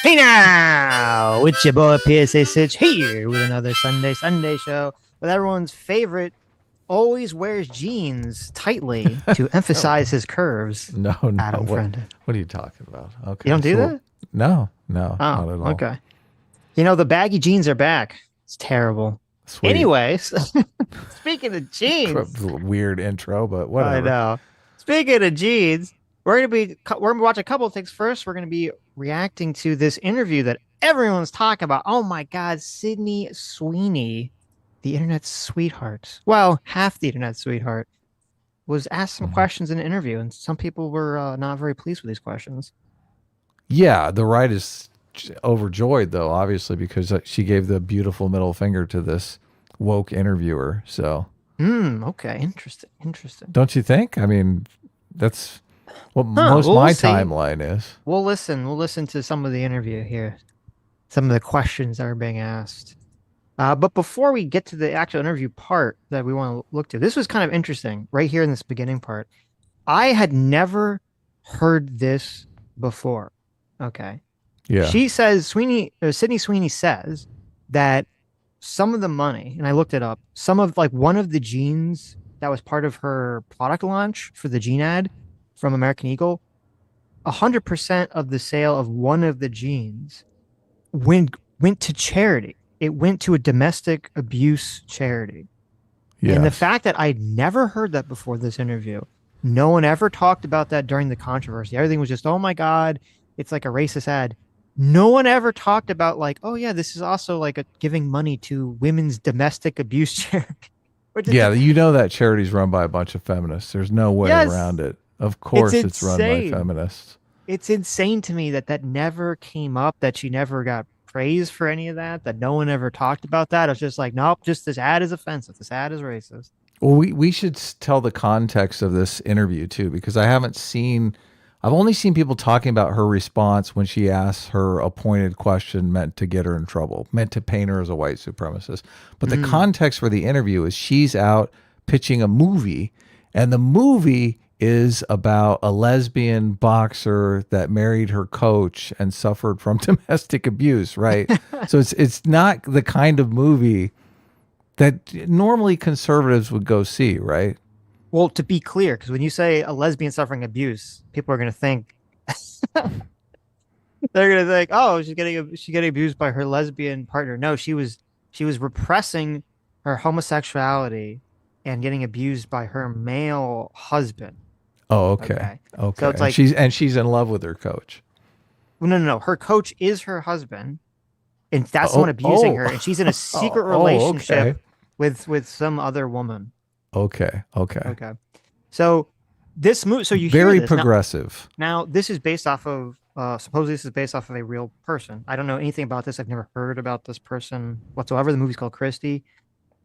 Hey now, it's your boy PSA Sitch here with another Sunday show with everyone's favorite always wears jeans tightly to emphasize his curves. No, no. Adam What? Friend. What are you talking about? You Okay, don't do so that? no, no, Oh, not at all. okay. You know, the baggy jeans are back. It's terrible. Sweet. Anyways, speaking of jeans, Weird intro, but I whatever. know. Speaking of jeans, we're gonna watch a couple of things. First, we're gonna be reacting to this interview that everyone's talking about. Oh my God, Sydney Sweeney, the internet's sweetheart. Well, half the internet sweetheart was asked some Mhm. questions in an interview, and some people were not very pleased with these questions. Yeah, the right is overjoyed though, obviously, because she gave the beautiful middle finger to this woke interviewer. So, Okay, interesting, interesting. don't you think? I mean, that's what Huh, most well, we'll my see. timeline is. We'll listen to some of the interview here, some of the questions that are being asked. But before we get to the actual interview part that we want to look to, this was kind of interesting right here in this beginning part. I had never heard this before. Okay. Yeah. She says, Sydney Sweeney says that some of the money, and I looked it up, some of like one of the jeans that was part of her product launch for the jean ad from American Eagle, 100% of the sale of one of the jeans went to charity. It went to a domestic abuse charity. And the Yes. fact that I'd never heard that before this interview, no one ever talked about that during the controversy. Everything was just, oh my God, it's like a racist ad. No one ever talked about like, oh yeah, this is also like giving money to women's domestic abuse charity. Which is Yeah, just, you know that charity's run by a bunch of feminists. There's no way yes, around it. Of it's course, it's run by insane. feminists. It's insane to me that that never came up, that she never got praised for any of that, that no one ever talked about that. I was just like, nope, just this ad is offensive. This ad is racist. Well, we should tell the context of this interview too, because I've only seen people talking about her response when she asks her a pointed question meant to get her in trouble, meant to paint her as a white supremacist. But the Mm. context for the interview is she's out pitching a movie, and the movie is about a lesbian boxer that married her coach and suffered from domestic abuse, right? So it's not the kind of movie that normally conservatives would go see, right? Well, to be clear, because when you say a lesbian suffering abuse, people are going to think they're going to think, oh, she's getting abused by her lesbian partner. No, she was repressing her homosexuality and getting abused by her male husband. Oh, okay. Okay, so Okay. it's And like, she's in love with her coach. well, no, no, no. Her coach is her husband, and that's the one Oh, abusing oh. her, and she's in a secret Oh, okay. relationship with some other woman. Okay. Okay. Okay, so this movie, so you hear Very this now. progressive. Now, this is based off of, supposedly this is based off of a real person. I don't know anything about this. I've never heard about this person whatsoever. The movie's called Christie.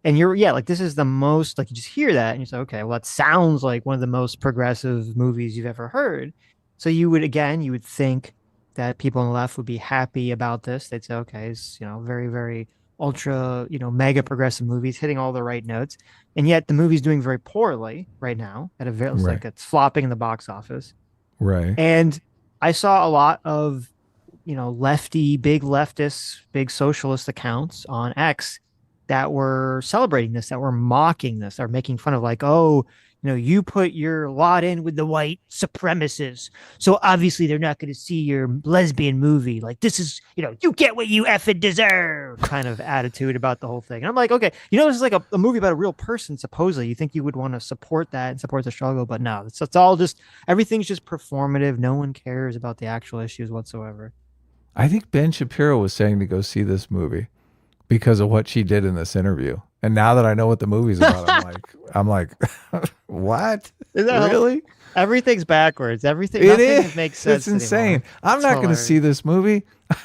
And yeah, like this is the most, like you just hear that and you say, okay, well, that sounds like one of the most progressive movies you've ever heard. So you would think that people on the left would be happy about this. They'd say, okay, it's, very, very ultra, mega progressive movies hitting all the right notes. And yet the movie's doing very poorly right now at a very, it's Right. like it's flopping in the box office. Right. And I saw a lot of, big leftists, big socialist accounts on X that were celebrating this, that were mocking this, that were making fun of like, oh, you put your lot in with the white supremacists. So obviously they're not going to see your lesbian movie. Like this is, you get what you effing deserve kind of attitude about the whole thing. And I'm like, okay, this is like a movie about a real person, supposedly. You think you would want to support that and support the struggle, but no, it's all just, everything's just performative. No one cares about the actual issues whatsoever. I think Ben Shapiro was saying to go see this movie because of what she did in this interview. And now that I know what the movie's about, I'm like, what? Really? Everything's backwards. Everything, It nothing is. makes It's sense insane. anymore. I'm It's not going to see hilarious. this movie.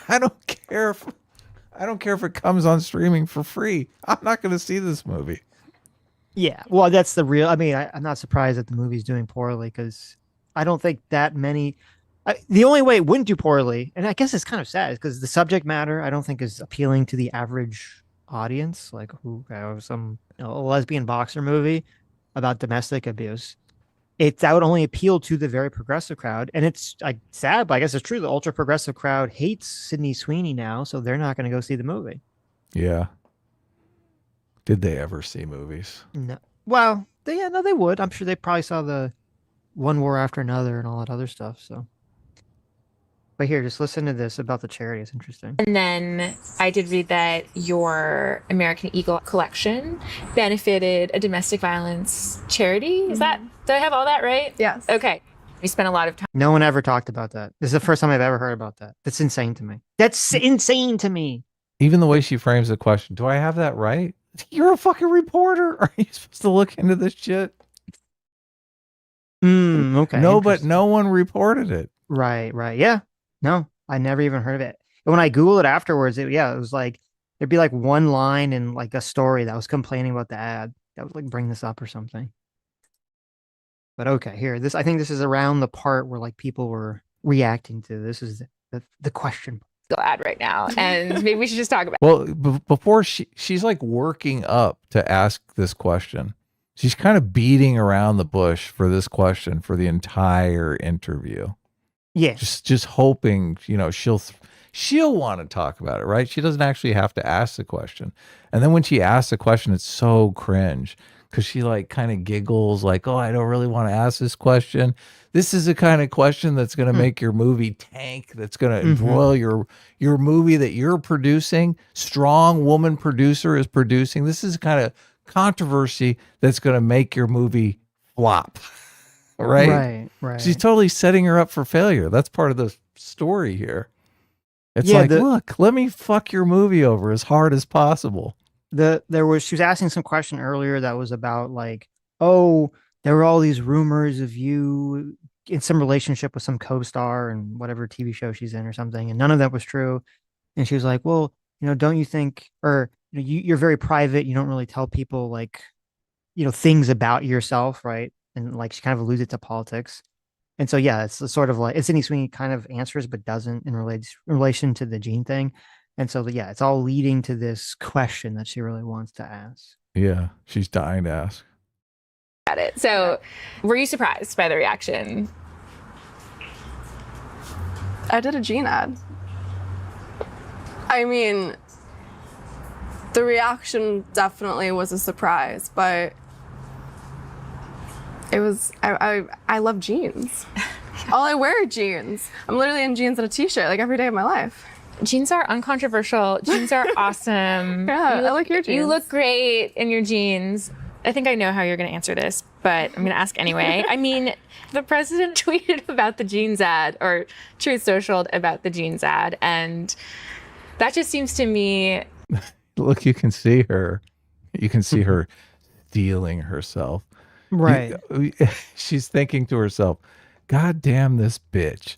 I don't care if I don't care if it comes on streaming for free. I'm not going to see this movie. Yeah, well, that's the real. I mean, I'm not surprised that the movie's doing poorly because I don't think that many. The only way it wouldn't do poorly, and I guess it's kind of sad, is because the subject matter I don't think is appealing to the average audience, like who some a lesbian boxer movie about domestic abuse. that would only appeal to the very progressive crowd. And it's like sad, but I guess it's true. The ultra progressive crowd hates Sydney Sweeney now, so they're not going to go see the movie. Yeah. Did they ever see movies? No. Well, yeah, no, they would. I'm sure they probably saw the One War After Another and all that other stuff. So, but here, just listen to this about the charity. It's interesting. And then I did read that your American Eagle collection benefited a domestic violence charity. Is that, do I have all that right? Yes. Okay. We spent a lot of time. No one ever talked about that. This is the first time I've ever heard about that. That's insane to me. That's insane to me. Even the way she frames the question, do I have that right? You're a fucking reporter. Are you supposed to look into this shit? Okay. No, but no one reported it. Right. Yeah. No, I never even heard of it. And when I Googled it afterwards, it was like there'd be like one line in like a story that was complaining about the ad that would like bring this up or something. But okay, here, I think this is around the part where like people were reacting to this is the question. Ad right now, and maybe we should just talk about. Well, before she's like working up to ask this question. She's kind of beating around the bush for this question for the entire interview. Yeah, just hoping, she'll want to talk about it, right? She doesn't actually have to ask the question. And then when she asks the question, it's so cringe because she like kind of giggles like, oh, I don't really want to ask this question. This is the kind of question that's going to make your movie tank, that's going to embroil your movie that you're producing. Strong woman producer is producing. This is kind of controversy that's going to make your movie flop. Right. She's totally setting her up for failure. That's part of the story here. It's look, let me fuck your movie over as hard as possible. She was asking some question earlier that was about like, oh, there were all these rumors of you in some relationship with some co-star and whatever TV show she's in or something, and none of that was true. And she was like, well, don't you think, or you're very private, you don't really tell people like, things about yourself, right? And like she kind of alluded to politics. And so, yeah, it's sort of like, it's Sydney Sweeney kind of answers, but doesn't in relation to the gene thing. And so, yeah, it's all leading to this question that she really wants to ask. Yeah, she's dying to ask. Got it. So, were you surprised by the reaction? I did a gene ad. I mean, the reaction definitely was a surprise, but it was, I love jeans. All I wear are jeans. I'm literally in jeans and a t-shirt like every day of my life. Jeans are uncontroversial. Jeans are awesome. Yeah, I like your jeans. You look great in your jeans. I think I know how you're going to answer this, but I'm going to ask anyway. I mean, the president tweeted about the jeans ad, or Truth Socialed about the jeans ad, and that just seems to me. Look, you can see her. You can see her stealing herself. Right. She's thinking to herself, God damn this bitch.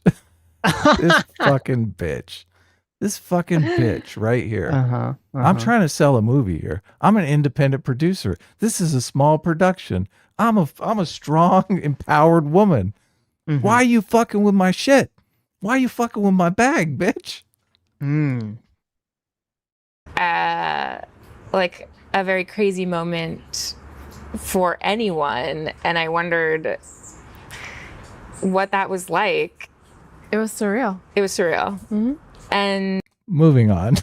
This fucking bitch. This fucking bitch right here. I'm trying to sell a movie here. I'm an independent producer. This is a small production. I'm a strong, empowered woman. Why are you fucking with my shit? Why are you fucking with my bag, bitch? Like a very crazy moment for anyone, and I wondered what that was like. It was surreal. It was surreal. And moving on.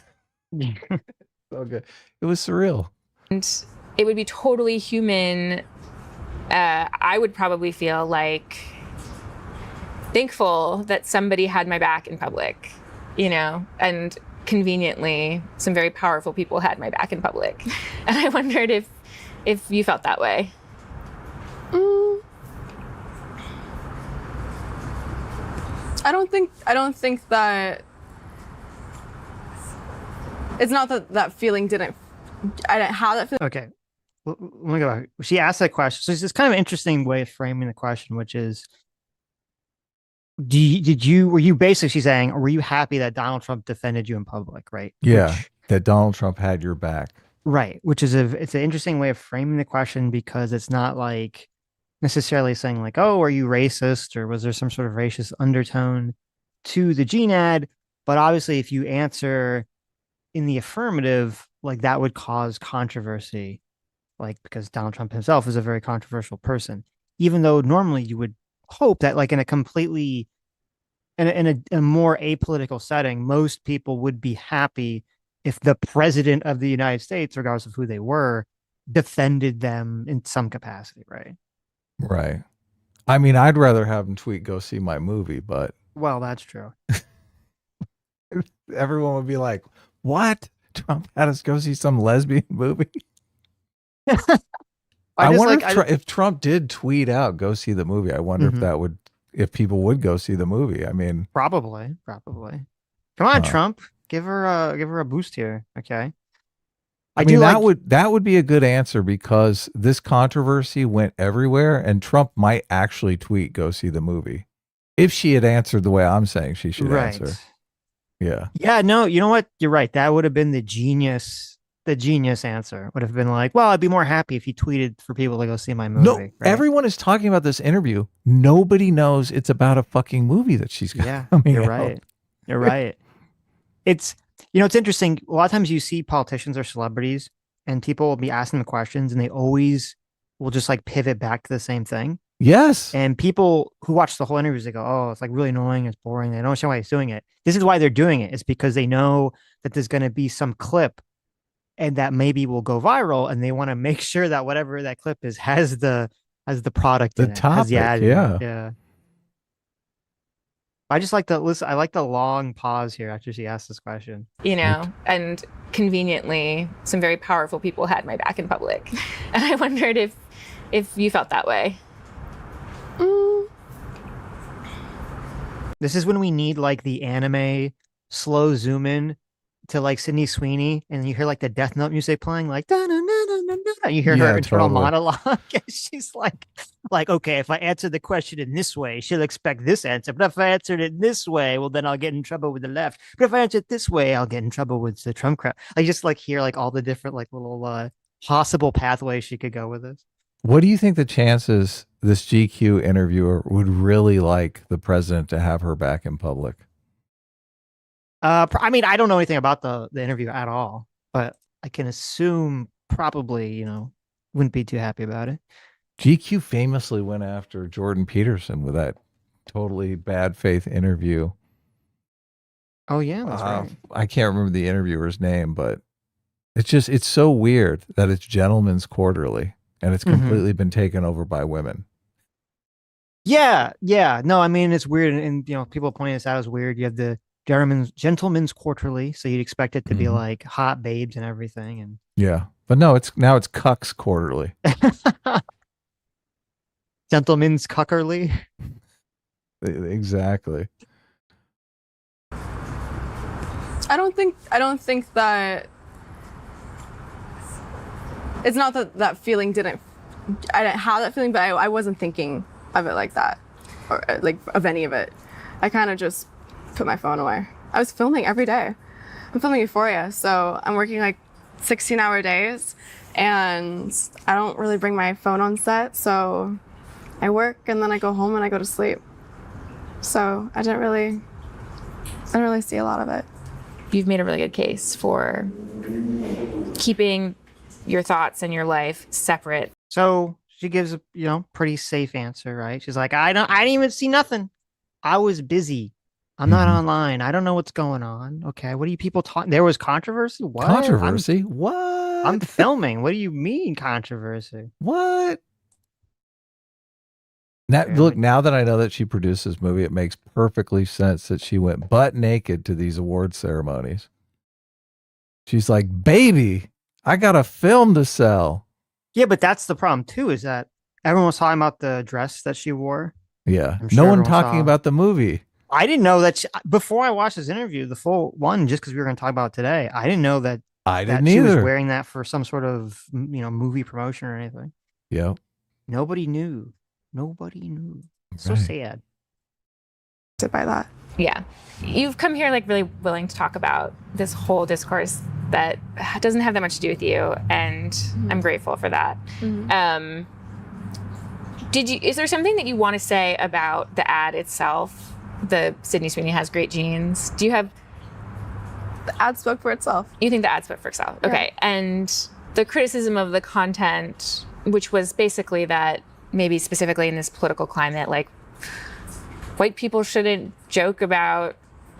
Okay. It was surreal. And it would be totally human. I would probably feel like thankful that somebody had my back in public, and conveniently some very powerful people had my back in public. And I wondered if you felt that way. I don't think that. It's not that feeling I didn't have that feeling. Okay. Let me go back. She asked that question. So it's this kind of interesting way of framing the question, which is, were you basically saying, or were you happy that Donald Trump defended you in public, right? Yeah. That Donald Trump had your back. Right. Which is it's an interesting way of framing the question, because it's not like necessarily saying like, oh, are you racist, or was there some sort of racist undertone to the gene ad? But obviously if you answer in the affirmative, like that would cause controversy, like because Donald Trump himself is a very controversial person. even though normally you would hope that like in a completely in a more apolitical setting, most people would be happy if the president of the United States, regardless of who they were, defended them in some capacity, right? Right. I mean, I'd rather have him tweet, "Go see my movie," but Well, that's true. everyone would be like, "What? Trump had us go see some lesbian movie?" I just wonder like if Trump did tweet out, "Go see the movie." I wonder if Mhm. that would, if people would go see the movie. I mean, Probably. Come on, huh. Trump, give her a boost here, okay? I I mean, do like that would be a good answer because this controversy went everywhere, and Trump might actually tweet, "Go see the movie," if she had answered the way I'm saying she should right. answer. Yeah. Yeah, no, you know what? You're right. That would have been the genius answer. Would have been like, well, I'd be more happy if he tweeted for people to go see my No, movie, right? everyone is talking about this interview. Nobody knows it's about a fucking movie that she's got Yeah, coming you're out. right. You're right. It's it's interesting. A lot of times you see politicians or celebrities and people will be asking them questions and they always will just like pivot back to the same thing. Yes. And people who watch the whole interviews, they go, "Oh, it's like really annoying. It's boring. They don't understand why he's doing it." This is why they're doing it. It's because they know that there's going to be some clip and that maybe will go viral, and they want to make sure that whatever that clip is has the product The in it, has the topic. ad in it. Yeah. Yeah. I just like the listen. I like the long pause here after she asked this question. And conveniently, some very powerful people had my back in public. And I wondered if you felt that way. This is when we need like the anime slow zoom in to like Sydney Sweeney, and you hear like the Death Note music playing, like da, na, na, na, na, na. You hear her Yeah, internal totally. monologue. She's like, okay, if I answer the question in this way, she'll expect this answer. But if I answered it this way, well, then I'll get in trouble with the left. But if I answer it this way, I'll get in trouble with the Trump crowd. I just like hear like all the different like little possible pathways she could go with this. What do you think the chances this GQ interviewer would really like the president to have her back in public? I mean, I don't know anything about the interview at all, but I can assume probably, wouldn't be too happy about it. GQ famously went after Jordan Peterson with that totally bad faith interview. Oh yeah, that's right. I can't remember the interviewer's name, but it's so weird that it's Gentleman's Quarterly and it's completely been taken over by women. Yeah, yeah. No, I mean it's weird, and people pointing this out as weird. You have the Gentleman's Quarterly, so you'd expect it to be like hot babes and everything, and yeah, but no, it's Cucks Quarterly. Gentleman's Cuckerly. Exactly. I don't think that it's not that that feeling I didn't have that feeling, but I wasn't thinking of it like that, or like of any of it. I kind of just put my phone away. I was filming every day. I'm filming Euphoria, so I'm working like 16-hour days, and I don't really bring my phone on set, so I work and then I go home and I go to sleep. So I didn't really see a lot of it. You've made a really good case for keeping your thoughts and your life separate. So she gives a pretty safe answer, right? She's like, I didn't even see nothing. I was busy. I'm not online. I don't know what's going on. Okay, what are you people talking? There was controversy. What controversy? What? I'm filming. What do you mean controversy? What? Now, look, now that I know that she produced this movie, it makes perfectly sense that she went butt naked to these award ceremonies. She's like, baby, I got a film to sell. Yeah, but that's the problem too, is that everyone was talking about the dress that she wore. Yeah. I'm sure No one everyone talking saw. about the movie. I didn't know that before I watched this interview, the full one, just because we were going to talk about it today. I didn't know that she was wearing that for some sort of movie promotion or anything. Yep. Nobody knew. So sad. By that. Yeah. You've come here like really willing to talk about this whole discourse that doesn't have that much to do with you, and I'm grateful for that. Is there something that you want to say about the ad itself? The Sydney Sweeney has great genes. Do you have... The ad spoke for itself. You think the ad spoke for itself? Okay. Yeah. And the criticism of the content, which was basically that maybe specifically in this political climate, like white people shouldn't joke about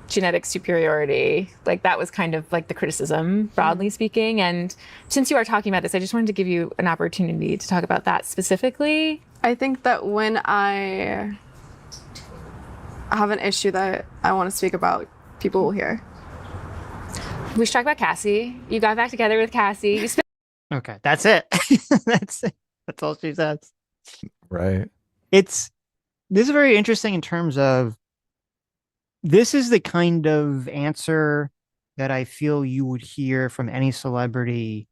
genetic superiority. Like that was kind of like the criticism, broadly speaking. And since you are talking about this, I just wanted to give you an opportunity to talk about that specifically. I think that when I have an issue that I want to speak about, people will hear. We should talk about Cassie. You got back together with Cassie. You spent Okay, that's it. That's it. That's all she says. Right. This is very interesting in terms of this is the kind of answer that I feel you would hear from any celebrity,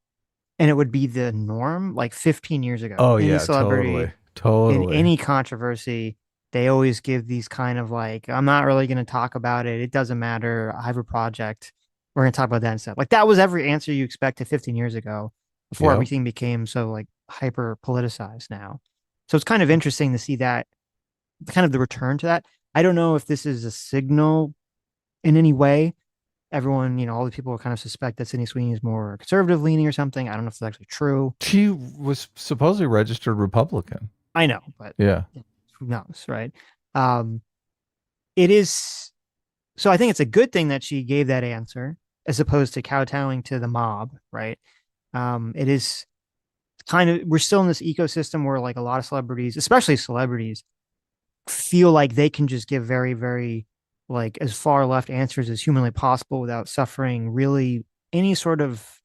and it would be the norm like 15 years ago. Oh Any yeah, celebrity totally. in Totally. any controversy, they always give these kind of like, I'm not really going to talk about it. It doesn't matter. I have a project. We're going to talk about that instead. Like that was every answer you expected 15 years ago before Yep. everything became so like hyper politicized now. So it's kind of interesting to see that kind of the return to that. I don't know if this is a signal in any way. Everyone, all the people kind of suspect that Sydney Sweeney is more conservative leaning or something. I don't know if it's actually true. She was supposedly registered Republican. I know, but Yeah. who knows, right? Um, it is so I think it's a good thing that she gave that answer as opposed to kowtowing to the mob, right? It is kind of we're still in this ecosystem where like a lot of celebrities, especially celebrities, feel like they can just give very, very like as far left answers as humanly possible without suffering really any sort of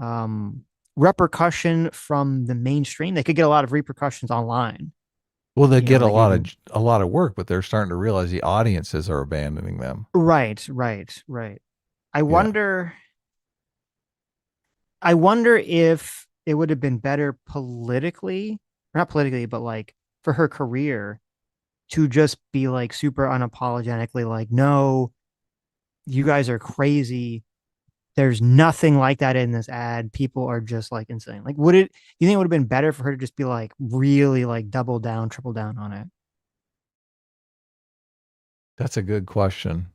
um repercussion from the mainstream. They could get a lot of repercussions online. Well, they get Like even a lot of work, but they're starting to realize the audiences are abandoning them. right. I Yeah. wonder I wonder if it would have been better politically, or not politically, but like for her career to just be like super unapologetically like, no, you guys are crazy. There's nothing like that in this ad. People are just like insane. Like, you think it would have been better for her to just be like really like double down, triple down on it? That's a good question.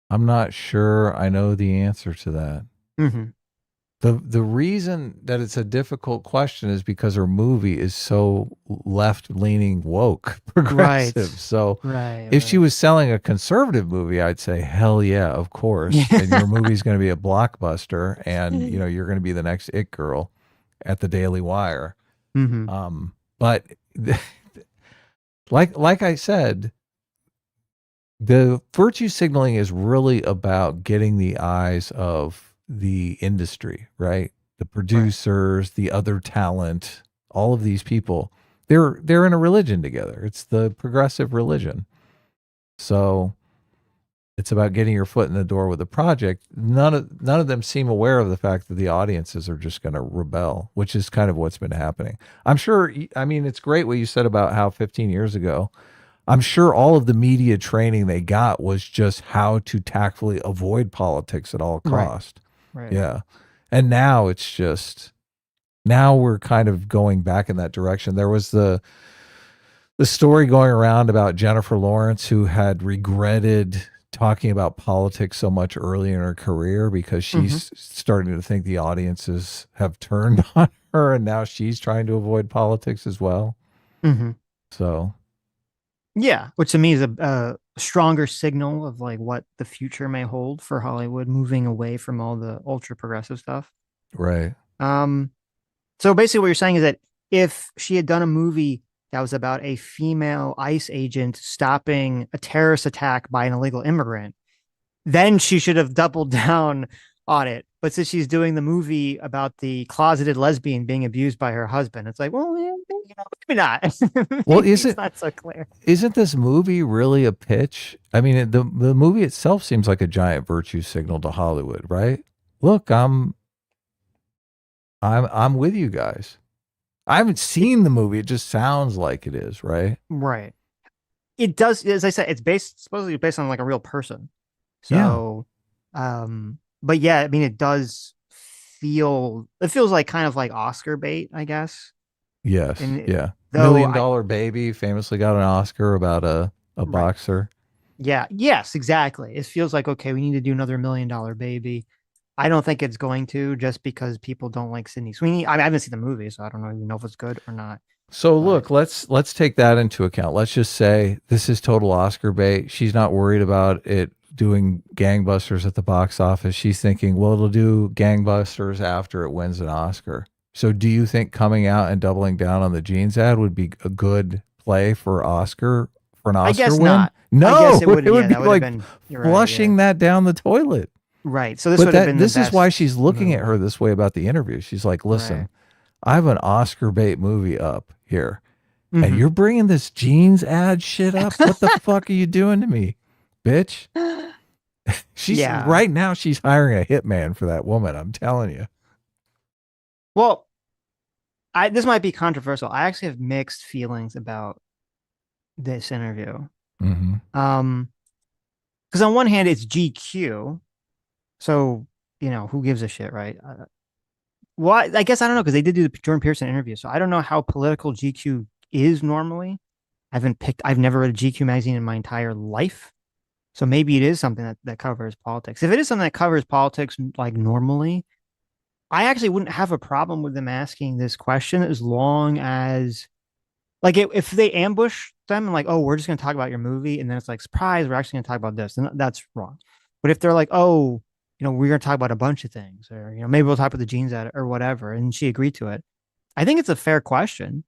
I'm not sure I know the answer to that. Mm-hmm. The reason that it's a difficult question is because her movie is so left leaning woke Right. progressive. So Right. if she was selling a conservative movie, I'd say hell yeah, of course. And your movie's going to be a blockbuster, and you're going to be the next it girl at the Daily Wire. Mm-hmm. But like I said, the virtue signaling is really about getting the eyes of the industry, right? The producers, the other talent, all of these people, they're in a religion together. It's the progressive religion. So it's about getting your foot in the door with a project. None of them seem aware of the fact that the audiences are just going to rebel, which is kind of what's been happening. I'm sure. I mean, it's great what you said about how 15 years ago, I'm sure all of the media training they got was just how to tactfully avoid politics at all cost. Right. Yeah. And now it's just, now we're kind of going back in that direction. There was the story going around about Jennifer Lawrence, who had regretted talking about politics so much early in her career because she's starting to think the audiences have turned on her, and now she's trying to avoid politics as well. Mm-hmm. So Yeah, which to me is a stronger signal of like what the future may hold for Hollywood, moving away from all the ultra progressive stuff. right. So basically, what you're saying is that if she had done a movie that was about a female ICE agent stopping a terrorist attack by an illegal immigrant, then she should have doubled down on it. But since she's doing the movie about the closeted lesbian being abused by her husband, it's like, well, maybe not. Well, Maybe it's not so clear. Isn't this movie really a pitch? I mean, the movie itself seems like a giant virtue signal to Hollywood, right? Look, I'm with you guys. I haven't seen the movie. It just sounds like it is, right? Right. It does, as I said, it's supposedly based on like a real person. Yeah. So, but yeah, I mean, it feels like kind of like Oscar bait, I guess. Yes. And Yeah. though Million Dollar Baby famously got an Oscar about a Right. boxer. Yeah, yes, exactly. It feels like, okay, we need to do another $1 Million Baby. I don't think it's going to, just because people don't like Sydney Sweeney. I haven't seen the movie, so I don't even know if it's good or not. So But look, let's take that into account. Let's just say this is total Oscar bait. She's not worried about it doing gangbusters at the box office. She's thinking, well, it'll do gangbusters after it wins an Oscar. So do you think coming out and doubling down on the jeans ad would be a good play for an I Oscar guess win? not. No, I guess it would. it Yeah, would be that would have like been. You're right. flushing Yeah. that down the toilet. Right. So this But would have been the this is why best she's looking at move. her this way about the interview. She's like, listen, Right. I have an Oscar bait movie up here. And Mhm. you're bringing this jeans ad shit up? What the fuck are you doing to me, bitch? She's Yeah. right now. She's hiring a hitman for that woman. I'm telling you. Well, this might be controversial. I actually have mixed feelings about this interview. Mm-hmm. Because on one hand, it's GQ, so who gives a shit, right? Well, I guess I don't know because they did do the Jordan Peterson interview, so I don't know how political GQ is normally. I've never read a GQ magazine in my entire life, so maybe it is something that covers politics. If it is something that covers politics like normally, I actually wouldn't have a problem with them asking this question as long as, like, if they ambush them and like, oh, we're just going to talk about your movie, and then it's like, surprise, we're actually going to talk about this, then that's wrong. But if they're like, oh, we're going to talk about a bunch of things, or maybe we'll talk about the jeans ad or whatever, and she agreed to it, I think it's a fair question.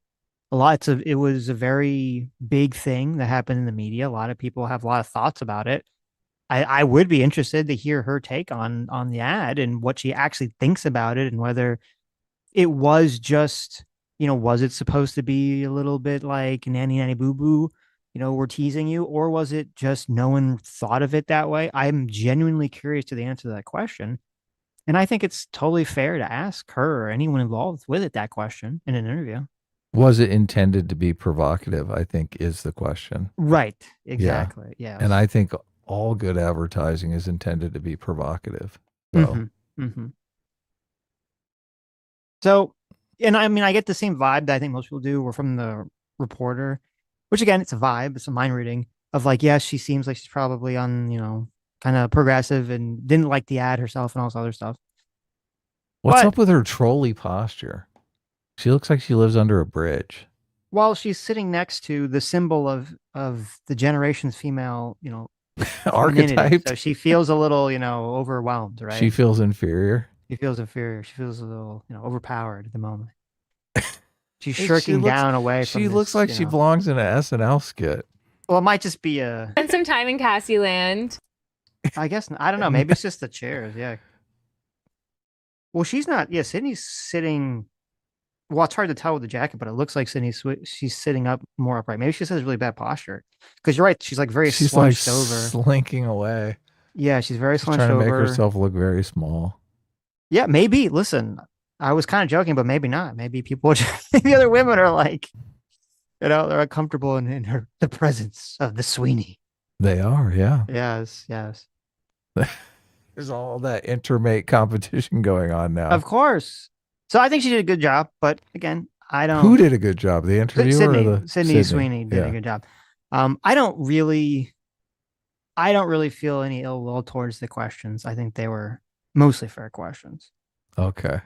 It was a very big thing that happened in the media. A lot of people have a lot of thoughts about it. I would be interested to hear her take on the ad and what she actually thinks about it, and whether it was just, was it supposed to be a little bit like nanny nanny boo boo, we're teasing you, or was it just no one thought of it that way? I'm genuinely curious to the answer to that question. And I think it's totally fair to ask her or anyone involved with it that question in an interview. Was it intended to be provocative? I think is the question. Right. Yeah. Exactly. Yeah. And I think all good advertising is intended to be provocative. So, Mm-hmm. Mm-hmm. So, and I mean, I get the same vibe that I think most people do. We're from the reporter, which again, it's a vibe. It's a mind reading of like, yeah, she seems like she's probably on, kind of progressive and didn't like the ad herself and all this other stuff. what's But up with her trolley posture? She looks like she lives under a bridge. while she's sitting next to the symbol of the generation's female, femininity, Archetyped. so she feels a little, overwhelmed, right? She feels inferior. She feels inferior. She feels a little, overpowered at the moment. She's She shirking looks- down away from She this, looks like she belongs in an SNL skit. Well, it might just be a. Spend some time in Cassie Land. I guess I don't know. Maybe it's just the chairs. Yeah. Well, she's not. Yeah, Sydney's sitting. Well, it's hard to tell with the jacket, but it looks like she's sitting up more upright. Maybe she just has really bad posture. Because you're right. She's like very She's like slunched over. slinking away. Yeah, she's very She's slunched trying to over. make herself look very small. Yeah, maybe. Listen, I was kind of joking, but maybe not. Maybe maybe other women are like, they're uncomfortable in the presence of the Sweeney. They are, yeah. Yes, yes. There's all that intermate competition going on now. Of course. So I think she did a good job, but again, I don't. Who did a good job? The interviewer or the Sydney Sweeney did Yeah. a good job. I don't really feel any ill will towards the questions. I think they were mostly fair questions. Okay.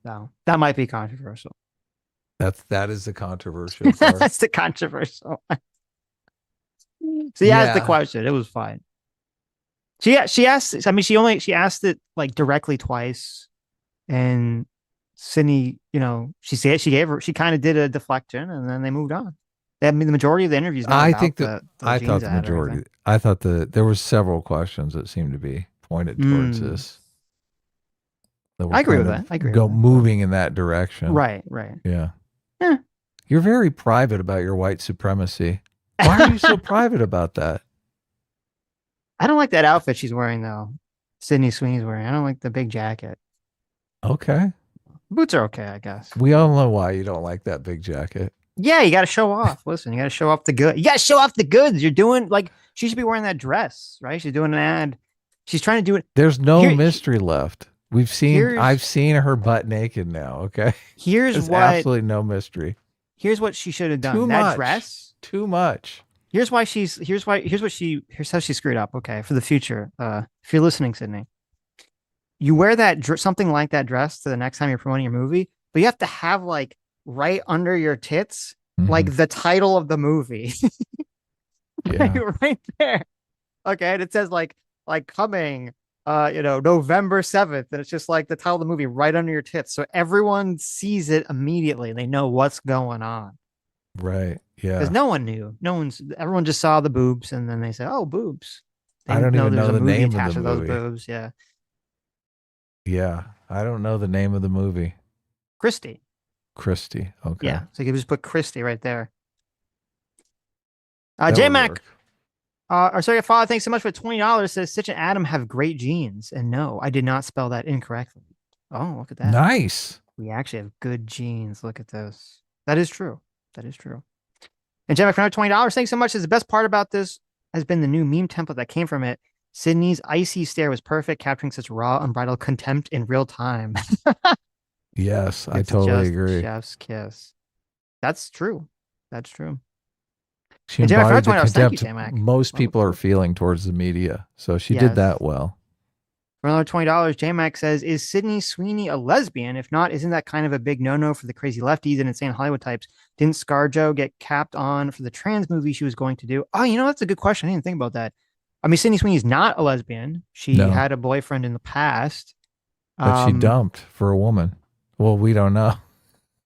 So that might be controversial. That is the controversial part. That's the controversial one. So he asked the question. It was fine. She asked. I mean, she asked it like directly twice, and Sydney, she kind of did a deflection, and then they moved on. I mean, the majority of the interviews. I think that I jeans thought the ad or majority. anything. I thought there was several questions that seemed to be pointed towards this. That were I agree kind with of that. I agree. Go with that. moving in that direction. Right. Yeah. Eh. You're very private about your white supremacy. Why are you so private about that? I don't like that outfit she's wearing though. Sydney Sweeney's wearing. I don't like the big jacket. Okay. Boots are okay, I guess. We all know why you don't like that big jacket. Yeah, you got to show off. Listen, you got to show off the good. You got to show off the goods. You're doing like she should be wearing that dress, right? She's doing an ad. She's trying to do it. There's no Here- mystery left. I've seen her butt naked now. Okay. Here's There's what. absolutely no mystery. Here's what she should have done. Too That much. dress. Too much. Here's how she screwed up. Okay, for the future. If you're listening, Sydney, you wear that something like that dress to the next time you're promoting your movie, but you have to have like right under your tits like the title of the movie. Yeah. Right there. Okay, and it says like coming November 7th, and it's just like the title of the movie right under your tits. So everyone sees it immediately. They know what's going on. Right. Because Yeah. no one knew. Everyone just saw the boobs and then they said, oh, boobs. They I didn't don't know even there's know a the movie name of attached the to those movie. boobs. Yeah. Yeah. I don't know the name of the movie. Christy. Christy. Okay. Yeah. So you can just put Christy right there. That J would Mac, work. our sorry father, thanks so much for $20. Says Stitch and Adam have great genes. And no, I did not spell that incorrectly. Oh, look at that. Nice. We actually have good genes. Look at this. That is true. That is true. And J Mac for another $20. Thanks so much. The best part about this has been the new meme template that came from it. Sydney's icy stare was perfect, capturing such raw, unbridled contempt in real time. Yes, I It's totally just agree. chef's kiss. That's true. That's true. She And J Mac for embodied another the $20. Thank you, contempt J Mac. most Love, people are love. feeling towards the media. So she did Yes. that well. For another $20, J Mac says, is Sydney Sweeney a lesbian? If not, isn't that kind of a big no-no for the crazy lefties and insane Hollywood types? Didn't ScarJo get capped on for the trans movie she was going to do? Oh, that's a good question. I didn't think about that. I mean, Sydney Sweeney's not a lesbian. She No, had a boyfriend in the past. that she dumped for a woman. Well, we don't know.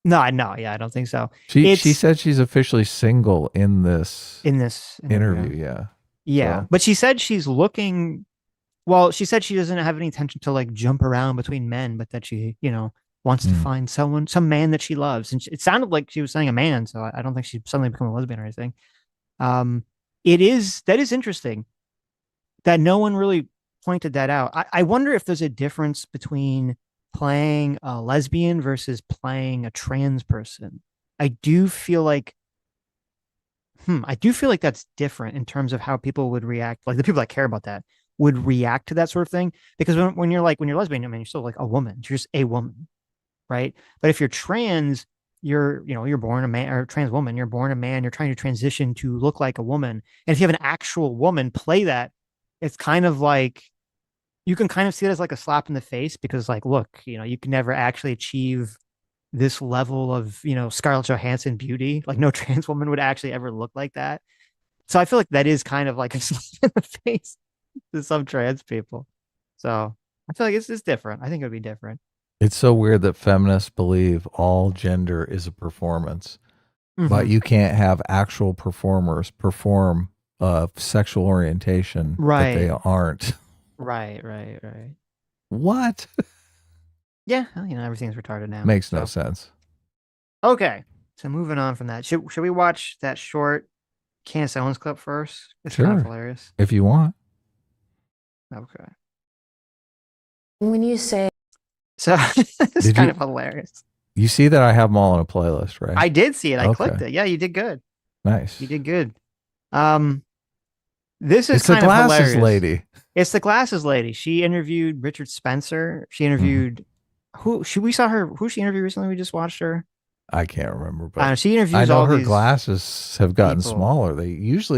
No, yeah, I don't think so. She It's said she's officially single in this in this interview. Yeah. Yeah, So, but she said she's looking. Well, she said she doesn't have any intention to like jump around between men, but that she, wants to find some man that she loves. And it sounded like she was saying a man, so I don't think she's suddenly become a lesbian or anything. Um, that is interesting that no one really pointed that out. I wonder if there's a difference between playing a lesbian versus playing a trans person. I do feel like that's different in terms of how people would react. Like the people that care about that would react to that sort of thing. Because when you're lesbian, I mean, you're still like a woman. You're just a woman, right? But if you're trans, you're born a man, or trans woman, you're born a man, you're trying to transition to look like a woman. And if you have an actual woman play that, it's kind of like, you can kind of see it as like a slap in the face because like, look, you can never actually achieve this level of, Scarlett Johansson beauty. Like no trans woman would actually ever look like that. So I feel like that is kind of like a slap in the face to some trans people. So I feel like it's different. I think it would be different. it's so weird that feminists believe all gender is a performance, but you can't have actual performers perform sexual orientation that they Right. aren't. Right. What? Yeah. Well, everything's retarded now. Makes no So, sense. okay. So moving on from that, should we watch that short Candace Owens clip first? It's kind of Sure. hilarious. If you want. Okay. When you say So it's Did kind you- of hilarious. You see that I have them all on a playlist, right? I did see it. I Okay. clicked it. Yeah, you did good. Nice. You did good. This is It's the kind of glasses hilarious. lady. It's the glasses lady. She interviewed Richard Spencer. She interviewed who she interviewed recently. We just watched her. I can't remember, but She interviews I know all her these glasses have gotten people. smaller.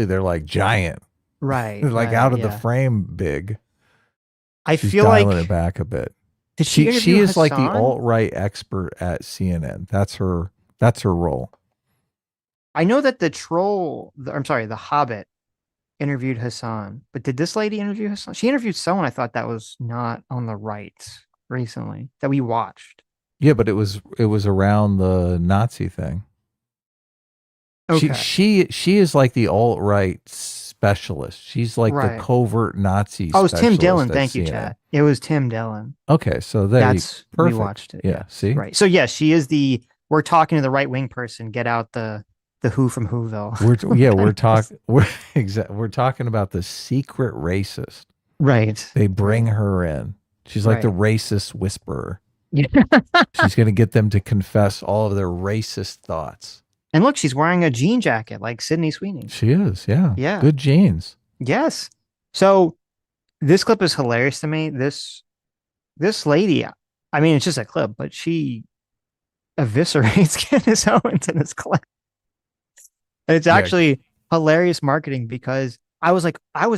They're like giant. Right. They're like right, out of the yeah. frame big. I She's feel dialing like it back a bit. did she She interview is like the Hassan? alt-right expert at CNN. That's her role. I know that the Hobbit interviewed Hassan, but did this lady interview Hassan? She interviewed someone I thought that was not on the right recently that we watched. Yeah, but it was around the Nazi thing. Okay. She is like the alt-right specialist. She's like Right. the covert Nazi Oh, it was Tim specialist Dillon. at Thank you, CNN. Chad. It was Tim Dillon. Okay, so we We watched it. Yeah, see? Right. So yes, she is we're talking to the right wing person. Get out the Who from Whoville. We're talking about the secret racist. Right. They bring her in. She's like the Right. racist whisperer. Yeah. She's going to get them to confess all of their racist thoughts. And look, she's wearing a jean jacket like Sydney Sweeney. She is, yeah. Yeah. Good genes. Yes. So this clip is hilarious to me. This lady, I mean, it's just a clip, but she eviscerates Candace Owens in this clip. And it's actually hilarious marketing because I was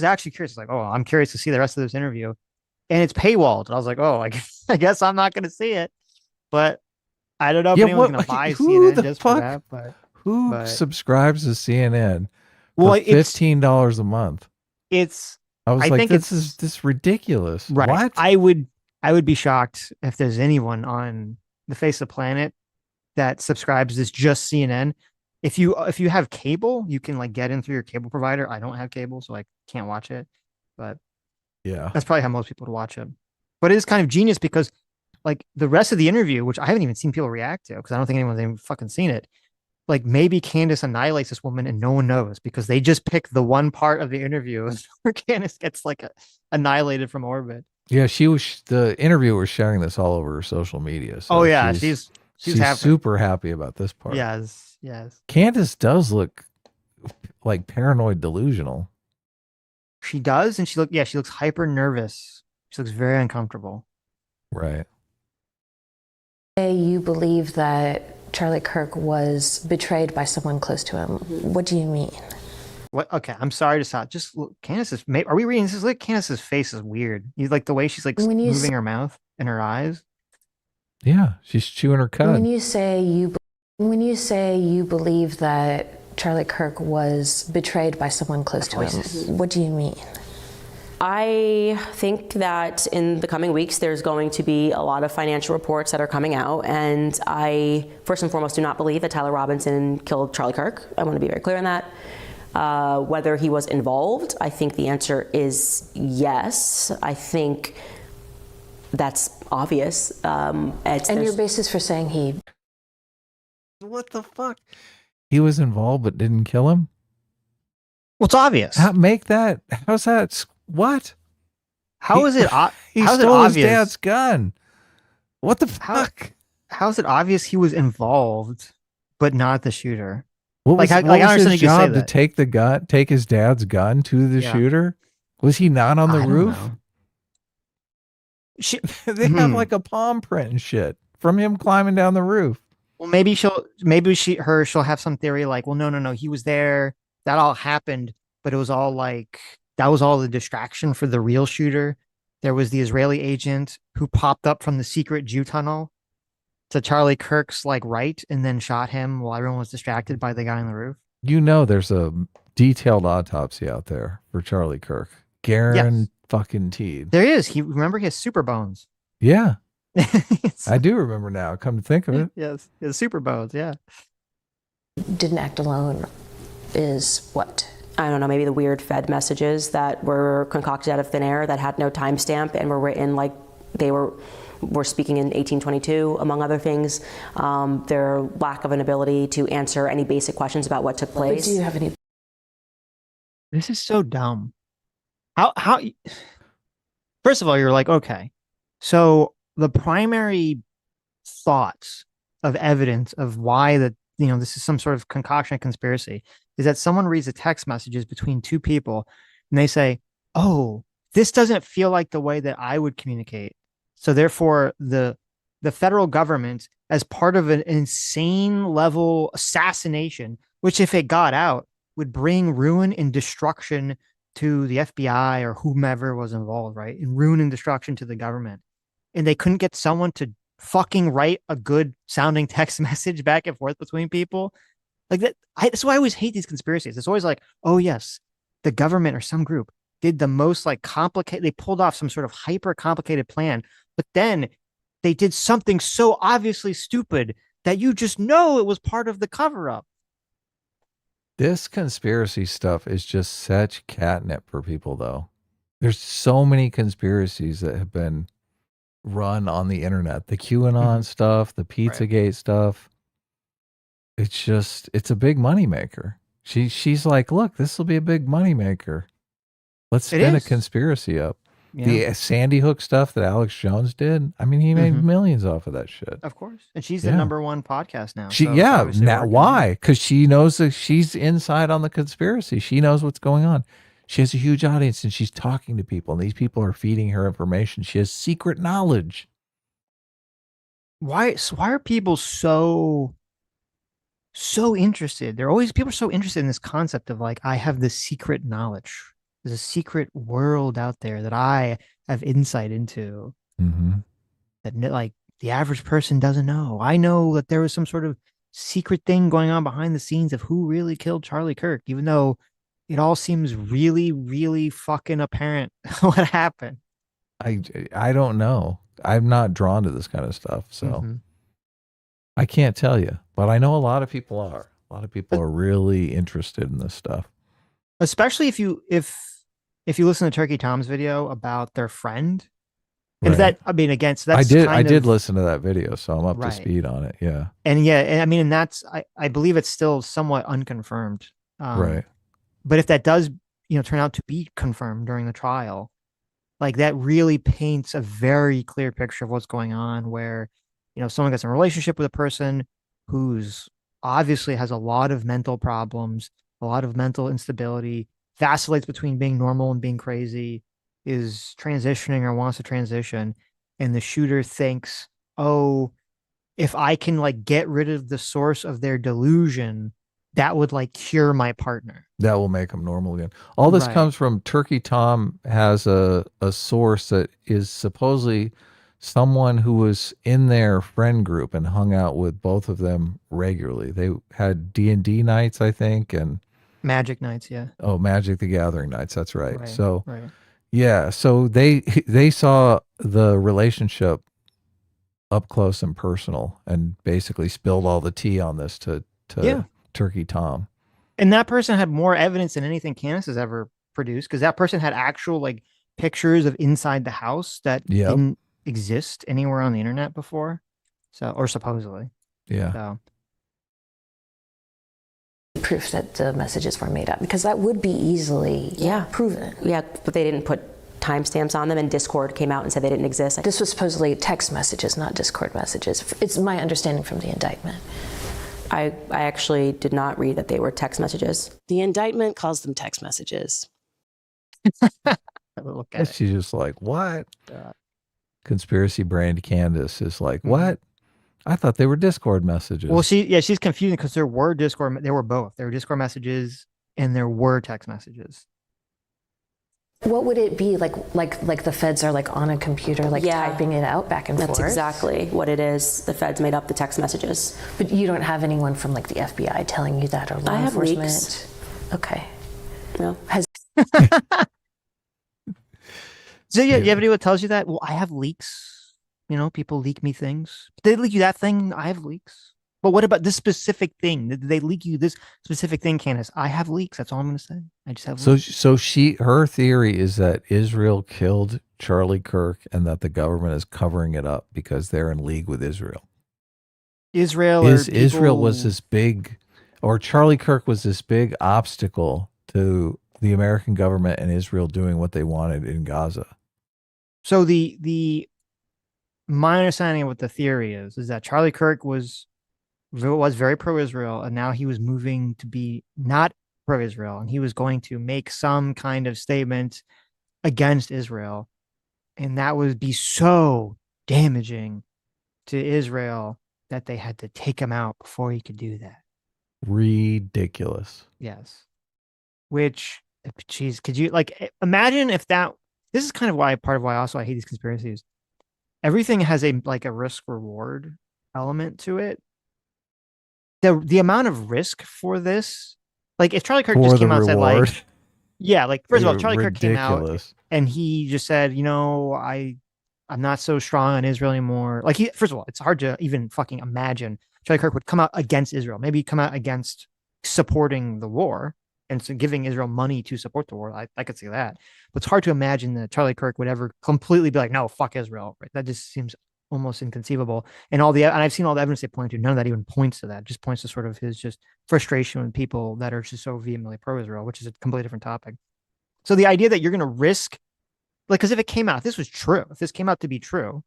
actually curious. Like, oh, I'm curious to see the rest of this interview. And it's paywalled. And I was like, oh, I guess I'm not going to see it. But I don't know if anyone's going to buy who CNN the just fuck? for that. But Who But subscribes to CNN for well, $15 a month? it's I was I like, think this it's is this ridiculous. right. What? I would be shocked if there's anyone on the face of the planet that subscribes to just CNN. If you have cable, you can like get in through your cable provider. I don't have cable, so I can't watch it. But Yeah. that's probably how most people would watch it. But it is kind of genius because like the rest of the interview, which I haven't even seen people react to because I don't think anyone's even fucking seen it. Like maybe Candace annihilates this woman and no one knows because they just pick the one part of the interview where Candace gets like annihilated from orbit. Yeah, the interviewer was sharing this all over her social media. So Oh yeah, she's she's happy. super happy about this part. Yes. Candace does look like paranoid delusional. She does, and she looks hyper nervous. She looks very uncomfortable. Right. Say you believe that Charlie Kirk was betrayed by someone close to him. What do you mean? What? Okay, I'm sorry to stop. Just look, Candace's. Are we reading this? Like Candace's face is weird. You like the way she's like When you moving her mouth and her eyes. Yeah, she's chewing her cud. When you say you believe that Charlie Kirk was betrayed by someone close to him, what do you mean? I think that in the coming weeks, there's going to be a lot of financial reports that are coming out. And I, first and foremost, do not believe that Tyler Robinson killed Charlie Kirk. I want to be very clear on that. Whether he was involved, I think the answer is yes. I think that's obvious. And your basis for saying he... What the fuck? He was involved but didn't kill him? Well, it's obvious. How's that? What? How is it? He How's it stole his obvious? dad's gun. What the fuck? How's it obvious he was involved, but not the shooter? What was, Like, what I was understand his you could say job to that. take his dad's gun to the Yeah. shooter? Was he not on the I don't roof? know. They have like a palm print and shit from him climbing down the roof. Well, she'll have some theory like, well, no, he was there. That all happened, but it was all like that was all the distraction for the real shooter. There was the Israeli agent who popped up from the secret Jew tunnel to Charlie Kirk's like right and then shot him while everyone was distracted by the guy on the roof. You know, there's a detailed autopsy out there for Charlie Kirk. Fucking-teed. There is. He has super bones. Yeah. I do remember now. Come to think of it. Yes, his super bones. Yeah. Didn't act alone is what? I don't know, maybe the weird Fed messages that were concocted out of thin air that had no timestamp and were written like they were speaking in 1822, among other things. Their lack of an ability to answer any basic questions about what took place. But do you have any? This is so dumb. How? First of all, you're like, okay, so the primary thoughts of evidence of why this is some sort of concoction of conspiracy is that someone reads the text messages between two people and they say, oh, this doesn't feel like the way that I would communicate. So therefore the federal government, as part of an insane level assassination, which if it got out would bring ruin and destruction to the FBI or whomever was involved, right? And ruin and destruction to the government. And they couldn't get someone to fucking write a good sounding text message back and forth between people like that. That's why I always hate these conspiracies. It's always like, oh yes, the government or some group did the most like complicated. They pulled off some sort of hyper complicated plan, but then they did something so obviously stupid that you just know it was part of the cover up. This conspiracy stuff is just such catnip for people, though. There's so many conspiracies that have been run on the internet. The QAnon stuff, the Pizzagate stuff. It's a big moneymaker. She's like, look, this will be a big moneymaker. Let's spin a conspiracy up. Yeah. The Sandy Hook stuff that Alex Jones did. I mean, he made millions off of that shit. Of course. And she's the #1 podcast now. Now why? Because she knows that she's inside on the conspiracy. She knows what's going on. She has a huge audience and she's talking to people and these people are feeding her information. She has secret knowledge. Why are people so interested? People are so interested in this concept of like, I have this secret knowledge. There's a secret world out there that I have insight into that like the average person doesn't know. I know that there was some sort of secret thing going on behind the scenes of who really killed Charlie Kirk, even though it all seems really, really fucking apparent what happened. I don't know. I'm not drawn to this kind of stuff, so Mm-hmm. I can't tell you. But I know a lot of people are. A lot of people are really interested in this stuff. Especially if you listen to Turkey Tom's video about their friend. And Right. that, I mean, again, so I that's did. kind I did of listen to that video, so I'm up to right. speed on it. Yeah. And yeah, and I mean, and that's I believe it's still somewhat unconfirmed. Right. But if that does, turn out to be confirmed during the trial, like that really paints a very clear picture of what's going on where, someone gets in a relationship with a person who's obviously has a lot of mental problems, a lot of mental instability, vacillates between being normal and being crazy, is transitioning or wants to transition, and the shooter thinks, oh, if I can like get rid of the source of their delusion, that would like cure my partner. That will make them normal again. All this Right. comes from Turkey Tom has a source that is supposedly someone who was in their friend group and hung out with both of them regularly. They had D&D nights, I think, and Magic nights, yeah. oh, Magic the Gathering nights. That's right. Right. So right. yeah, so they saw the relationship up close and personal and basically spilled all the tea on this to Yeah. Turkey Tom. And that person had more evidence than anything Candace has ever produced because that person had actual like pictures of inside the house that Yep. didn't exist anywhere on the internet before. So, or supposedly. Yeah. So, Proof that the messages were made up, because that would be easily proven. Yeah, but they didn't put timestamps on them, and Discord came out and said they didn't exist. This was supposedly text messages, not Discord messages. It's my understanding from the indictment. I actually did not read that they were text messages. The indictment calls them text messages. look at it. She's just like, what? Conspiracy brain Candace is like, what? I thought they were Discord messages. Well, she's confusing because there were Discord. There were both. There were Discord messages and there were text messages. What would it be like the feds are like on a computer, like typing it out back and forth? That's exactly what it is. The feds made up the text messages. But you don't have anyone from like the FBI telling you that, or law I have enforcement? leaks. Okay. No. So yeah, you have anyone tells you that? Well, I have leaks. People leak me things. Did they leak you that thing? I have leaks. But what about this specific thing? Did they leak you this specific thing, Candace? I have leaks. That's all I'm going to say. I just have leaks. So her theory is that Israel killed Charlie Kirk and that the government is covering it up because they're in league with Israel. Israel was this big, or Charlie Kirk was this big obstacle to the American government and Israel doing what they wanted in Gaza. So my understanding of what the theory is that Charlie Kirk was very pro-Israel, and now he was moving to be not pro-Israel, and he was going to make some kind of statement against Israel, and that would be so damaging to Israel that they had to take him out before he could do that. Ridiculous. Yes. Which, geez, could you like imagine if that? This is kind of part of why also I hate these conspiracies. Everything has a risk reward element to it. The amount of risk for this, like if Charlie Kirk just came out and said like, yeah, like first of all, Charlie Kirk came out and he just said, I'm not so strong on Israel anymore. Like first of all, it's hard to even fucking imagine Charlie Kirk would come out against Israel, maybe come out against supporting the war and so giving Israel money to support the war. I could see that, but it's hard to imagine that Charlie Kirk would ever completely be like, no, fuck Israel. Right? That just seems almost inconceivable. And I've seen all the evidence they point to. None of that even points to that. It just points to sort of his just frustration with people that are just so vehemently pro-Israel, which is a completely different topic. So the idea that you're going to risk, because if it came out, if this came out to be true,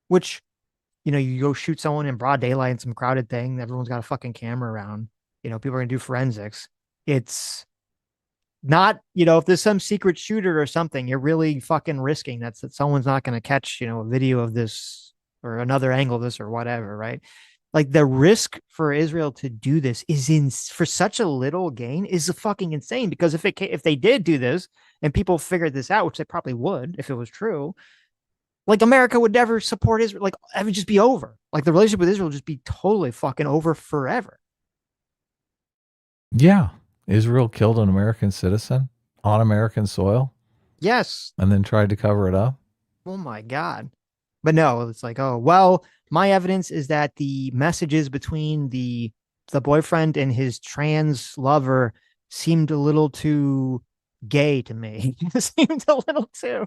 which, you go shoot someone in broad daylight in some crowded thing, everyone's got a fucking camera around, people are going to do forensics. It's not, if there's some secret shooter or something, you're really fucking risking that someone's not going to catch, a video of this or another angle of this or whatever, right? Like the risk for Israel to do this for such a little gain is fucking insane, because if they did do this and people figured this out, which they probably would if it was true, Like America would never support Israel. Like it would just be over. Like the relationship with Israel would just be totally fucking over forever. Yeah. Israel killed an American citizen on American soil Yes. and then tried to cover it up. Oh my God. But no, it's like, oh, well, my evidence is that the messages between the boyfriend and his trans lover seemed a little too gay to me. It seemed a little too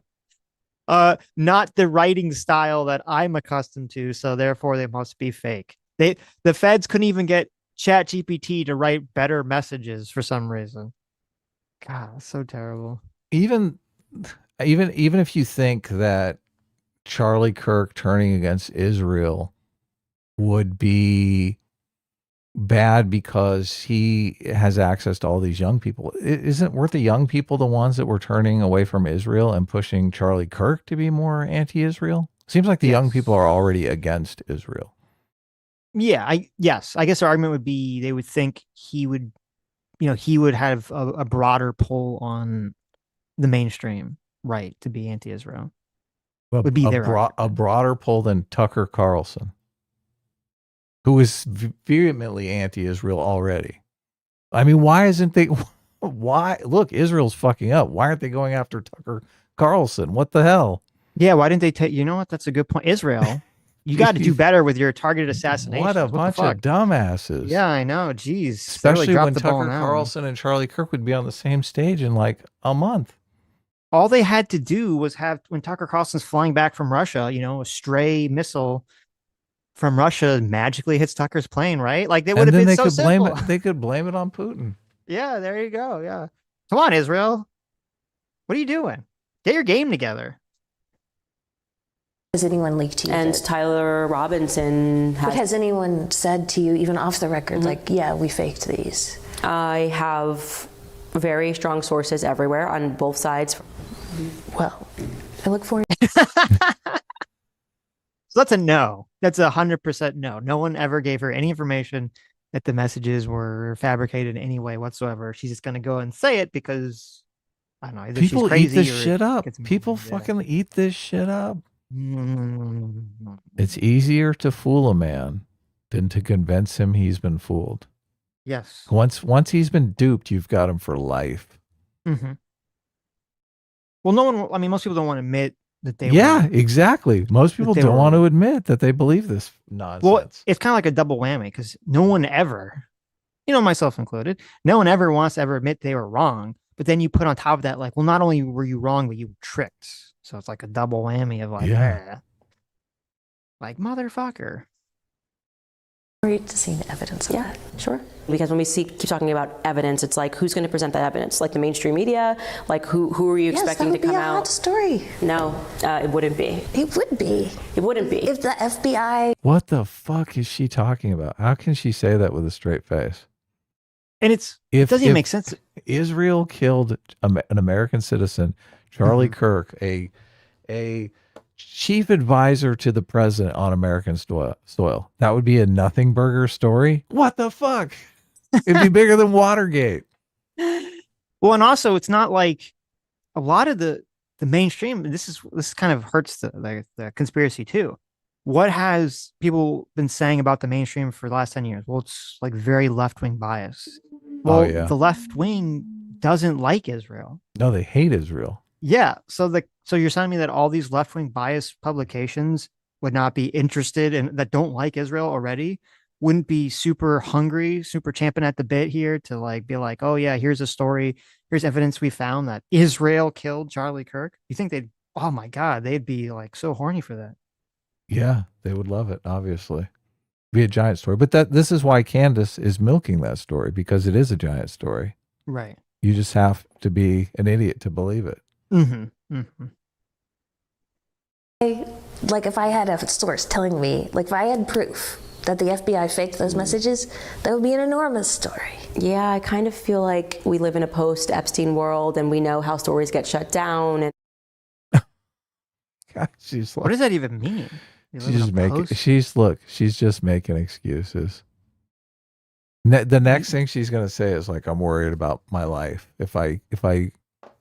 not the writing style that I'm accustomed to, so therefore they must be fake. The feds couldn't even get Chat GPT to write better messages for some reason. God, so terrible. Even if you think that Charlie Kirk turning against Israel would be bad because he has access to all weren't the young people the ones that were turning away from Israel and pushing Charlie Kirk to be more anti-Israel? Seems like the young people are already against Israel. Yeah, I guess their argument would be they would think he would have a broader pull on the mainstream right to be anti-Israel. Would be a broader pull than Tucker Carlson, who is vehemently anti-Israel already. I mean, why isn't they? Why look? Israel's fucking up. Why aren't they going after Tucker Carlson? What the hell? Yeah, why didn't they take? You know what? That's a good point. Israel, you got to do better with your targeted assassination. What a bunch of dumbasses. Yeah, I know. Jeez, especially when Tucker Carlson and Charlie Kirk would be on the same stage in like a month. All they had to do was have, when Tucker Carlson's flying back from Russia, a stray missile from Russia magically hits Tucker's plane, right? Like they would have been so simple. They could blame it on Putin. Yeah, there you go. Yeah. Come on, Israel. What are you doing? Get your game together. Has anyone leaked to you? And Tyler Robinson What has anyone said to you, even off the record, like, yeah, we faked these? I have very strong sources everywhere on both sides. Well, I look forward. So that's a no. That's 100% no. No one ever gave her any information that the messages were fabricated in any way whatsoever. She's just going to go and say it because, I don't know, either people she's crazy eat this or shit up. People fucking eat this shit up. It's easier to fool a man than to convince him he's been fooled. Yes. Once he's been duped, you've got him for life. Mm-hmm. Well, most people don't want to admit that they were, exactly. Most people don't want to admit that they believe this nonsense. Well, it's kind of like a double whammy because no one ever, myself included, no one ever wants to ever admit they were wrong. But then you put on top of that, like, well, not only were you wrong, but you were tricked. So it's like a double whammy of like, like motherfucker. Great to see the evidence of that. Sure. Because when we keep talking about evidence, it's like, who's going to present that evidence? Like the mainstream media? Like who are you expecting to come out? That would be a hot story. No, it wouldn't be. It would be. It wouldn't be. If the FBI. What the fuck is she talking about? How can she say that with a straight face? And it doesn't even make sense. Israel killed an American citizen, Charlie Kirk, a chief advisor to the president on American soil. That would be a nothing burger story. What the fuck? It'd be bigger than Watergate. Well, and also it's not like a lot of the mainstream. This kind of hurts the conspiracy too. What has people been saying about the mainstream for the last 10 years? Well, it's like very left-wing bias. Well, the left wing doesn't like Israel. No, they hate Israel. Yeah. So you're telling me that all these left-wing biased publications would not be interested in that don't like Israel already, wouldn't be super hungry, super champing at the bit here to like be like, oh yeah, here's a story, here's evidence we found that Israel killed Charlie Kirk. You think oh my God, they'd be like so horny for that. Yeah, they would love it, obviously. Be a giant story. But this is why Candace is milking that story, because it is a giant story. Right. You just have to be an idiot to believe it. Mm-hmm. Mm-hmm. Like if I had a source telling me, like if I had proof that the FBI faked those messages, that would be an enormous story. Yeah, I kind of feel like we live in a post-Epstein world and we know how stories get shut down. And God, what does that even mean? She's just making excuses. The next thing she's going to say is like, I'm worried about my life. If I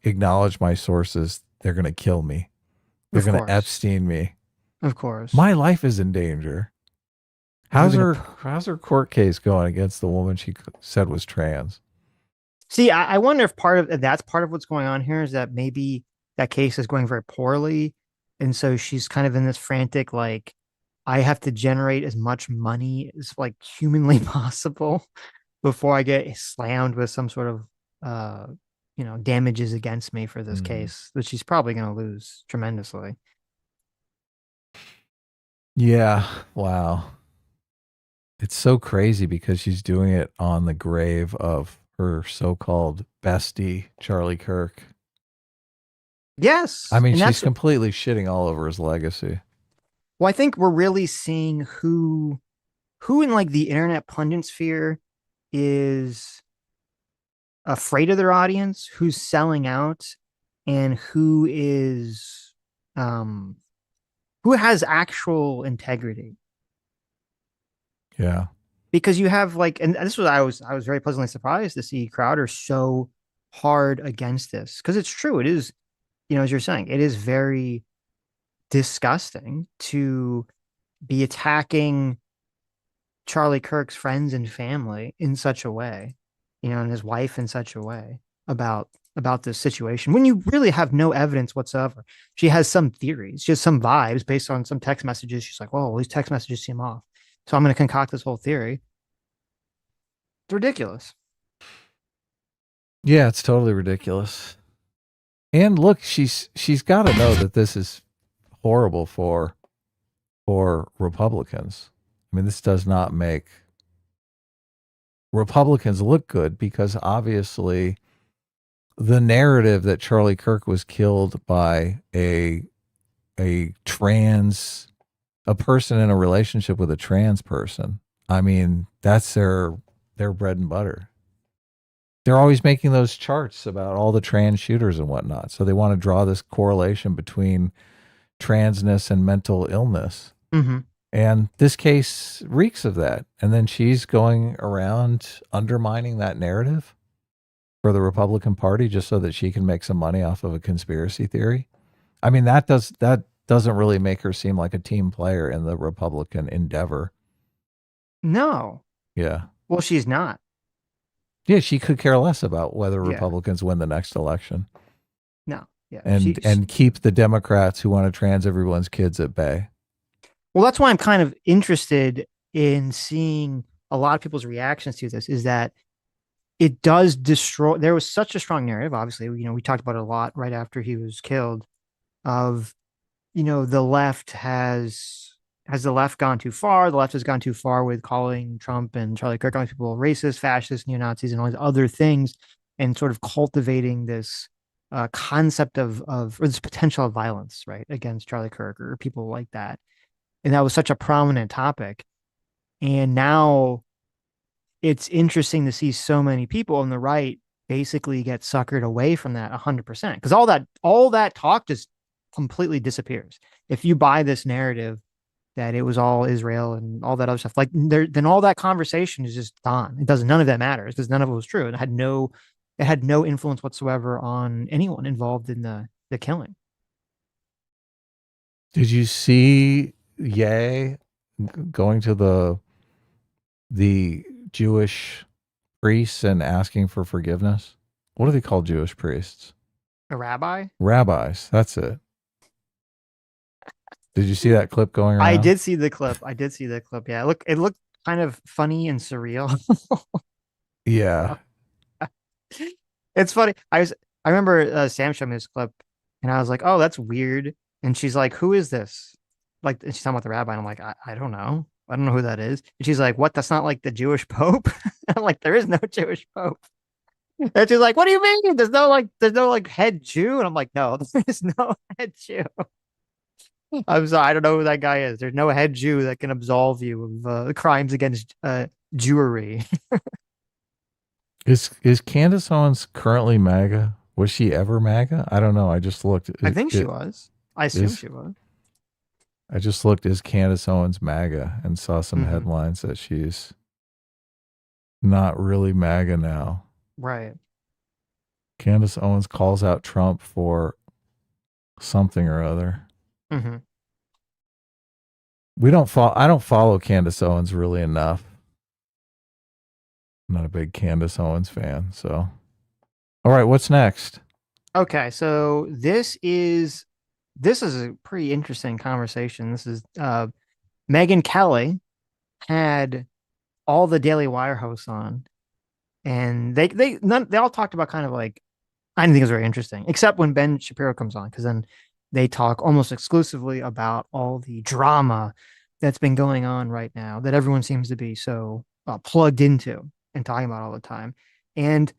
acknowledge my sources, they're going to kill me. They're Of going to course. Epstein me. Of course. My life is in danger. How's They're her gonna how's her court case going against the woman she said was trans? See, I wonder if that's part of what's going on here is that maybe that case is going very poorly. And so she's kind of in this frantic, like, I have to generate as much money as like humanly possible before I get slammed with some sort of damages against me for this case that she's probably going to lose tremendously. Yeah. Wow. It's so crazy because she's doing it on the grave of her so-called bestie, Charlie Kirk. Yes. I mean, And she's that's completely shitting all over his legacy. well, I think we're really seeing who in like the internet pundit sphere is afraid of their audience, who's selling out, and um who has actual integrity. Yeah. Because you have like, and this was I was very pleasantly surprised to see Crowder so hard against this because it's true. It is, as you're saying, it is very disgusting to be attacking Charlie Kirk's friends and family in such a way, and his wife in such a way about this situation when you really have no evidence whatsoever. She has some theories, just some vibes based on some text messages. She's like, "Oh, well, these text messages seem off, so I'm going to concoct this whole theory." It's ridiculous. Yeah, it's totally ridiculous. And look, she's got to know that this is horrible for Republicans. I mean, this does not make Republicans look good because obviously the narrative that Charlie Kirk was killed by a person in a relationship with a trans person. I mean, that's their bread and butter. They're always making those charts about all the trans shooters and whatnot. So they want to draw this correlation between transness and mental illness. Mm-hmm. And this case reeks of that. And then she's going around undermining that narrative for the Republican Party just so that she can make some money off of a conspiracy theory. I mean, that doesn't really make her seem like a team player in the Republican endeavor. No. Yeah. Well, she's not. Yeah, she could care less about whether Yeah. Republicans win the next election. No. Yeah. And keep the Democrats who want to trans everyone's kids at bay. Well, that's why I'm kind of interested in seeing a lot of people's reactions to this is that it does destroy. There was such a strong narrative. Obviously, we talked about it a lot right after he was killed of, the left has the left gone too far? The left has gone too far with calling Trump and Charlie Kirk, all these people racist, fascist, neo-Nazis, and all these other things, and sort of cultivating this concept or this potential of violence, right, against Charlie Kirk or people like that. And that was such a prominent topic. And now it's interesting to see so many people on the right basically get suckered away from that 100%. Because all that talk just completely disappears. If you buy this narrative that it was all Israel and all that other stuff, like then all that conversation is just gone. None of that matters because none of it was true. It had no influence whatsoever on anyone involved in the killing. Did you see Ye going to the Jewish priests and asking for forgiveness? What do they call Jewish priests? A rabbi? Rabbis. That's it. Did you see that clip going around? I did see the clip. Yeah, it looked kind of funny and surreal. Yeah. It's funny. I remember Sam showed me this clip, and I was like, "Oh, that's weird." And she's like, "Who is this?" Like, and she's talking about the rabbi, and I'm like, "I don't know. I don't know who that is." And she's like, "What? That's not like the Jewish Pope?" I'm like, "There is no Jewish Pope." And she's like, "What do you mean? There's no head Jew?" And I'm like, "No, there is no head Jew." I'm sorry, I don't know who that guy is. There's no head Jew that can absolve you of crimes against Jewry. Is Candace Owens currently MAGA? Was she ever MAGA? I don't know. I just looked. I think she was. I assume she was. I just looked, is Candace Owens MAGA, and saw some headlines that she's not really MAGA now. Right. Candace Owens calls out Trump for something or other. Mm-hmm. I don't follow Candace Owens really enough. I'm not a big Candace Owens fan. So, all right, what's next? Okay, so this is a pretty interesting conversation. This is Megyn Kelly had all the Daily Wire hosts on, and they all talked about kind of like I didn't think it was very interesting, except when Ben Shapiro comes on, because then they talk almost exclusively about all the drama that's been going on right now that everyone seems to be so plugged into and talking about all the time. And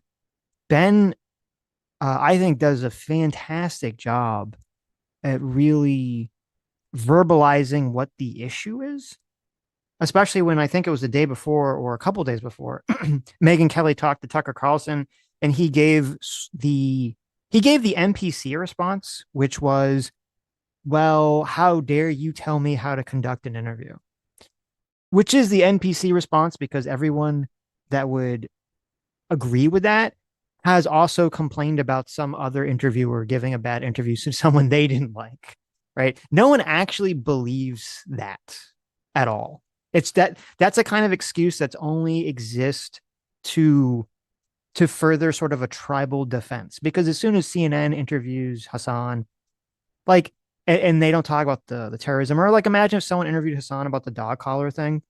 Ben, I think, does a fantastic job at really verbalizing what the issue is, especially when I think it was the day before or a couple days before, Megyn Kelly talked to Tucker Carlson, and he gave the NPC response, which was, "Well, how dare you tell me how to conduct an interview?" Which is the NPC response because everyone that would agree with that has also complained about some other interviewer giving a bad interview to someone they didn't like, right? No one actually believes that at all. It's that's a kind of excuse that's only exist to further sort of a tribal defense, because as soon as CNN interviews Hassan, like, and they don't talk about the terrorism, or like imagine if someone interviewed Hassan about the dog collar thing,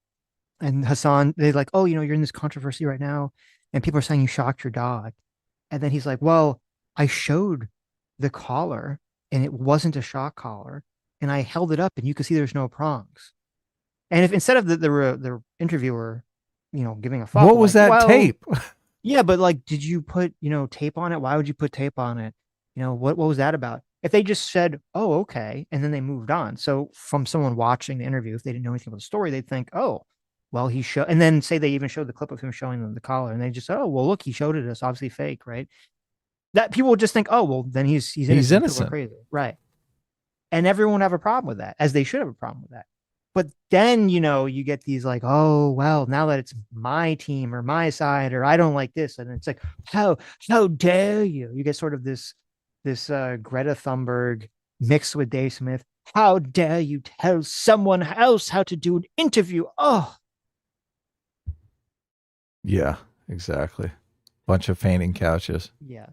and Hassan, they're like, oh, you're in this controversy right now, and people are saying you shocked your dog. And then he's like, well, I showed the collar and it wasn't a shock collar. And I held it up and you could see there's no prongs. And if instead of the interviewer, giving a fuck, What was like, that well, tape? yeah, but like, did you put, tape on it? Why would you put tape on it? What was that about? If they just said, oh, okay, and then they moved on. So from someone watching the interview, if they didn't know anything about the story, they'd think, oh, well, he showed, and then say they even showed the clip of him showing them the collar, and they just said, oh, well, look, he showed it. It's obviously fake, right? That people would just think, oh, well, then he's innocent. He's People are innocent. crazy, right? And everyone would have a problem with that, as they should have a problem with that. But then, you get these like, oh, well, now that it's my team or my side, or I don't like this. And it's like, how dare you? You get sort of this Greta Thunberg mixed with Dave Smith. How dare you tell someone else how to do an interview? Oh, Yeah, exactly. Bunch of fainting couches. yes.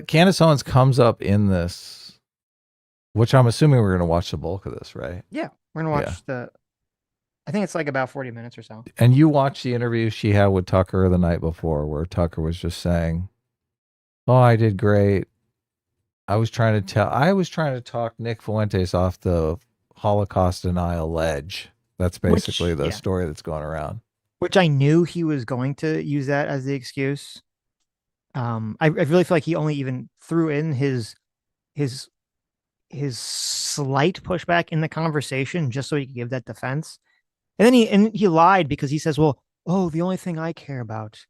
Candace Owens comes up in this, which I'm assuming we're going to watch the bulk of this, right? Yeah. We're going to watch I think it's like about 40 minutes or so. And you watched the interview she had with Tucker the night before, where Tucker was just saying, oh, I did great. I was trying to talk Nick Fuentes off the Holocaust denial ledge. That's basically the story that's going around. Which I knew he was going to use that as the excuse. I really feel like he only even threw in his slight pushback in the conversation just so he could give that defense. And then he lied because he says, well, oh, the only thing I care about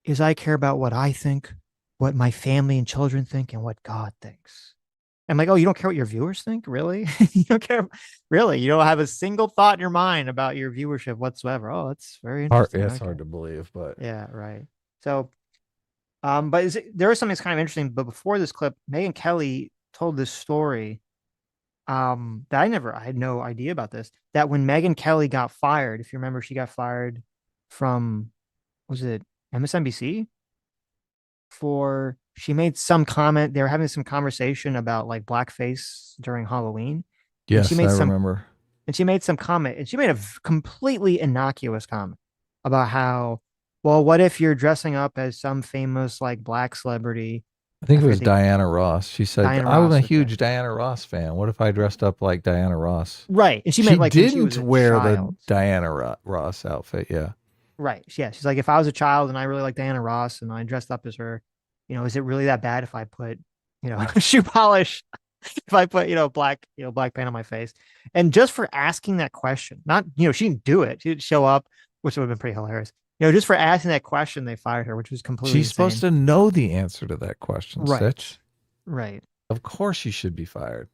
is I care about what I think, what my family and children think, and what God thinks. I'm like, oh, you don't care what your viewers think? Really? You don't care? Really? You don't have a single thought in your mind about your viewership whatsoever? Oh, that's very interesting. It's hard to believe, but yeah, right. So, but there is something that's kind of interesting. But before this clip, Megyn Kelly told this story that I had no idea about this, that when Megyn Kelly got fired, if you remember, she got fired from, was it MSNBC? She made some comment. They were having some conversation about like blackface during Halloween. Yes, I remember. And she made some comment, and she made a completely innocuous comment about how, well, what if you're dressing up as some famous like black celebrity? I think it was Diana Ross. She said, I'm a huge Diana Ross fan. What if I dressed up like Diana Ross? Right. And she meant like didn't wear the Diana Ross outfit. Yeah. Right. Yeah. She's like, if I was a child and I really like Diana Ross and I dressed up as her, is it really that bad if I put, shoe polish, if I put, black paint on my face? And just for asking that question, not, she didn't do it. She didn't show up, which would have been pretty hilarious. Just for asking that question, they fired her, which was completely She's supposed to know the answer to that question, right. Stitch. Right. Of course she should be fired.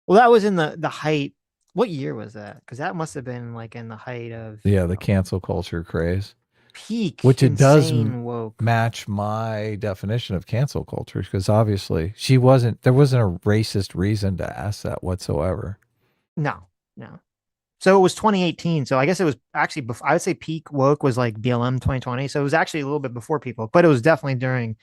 Well, that was in the height. What year was that? Because that must have been like in the height of the cancel culture craze. peak Which it does insane woke. match my definition of cancel culture, because obviously there wasn't a racist reason to ask that whatsoever. No, no. So it was 2018. So I guess it was actually before, I would say peak woke was like BLM 2020. So it was actually a little bit before people, but it was definitely during,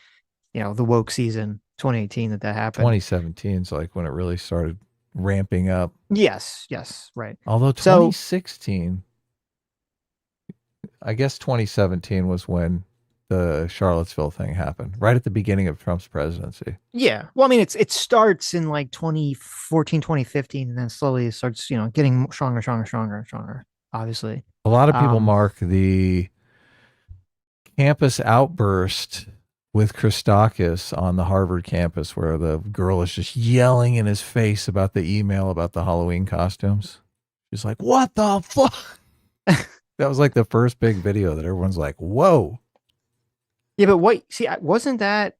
the woke season 2018 that happened. 2017 is like when it really started ramping up. Yes, right. Although So 2016, I guess 2017 was when the Charlottesville thing happened, right at the beginning of Trump's presidency. yeah, well, I mean, it starts in like 2014, 2015, and then slowly it starts, getting stronger, obviously. A lot of people Um, mark the campus outburst with Christakis on the Harvard campus, where the girl is just yelling in his face about the email about the Halloween costumes. She's like, "What the fuck?" That was like the first big video that everyone's like, "Whoa." Yeah, but wasn't that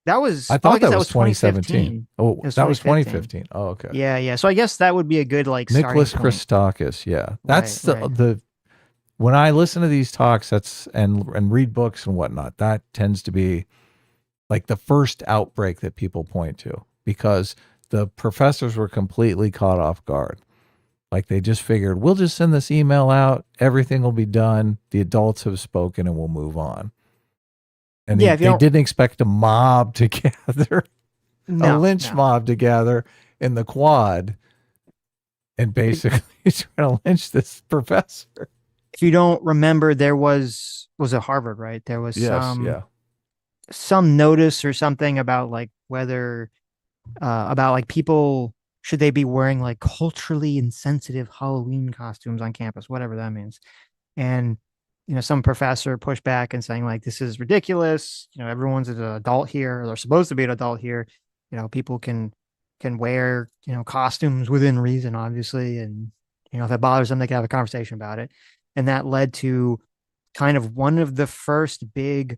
was, I thought guess that was 2017. Oh, that was 2015. Oh, okay. Yeah. So I guess that would be a good like Nicholas starting point. Christakis. Yeah. That's Right. the when I listen to these talks, and read books and whatnot, that tends to be like the first outbreak that people point to, because the professors were completely caught off guard. Like they just figured, we'll just send this email out, everything will be done, the adults have spoken, and we'll move on. And Yeah, they didn't expect a mob to gather, a lynch No. mob to gather in the quad and basically try to lynch this professor. If you don't remember, there was it Harvard, right? There was some notice or something about like whether about like people, should they be wearing like culturally insensitive Halloween costumes on campus, whatever that means. And some professor pushed back and saying like, this is ridiculous. Everyone's an adult here, or they're supposed to be an adult here. People can wear, costumes within reason, obviously. And, if it bothers them, they can have a conversation about it. And that led to kind of one of the first big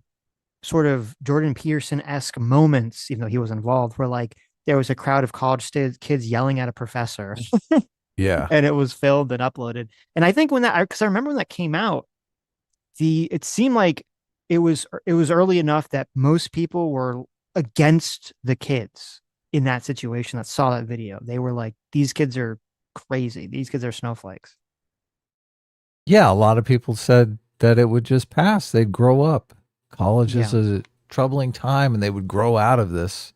sort of Jordan Peterson-esque moments, even though he was involved, where like there was a crowd of college kids yelling at a professor. Yeah. And it was filmed and uploaded. And I think because I remember when that came out, it seemed like it was early enough that most people were against the kids in that situation that saw that video. They were like, these kids are crazy. These kids are snowflakes. Yeah, a lot of people said that it would just pass. They'd grow up. College is a troubling time, and they would grow out of this.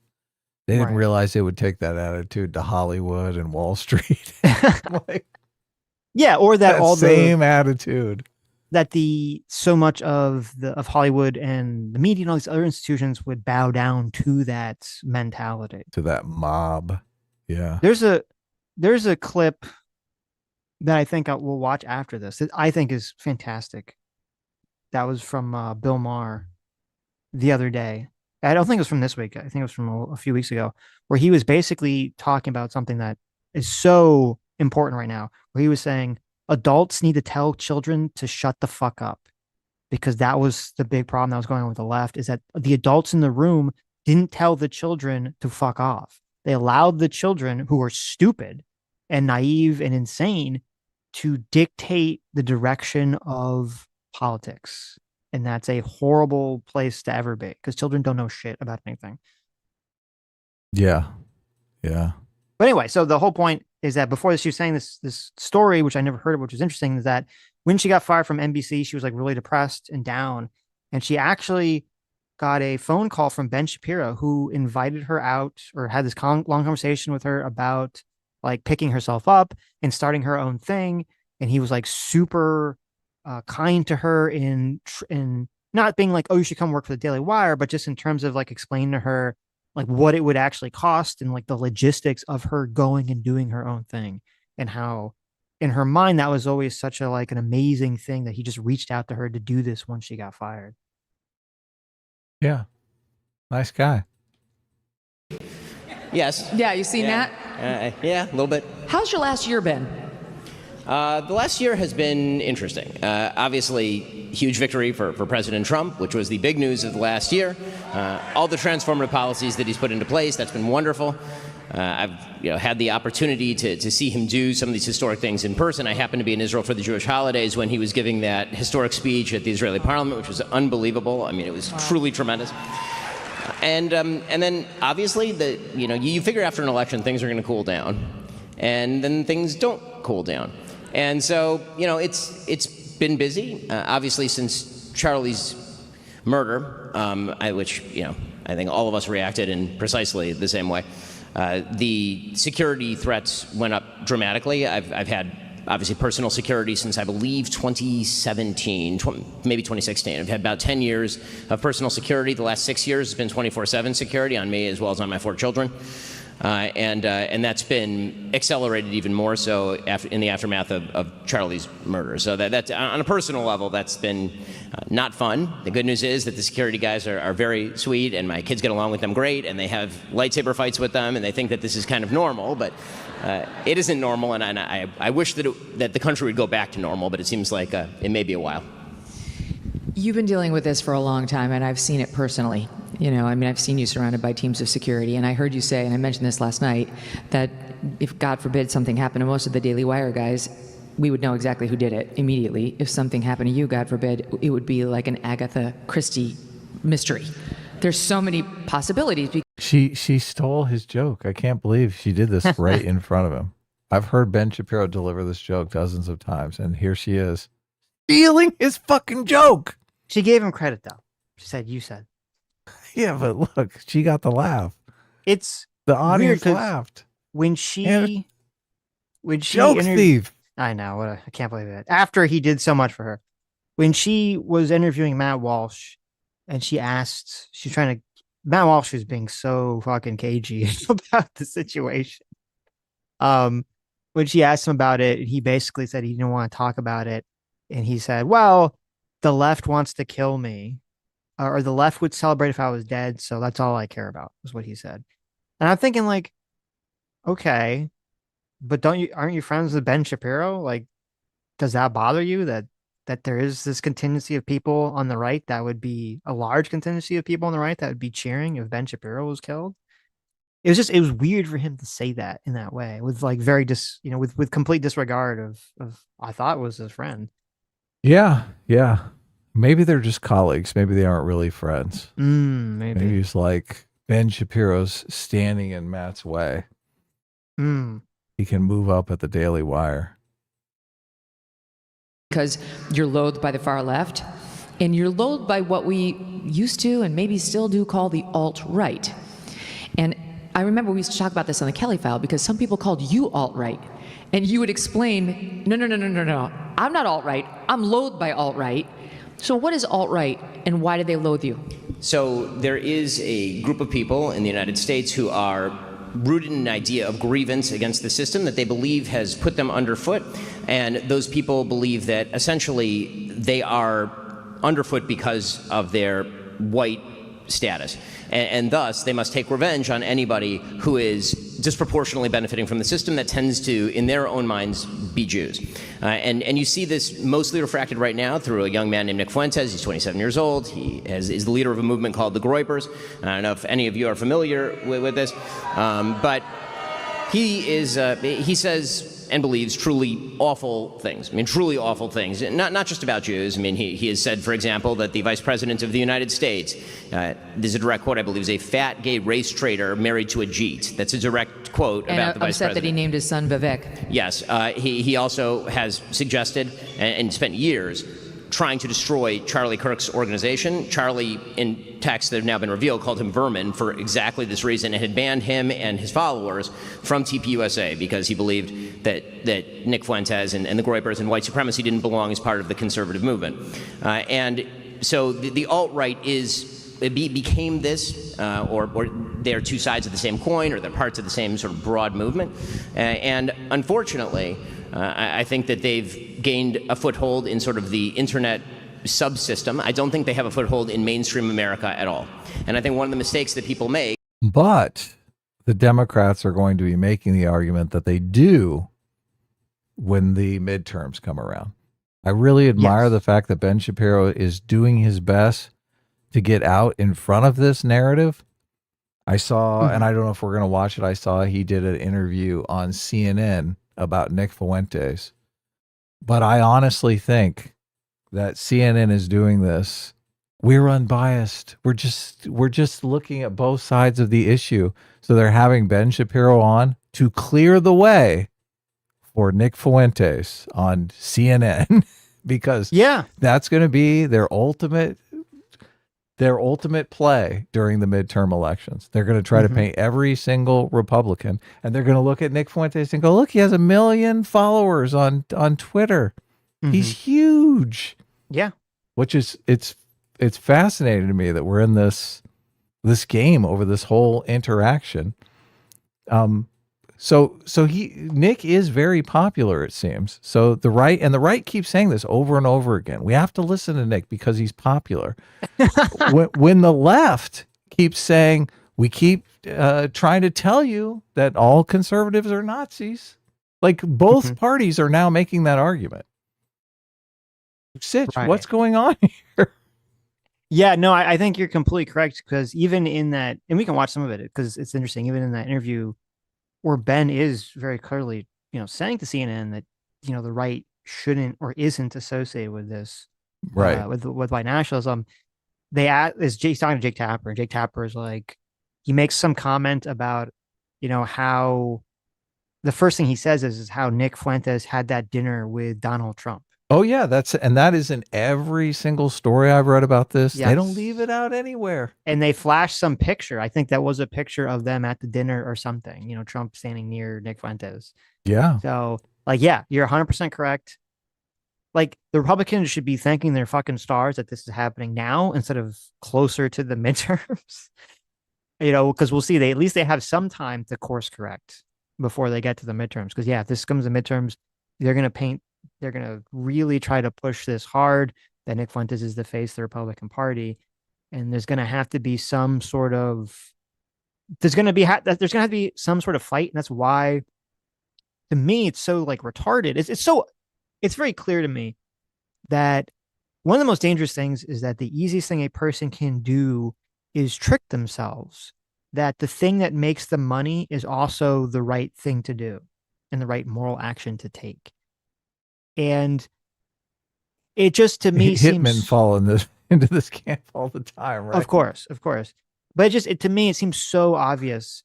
They didn't realize they would take that attitude to Hollywood and Wall Street. Yeah, or that all same attitude. That so much of Hollywood and the media and all these other institutions would bow down to that mentality, to that mob. Yeah. There's a clip that I think we'll watch after this that I think is fantastic. That was from Bill Maher the other day. I don't think it was from this week. I think it was from a few weeks ago, where he was basically talking about something that is so important right now, where he was saying adults need to tell children to shut the fuck up, because that was the big problem that was going on with the left, is that the adults in the room didn't tell the children to fuck off. They allowed the children, who were stupid and naive and insane, to dictate the direction of politics. And that's a horrible place to ever be, because children don't know shit about anything. Yeah. Yeah. But anyway, so the whole point is that before this, she was saying this story, which I never heard of, which was interesting, is that when she got fired from NBC, she was like really depressed and down. And she actually got a phone call from Ben Shapiro, who invited her out, or had this long conversation with her about like picking herself up and starting her own thing. And he was like super kind to her in not being like, oh, you should come work for the Daily Wire, but just in terms of like explaining to her like what it would actually cost and like the logistics of her going and doing her own thing, and how in her mind that was always such a like an amazing thing that he just reached out to her to do this once she got fired. Yeah. Nice guy. Yes. Yeah, you seen that? Yeah, a little bit. How's your last year been? The last year has been interesting. Obviously, huge victory for President Trump, which was the big news of the last year. All the transformative policies that he's put into place, that's been wonderful. I've had the opportunity to see him do some of these historic things in person. I happened to be in Israel for the Jewish holidays when he was giving that historic speech at the Israeli parliament, which was unbelievable. I mean, it was truly tremendous. And then obviously you figure after an election things are going to cool down, and then things don't cool down. And so it's been busy, obviously, since Charlie's murder, which I think all of us reacted in precisely the same way. The security threats went up dramatically. I've had obviously personal security since I believe 2017, maybe 2016. I've had about 10 years of personal security. The last 6 years has been 24/7 security on me as well as on my 4 children. And that's been accelerated even more so in the aftermath of Charlie's murder. So that's on a personal level, that's been not fun. The good news is that the security guys are very sweet, and my kids get along with them great, and they have lightsaber fights with them, and they think that this is kind of normal, but it isn't normal, and I wish that the country would go back to normal, but it seems like it may be a while. You've been dealing with this for a long time, and I've seen it personally. I've seen you surrounded by teams of security, and I heard you say, and I mentioned this last night, that if God forbid something happened to most of the Daily Wire guys, we would know exactly who did it immediately. If something happened to you, God forbid, it would be like an Agatha Christie mystery. There's so many possibilities. She stole his joke. I can't believe she did this right in front of him. I've heard Ben Shapiro deliver this joke dozens of times, and here she is stealing his fucking joke. She gave him credit, though. She said, "You said." Yeah, but look, she got the laugh. It's the audience weird laughed when she joke thief. I know. I can't believe it. After he did so much for her, when she was interviewing Matt Walsh, and Matt Walsh was being so fucking cagey about the situation. When she asked him about it, he basically said he didn't want to talk about it, and he said, "Well, the left wants to kill me." Or the left would celebrate if I was dead, so that's all I care about, is what he said. And I'm thinking, like, okay, but aren't you friends with Ben Shapiro? Like, does that bother you that there is this contingency of people on the right that would be a large contingency of people on the right that would be cheering if Ben Shapiro was killed? It was weird for him to say that in that way, with like with complete disregard of I thought was his friend. Yeah. Maybe they're just colleagues. Maybe they aren't really friends. Maybe it's like Ben Shapiro's standing in Matt's way. He can move up at the Daily Wire. Because you're loathed by the far left, and you're loathed by what we used to and maybe still do call the alt-right. And I remember we used to talk about this on the Kelly File because some people called you alt-right. And you would explain, no, I'm not alt-right. I'm loathed by alt-right. So what is alt-right, and why do they loathe you? So there is a group of people in the United States who are rooted in an idea of grievance against the system that they believe has put them underfoot, and those people believe that essentially they are underfoot because of their white status. And thus, they must take revenge on anybody who is disproportionately benefiting from the system that tends to, in their own minds, be Jews. And you see this mostly refracted right now through a young man named Nick Fuentes. He's 27 years old. He is the leader of a movement called the Groypers. I don't know if any of you are familiar with this, but he says and believes truly awful things. I mean, truly awful things. Not just about Jews. I mean, he has said, for example, that the Vice President of the United States, there's a direct quote, I believe, is a fat gay race traitor married to a Jeet. That's a direct quote about the Vice President. And upset that he named his son Vivek. Yes. He also has suggested and spent years trying to destroy Charlie Kirk's organization. Charlie, in texts that have now been revealed, called him vermin for exactly this reason and had banned him and his followers from TPUSA because he believed that Nick Fuentes and the Groypers and white supremacy didn't belong as part of the conservative movement. And so the alt-right became this, or they're two sides of the same coin, or they're parts of the same sort of broad movement. And unfortunately, I think that they've gained a foothold in sort of the internet subsystem. I don't think they have a foothold in mainstream America at all. And I think one of the mistakes that people make. But the Democrats are going to be making the argument that they do when the midterms come around. I really admire the fact that Ben Shapiro is doing his best to get out in front of this narrative. I saw, and I don't know if we're going to watch it. I saw he did an interview on CNN about Nick Fuentes. But I honestly think that CNN is doing this. We're unbiased. We're just looking at both sides of the issue. So they're having Ben Shapiro on to clear the way for Nick Fuentes on CNN because that's going to be their ultimate play during the midterm elections. They're going to try to paint every single Republican, and they're going to look at Nick Fuentes and go, look, he has 1 million followers on Twitter. He's huge. Yeah. Which is, it's fascinating to me that we're in this game over this whole interaction. So Nick is very popular, it seems. So the right keeps saying this over and over again. We have to listen to Nick because he's popular. when the left keeps saying, we keep trying to tell you that all conservatives are Nazis. Like both parties are now making that argument. Sitch, what's going on here? Yeah, no, I think you're completely correct because even in that, and we can watch some of it because it's interesting, even in that interview where Ben is very clearly, saying to CNN that, the right shouldn't or isn't associated with this, right? With white nationalism. He's talking to Jake Tapper, and Jake Tapper is like, he makes some comment about, how the first thing he says is how Nick Fuentes had that dinner with Donald Trump. Oh yeah, that is in every single story I've read about this. Yes. They don't leave it out anywhere. And they flash some picture. I think that was a picture of them at the dinner or something. Trump standing near Nick Fuentes. Yeah. So, you're 100% correct. The Republicans should be thanking their fucking stars that this is happening now instead of closer to the midterms. Because we'll see. At least they have some time to course correct before they get to the midterms. Because if this comes to midterms, they're going to really try to push this hard that Nick Fuentes is the face of the Republican Party. And there's going to have to be some sort of, there's going to have to be some sort of fight. And that's why, to me, it's so retarded. It's very clear to me that one of the most dangerous things is that the easiest thing a person can do is trick themselves that the thing that makes them money is also the right thing to do and the right moral action to take. And it just, to me, hitmen fall into this camp all the time, right? Of course. But to me, it seems so obvious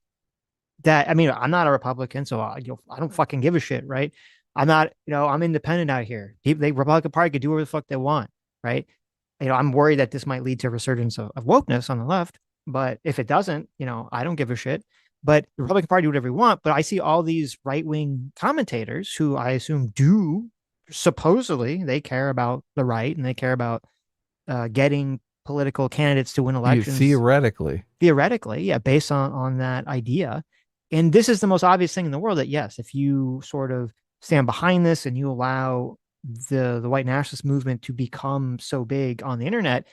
that, I'm not a Republican, so I don't fucking give a shit, right? I'm not, I'm independent out here. The Republican Party could do whatever the fuck they want, right? I'm worried that this might lead to a resurgence of wokeness on the left, but if it doesn't, I don't give a shit. But the Republican Party do whatever you want. But I see all these right-wing commentators who I assume supposedly they care about the right and they care about getting political candidates to win elections. Theoretically, yeah, based on that idea. And this is the most obvious thing in the world that, yes, if you sort of stand behind this and you allow the white nationalist movement to become so big on the internet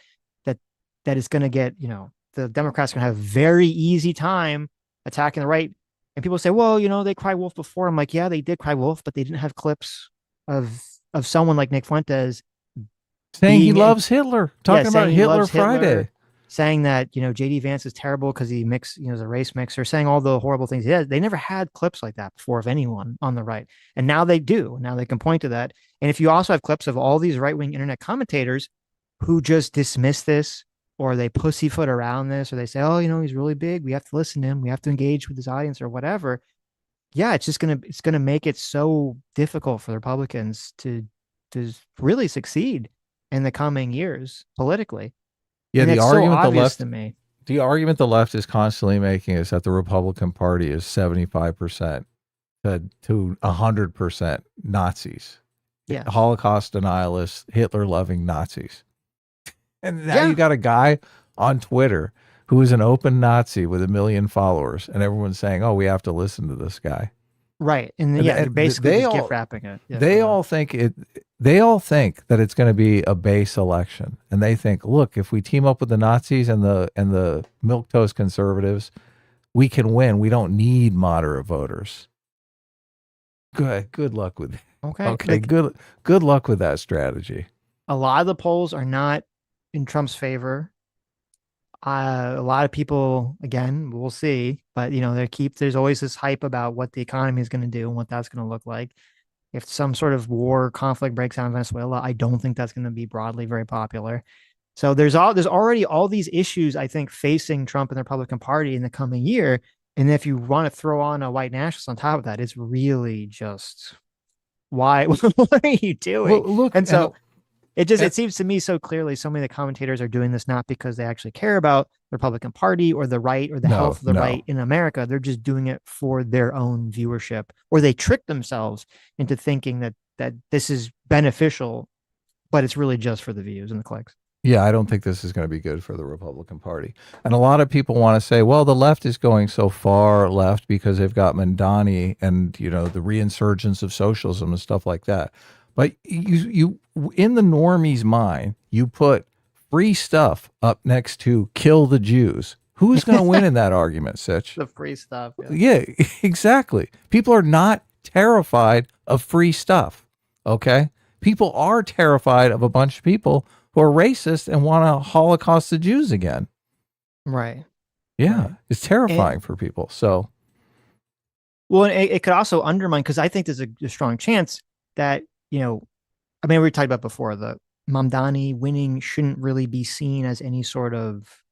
that it's going to get, the Democrats are going to have a very easy time attacking the right. And people say, well, they cried wolf before. I'm like, yeah, they did cry wolf, but they didn't have clips of someone like Nick Fuentes saying he loves Hitler, talking about Hitler Friday, saying that, JD Vance is terrible because he is a race mixer, saying all the horrible things he did. They never had clips like that before of anyone on the right. And now they do. Now they can point to that. And if you also have clips of all these right-wing internet commentators who just dismiss this, or they pussyfoot around this, or they say, oh, he's really big, we have to listen to him, we have to engage with his audience or whatever. Yeah, it's gonna make it so difficult for the Republicans to really succeed in the coming years politically. Yeah, and the argument the argument the left is constantly making is that the Republican Party is 75% to 100% Nazis. Yeah, Holocaust denialists, Hitler-loving Nazis. And now you got a guy on Twitter who is an open Nazi with 1 million followers, and everyone's saying, "Oh, we have to listen to this guy." Right, and they're basically just gift wrapping it. Yeah, they all think that it's going to be a base election, and they think, "Look, if we team up with the Nazis and the milquetoast conservatives, we can win. We don't need moderate voters." Good luck with that. Okay. Good luck with that strategy. A lot of the polls are not in Trump's favor. A lot of people, again, we'll see, but there's always this hype about what the economy is going to do and what that's going to look like. If some sort of war conflict breaks out in Venezuela, I don't think that's going to be broadly very popular. So there's already all these issues, I think, facing Trump and the Republican Party in the coming year. And if you want to throw on a white nationalist on top of that, it's really just why? What are you doing? Well, look, and so it seems to me so clearly so many of the commentators are doing this not because they actually care about the Republican Party or the right or the health of the right in America. They're just doing it for their own viewership, or they trick themselves into thinking that this is beneficial, but it's really just for the views and the clicks. Yeah, I don't think this is going to be good for the Republican Party. And a lot of people want to say, well, the left is going so far left because they've got Mandani and, the reinsurgence of socialism and stuff like that. But you in the normie's mind, you put free stuff up next to kill the Jews. Who's going to win in that argument, Sitch? The free stuff. Yeah, exactly. People are not terrified of free stuff, okay? People are terrified of a bunch of people who are racist and want to Holocaust the Jews again. Right. Yeah, right. It's terrifying for people. So, well, it could also undermine, because I think there's a strong chance that, we talked about before, the Mamdani winning shouldn't really be seen as any sort of,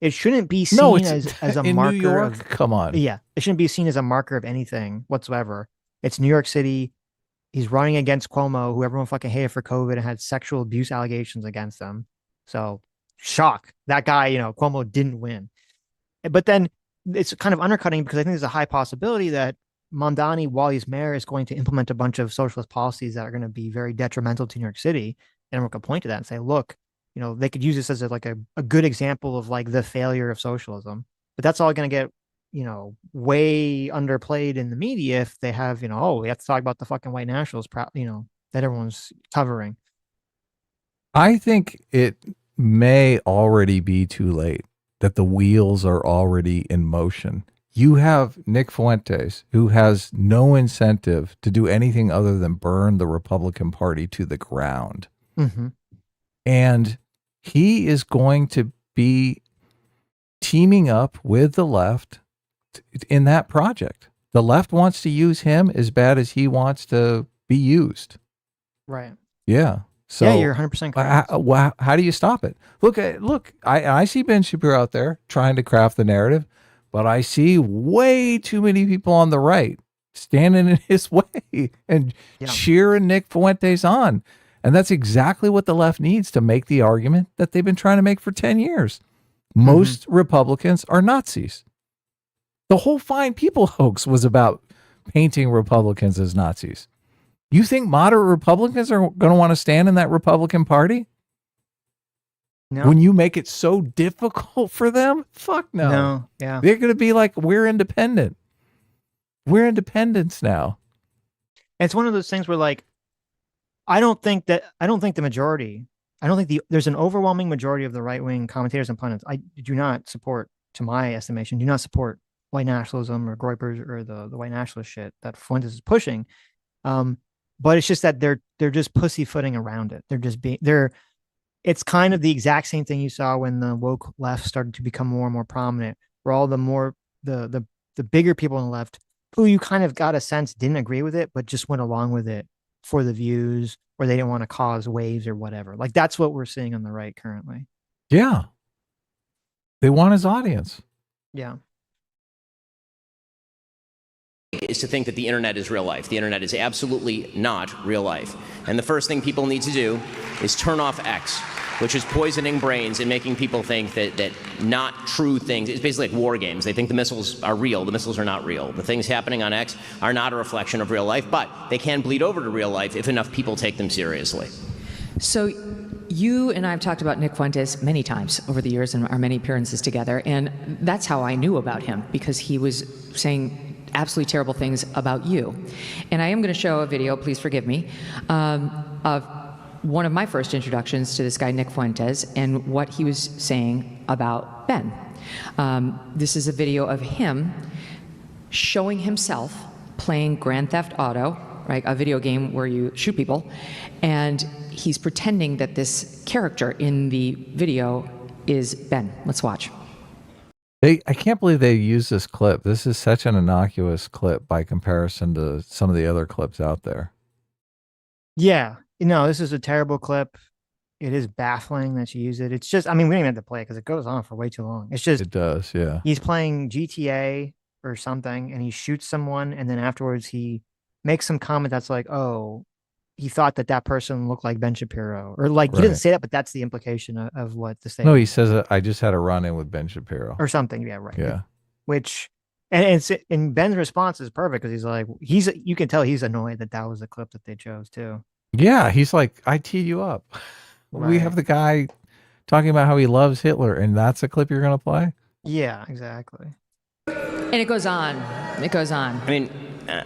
it shouldn't be seen as a in marker New York, of, come on. Yeah, it shouldn't be seen as a marker of anything whatsoever. It's New York City. He's running against Cuomo, who everyone fucking hated for COVID and had sexual abuse allegations against him. So, shock. That guy, Cuomo didn't win. But then it's kind of undercutting, because I think there's a high possibility that Mamdani, while he's mayor, is going to implement a bunch of socialist policies that are going to be very detrimental to New York City. And everyone could point to that and say, look, they could use this as a good example of the failure of socialism. But that's all going to get, way underplayed in the media if they have, we have to talk about the fucking white nationalists, that everyone's covering. I think it may already be too late, that the wheels are already in motion. You have Nick Fuentes, who has no incentive to do anything other than burn the Republican Party to the ground. Mm-hmm. And he is going to be teaming up with the left in that project. The left wants to use him as bad as he wants to be used. Right. Yeah. So yeah, you're 100% correct. How do you stop it? Look, I see Ben Shapiro out there trying to craft the narrative, but I see way too many people on the right standing in his way and cheering Nick Fuentes on. And that's exactly what the left needs to make the argument that they've been trying to make for 10 years. Most Republicans are Nazis. The whole Fine People hoax was about painting Republicans as Nazis. You think moderate Republicans are going to want to stand in that Republican Party? No. When you make it so difficult for them? Fuck no. No, yeah. They're going to be like, we're independent. We're independents now. And it's one of those things where I don't think there's an overwhelming majority of the right-wing commentators and pundits. I do not support, to my estimation, do not support white nationalism or Groypers or the white nationalist shit that Fuentes is pushing. But it's just that they're just pussyfooting around it. It's kind of the exact same thing you saw when the woke left started to become more and more prominent, where all the bigger people on the left, who you kind of got a sense didn't agree with it, but just went along with it for the views, or they didn't want to cause waves or whatever. That's what we're seeing on the right currently. Yeah. They want his audience. Yeah. Is to think that the internet is real life. The internet is absolutely not real life. And the first thing people need to do is turn off X, which is poisoning brains and making people think that not true things, it's basically like war games. They think the missiles are real. The missiles are not real. The things happening on X are not a reflection of real life, but they can bleed over to real life if enough people take them seriously. So you and I have talked about Nick Fuentes many times over the years in our many appearances together, and that's how I knew about him, because he was saying absolutely terrible things about you. And I am going to show a video, please forgive me, of one of my first introductions to this guy, Nick Fuentes, and what he was saying about Ben. This is a video of him showing himself playing Grand Theft Auto, right, a video game where you shoot people, and he's pretending that this character in the video is Ben. Let's watch. I can't believe they used this clip. This is such an innocuous clip by comparison to some of the other clips out there. Yeah. No, this is a terrible clip. It is baffling that you use it. It's just, I mean, we don't even have to play it because it goes on for way too long. It's just, It does, yeah. he's playing GTA or something and he shoots someone. And then afterwards he makes some comment that's like, oh, he thought that that person looked like Ben Shapiro. Or like, he didn't Right. say that, but that's the implication of what the No, statement he says, I just had a run-in with Ben Shapiro. or something. Yeah, right. Yeah. Which, and Ben's response is perfect because he's like, you can tell he's annoyed that that was the clip that they chose too. Yeah, he's like, I teed you up. We Right. have the guy talking about how he loves Hitler, and that's a clip you're going to play? Yeah, exactly. And it goes on. It goes on. I mean,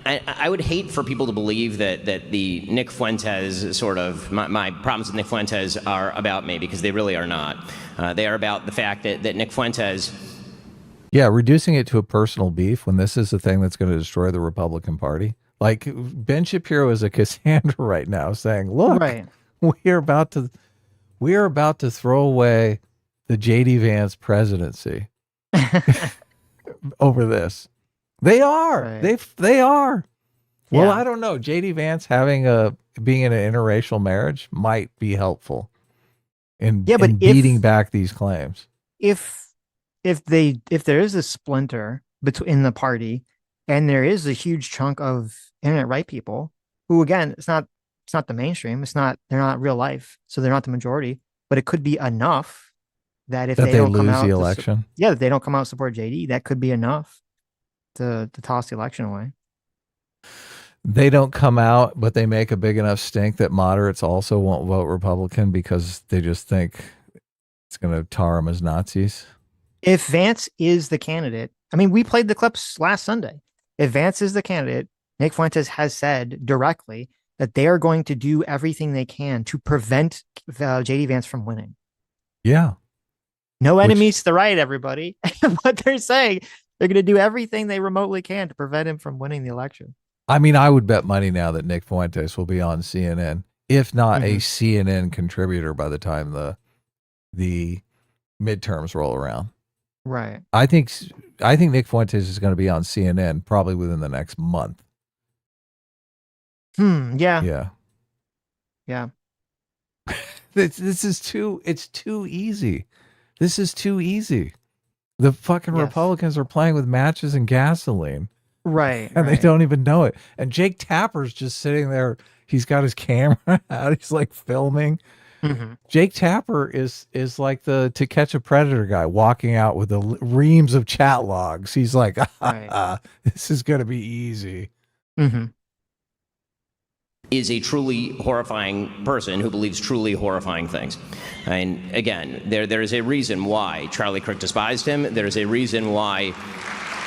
I would hate for people to believe that the Nick Fuentes sort of, my problems with Nick Fuentes are about me, because they really are not. They are about the fact that Nick Fuentes... Yeah, reducing it to a personal beef when this is the thing that's going to destroy the Republican Party. Like, Ben Shapiro is a Cassandra right now saying, look, Right. we are about to throw away the J.D. Vance presidency over this. They are. Right. They are. Well, Yeah. I don't know. J.D. Vance being in an interracial marriage might be helpful in beating back these claims. If there is a splinter in the party, and there is a huge chunk of internet right people who, again, it's not the mainstream. They're not real life, so they're not the majority. But it could be enough that if they don't come lose out the election, if they don't come out and support JD, that could be enough to toss the election away. They don't come out, but they make a big enough stink that moderates also won't vote Republican because they just think it's going to tar them as Nazis. If Vance is the candidate, I mean, we played the clips last Sunday. If Vance is the candidate, Nick Fuentes has said directly that they are going to do everything they can to prevent JD Vance from winning. Yeah. No enemies to the right, everybody. What they're saying, they're going to do everything they remotely can to prevent him from winning the election. I mean, I would bet money now that Nick Fuentes will be on CNN, if not a CNN contributor by the time the midterms roll around. Right. I think Nick Fuentes is going to be on CNN probably within the next month. Yeah. Yeah. Yeah. This is too easy. This is too easy. The fucking Republicans are playing with matches and gasoline. Right. And they don't even know it. And Jake Tapper's just sitting there. He's got his camera out. He's like filming. Mm-hmm. Jake Tapper is like the To Catch a Predator guy walking out with the reams of chat logs. He's like, this is going to be easy. Mm-hmm. Is a truly horrifying person who believes truly horrifying things. And again, there is a reason why Charlie Kirk despised him. There's a reason why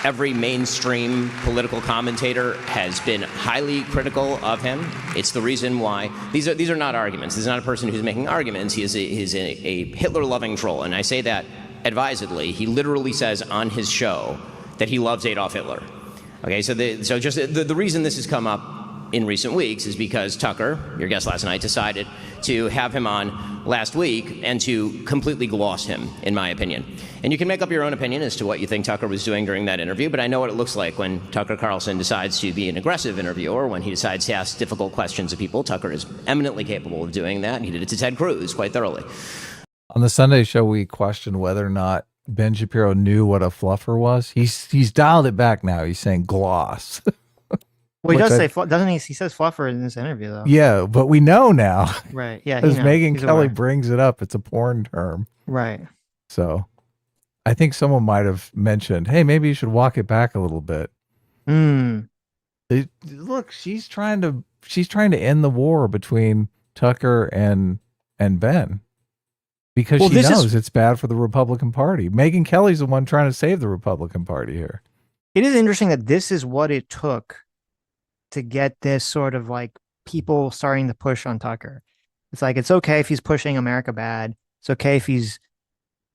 every mainstream political commentator has been highly critical of him. It's the reason why these are not arguments. This is not a person who's making arguments. He is a Hitler-loving troll, and I say that advisedly. He literally says on his show that he loves Adolf Hitler. Okay, so the reason this has come up in recent weeks is because Tucker, your guest last night, decided to have him on last week and to completely gloss him, in my opinion. And you can make up your own opinion as to what you think Tucker was doing during that interview, but I know what it looks like when Tucker Carlson decides to be an aggressive interviewer, when he decides to ask difficult questions of people. Tucker is eminently capable of doing that, and he did it to Ted Cruz quite thoroughly. On the Sunday show, we questioned whether or not Ben Shapiro knew what a fluffer was. He's dialed it back now. He's saying gloss. Well, he does say, doesn't he? He says fluffer in this interview, though. Yeah, but we know now. Right. Yeah. As Megyn Kelly brings it up, it's a porn term. Right. So I think someone might have mentioned, hey, maybe you should walk it back a little bit. Look, she's trying to end the war between Tucker and Ben. Because she knows it's bad for the Republican Party. Megyn Kelly's the one trying to save the Republican Party here. It is interesting that this is what it took to get this sort of like people starting to push on Tucker. It's like, it's okay if he's pushing America bad. It's okay if he's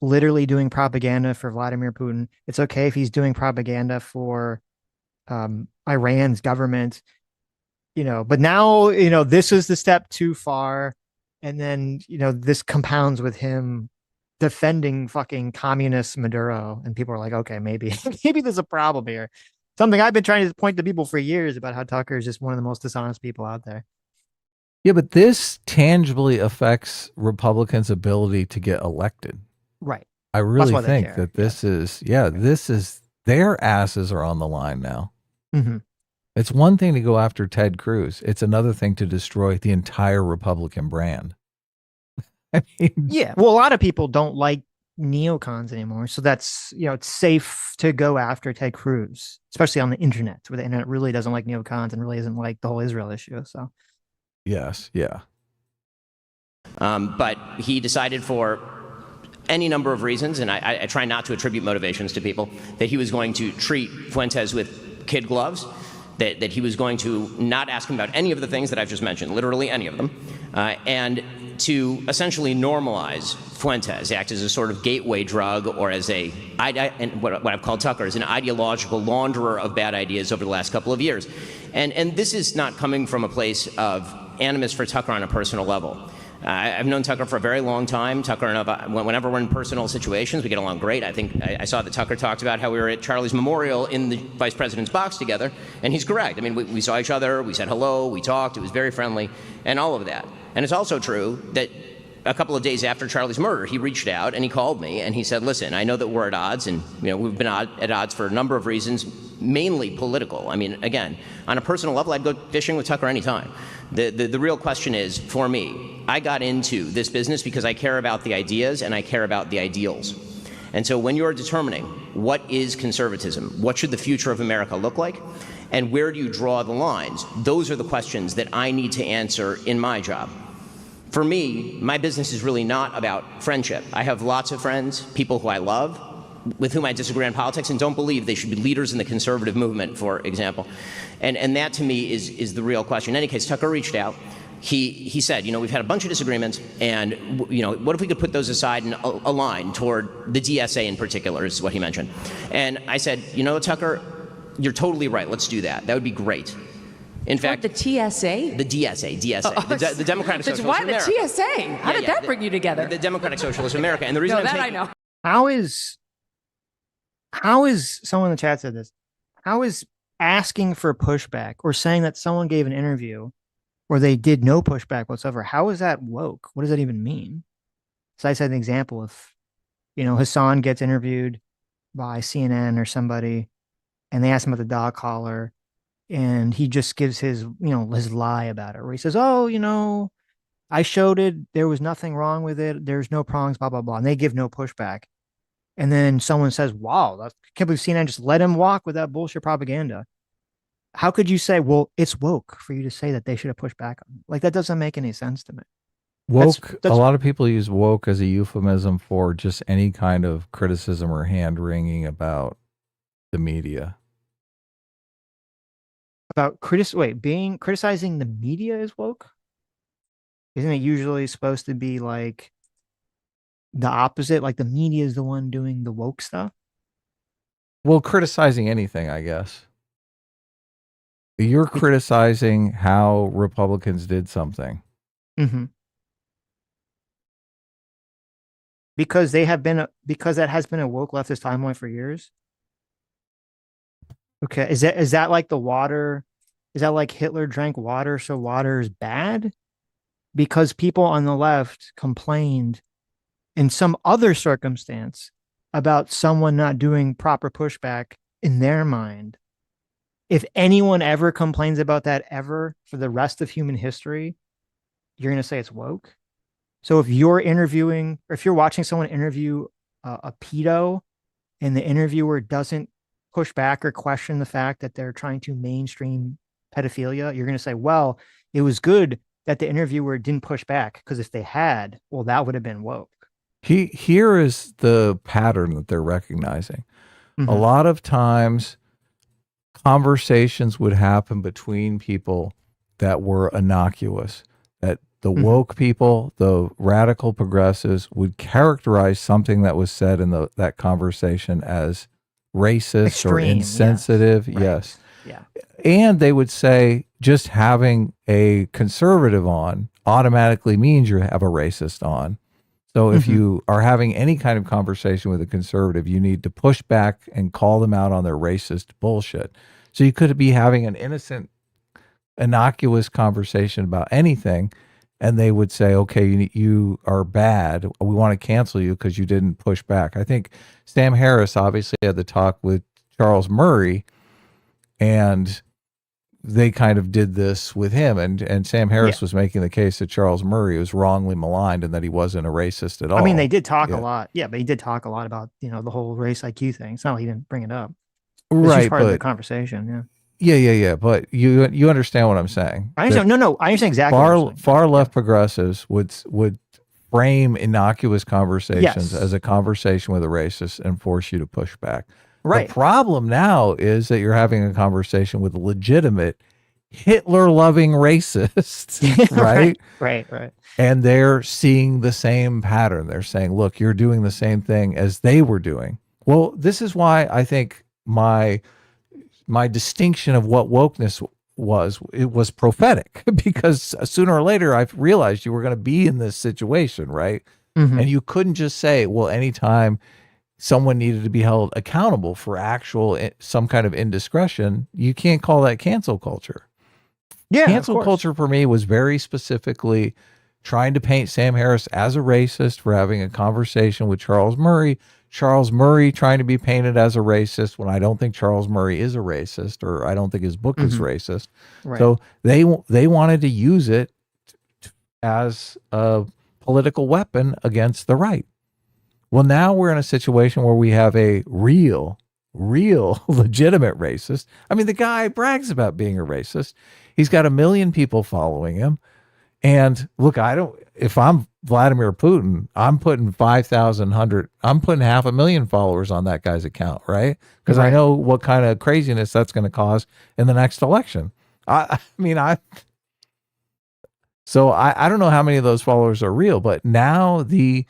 literally doing propaganda for Vladimir Putin. It's okay if he's doing propaganda for Iran's government, but now, this is the step too far. And then, this compounds with him defending fucking communist Maduro, and people are like, okay, maybe maybe there's a problem here. Something I've been trying to point to people for years about how Tucker is just one of the most dishonest people out there. Yeah, but this tangibly affects Republicans' ability to get elected. Right. I That's really why they think care. that this is, this is, their asses are on the line now. Mm-hmm. It's one thing to go after Ted Cruz. It's another thing to destroy the entire Republican brand. I mean, Yeah. Well, a lot of people don't like neocons anymore. So that's, it's safe to go after Ted Cruz, especially on the internet, where the internet really doesn't like neocons and really isn't like the whole Israel issue. So, yes. Yeah. But he decided for any number of reasons, and I try not to attribute motivations to people, that he was going to treat Fuentes with kid gloves, that he was going to not ask him about any of the things that I've just mentioned, literally any of them, and to essentially normalize Fuentes, act as a sort of gateway drug, or as and what I've called Tucker, as an ideological launderer of bad ideas over the last couple of years. And this is not coming from a place of animus for Tucker on a personal level. I've known Tucker for a very long time. Tucker and I, whenever we're in personal situations, we get along great. I think I saw that Tucker talked about how we were at Charlie's memorial in the vice president's box together, and he's correct. I mean, we saw each other, we said hello, we talked, it was very friendly, and all of that. And it's also true that a couple of days after Charlie's murder, he reached out and he called me and he said, listen, I know that we're at odds, and we've been at odds for a number of reasons, mainly political. I mean, again, on a personal level, I'd go fishing with Tucker anytime. The real question is, for me, I got into this business because I care about the ideas and I care about the ideals. And so when you're determining what is conservatism, what should the future of America look like, and where do you draw the lines, those are the questions that I need to answer in my job. For me, my business is really not about friendship. I have lots of friends, people who I love, with whom I disagree on politics and don't believe they should be leaders in the conservative movement, for example. And that to me is the real question. In any case, Tucker reached out. He said, we've had a bunch of disagreements, and what if we could put those aside and align toward the DSA in particular, is what he mentioned. And I said, Tucker, you're totally right. Let's do that. That would be great. In fact, the TSA? The DSA, the Democratic Socialists of Why America. the TSA? How did that bring you together? The Democratic Socialists of America. And the reason I know. How is someone in the chat said this? How is asking for pushback or saying that someone gave an interview where they did no pushback whatsoever? How is that woke? What does that even mean? So I said an example: if Hassan gets interviewed by CNN or somebody, and they ask him about the dog collar, and he just gives his his lie about it, where he says, "Oh, I showed it. There was nothing wrong with it. There's no prongs, blah blah blah," and they give no pushback. And then someone says, "Wow, I can't believe CNN just let him walk with that bullshit propaganda." How could you say, well, it's woke for you to say that they should have pushed back on it? Like, that doesn't make any sense to me. Woke, a lot of people use woke as a euphemism for just any kind of criticism or hand-wringing about the media. About criticizing the media is woke? Isn't it usually supposed to be like the opposite? Like the media is the one doing the woke stuff? Well, criticizing anything, I guess. You're criticizing how Republicans did something. Mm-hmm. Because that has been a woke leftist timeline for years. Okay, is that like the water? Is that like Hitler drank water, so water is bad? Because people on the left complained in some other circumstance about someone not doing proper pushback in their mind. If anyone ever complains about that ever for the rest of human history, you're going to say it's woke. So if you're interviewing, or if you're watching someone interview a pedo and the interviewer doesn't push back or question the fact that they're trying to mainstream pedophilia, you're going to say, well, it was good that the interviewer didn't push back, because if they had, well, that would have been woke. Here is the pattern that they're recognizing. Mm-hmm. A lot of times conversations would happen between people that were innocuous, that the woke people, the radical progressives, would characterize something that was said in that conversation as racist, extreme, or insensitive. Yes. Yeah. And they would say just having a conservative on automatically means you have a racist on. So if you are having any kind of conversation with a conservative, you need to push back and call them out on their racist bullshit. So you could be having an innocent, innocuous conversation about anything, and they would say, okay, you are bad. We want to cancel you because you didn't push back. I think Sam Harris obviously had the talk with Charles Murray, and they kind of did this with him. And Sam Harris was making the case that Charles Murray was wrongly maligned and that he wasn't a racist at all. I mean, they did talk a lot. Yeah, but he did talk a lot about, the whole race IQ thing. It's not like he didn't bring it up. It's just part of the conversation. Yeah. But you understand what I'm saying. I understand. No, I understand exactly. Far left progressives would frame innocuous conversations as a conversation with a racist and force you to push back. Right. The problem now is that you're having a conversation with a legitimate Hitler-loving racist, right? Right. And they're seeing the same pattern. They're saying, look, you're doing the same thing as they were doing. Well, this is why I think my distinction of what wokeness was prophetic, because sooner or later I realized you were going to be in this situation, right? And you couldn't just say, well, anytime someone needed to be held accountable for some kind of indiscretion, you can't call that cancel culture. Yeah, cancel culture for me was very specifically trying to paint Sam Harris as a racist for having a conversation with Charles Murray. Charles Murray trying to be painted as a racist when I don't think Charles Murray is a racist, or I don't think his book is racist. Right. So they wanted to use it as a political weapon against the right. Well, now we're in a situation where we have a real legitimate racist. I mean, the guy brags about being a racist. He's got 1 million people following him. And look, if I'm Vladimir Putin, I'm putting 500,000 followers on that guy's account, right? Because I know what kind of craziness that's going to cause in the next election. I don't know how many of those followers are real, but now the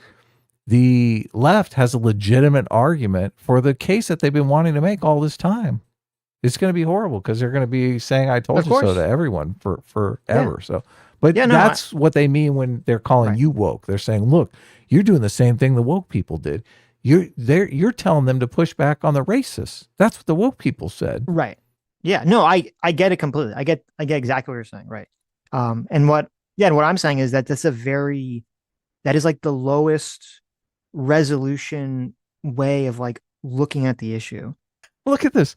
left has a legitimate argument for the case that they've been wanting to make all this time. It's going to be horrible because they're going to be saying "I told you so" to everyone forever. Yeah. So, but that's what they mean when they're calling you woke. They're saying, "Look, you're doing the same thing the woke people did. You're telling them to push back on the racists." That's what the woke people said. Right. Yeah. No, I get it completely. I get exactly what you're saying. Right. And what I'm saying is that that is like the lowest resolution way of like looking at the issue. Look at this.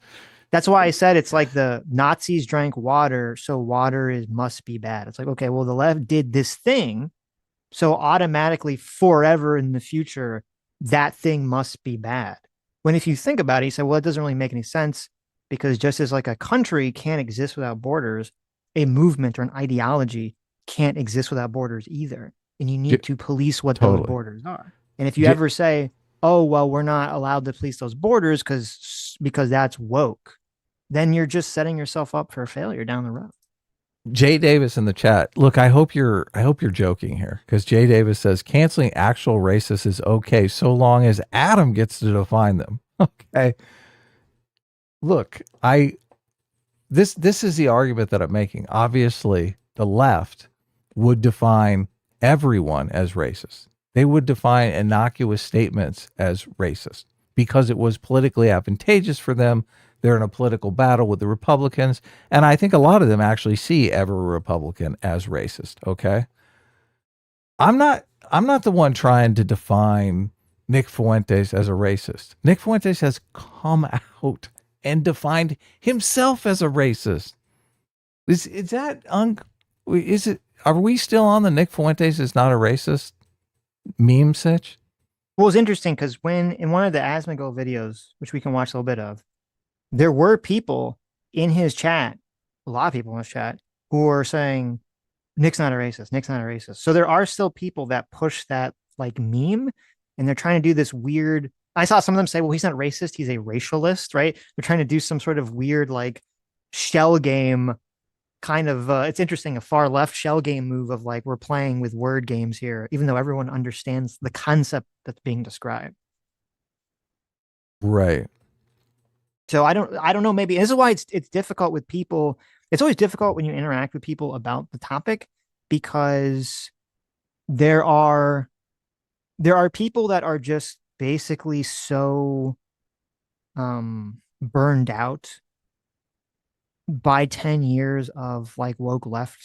That's why I said it's like the Nazis drank water, so water must be bad. It's like, okay, well, the left did this thing, so automatically forever in the future, that thing must be bad. When if you think about it, you say, well, it doesn't really make any sense, because just as like a country can't exist without borders, a movement or an ideology can't exist without borders either. And you need to police what those borders are. And if you ever say, oh, well, we're not allowed to police those borders because that's woke, then you're just setting yourself up for failure down the road. Jay Davis in the chat. Look, I hope you're joking here, because Jay Davis says canceling actual racists is okay so long as Adam gets to define them. Okay. Look, this is the argument that I'm making. Obviously, the left would define everyone as racist. They would define innocuous statements as racist because it was politically advantageous for them. They're in a political battle with the Republicans. And I think a lot of them actually see every Republican as racist. Okay. I'm not the one trying to define Nick Fuentes as a racist. Nick Fuentes has come out and defined himself as a racist. Are we still on the Nick Fuentes is not a racist meme sitch? Well, it's interesting because when in one of the Asmongold videos, which we can watch a little bit of, there were people in his chat, a lot of people in his chat, who were saying, Nick's not a racist, Nick's not a racist. So there are still people that push that like meme, and they're trying to do this weird, I saw some of them say, well, he's not racist, he's a racialist, right? They're trying to do some sort of weird like shell game kind of, it's interesting, a far left shell game move of like, we're playing with word games here, even though everyone understands the concept that's being described. Right. So I don't know, maybe this is why it's difficult with people. It's always difficult when you interact with people about the topic, because there are there are people that are just basically so burned out by 10 years of like woke left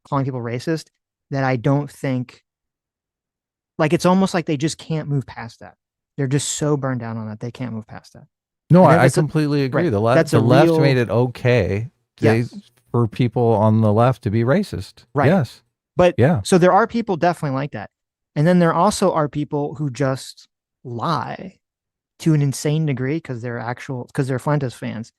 calling people racist that I don't think, like, it's almost like they just can't move past that. They're just so burned down on that they can't move past that. No, And I completely agree. right. The left, That's the a left real, made it okay yes, for people on the left to be racist. right. Yes. But Yeah. so there are people definitely like that. And then there also are people who just lie to an insane degree because they're Fuentes fans.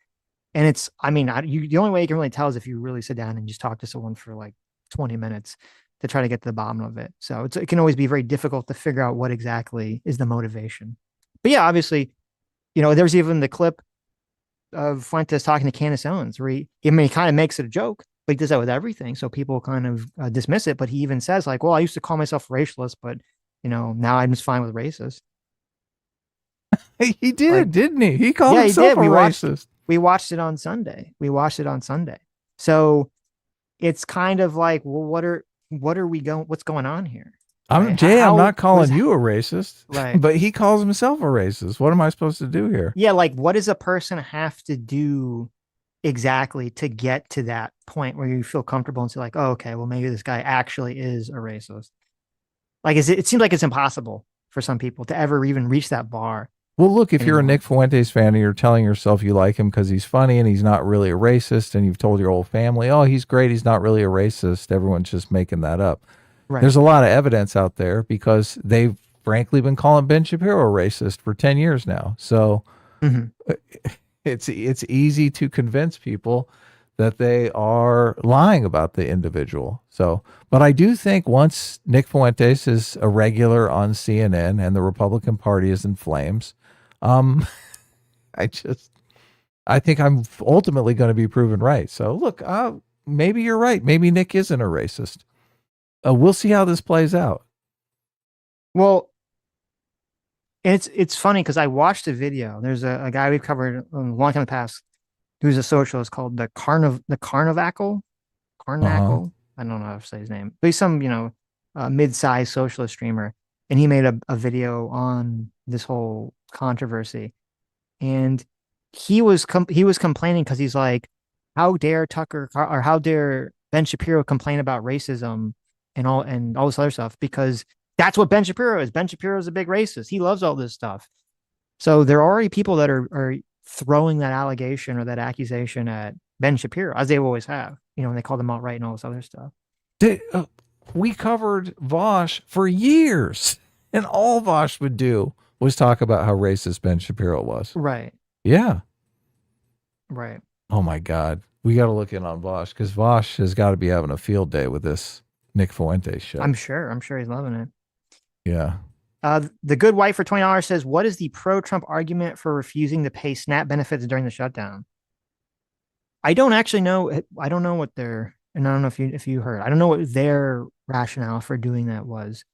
And it's, I mean, the only way you can really tell is if you really sit down and just talk to someone for like 20 minutes to try to get to the bottom of it. So it can always be very difficult to figure out what exactly is the motivation. But yeah, obviously, there's even the clip of Fuentes talking to Candace Owens where he kind of makes it a joke, but he does that with everything. So people kind of dismiss it. But he even says like, well, I used to call myself racialist, but now I'm just fine with racist. He did, Like, didn't he? He called yeah, he himself did. a racist. We watched it on Sunday. So it's kind of like, well, what's going on here? Right? I'm not calling you a racist, right? but he calls himself a racist. What am I supposed to do here? Yeah, like what does a person have to do exactly to get to that point where you feel comfortable and say like, oh, okay, well maybe this guy actually is a racist. Like, it seems like it's impossible for some people to ever even reach that bar. Well, look, if you're a anymore. Nick Fuentes fan and you're telling yourself you like him because he's funny and he's not really a racist, and you've told your whole family, oh, he's great, he's not really a racist, everyone's just making that up. Right. There's a lot of evidence out there because they've frankly been calling Ben Shapiro a racist for 10 years now. So it's easy to convince people that they are lying about the individual. So, but I do think once Nick Fuentes is a regular on CNN and the Republican Party is in flames, I think I'm ultimately going to be proven right. So look, maybe you're right. Maybe Nick isn't a racist. We'll see how this plays out. Well, it's funny because I watched a video. There's a guy we've covered a long time in the past who's a socialist called the Carnavacle. I don't know how to say his name, but he's some mid-sized socialist streamer, and he made a video on this whole controversy, and he was complaining because he's like, how dare how dare Ben Shapiro complain about racism and all this other stuff, because that's what Ben Shapiro is. Ben Shapiro is a big racist. He loves all this stuff. So there are already people that are throwing that allegation or that accusation at Ben Shapiro, as they always have, when they call them alt-right and all this other stuff. We covered Vosh for years, and all Vosh would do was talk about how racist Ben Shapiro was. Right. Yeah. Right. Oh my God. We got to look in on Vosh, because Vosh has got to be having a field day with this Nick Fuentes shit. I'm sure he's loving it. Yeah. The Good Wife for $20 says, what is the pro-Trump argument for refusing to pay SNAP benefits during the shutdown? I don't actually know. I don't know what their, and I don't know if you heard, I don't know what their rationale for doing that was.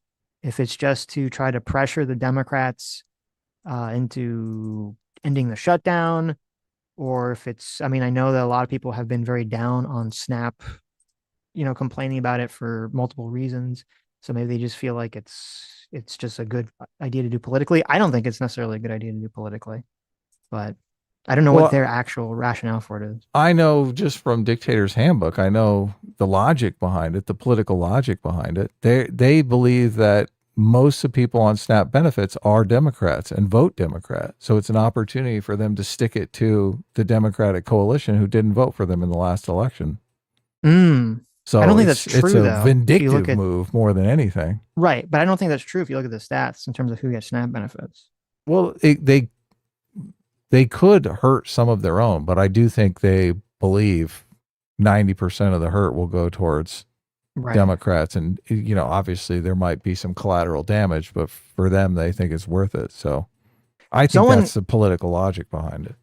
If it's just to try to pressure the Democrats into ending the shutdown, or if it's, I mean, I know that a lot of people have been very down on SNAP, complaining about it for multiple reasons. So maybe they just feel like it's just a good idea to do politically. I don't think it's necessarily a good idea to do politically, but I don't know what their actual rationale for it is. I know just from Dictator's Handbook, I know the logic behind it, the political logic behind it. They believe that most of the people on SNAP benefits are Democrats and vote Democrat. So it's an opportunity for them to stick it to the Democratic coalition who didn't vote for them in the last election. So I don't think that's true. It's a vindictive move more than anything. Right. But I don't think that's true if you look at the stats in terms of who gets SNAP benefits. Well, they could hurt some of their own, but I do think they believe 90% of the hurt will go towards Democrats. And, obviously there might be some collateral damage, but for them, they think it's worth it. So I think that's the political logic behind it.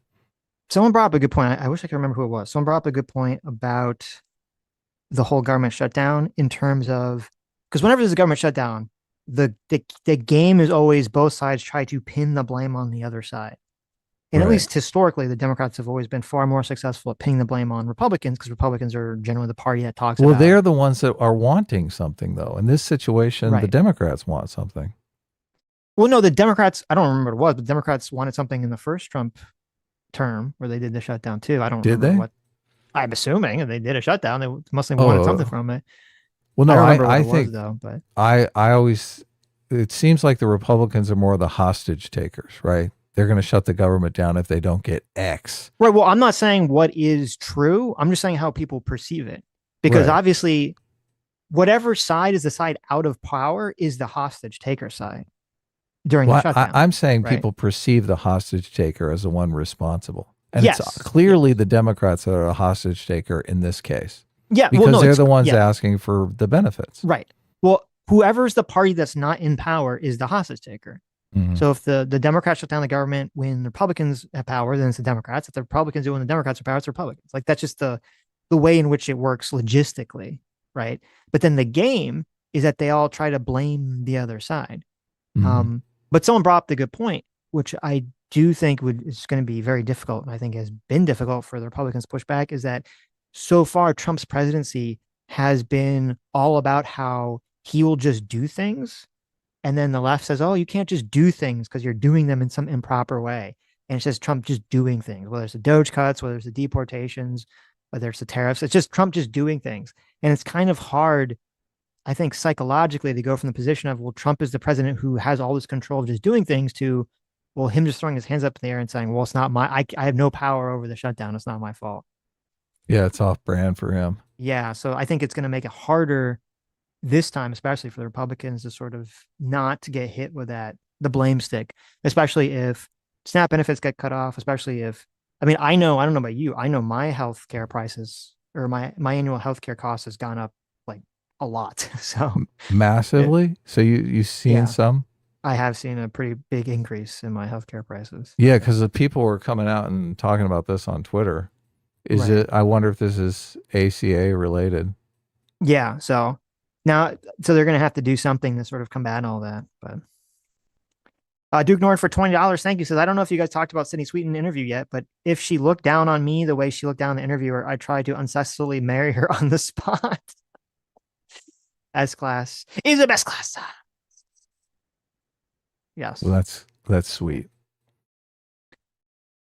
Someone brought up a good point. I wish I could remember who it was. Someone brought up a good point about the whole government shutdown in terms of, because whenever there's a government shutdown, the game is always both sides try to pin the blame on the other side. And at least historically, the Democrats have always been far more successful at pinning the blame on Republicans, because Republicans are generally the party that talks about. Well, they're the ones that are wanting something, though. In this situation, the Democrats want something. Well, no, the Democrats, I don't remember what it was, but the Democrats wanted something in the first Trump term where they did the shutdown too. I don't Did remember they? what. I'm assuming they did a shutdown. They must have wanted something Oh, from it. well, I no, don't remember what I it was think though, but I always, it seems like the Republicans are more the hostage takers, right? They're going to shut the government down if they don't get X. right. Well, I'm not saying what is true. I'm just saying how people perceive it, because Right. obviously, whatever side is the side out of power is the hostage taker side during the Well, shutdown. I'm saying right? people perceive the hostage taker as the one responsible. And Yes. it's clearly the Democrats that are a hostage taker in this case. Yeah, Because well, no, they're it's, the ones yeah, asking for the benefits. right. Well, whoever's the party that's not in power is the hostage taker. Mhm. So if the Democrats shut down the government when the Republicans have power, then it's the Democrats. If the Republicans do when the Democrats have power, it's the Republicans. Like that's just the way in which it works logistically, right? But then the game is that they all try to blame the other side. Mhm. But someone brought up the good point, which I do think is going to be very difficult, and I think has been difficult for the Republicans to push back, is that so far Trump's presidency has been all about how he will just do things. And then the left says, oh, you can't just do things because you're doing them in some improper way. And it's just Trump just doing things, whether it's the Doge cuts, whether it's the deportations, whether it's the tariffs. It's just Trump just doing things. And it's kind of hard, I think, psychologically to go from the position of, well, Trump is the president who has all this control of just doing things to, well, him just throwing his hands up in the air and saying, well, it's not I have no power over the shutdown. It's not my fault. Yeah, it's off brand for him. Yeah. So I think it's going to make it harder this time, especially for the Republicans, to sort of not to get hit with the blame stick, especially if SNAP benefits get cut off, especially if, I mean, I don't know about you. I know my healthcare prices or my annual healthcare cost has gone up like a lot. So Massively? So you seen Yeah. some? I have seen a pretty big increase in my healthcare prices. Yeah, because the people were coming out and talking about this on Twitter. Right. I wonder if this is ACA related. Yeah. So now, so they're going to have to do something to sort of combat all that. But Duke Nord for $20. Thank you. Says, I don't know if you guys talked about Sydney Sweeten interview yet, but if she looked down on me the way she looked down on the interviewer, I tried to unsuccessfully marry her on the spot. S class is the best class. Yes. Well, that's sweet.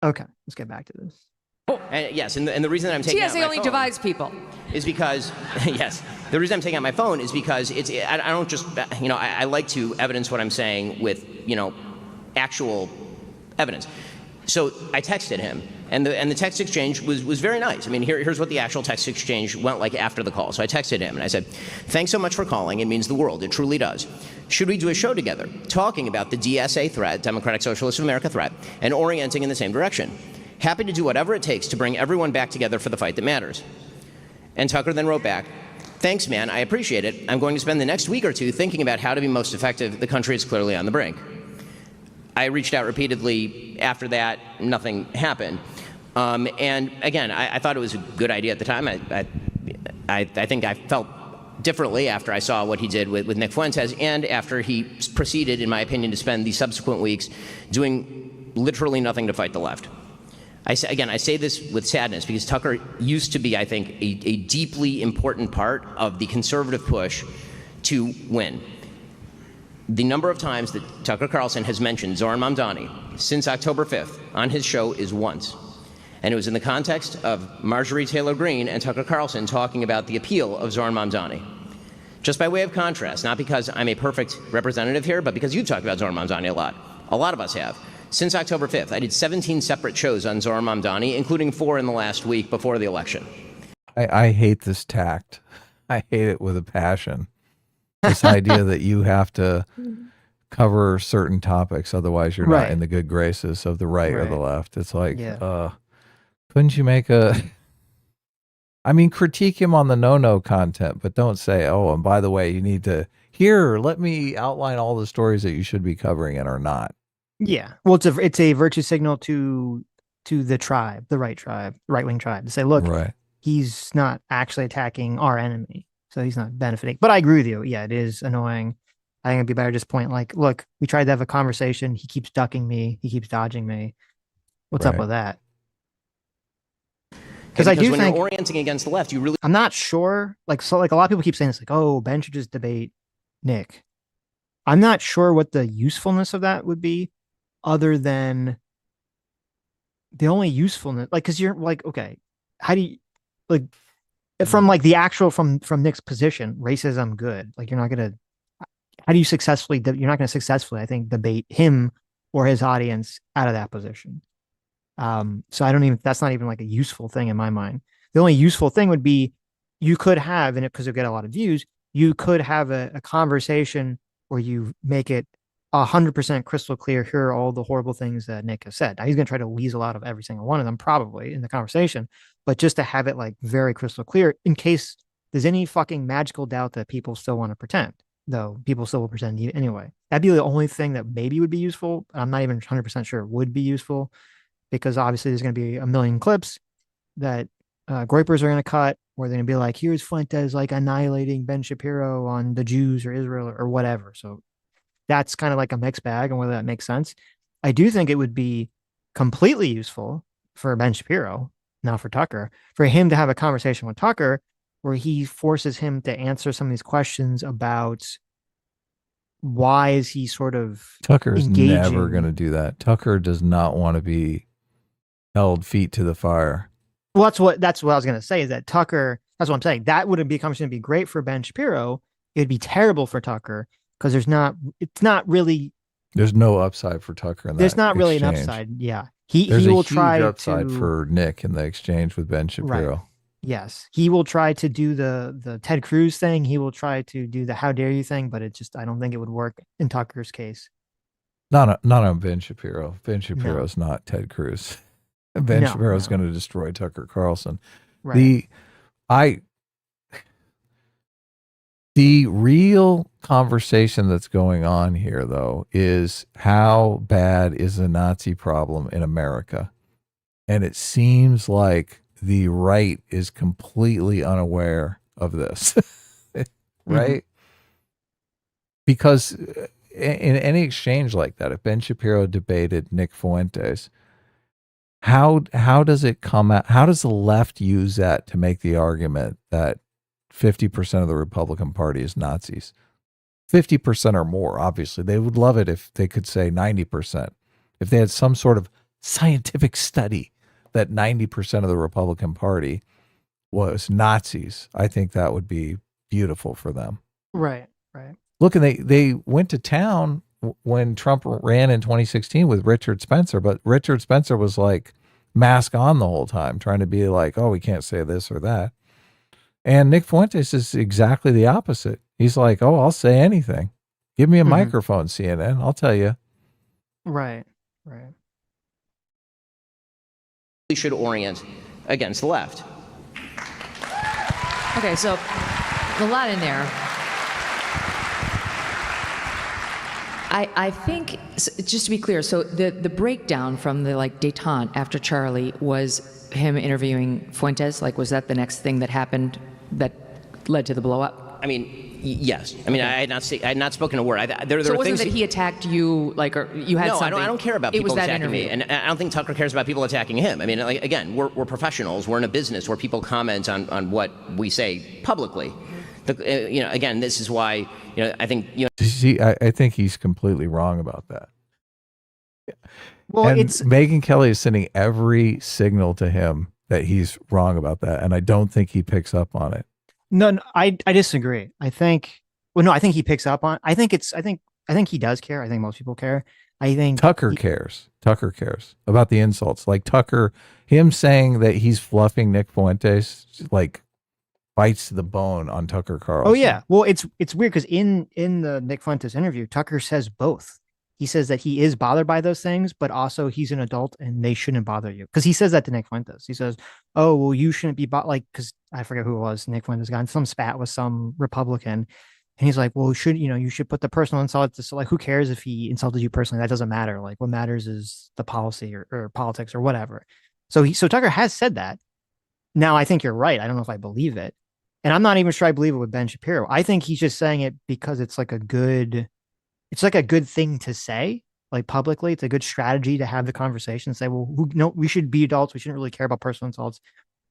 Okay. Let's get back to this. And yes, and the reason that I'm taking out TSA my only phone divides people. is because, yes, the reason I'm taking out my phone is because I don't just, I like to evidence what I'm saying with, actual evidence. So I texted him, and the text exchange was very nice. I mean, here's what the actual text exchange went like after the call. So I texted him, and I said, thanks so much for calling. It means the world. It truly does. Should we do a show together talking about the DSA threat, Democratic Socialists of America threat, and orienting in the same direction? Happy to do whatever it takes to bring everyone back together for the fight that matters. And Tucker then wrote back, thanks, man. I appreciate it. I'm going to spend the next week or two thinking about how to be most effective. The country is clearly on the brink. I reached out repeatedly after that. Nothing happened. And again, I thought it was a good idea at the time. I think I felt differently after I saw what he did with Nick Fuentes, and after he proceeded, in my opinion, to spend the subsequent weeks doing literally nothing to fight the left. I say this with sadness because Tucker used to be, I think, a deeply important part of the conservative push to win. The number of times that Tucker Carlson has mentioned Zohran Mamdani since October 5th on his show is once. And it was in the context of Marjorie Taylor Greene and Tucker Carlson talking about the appeal of Zohran Mamdani. Just by way of contrast, not because I'm a perfect representative here, but because you've talked about Zohran Mamdani a lot. A lot of us have. Since October 5th, I did 17 separate shows on Zohran Mamdani, including 4 in the last week before the election. I hate this tact. I hate it with a passion. This idea that you have to cover certain topics, otherwise you're not in the good graces of the right or the left. It's like, couldn't you make critique him on the no content, but don't say, oh, and by the way, you need to, let me outline all the stories that you should be covering and are not. Yeah. Well, it's a virtue signal to the tribe, the right-wing tribe, to say, look, he's not actually attacking our enemy, so he's not benefiting. But I agree with you. Yeah, it is annoying. I think it'd be better just point like, look, we tried to have a conversation. He keeps ducking me. He keeps dodging me. What's up with that? Because I do when think you're orienting against the left, you really. I'm not sure. Like a lot of people keep saying this, like, oh, Ben should just debate Nick. I'm not sure what the usefulness of that would be, other than the only usefulness, like, because you're like, okay, how do you, like, from like the actual from Nick's position, racism good. Like, you're not gonna, how do you successfully, you're not gonna successfully, I think, debate him or his audience out of that position. So I don't even, that's not even like a useful thing in my mind. The only useful thing would be, you could have, and because it'll get a lot of views, you could have a conversation where you make it 100% crystal clear. Here are all the horrible things that Nick has said. Now he's going to try to weasel out of every single one of them probably in the conversation, but just to have it like very crystal clear in case there's any fucking magical doubt that people still want to pretend, though people still will pretend anyway. That'd be the only thing that maybe would be useful. I'm not even 100% sure it would be useful, because obviously there's going to be a million clips that Groypers are going to cut, where they're going to be like, here's Fuentes like annihilating Ben Shapiro on the Jews or Israel or whatever. So that's kind of like a mixed bag on whether that makes sense. I do think it would be completely useful for Ben Shapiro, now for Tucker, for him to have a conversation with Tucker where he forces him to answer some of these questions about why is he sort of Tucker's engaging. never going to do that. Tucker does not want to be held feet to the fire. Well, that's what I was going to say, is that Tucker, that's what I'm saying. That would be a conversation to be great for Ben Shapiro. It'd be terrible for Tucker because it's not really, there's no upside for Tucker in that. There's not really exchange. an upside. Yeah. He There's will a try huge upside to, for Nick in the exchange with Ben Shapiro. Right. Yes. He will try to do the Ted Cruz thing. He will try to do the how dare you thing, but it just, I don't think it would work in Tucker's case. Not on Ben Shapiro. Ben Shapiro's not Ted Cruz. Ben Shapiro's going to destroy Tucker Carlson. Right. The real conversation that's going on here, though, is how bad is the Nazi problem in America? And it seems like the right is completely unaware of this, right? Mm-hmm. Because in any exchange like that, if Ben Shapiro debated Nick Fuentes, how does it come out? How does the left use that to make the argument that 50% of the Republican Party is Nazis? 50% or more, obviously. They would love it if they could say 90%. If they had some sort of scientific study that 90% of the Republican Party was Nazis, I think that would be beautiful for them. Right. Look, and they went to town when Trump ran in 2016 with Richard Spencer, but Richard Spencer was like mask on the whole time, trying to be like, oh, we can't say this or that. And Nick Fuentes is exactly the opposite. He's like, oh, I'll say anything. Give me a microphone, CNN. I'll tell you. Right. We should orient against the left. Okay, so a lot in there. I think, just to be clear, so the breakdown from the like detente after Charlie was him interviewing Fuentes. Like, was that the next thing that happened that led to the blow up? I mean, yes. I mean, I had not spoken a word. There so it were wasn't things that he attacked you, like, or you had something? No, I don't care about people attacking interview. me, and I don't think Tucker cares about people attacking him. I mean, like, again, we're professionals. We're in a business where people comment on what we say publicly. Again, this is why, I think, See, I think he's completely wrong about that. Well, and Megyn Kelly is sending every signal to him that he's wrong about that, and I don't think he picks up on it. No, I disagree. I think he picks up on. I think he does care. I think most people care. I think Tucker cares. Tucker cares about the insults. Like Tucker, him saying that he's fluffing Nick Fuentes, like, bites to the bone on Tucker Carlson. Oh yeah. Well, it's weird because in the Nick Fuentes interview, Tucker says both. He says that he is bothered by those things, but also he's an adult and they shouldn't bother you. Because he says that to Nick Fuentes. He says, "Oh, well, you shouldn't be because I forget who it was. Nick Fuentes got in some spat with some Republican, and he's like, "Well, you should put the personal insult to, so like, who cares if he insulted you personally? That doesn't matter. Like, what matters is the policy or politics or whatever." So Tucker has said that. Now, I think you're right. I don't know if I believe it. And I'm not even sure I believe it with Ben Shapiro. I think he's just saying it because it's like a good thing to say, like publicly. It's a good strategy to have the conversation and say, well, we should be adults. We shouldn't really care about personal insults.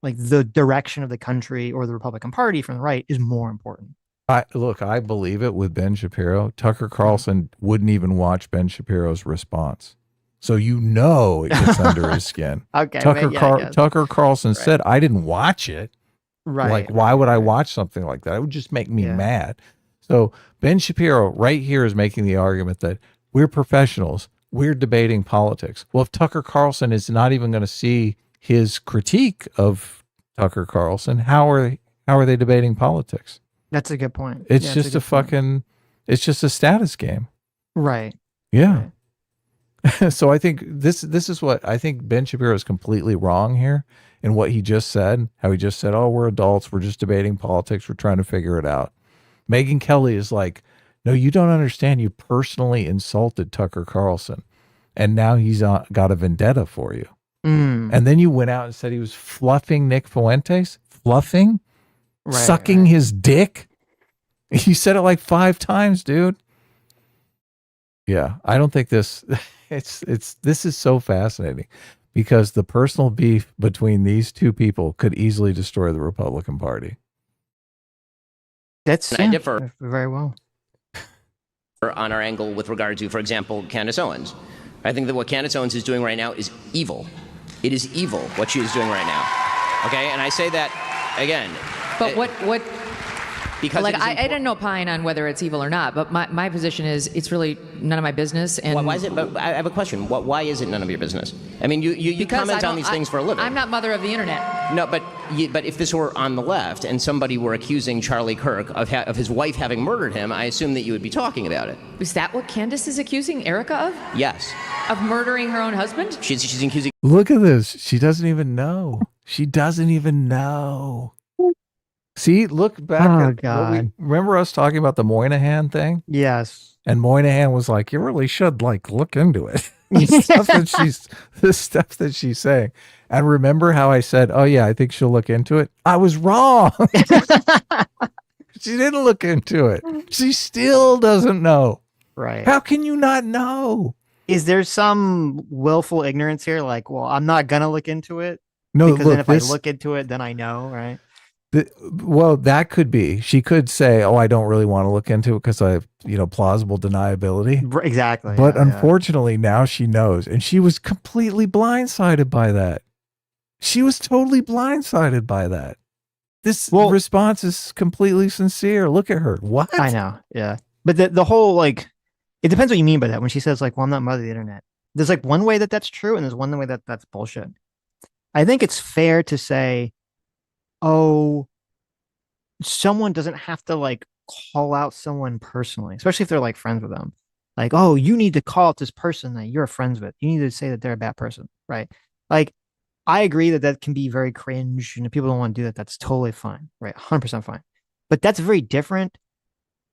Like, the direction of the country or the Republican Party from the right is more important. I believe it with Ben Shapiro. Tucker Carlson wouldn't even watch Ben Shapiro's response. So it gets under his skin. Okay, Tucker Carlson said, I didn't watch it. Right. Like, why would I watch something like that? It would just make me mad. So Ben Shapiro right here is making the argument that we're professionals. We're debating politics. Well, if Tucker Carlson is not even going to see his critique of Tucker Carlson, how are they debating politics? That's a good point. It's just it's just a status game. Right. Yeah. Right. So I think this is what I think Ben Shapiro is completely wrong here in what he just said, how he just said, oh, we're adults. We're just debating politics. We're trying to figure it out. Megyn Kelly is like, no, you don't understand. You personally insulted Tucker Carlson, and now he's got a vendetta for you. And then you went out and said he was fluffing Nick Fuentes, sucking his dick. You said it like 5 times, dude. Yeah, I don't think this is so fascinating because the personal beef between these two people could easily destroy the Republican Party. I differ very well on our angle with regard to, for example, Candace Owens. I think that what Candace Owens is doing right now is evil. It is evil what she is doing right now. Okay, and I say that again. But what? Because like I didn't opine on whether it's evil or not, but my position is it's really none of my business. And why is it? But I have a question. Why is it none of your business? I mean, you comment on these things for a living. I'm not mother of the internet. No, but if this were on the left and somebody were accusing Charlie Kirk of his wife having murdered him, I assume that you would be talking about it. Is that what Candace is accusing Erica of? Yes. Of murdering her own husband? She's accusing. Look at this. She doesn't even know. She doesn't even know. See, look back. Oh, God. Remember us talking about the Moynihan thing? Yes. And Moynihan was like, you really should look into it. the stuff that she's saying. And remember how I said, oh yeah, I think she'll look into it. I was wrong. She didn't look into it. She still doesn't know. Right. How can you not know? Is there some willful ignorance here? Like, well, I'm not going to look into it. No, because then if I look into it, then I know, right? Well, that could be. She could say, "Oh, I don't really want to look into it because I have, plausible deniability." Exactly. But unfortunately, now she knows, and she was completely blindsided by that. She was totally blindsided by that. This response is completely sincere. Look at her. What? I know. Yeah. But the whole it depends what you mean by that. When she says well, I'm not mother of the internet. There's one way that that's true, and there's one way that that's bullshit. I think it's fair to say, oh, someone doesn't have to call out someone personally, especially if they're friends with them. Oh, you need to call out this person that you're friends with. You need to say that they're a bad person, right? I agree that can be very cringe, and if people don't want to do that, that's totally fine, right? 100% fine. But that's very different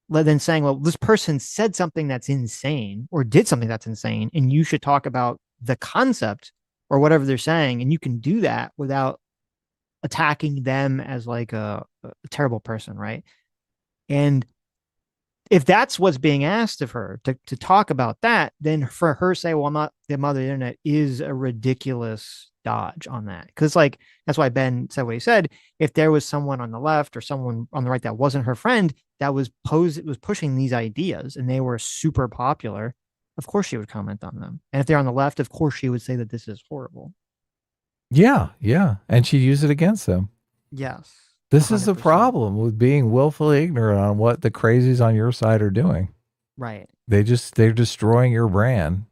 than saying, well, this person said something that's insane or did something that's insane, and you should talk about the concept or whatever they're saying, and you can do that without attacking them as a terrible person, right? And if that's what's being asked of her to talk about that, then for her to say, well, I'm not the mother of the internet is a ridiculous dodge on that. Because that's why Ben said what he said. If there was someone on the left or someone on the right that wasn't her friend that was pushing these ideas and they were super popular, of course she would comment on them. And if they're on the left, of course she would say that this is horrible. Yeah. And she'd use it against them. Yes. This 100%. is the problem with being willfully ignorant on what the crazies on your side are doing. Right. They're destroying your brand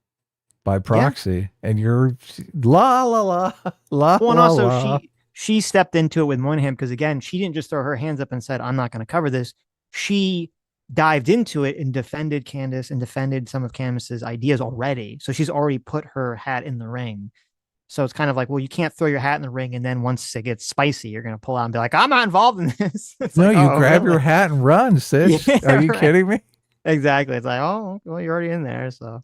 by proxy, and you're la la la la. Well, and la, also la. she stepped into it with Moynihan because again, she didn't just throw her hands up and said, "I'm not going to cover this." She dived into it and defended Candace and defended some of Candace's ideas already. So she's already put her hat in the ring. So it's kind of well, you can't throw your hat in the ring and then once it gets spicy, you're going to pull out and be like, I'm not involved in this. No, you grab your hat and run, sis. Yeah, are you kidding me? Exactly. It's oh, well, you're already in there. So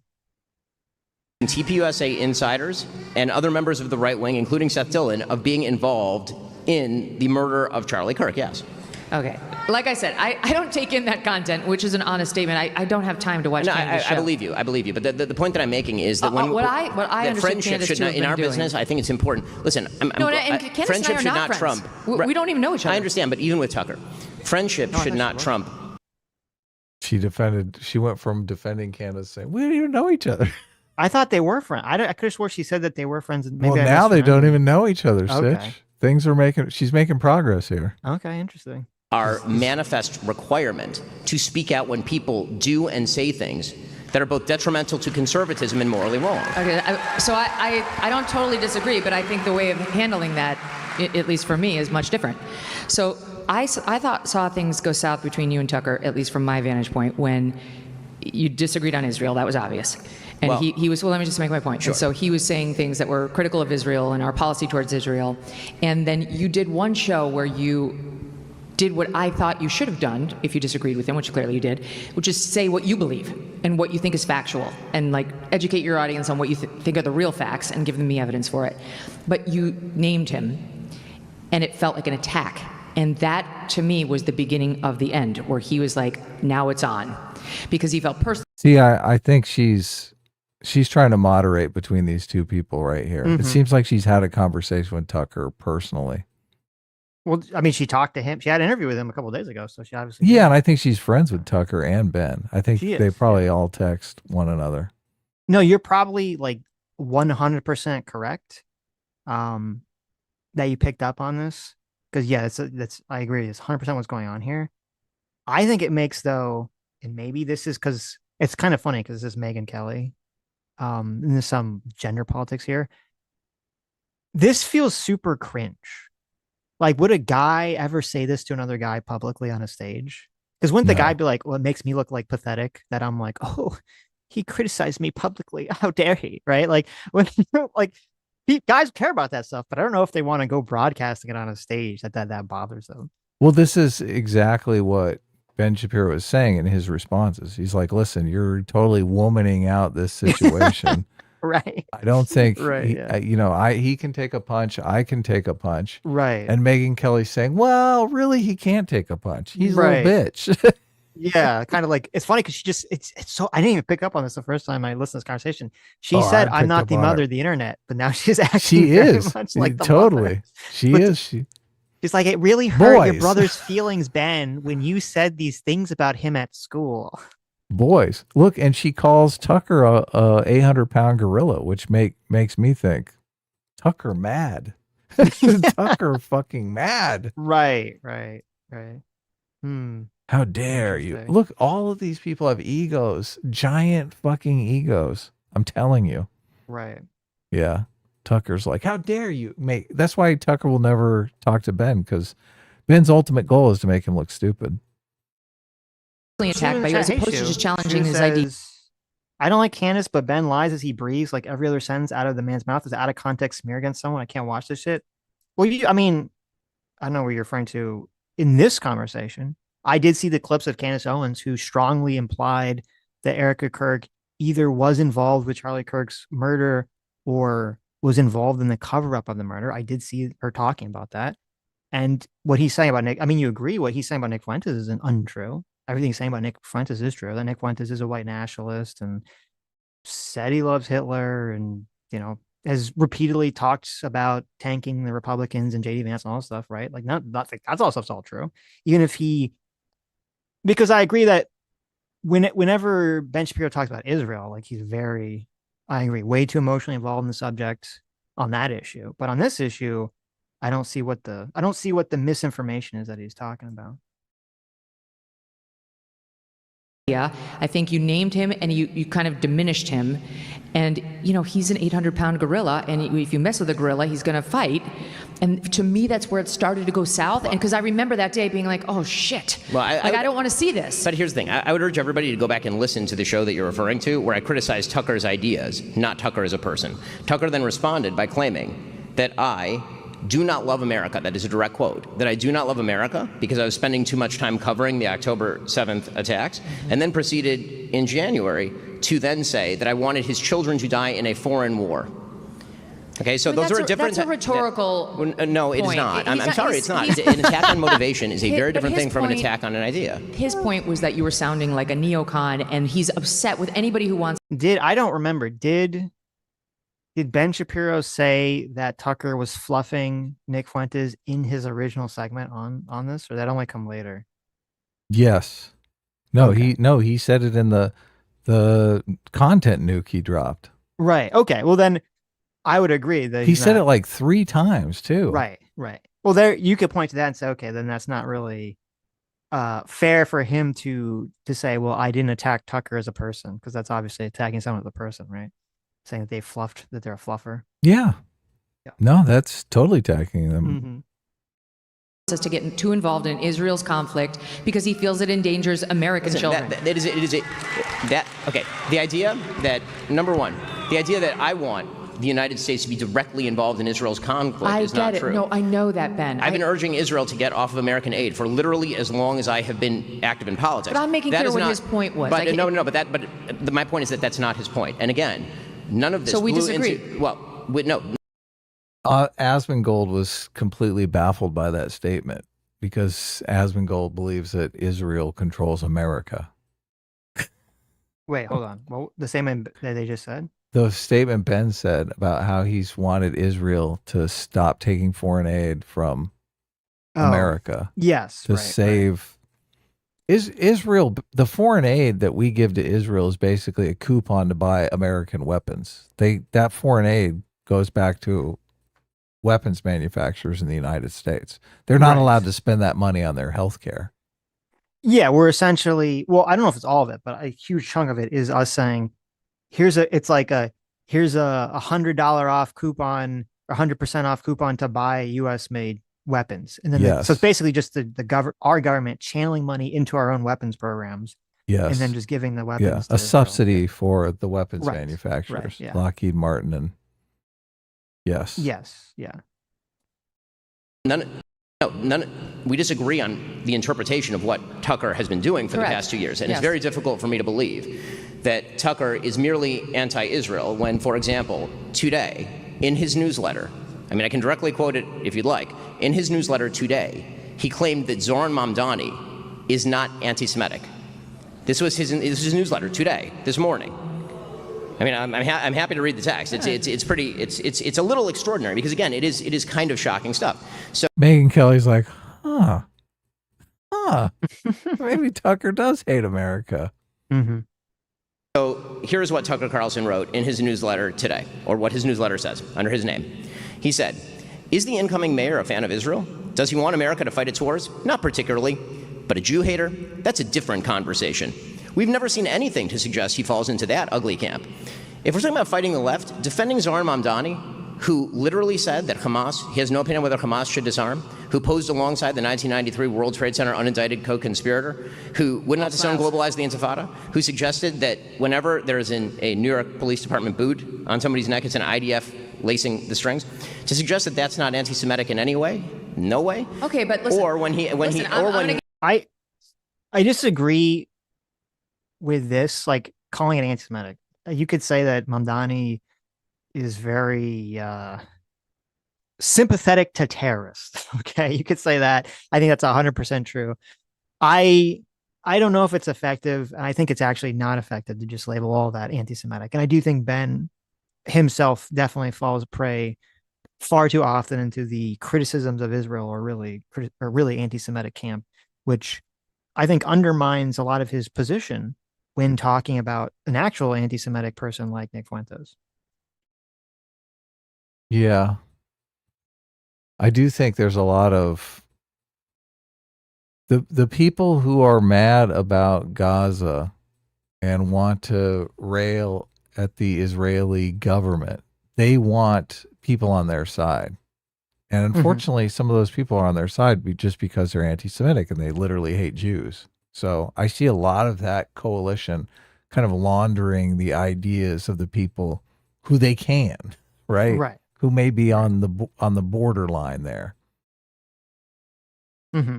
TPUSA insiders and other members of the right wing, including Seth Dillon, of being involved in the murder of Charlie Kirk. Yes. Okay. Like I said, I don't take in that content, which is an honest statement. I don't have time to watch Candace's show. I believe you. But the point that I'm making is that what I understand friendship Candace should not, in our business, I think it's important. Listen, Candace friendship and I are should not not friends. trump. We don't even know each other. I understand, but even with Tucker, friendship should not trump She went from defending Candace saying, we don't even know each other. I thought they were friends. I could have swore she said that they were friends. Maybe Well, I now they don't misremembered. even know each other, Okay. Stitch. She's making progress here. Okay, interesting. Our manifest requirement to speak out when people do and say things that are both detrimental to conservatism and morally wrong. Okay, so I don't totally disagree, but I think the way of handling that, at least for me, is much different. So I saw things go south between you and Tucker, at least from my vantage point, when you disagreed on Israel. That was obvious. And Well- he was, well, let me just make my point. Sure. And so he was saying things that were critical of Israel and our policy towards Israel. And then you did one show where you did what I thought you should have done if you disagreed with him, which clearly you did, which is say what you believe and what you think is factual and like educate your audience on what you think are the real facts and give them the evidence for it. But you named him and it felt like an attack. And that to me was the beginning of the end, where he was like, now it's on, because he felt personally. See, I think she's trying to moderate between these two people right here. It seems like she's had a conversation with Tucker personally. Well, I mean, she talked to him. She had an interview with him a couple of days ago, so she obviously. Yeah, and I think she's friends with Tucker and Ben. I think She they is, probably all text one another. No, you're probably like 100% correct. That you picked up on this, because yeah, that's I agree. It's 100% what's going on here. I think it makes though, and maybe this is because it's kind of funny because this is Megyn Kelly. And there's some gender politics here. This feels super cringe. Like, would a guy ever say this to another guy publicly on a stage? Because wouldn't the No. guy be like, well, it makes me look like pathetic that I'm like, oh, he criticized me publicly. How dare he? Right? Like, when like guys care about that stuff, but I don't know if they want to go broadcasting it on a stage that bothers them. Well, this is exactly what Ben Shapiro is saying in his responses. He's like, listen, you're totally womaning out this situation. Right. I don't think, Right, he, yeah. he can take a punch. I can take a punch. Right. And Megyn Kelly's saying, well, really, he can't take a punch. He's a little bitch. Yeah, kind of like it's funny because she just it's so I didn't even pick up on this the first time I listened to this conversation. She said, I "I'm picked not up the on mother it. of the internet," but now she's acting She very is. much like the Totally. mother. She But is. She's like, it really hurt your Boys. brother's feelings, Ben, when you said these things about him at school. Boys, look, and she calls Tucker a 800-pound gorilla, which makes me think Tucker mad. Tucker fucking mad. Right. How dare you? Interesting. Look, all of these people have egos, giant fucking egos. I'm telling you. Right. Yeah. Tucker's like, how dare you make? That's why Tucker will never talk to Ben, because Ben's ultimate goal is to make him look stupid. Attacked by you as opposed to just challenging his idea. I don't like Candace, but Ben lies as he breathes. Like every other sentence out of the man's mouth is out of context smear against someone. I can't watch this shit. Well, I mean, I know what you're referring to in this conversation. I did see the clips of Candace Owens, who strongly implied that Erica Kirk either was involved with Charlie Kirk's murder or was involved in the cover up of the murder. I did see her talking about that. And what he's saying about Nick, I mean, you agree what he's saying about Nick Fuentes is untrue. Everything he's saying about Nick Fuentes is true. That Nick Fuentes is a white nationalist and said he loves Hitler and, has repeatedly talked about tanking the Republicans and JD Vance and all that stuff, right? Like, not that's all stuff's all true. Even if because I agree that whenever Ben Shapiro talks about Israel, like I agree, way too emotionally involved in the subject on that issue. But on this issue, I don't see what the misinformation is that he's talking about. Yeah, I think you named him and you kind of diminished him. And, he's an 800-pound gorilla. And if you mess with a gorilla, he's going to fight. And to me, that's where it started to go south. And because I remember that day being like, oh, shit. Well, I don't want to see this. But here's the thing. I would urge everybody to go back and listen to the show that you're referring to, where I criticized Tucker's ideas, not Tucker as a person. Tucker then responded by claiming that I do not love America. That is a direct quote. That I do not love America because I was spending too much time covering the October 7th attacks, and then proceeded in January to then say that I wanted his children to die in a foreign war. Okay, so those are a different. That's a rhetorical. No, it is point. not. I'm He's sorry, it's not. he's- An attack on motivation is a very But different his thing from an point- attack on an idea. His point was that you were sounding like a neocon, and he's upset with anybody who wants. I don't remember. Did Ben Shapiro say that Tucker was fluffing Nick Fuentes in his original segment on this, or that only come later? Yes. No, Okay. he said it in the content nuke he dropped. Right. Okay. Well, then I would agree that He he's said it not. like 3 times too. Right. Right. Well, there you could point to that and say, okay, then that's not really fair for him to say, well, I didn't attack Tucker as a person, because that's obviously attacking someone as a person, right? Saying that they're a fluffer. Yeah. Yeah. No, that's totally attacking them. Mm-hmm. Us to get too involved in Israel's conflict because he feels it endangers American children. Okay. The idea that, number one, the idea that I want the United States to be directly involved in Israel's conflict I is get not it. true. No, I know that, Ben. I've been urging Israel to get off of American aid for literally as long as I have been active in politics. But I'm making That clear is what not- his point was. But Like, my point is that that's not his point. And again, none of this. So we blew disagree. Into, well, no. Asmongold was completely baffled by that statement because Asmongold believes that Israel controls America. Wait, hold on. Well, the same that they just said. The statement Ben said about how he's wanted Israel to stop taking foreign aid from America Yes. to Right, save Israel. The foreign aid that we give to Israel is basically a coupon to buy American weapons. That foreign aid goes back to weapons manufacturers in the United States. They're not Right. allowed to spend that money on their health care. Yeah, we're essentially, well, I don't know if it's all of it, but a huge chunk of it is us saying, here's a $100 off coupon, or 100% off coupon to buy US made weapons. And then Yes. so it's basically just our government channeling money into our own weapons programs, Yes. and then just giving the weapons Yeah, to a Israel. subsidy for the weapons Right, manufacturers, right, yeah. Lockheed Martin and yes. Yes, yeah. We disagree on the interpretation of what Tucker has been doing for Correct. the past 2 years. And Yes. it's very difficult for me to believe that Tucker is merely anti-Israel when, for example, today, in his newsletter, I mean, I can directly quote it if you'd like, in his newsletter today, he claimed that Zoran Mamdani is not anti-Semitic. This was his newsletter today, this morning. I mean, I'm happy to read the text. It's a little extraordinary because, again, it is kind of shocking stuff. So Megyn Kelly's like, maybe Tucker does hate America. Mm-hmm. So here's what Tucker Carlson wrote in his newsletter today, or what his newsletter says under his name. He said, "Is the incoming mayor a fan of Israel? Does he want America to fight its wars? Not particularly. But a Jew hater? That's a different conversation. We've never seen anything to suggest he falls into that ugly camp. If we're talking about fighting the left, defending Zoran Mamdani, who literally said that he has no opinion whether Hamas should disarm, who posed alongside the 1993 World Trade Center unindicted co-conspirator, who would not disown globalize the Intifada, who suggested that whenever there is a New York Police Department boot on somebody's neck, it's an IDF lacing the strings, to suggest that that's not anti-Semitic in any way? No way. Okay, but listen. Or I disagree with this, like calling it anti-Semitic. You could say that Mamdani is very sympathetic to terrorists. Okay, you could say that. I think that's 100% true. I don't know if it's effective, and I think it's actually not effective to just label all that anti-Semitic. And I do think Ben himself definitely falls prey far too often into the criticisms of Israel, or really anti-Semitic camp, which I think undermines a lot of his position when talking about an actual anti-Semitic person like Nick Fuentes. Yeah. I do think there's a lot of the people who are mad about Gaza and want to rail at the Israeli government. They want people on their side. And unfortunately, some of those people are on their side just because they're anti-Semitic and they literally hate Jews. So I see a lot of that coalition kind of laundering the ideas of the people who they can, right? Right. Who may be on the borderline there. Mm-hmm.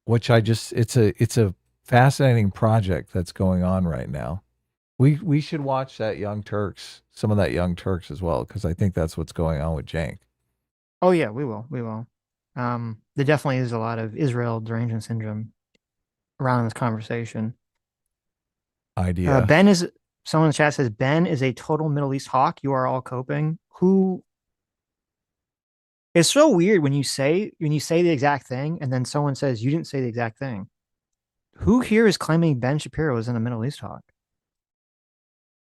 Which it's a fascinating project that's going on right now. We should watch some of that Young Turks as well, because I think that's what's going on with Cenk. Oh yeah, we will. There definitely is a lot of Israel derangement syndrome around this conversation. Idea. Someone in the chat says, Ben is a total Middle East hawk. You are all coping. It's so weird when you say the exact thing and then someone says you didn't say the exact thing. Who here is claiming Ben Shapiro is in a Middle East talk?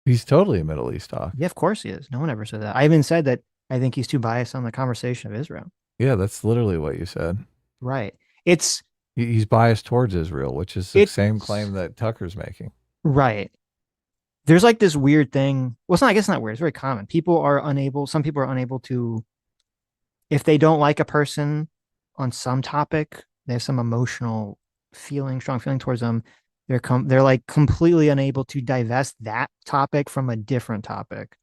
He's totally a Middle East talk. Yeah, of course he is. No one ever said that. I even said that I think he's too biased on the conversation of Israel. Yeah, that's literally what you said. Right. It's He's biased towards Israel, which is the same claim that Tucker's making. right. There's like this weird thing. Well, it's not, I guess it's not weird. It's very common. Some people are unable to, if they don't like a person on some topic, they have some emotional strong feeling towards them. They're like completely unable to divest that topic from a different topic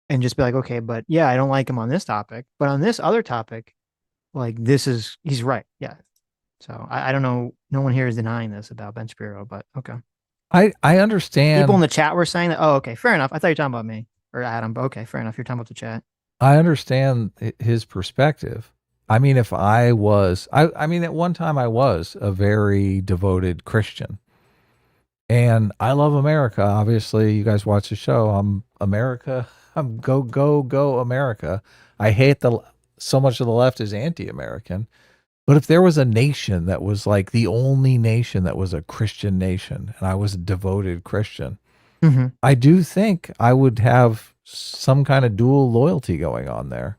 and just be like, okay, but yeah, I don't like him on this topic, but on this other topic, like he's right. Yeah. So I don't know. No one here is denying this about Ben Shapiro, but okay. I understand. People in the chat were saying that. Oh, okay, fair enough. I thought you were talking about me or Adam, but okay, fair enough. You're talking about the chat. I understand his perspective. I mean, if I was, I mean, at one time I was a very devoted Christian. And I love America. Obviously, you guys watch the show. I'm America. I'm go America. I hate so much of the left is anti-American. But if there was a nation that was like the only nation that was a Christian nation, and I was a devoted Christian, I do think I would have some kind of dual loyalty going on there.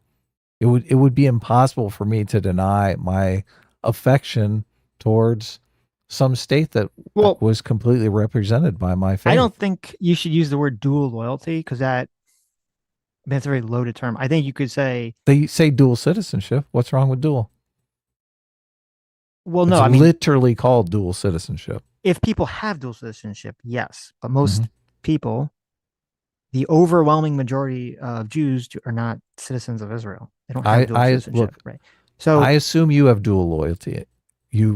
It would be impossible for me to deny my affection towards some state that was completely represented by my faith. I don't think you should use the word dual loyalty because that's a very loaded term. I think you could say they say dual citizenship. What's wrong with dual? Well, no, it's I mean literally called dual citizenship. If people have dual citizenship, yes, but most people, the overwhelming majority of Jews are not citizens of Israel. They don't have dual citizenship, right? So I assume you have dual loyalty.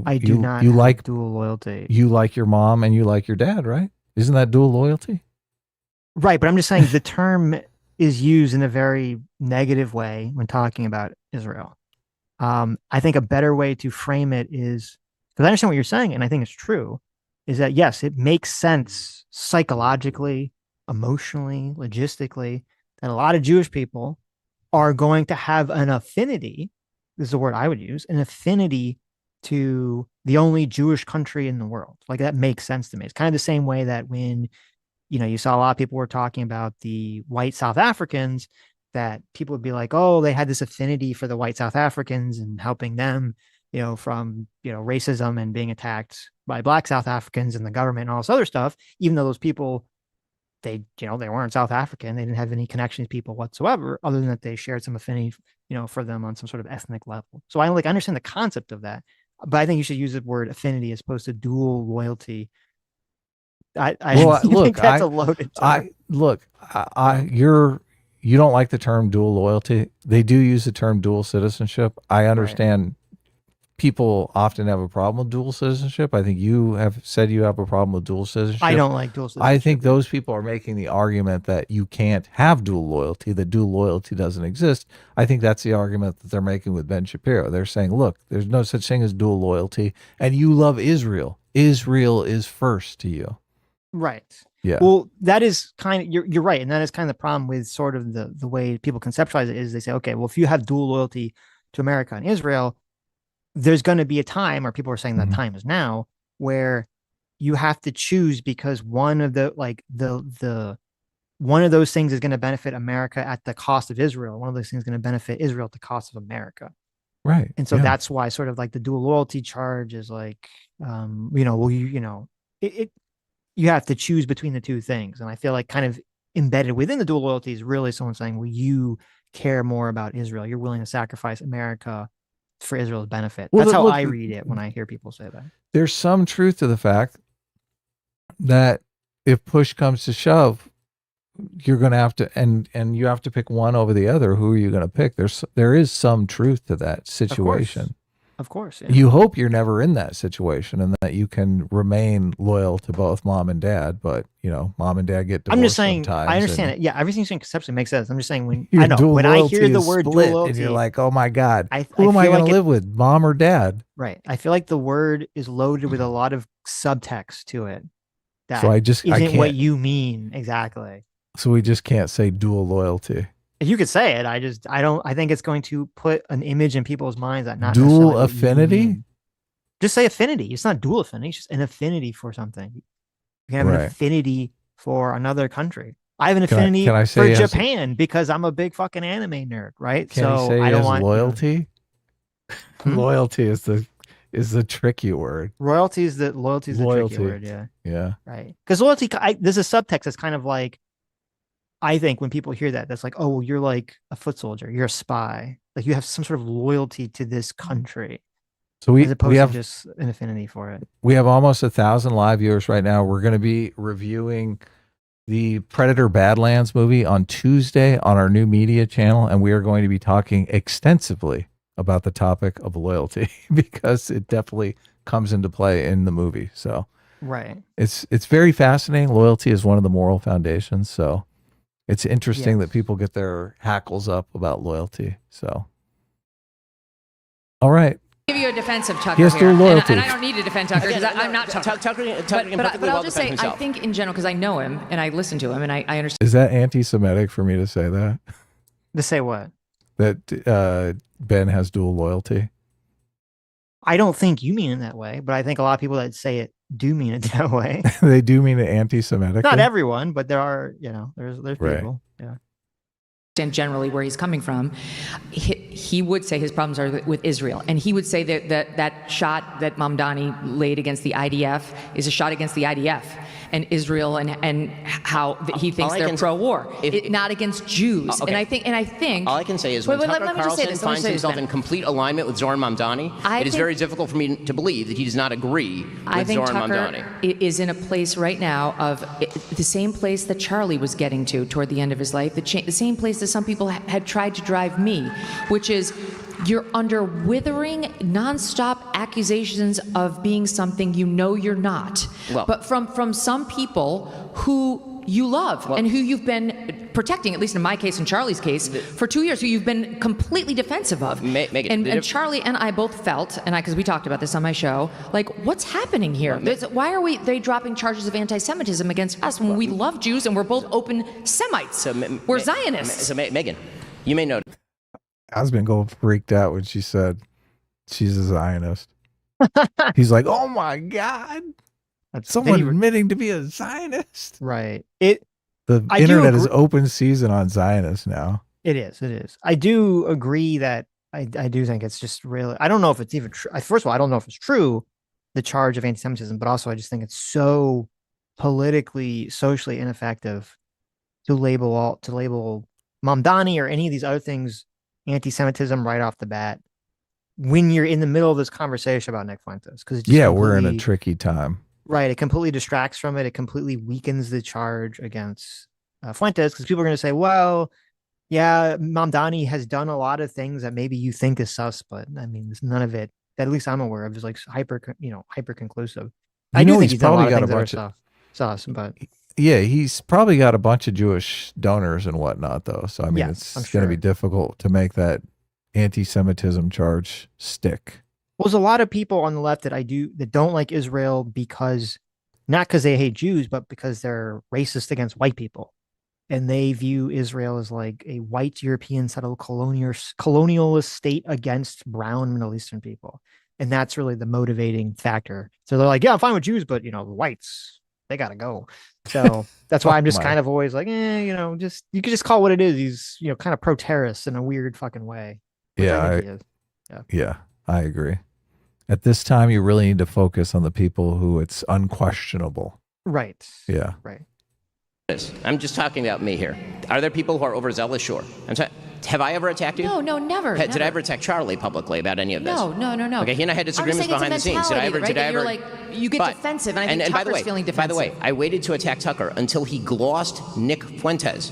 I do not have dual loyalty. You like your mom and you like your dad, right? Isn't that dual loyalty? Right, but I'm just saying the term is used in a very negative way when talking about Israel. I think a better way to frame it is, because I understand what you're saying, and I think it's true, is that yes, it makes sense psychologically, emotionally, logistically, that a lot of Jewish people are going to have an affinity, this is the word I would use, an affinity to the only Jewish country in the world. Like that makes sense to me. It's kind of the same way that when, you saw a lot of people were talking about the white South Africans, that people would be like, oh, they had this affinity for the white South Africans and helping them, from, racism and being attacked by black South Africans and the government and all this other stuff, even though those people, they weren't South African. They didn't have any connection to people whatsoever, other than that they shared some affinity, for them on some sort of ethnic level. So I understand the concept of that, but I think you should use the word affinity as opposed to dual loyalty. I think that's a loaded term. You don't like the term dual loyalty. They do use the term dual citizenship. I understand people often have a problem with dual citizenship. I think you have said you have a problem with dual citizenship. I don't like dual citizenship. I think those people are making the argument that you can't have dual loyalty, that dual loyalty doesn't exist. I think that's the argument that they're making with Ben Shapiro. They're saying, look, there's no such thing as dual loyalty, and you love Israel. Israel is first to you. Right. Yeah. Well, that is kind of, you're right. And that is kind of the problem with sort of the way people conceptualize it is they say, okay, well, if you have dual loyalty to America and Israel, there's going to be a time, or people are saying that time is now, where you have to choose because one of the one of those things is going to benefit America at the cost of Israel. One of those things is going to benefit Israel at the cost of America. Right. And so that's why sort of like the dual loyalty charge is like, you have to choose between the two things. And I feel like kind of embedded within the dual loyalty is really someone saying, well, you care more about Israel. You're willing to sacrifice America for Israel's benefit. Well, that's how I read it when I hear people say that. There's some truth to the fact that if push comes to shove, you're going to have to, and you have to pick one over the other. Who are you going to pick? There is some truth to that situation. Of course. Yeah. You hope you're never in that situation and that you can remain loyal to both mom and dad, but mom and dad get divorced. I'm just saying, I understand it. Yeah, everything you're saying conceptually makes sense. I'm just saying when I hear the word dual loyalty, and you're like, oh my God, who am I going to live with, mom or dad? Right. I feel like the word is loaded with a lot of subtext to it. That so isn't what you mean exactly. So we just can't say dual loyalty. You could say it. I think it's going to put an image in people's minds that not dual affinity. Just say affinity. It's not dual affinity. It's just an affinity for something. You can have an Right. affinity for another country. I have an Can I- affinity can I say for he has- Japan because I'm a big fucking anime nerd, right? Can you So say I he don't has want loyalty? Hmm? Loyalty is the tricky word. loyalty is the tricky Loyalty. word, yeah. Yeah. Right. Because loyalty, there's a subtext that's kind of like, I think when people hear that, that's like, oh, well, you're like a foot soldier, you're a spy, like you have some sort of loyalty to this country, So as opposed we have to just an affinity for it. we have almost 1,000 live viewers right now. We're going to be reviewing the Predator Badlands movie on Tuesday on our new media channel, and we are going to be talking extensively about the topic of loyalty because it definitely comes into play in the movie. So Right. it's very fascinating. Loyalty is one of the moral foundations. So it's interesting that people get their hackles up about loyalty. So, all right. Give you a defense of Tucker He has here, dual loyalty. and I don't need to defend Tucker because I'm not Tucker. Tucker can But perfectly I'll well just defend say, I himself. think in general, because I know him and I listen to him and I understand. Is that anti-Semitic for me to say that? To say what? That Ben has dual loyalty? I don't think you mean it that way, but I think a lot of people that say it do mean it that way. They do mean it anti-Semitic. Not everyone, but there are, there's Right. people. Yeah. Generally where he's coming from, he would say his problems are with Israel, and he would say that shot that Mamdani laid against the IDF is a shot against the IDF and Israel, and how he thinks they're pro-war, not against Jews. Okay. And I think all I can say is Wait, when let Tucker me just say Carlson this, let me finds say this, himself Ben. in complete alignment with Zoran Mamdani, it is very difficult for me to believe that he does not agree I with think Zoran Tucker Mamdani. is in a place right now of the same place that Charlie was getting to toward the end of his life, the same place that some people had tried to drive me, which is you're under withering, nonstop accusations of being something you know you're not. Well- but from some people who you love and who you've been protecting, at least in my case and Charlie's case, for 2 years, who you've been completely defensive of. Megan, and Charlie and I both felt, and because we talked about this on my show, like, what's happening here? Why are they dropping charges of anti-Semitism against us when we love Jews and we're both open Semites? We're Zionists. So Megan, you may know. Asmongold freaked out when she said she's a Zionist. He's like, oh my God. Someone admitting to be a Zionist. Right. The internet is open season on Zionists now. It is. I do agree that I do think it's just really, I don't know if it's even true. First of all, I don't know if it's true, the charge of anti-Semitism, but also I just think it's so politically, socially ineffective to label Mamdani or any of these other things anti-Semitism right off the bat when you're in the middle of this conversation about Nick Fuentes. Because we're in a tricky time. Right. It completely distracts from it. It completely weakens the charge against Fuentes because people are going to say, well, yeah, Mamdani has done a lot of things that maybe you think is sus, but I mean, none of it that at least I'm aware of is like hyper conclusive. I do think he's done a lot of things that are sus, but yeah, he's probably got a bunch of Jewish donors and whatnot, though. So I mean, it's going to be difficult to make that anti-Semitism charge stick. Well, there's a lot of people on the left that don't like Israel not because they hate Jews, but because they're racist against white people. And they view Israel as like a white European settled colonialist state against brown Middle Eastern people. And that's really the motivating factor. So they're like, yeah, I'm fine with Jews, but the whites, they got to go. So that's why I'm just kind of always like, you could just call it what it is. He's, kind of pro-terrorist in a weird fucking way. Yeah, I agree. At this time, you really need to focus on the people who it's unquestionable. Right. Yeah. Right. I'm just talking about me here. Are there people who are overzealous? Sure. Have I ever attacked you? No, never. Did I ever attack Charlie publicly about any of this? No. Okay, he and I had disagreements behind the scenes. Did I ever? You're like, you get defensive, and I think Tucker's feeling defensive. By the way, I waited to attack Tucker until he glossed Nick Fuentes,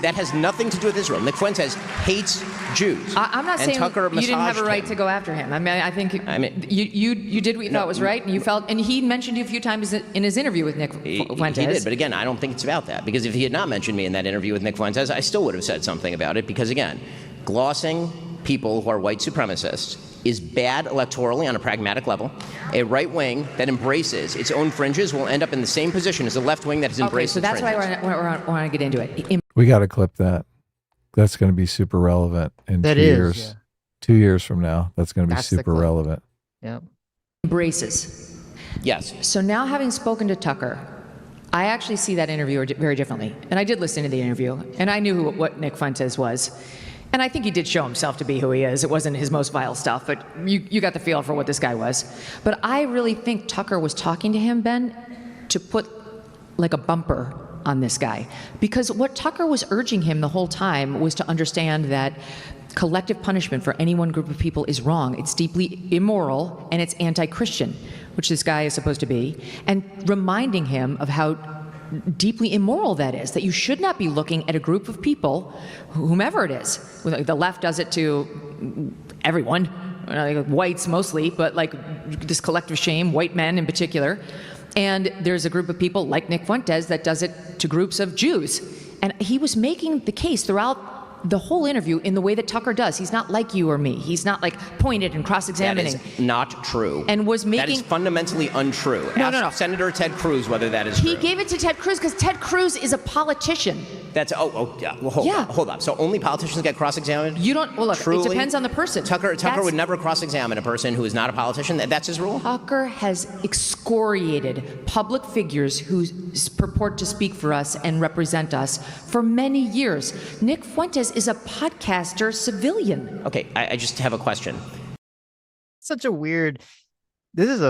that has nothing to do with Israel. Nick Fuentes hates Jews. I'm not saying Tucker you didn't have a right to go after him. I mean, I think you did what you thought was right, and you felt, and he mentioned you a few times in his interview with Nick Fuentes. He did, but again, I don't think it's about that, because if he had not mentioned me in that interview with Nick Fuentes, I still would have said something about it, because again, glossing people who are white supremacists is bad electorally on a pragmatic level. A right wing that embraces its own fringes will end up in the same position as a left wing that has embraced its fringes. Okay, so that's why I want to get into it. We got to clip that. That's going to be super relevant in 2 years. Yeah. 2 years from now, that's going to be super relevant. Yeah. embraces. Yes. So now, having spoken to Tucker, I actually see that interview very differently. And I did listen to the interview, and I knew what Nick Fuentes was. And I think he did show himself to be who he is. It wasn't his most vile stuff, but you got the feel for what this guy was. But I really think Tucker was talking to him, Ben, to put like a bumper on this guy. Because what Tucker was urging him the whole time was to understand that collective punishment for any one group of people is wrong. It's deeply immoral, and it's anti-Christian, which this guy is supposed to be, and reminding him of how deeply immoral that is, that you should not be looking at a group of people, whomever it is. The left does it to everyone, whites mostly, but like this collective shame, white men in particular. And there's a group of people like Nick Fuentes that does it to groups of Jews. And he was making the case throughout the whole interview in the way that Tucker does. He's not like you or me. He's not like pointed and cross-examining. That is not true. And was making... That is fundamentally untrue. No. Senator Ted Cruz whether that is true. He gave it to Ted Cruz because Ted Cruz is a politician. That's, yeah. Well, hold up. So only politicians get cross-examined? You don't, well, look, Truly? It depends on the person. Tucker would never cross-examine a person who is not a politician. That's his rule? Tucker has excoriated public figures who purport to speak for us and represent us for many years. Nick Fuentes is a podcaster civilian. Okay, I just have a question. Such a weird, this is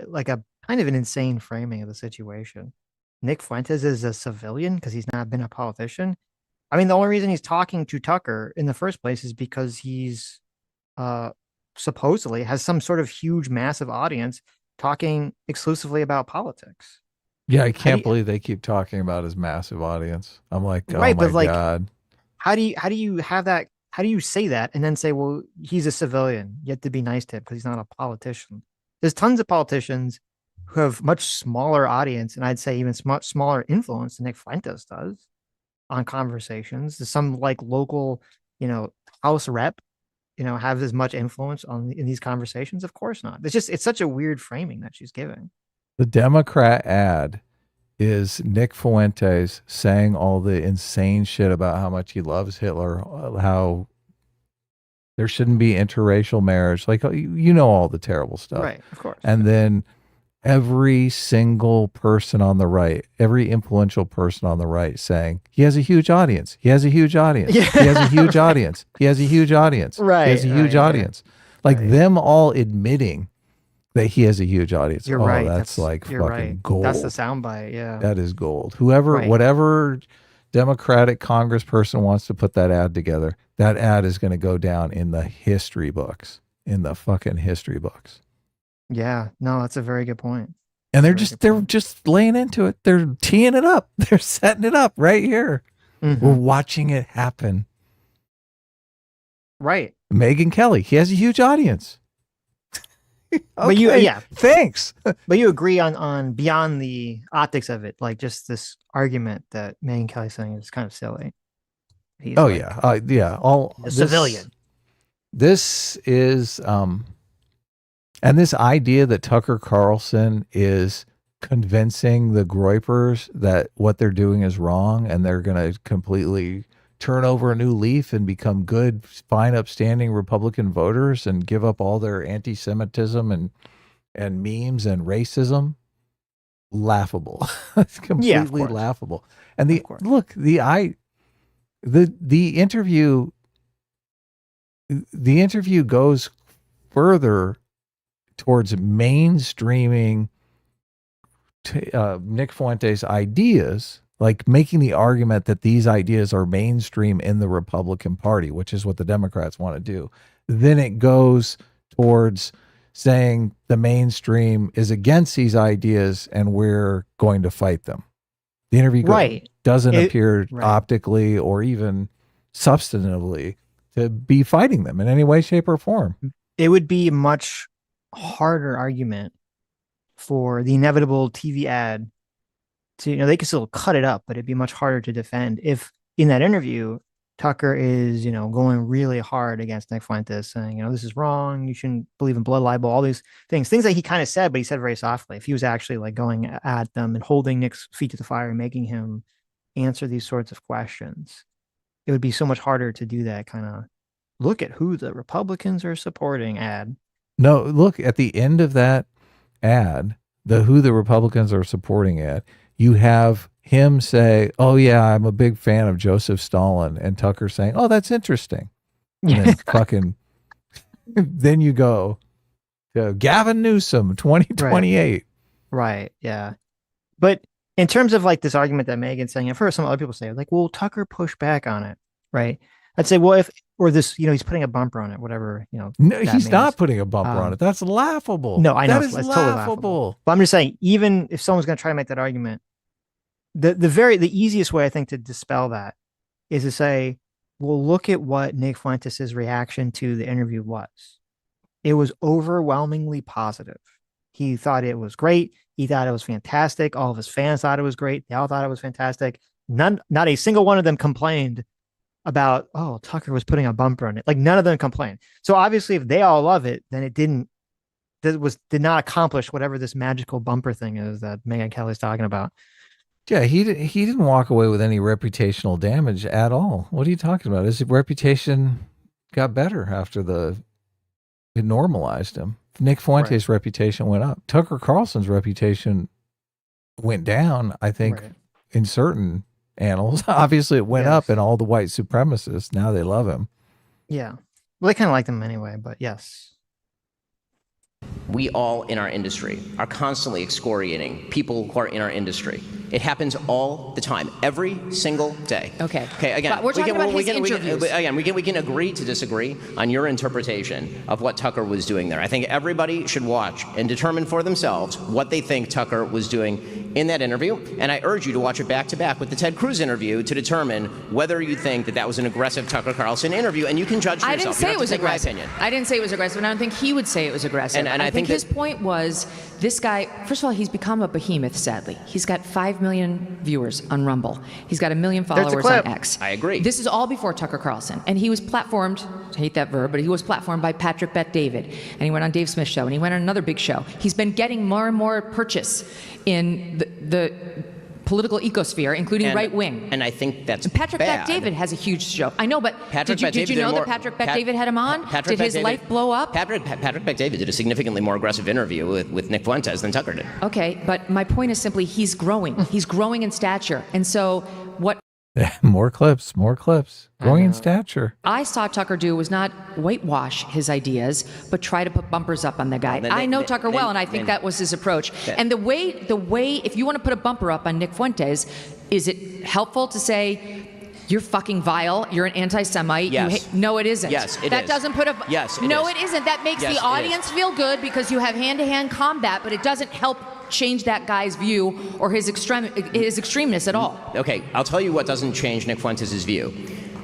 like a kind of an insane framing of the situation. Nick Fuentes is a civilian because he's not been a politician. I mean, the only reason he's talking to Tucker in the first place is because he's supposedly has some sort of huge, massive audience talking exclusively about politics. Yeah, I can't believe they keep talking about his massive audience. I'm like, oh right, my but like, God. How do you have that? How do you say that and then say, well, he's a civilian? You have to be nice to him because he's not a politician. There's tons of politicians who have much smaller audience, and I'd say even much smaller influence than Nick Fuentes does on conversations. There's some like local, House rep, have as much influence in these conversations. Of course not. It's such a weird framing that she's giving. The Democrat ad is Nick Fuentes saying all the insane shit about how much he loves Hitler, how there shouldn't be interracial marriage, like all the terrible stuff. Right, of course. And then every single person on the right, every influential person on the right saying, he has a huge audience. He has a huge audience. Yeah. He has a huge audience. He has a huge audience. Right. He has a huge audience. Like them all admitting that he has a huge audience. You're right. That's like fucking right. gold. That's the soundbite. Yeah. That is gold. Whatever Democratic congressperson wants to put that ad together, that ad is going to go down in the history books, in the fucking history books. Yeah. No, that's a very good point. And they're just laying into it. They're teeing it up. They're setting it up right here. Mm-hmm. We're watching it happen. Right. Megyn Kelly, he has a huge audience. Okay, but thanks. But you agree on beyond the optics of it, like just this argument that Megyn Kelly's saying is kind of silly. He's All a civilian. This is and this idea that Tucker Carlson is convincing the Groypers that what they're doing is wrong and they're going to completely turn over a new leaf and become good, fine, upstanding Republican voters and give up all their anti-Semitism and memes and racism. Laughable. It's completely laughable. And the interview goes further towards mainstreaming Nick Fuentes' ideas, like making the argument that these ideas are mainstream in the Republican Party, which is what the Democrats want to do. Then it goes towards saying the mainstream is against these ideas and we're going to fight them. The interview doesn't appear optically or even substantively to be fighting them in any way, shape, or form. It would be a much harder argument for the inevitable TV ad to, they could still cut it up, but it'd be much harder to defend if in that interview, Tucker is, going really hard against Nick Fuentes saying, this is wrong. You shouldn't believe in blood libel, all these things that he kind of said, but he said very softly. If he was actually like going at them and holding Nick's feet to the fire and making him answer these sorts of questions, it would be so much harder to do that kind of look at who the Republicans are supporting ad. No, look at the end of that ad, who the Republicans are supporting it, you have him say, "Oh yeah, I'm a big fan of Joseph Stalin," and Tucker saying, "Oh, that's interesting." And then fucking, then you go to Gavin Newsom, 2028. Right. Yeah. But in terms of like this argument that Megan's saying, I've heard some other people say, like, well, Tucker pushed back on it, right? I'd say, well, if, or this, he's putting a bumper on it, whatever, No, that he's means. not putting a bumper on it. That's laughable. No, I know. That is It's laughable. totally laughable. But I'm just saying, even if someone's going to try to make that argument, the easiest way I think to dispel that is to say, well, look at what Nick Fuentes' reaction to the interview was. It was overwhelmingly positive. He thought it was great. He thought it was fantastic. All of his fans thought it was great. They all thought it was fantastic. Not a single one of them complained about, oh, Tucker was putting a bumper on it. Like none of them complained. So obviously, if they all love it, then it did not accomplish whatever this magical bumper thing is that Megyn Kelly's talking about. Yeah, he didn't walk away with any reputational damage at all. What are you talking about? His reputation got better after it normalized him. Nick Fuentes' reputation went up. Tucker Carlson's reputation went down, I think, in certain annals. Obviously, it went up in all the white supremacists. Now they love him. Yeah. Well, they kind of like him anyway, but yes. We all in our industry are constantly excoriating people who are in our industry. It happens all the time, every single day. Okay. Again, but we're talking about his interviews. we can agree to disagree on your interpretation of what Tucker was doing there. I think everybody should watch and determine for themselves what they think Tucker was doing in that interview. And I urge you to watch it back to back with the Ted Cruz interview to determine whether you think that was an aggressive Tucker Carlson interview. And you can judge for yourself. I didn't say it was aggressive. My opinion. I didn't say it was aggressive, and I don't think he would say it was aggressive. And I think his point was, this guy, first of all, he's become a behemoth, sadly. He's got 5 million viewers on Rumble. He's got 1 million followers on X. I agree. This is all before Tucker Carlson. And he was platformed, I hate that verb, but he was platformed by Patrick Bet-David. And he went on Dave Smith's show, and he went on another big show. He's been getting more and more purchase in the political ecosphere, including right wing. And I think that's Patrick bad. Bet-David has a huge show. I know, but Patrick did you know that Patrick Bet-David had him on? Did his life blow up? Patrick Bet-David did a significantly more aggressive interview with Nick Fuentes than Tucker did. Okay, but my point is simply he's growing. He's growing in stature. And so what More clips. Growing in stature. I saw Tucker do was not whitewash his ideas, but try to put bumpers up on the guy. I know Tucker well, and I think that was his approach. And the way, if you want to put a bumper up on Nick Fuentes, is it helpful to say, you're fucking vile, you're an anti-Semite? Yes. No, it isn't. Yes, it that is. doesn't put a... Yes, it No, is. it isn't. That makes Yes, the audience feel good because you have hand-to-hand combat, but it doesn't help change that guy's view or his extremeness at all. Okay, I'll tell you what doesn't change Nick Fuentes' view.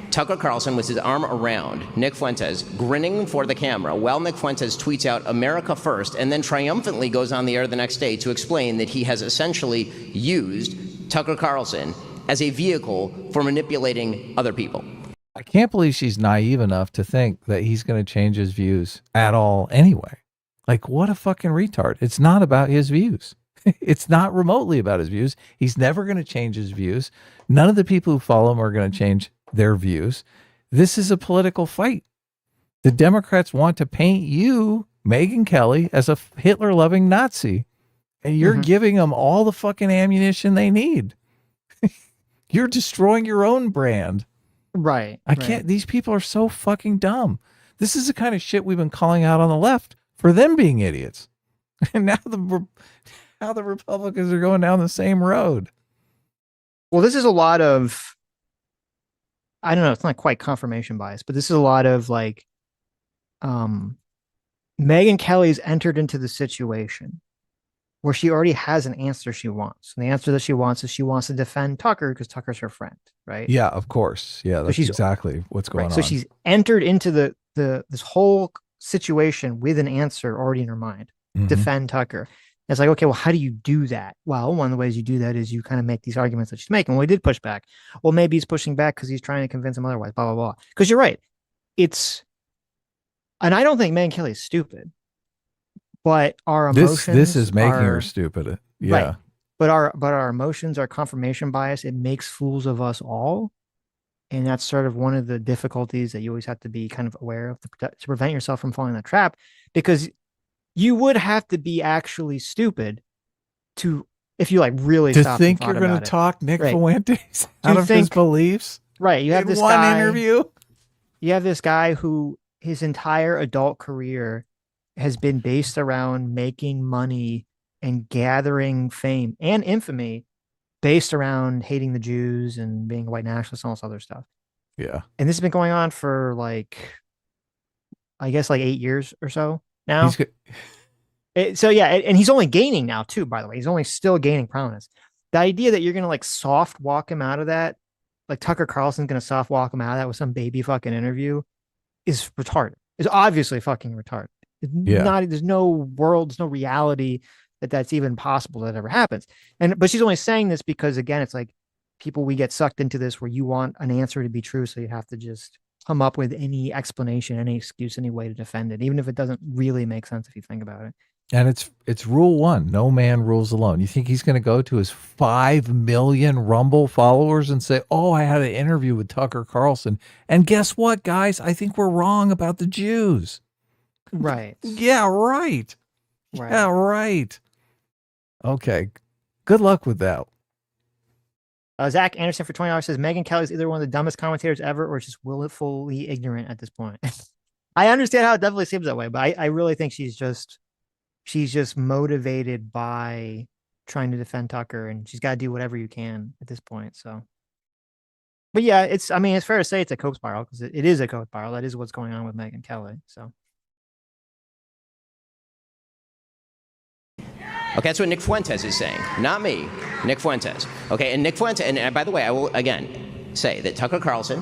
Tucker Carlson with his arm around Nick Fuentes, grinning for the camera, while Nick Fuentes tweets out America first, and then triumphantly goes on the air the next day to explain that he has essentially used Tucker Carlson as a vehicle for manipulating other people. I can't believe she's naive enough to think that he's going to change his views at all anyway. Like, what a fucking retard. It's not about his views. It's not remotely about his views. He's never going to change his views. None of the people who follow him are going to change their views. This is a political fight. The Democrats want to paint you, Megyn Kelly, as a Hitler-loving Nazi. And you're giving them all the fucking ammunition they need. You're destroying your own brand. Right. I can't. These people are so fucking dumb. This is the kind of shit we've been calling out on the left for them being idiots. And now the Republicans are going down the same road. Well, this is a lot of, I don't know, it's not quite confirmation bias, but this is a lot of like, Megyn Kelly's entered into the situation where she already has an answer she wants. And the answer that she wants is she wants to defend Tucker because Tucker's her friend, right? Yeah, of course. Yeah, that's exactly what's going on. So she's entered into this whole situation with an answer already in her mind. Defend Tucker. It's like, okay, well, how do you do that? Well, one of the ways you do that is you kind of make these arguments that she's making. Well, he did push back. Well, maybe he's pushing back because he's trying to convince him otherwise, blah, blah, blah. Because you're right. And I don't think Megyn Kelly is stupid, but our emotions. This is making her stupid. Yeah. Right. But our emotions, our confirmation bias, it makes fools of us all. And that's sort of one of the difficulties that you always have to be kind of aware of to prevent yourself from falling in that trap. Because you would have to be actually stupid to, if you like really To stopped and think thought you're going about to it. talk Nick Right. Fuentes To out of his think, beliefs right. You have in this one guy, interview? you have this guy who his entire adult career has been based around making money and gathering fame and infamy based around hating the Jews and being a white nationalist and all this other stuff. Yeah. And this has been going on for like, I guess like 8 years or so He's now. good. So yeah, and he's only gaining now too, by the way. He's only still gaining prominence. The idea that you're gonna like soft walk him out of that, like Tucker Carlson's gonna soft walk him out of that with some baby fucking interview, is retarded. Is obviously fucking retarded. It's Yeah. not. There's no world. There's no reality that that's even possible that ever happens. But she's only saying this because again, it's like people, we get sucked into this where you want an answer to be true, so you have to just come up with any explanation, any excuse, any way to defend it, even if it doesn't really make sense if you think about it. And it's rule one: no man rules alone. You think he's going to go to his 5 million Rumble followers and say, "Oh, I had an interview with Tucker Carlson, and guess what, guys? I think we're wrong about the Jews." Right. Yeah, right. Right. Yeah, right. Okay. Good luck with that. Zach Anderson for $20 says Megyn Kelly is either one of the dumbest commentators ever or just willfully ignorant at this point. I understand how it definitely seems that way, but I really think she's just motivated by trying to defend Tucker, and she's got to do whatever you can at this point. So, but yeah, it's fair to say it's a coke spiral because it is a coke spiral. That is what's going on with Megyn Kelly. So. Okay, that's what Nick Fuentes is saying, not me, Nick Fuentes. Okay, and Nick Fuentes, and by the way, I will again say that Tucker Carlson,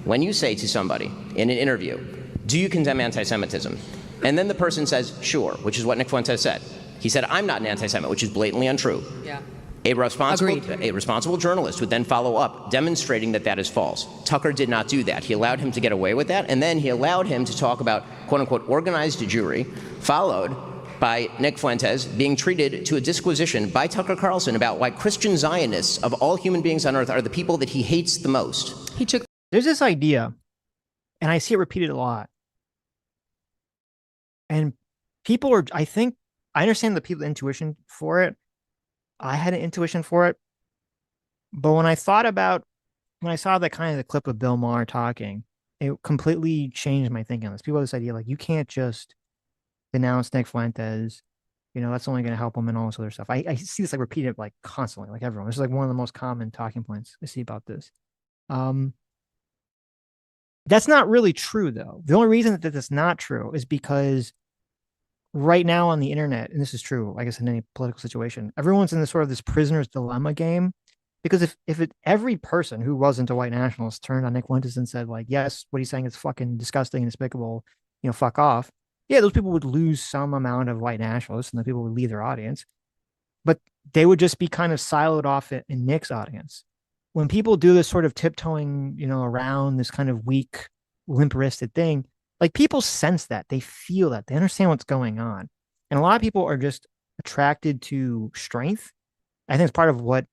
when you say to somebody in an interview, do you condemn anti-Semitism? And then the person says, sure, which is what Nick Fuentes said. He said, I'm not an anti-Semite, which is blatantly untrue. Yeah. A responsible journalist would then follow up, demonstrating that that is false. Tucker did not do that. He allowed him to get away with that, and then he allowed him to talk about, quote-unquote, organized Jewry, followed by Nick Fuentes being treated to a disquisition by Tucker Carlson about why Christian Zionists of all human beings on earth are the people that he hates the most. There's this idea, and I see it repeated a lot. And people are, I understand the people intuition for it. I had an intuition for it. But when I saw that kind of the clip of Bill Maher talking, it completely changed my thinking on this. People have this idea like you can't just denounce Nick Fuentes, that's only going to help him and all this other stuff. I see this like repeated like constantly, like everyone. This is like one of the most common talking points I see about this. That's not really true though. The only reason that that's not true is because right now on the internet, and this is true, I guess in any political situation, everyone's in this sort of this prisoner's dilemma game. Because if every person who wasn't a white nationalist turned on Nick Fuentes and said like, yes, what he's saying is fucking disgusting and despicable, fuck off. Yeah, those people would lose some amount of white nationalists and the people would leave their audience, but they would just be kind of siloed off in Nick's audience. When people do this sort of tiptoeing, around this kind of weak, limp-wristed thing, like people sense that, they feel that, they understand what's going on. And a lot of people are just attracted to strength. I think it's part of why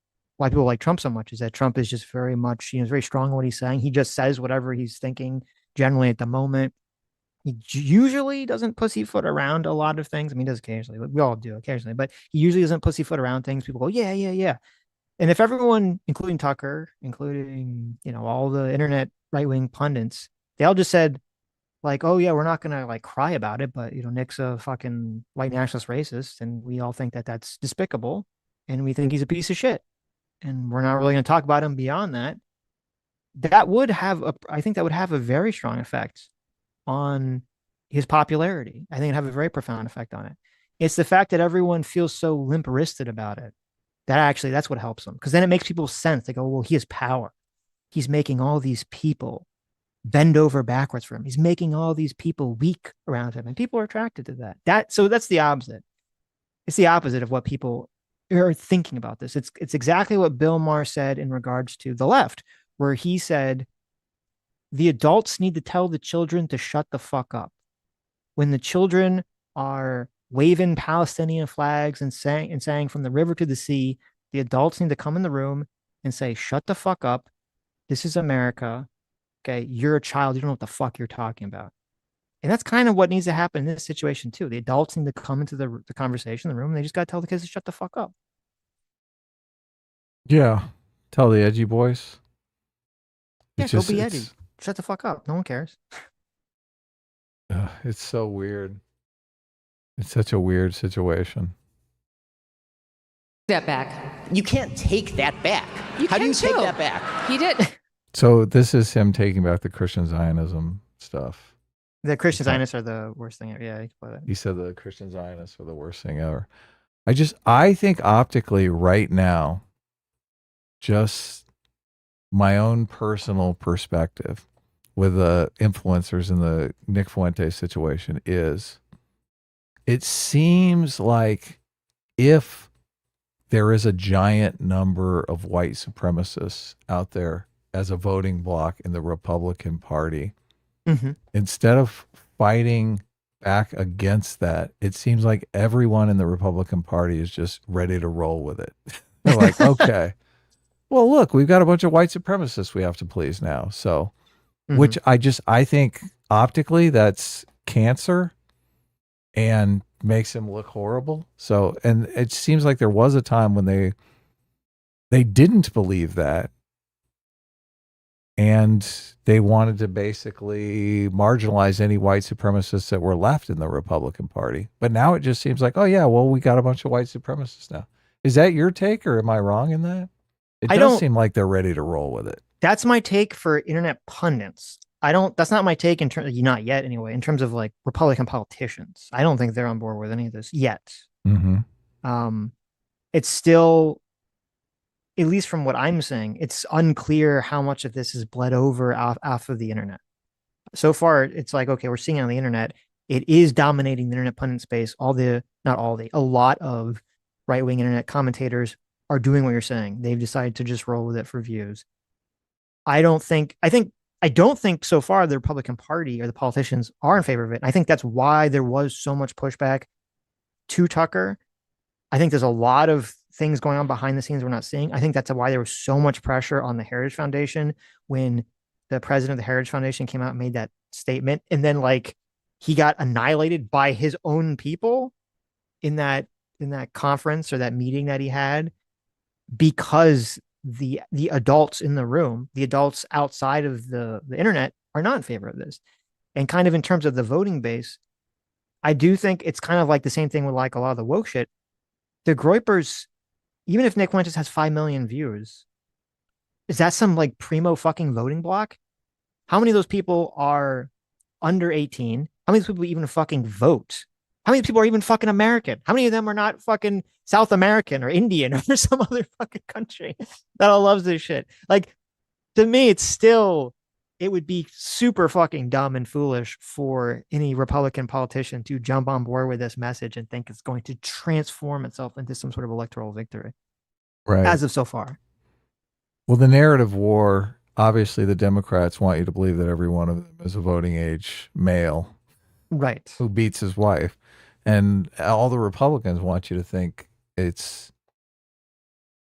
people like Trump so much is that Trump is just very much, he's very strong in what he's saying. He just says whatever he's thinking generally at the moment. He usually doesn't pussyfoot around a lot of things. I mean, he does occasionally, but we all do occasionally, but he usually doesn't pussyfoot around things. People go, yeah, yeah, yeah. And if everyone, including Tucker, including, all the internet right-wing pundits, they all just said like, oh yeah, we're not going to like cry about it, but Nick's a fucking white nationalist racist. And we all think that that's despicable. And we think he's a piece of shit. And we're not really going to talk about him beyond that. I think that would have a very strong effect on his popularity. I think it'd have a very profound effect on it. It's the fact that everyone feels so limp-wristed about it. That's what helps them. Because then it makes people sense. They go, well, he has power. He's making all these people bend over backwards for him. He's making all these people weak around him. And people are attracted to that. So that's the opposite. It's the opposite of what people are thinking about this. It's exactly what Bill Maher said in regards to the left, where he said, the adults need to tell the children to shut the fuck up. When the children are waving Palestinian flags and saying from the river to the sea, the adults need to come in the room and say, shut the fuck up. This is America. Okay. You're a child. You don't know what the fuck you're talking about. And that's kind of what needs to happen in this situation too. The adults need to come into the conversation, the room, and they just got to tell the kids to shut the fuck up. Yeah. Tell the edgy boys. Yeah, go be edgy. Shut the fuck up. No one cares. It's so weird. It's such a weird situation. That back. You can't take that back. How do you take that back? He did. So this is him taking back the Christian Zionism stuff. The Christian Zionists are the worst thing ever. Yeah, you can play that. He said the Christian Zionists are the worst thing ever. I think optically right now, just my own personal perspective with the influencers in the Nick Fuentes situation is, it seems like if there is a giant number of white supremacists out there as a voting bloc in the Republican Party, instead of fighting back against that, it seems like everyone in the Republican Party is just ready to roll with it. They're like, okay, well, look, we've got a bunch of white supremacists we have to please now. So, which I think optically that's cancer and makes him look horrible. So, and it seems like there was a time when they didn't believe that. And they wanted to basically marginalize any white supremacists that were left in the Republican Party. But now it just seems like, oh yeah, well, we got a bunch of white supremacists now. Is that your take, or am I wrong in that? It does seem like they're ready to roll with it. That's my take for internet pundits. That's not my take in terms, not yet anyway, in terms of like Republican politicians. I don't think they're on board with any of this yet. It's still, at least from what I'm saying, it's unclear how much of this is bled over off of the internet. So far, it's like, okay, we're seeing it on the internet. It is dominating the internet pundit space. A lot of right-wing internet commentators are doing what you're saying. They've decided to just roll with it for views. I don't think so far the Republican Party or the politicians are in favor of it. I think that's why there was so much pushback to Tucker. I think there's a lot of things going on behind the scenes we're not seeing. I think that's why there was so much pressure on the Heritage Foundation when the president of the Heritage Foundation came out and made that statement. And then like he got annihilated by his own people in that conference or that meeting that he had, because the adults in the room, the adults outside of the internet are not in favor of this. And kind of in terms of the voting base, I do think it's kind of like the same thing with like a lot of the woke shit. The Groypers, even if Nick Fuentes has 5 million views, is that some like primo fucking voting block? How many of those people are under 18? How many of those people even fucking vote? How many people are even fucking American? How many of them are not fucking South American or Indian or some other fucking country that all loves this shit? Like, to me, it would be super fucking dumb and foolish for any Republican politician to jump on board with this message and think it's going to transform itself into some sort of electoral victory. Right. As of so far. Well, the narrative war, obviously the Democrats want you to believe that every one of them is a voting age male. Right. Who beats his wife. And all the Republicans want you to think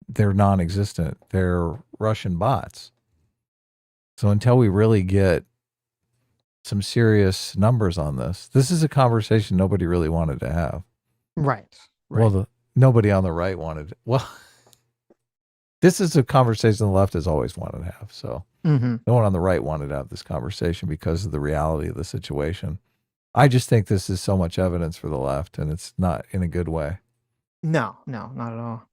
they're non-existent. They're Russian bots. So until we really get some serious numbers on this is a conversation nobody really wanted to have. Right. Well, nobody on the right wanted. Well, this is a conversation the left has always wanted to have. So no one on the right wanted to have this conversation because of the reality of the situation. I just think this is so much evidence for the left, and it's not in a good way. No, not at all.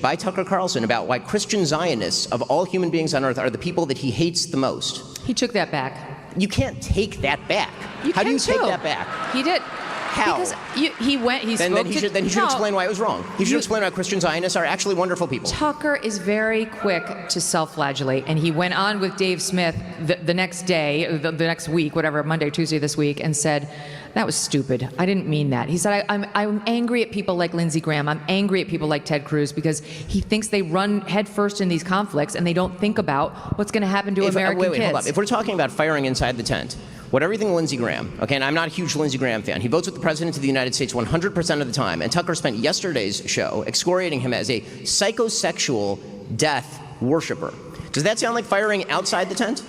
By Tucker Carlson about why Christian Zionists of all human beings on earth are the people that he hates the most. He took that back. You can't take that back. How do you take that back? He did. How? Because then he should explain why it was wrong. He should explain why Christian Zionists are actually wonderful people. Tucker is very quick to self-flagellate, and he went on with Dave Smith the next day, the next week, whatever, Monday, Tuesday this week, and said, that was stupid. I didn't mean that. He said, I'm angry at people like Lindsey Graham. I'm angry at people like Ted Cruz because he thinks they run headfirst in these conflicts and they don't think about what's going to happen to American kids. Hold up. If we're talking about firing inside the tent, everything Lindsey Graham, okay, and I'm not a huge Lindsey Graham fan. He votes with the president of the United States 100% of the time, and Tucker spent yesterday's show excoriating him as a psychosexual death worshiper. Does that sound like firing outside the tent?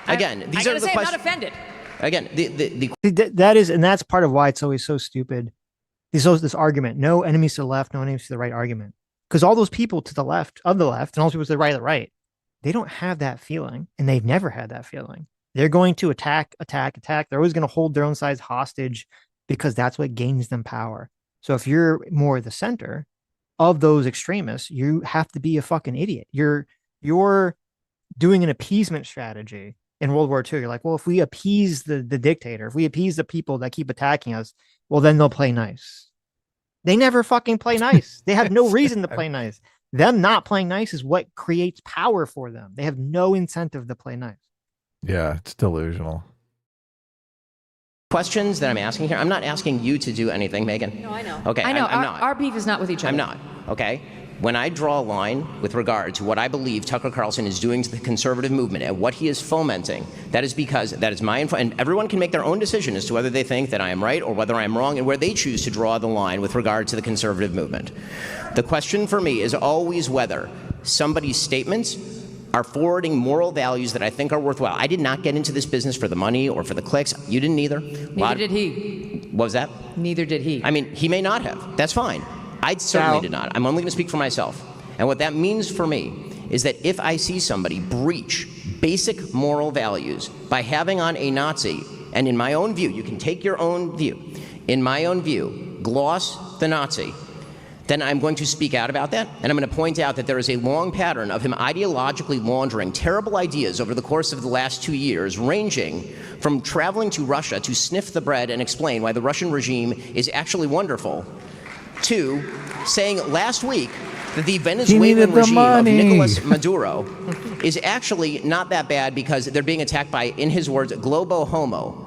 Again, these are the questions. I'm not offended. Again, the That is, and that's part of why it's always so stupid. This argument, no enemies to the left, no enemies to the right argument. Because all those people to the left of the left and all those people to the right of the right, they don't have that feeling, and they've never had that feeling. They're going to attack. They're always going to hold their own sides hostage because that's what gains them power. So if you're more the center of those extremists, you have to be a fucking idiot. You're doing an appeasement strategy in World War II. You're like, well, if we appease the dictator, if we appease the people that keep attacking us, well, then they'll play nice. They never fucking play nice. They have no reason to play nice. Them not playing nice is what creates power for them. They have no incentive to play nice. Yeah, it's delusional. questions that I'm asking here, I'm not asking you to do anything, Megan. No, I know. Okay, I know. I'm not. Our beef is not with each other. I'm not, okay? When I draw a line with regard to what I believe Tucker Carlson is doing to the conservative movement and what he is fomenting, that is because that is my info, and everyone can make their own decision as to whether they think that I am right or whether I am wrong and where they choose to draw the line with regard to the conservative movement. The question for me is always whether somebody's statements are forwarding moral values that I think are worthwhile. I did not get into this business for the money or for the clicks. You didn't either. Neither did he. What was that? Neither did he. I mean, he may not have. That's fine. I certainly did not. I'm only going to speak for myself. And what that means for me is that if I see somebody breach basic moral values by having on a Nazi, and in my own view, you can take your own view, in my own view, gloss the Nazi, then I'm going to speak out about that, and I'm going to point out that there is a long pattern of him ideologically laundering terrible ideas over the course of the last 2 years, ranging from traveling to Russia to sniff the bread and explain why the Russian regime is actually wonderful, to saying last week that the Venezuelan regime of Nicolas Maduro is actually not that bad because they're being attacked by, in his words, globo homo.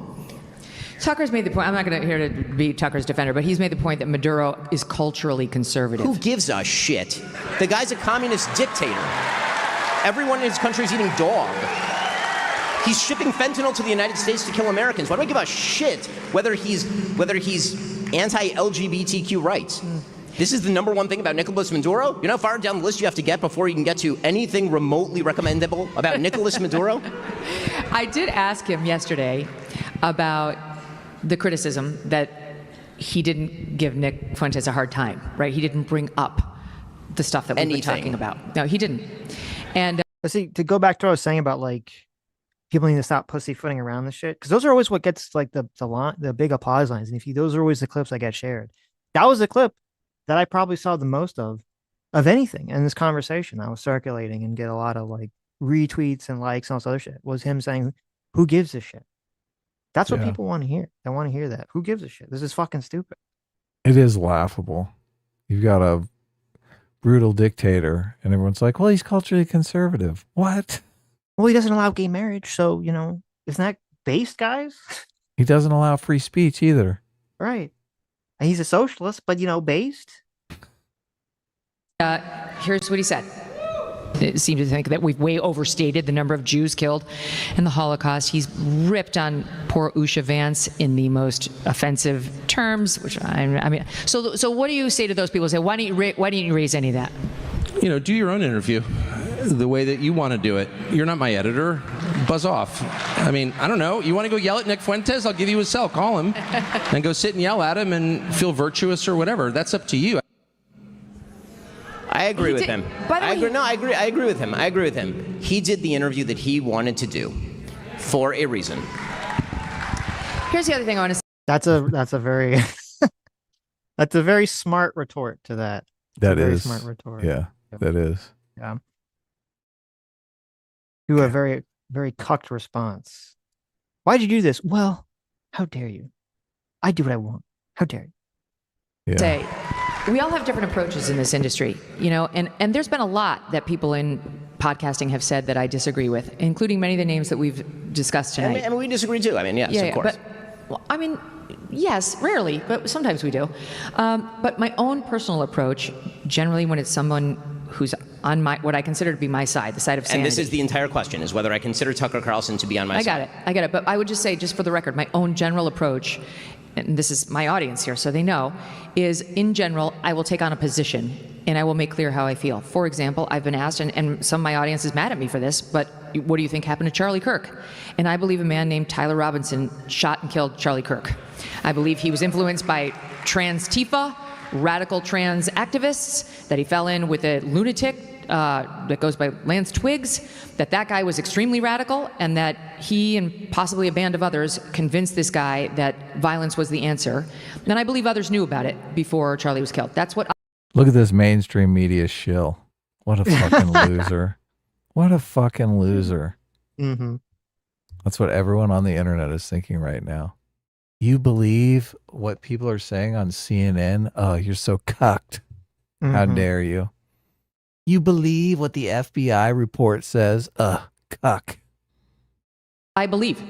Tucker's made the point, I'm not going to here to be Tucker's defender, but he's made the point that Maduro is culturally conservative. Who gives a shit? The guy's a communist dictator. Everyone in his country is eating dog. He's shipping fentanyl to the United States to kill Americans. Why do I give a shit whether he's anti-LGBTQ rights? This is the number one thing about Nicolas Maduro. You know how far down the list you have to get before you can get to anything remotely recommendable about Nicolas Maduro? I did ask him yesterday about the criticism that he didn't give Nick Fuentes a hard time, right? He didn't bring up the stuff that we've been talking about. No, he didn't. And see, to go back to what I was saying about like people need to stop pussyfooting around this shit, because those are always what gets like the big applause lines, and those are always the clips that get shared. That was the clip that I probably saw the most of anything in this conversation that was circulating and get a lot of like retweets and likes and all this other shit, was him saying, "Who gives a shit?" That's what people want to hear. They want to hear that. Who gives a shit? This is fucking stupid. It is laughable. You've got a brutal dictator, and everyone's like, well, he's culturally conservative. What? Well, he doesn't allow gay marriage, so, isn't that based, guys? He doesn't allow free speech either. Right. And he's a socialist, but, based. here's what he said. It seemed to think that we've way overstated the number of Jews killed in the Holocaust. He's ripped on poor Usha Vance in the most offensive terms, which I mean, so what do you say to those people who say, why didn't you raise any of that? Do your own interview the way that you want to do it. You're not my editor. Buzz off. I mean, I don't know. You want to go yell at Nick Fuentes? I'll give you his cell. Call him and go sit and yell at him and feel virtuous or whatever. That's up to you. I agree with him. I agree with him. I agree with him. He did the interview that he wanted to do for a reason. Here's the other thing I want to say. That's a very that's a very smart retort to that. That is smart retort. Yeah, that is. Yeah. To a very, very cucked response. Why'd you do this? Well, how dare you? I do what I want. How dare you? Yeah. Say, we all have different approaches in this industry, and there's been a lot that people in podcasting have said that I disagree with, including many of the names that we've discussed tonight. And we disagree too. I mean, yes, of course. Yes, rarely, but sometimes we do. But my own personal approach, generally when it's someone who's on what I consider to be my side, the side of sanity. And this is the entire question, is whether I consider Tucker Carlson to be on my side. I get it. But I would just say, just for the record, my own general approach, and this is my audience here, so they know, is in general, I will take on a position and I will make clear how I feel. For example, I've been asked, and some of my audience is mad at me for this, but what do you think happened to Charlie Kirk? And I believe a man named Tyler Robinson shot and killed Charlie Kirk. I believe he was influenced by trans Tifa, radical trans activists, that he fell in with a lunatic that goes by Lance Twiggs, that guy was extremely radical, and that he and possibly a band of others convinced this guy that violence was the answer. And I believe others knew about it before Charlie was killed. That's what. Look at this mainstream media shill. What a fucking loser. What a fucking loser. Mm-hmm. That's what everyone on the internet is thinking right now. You believe what people are saying on CNN? Oh, you're so cucked. How dare you? You believe what the FBI report says? Cuck. I believe.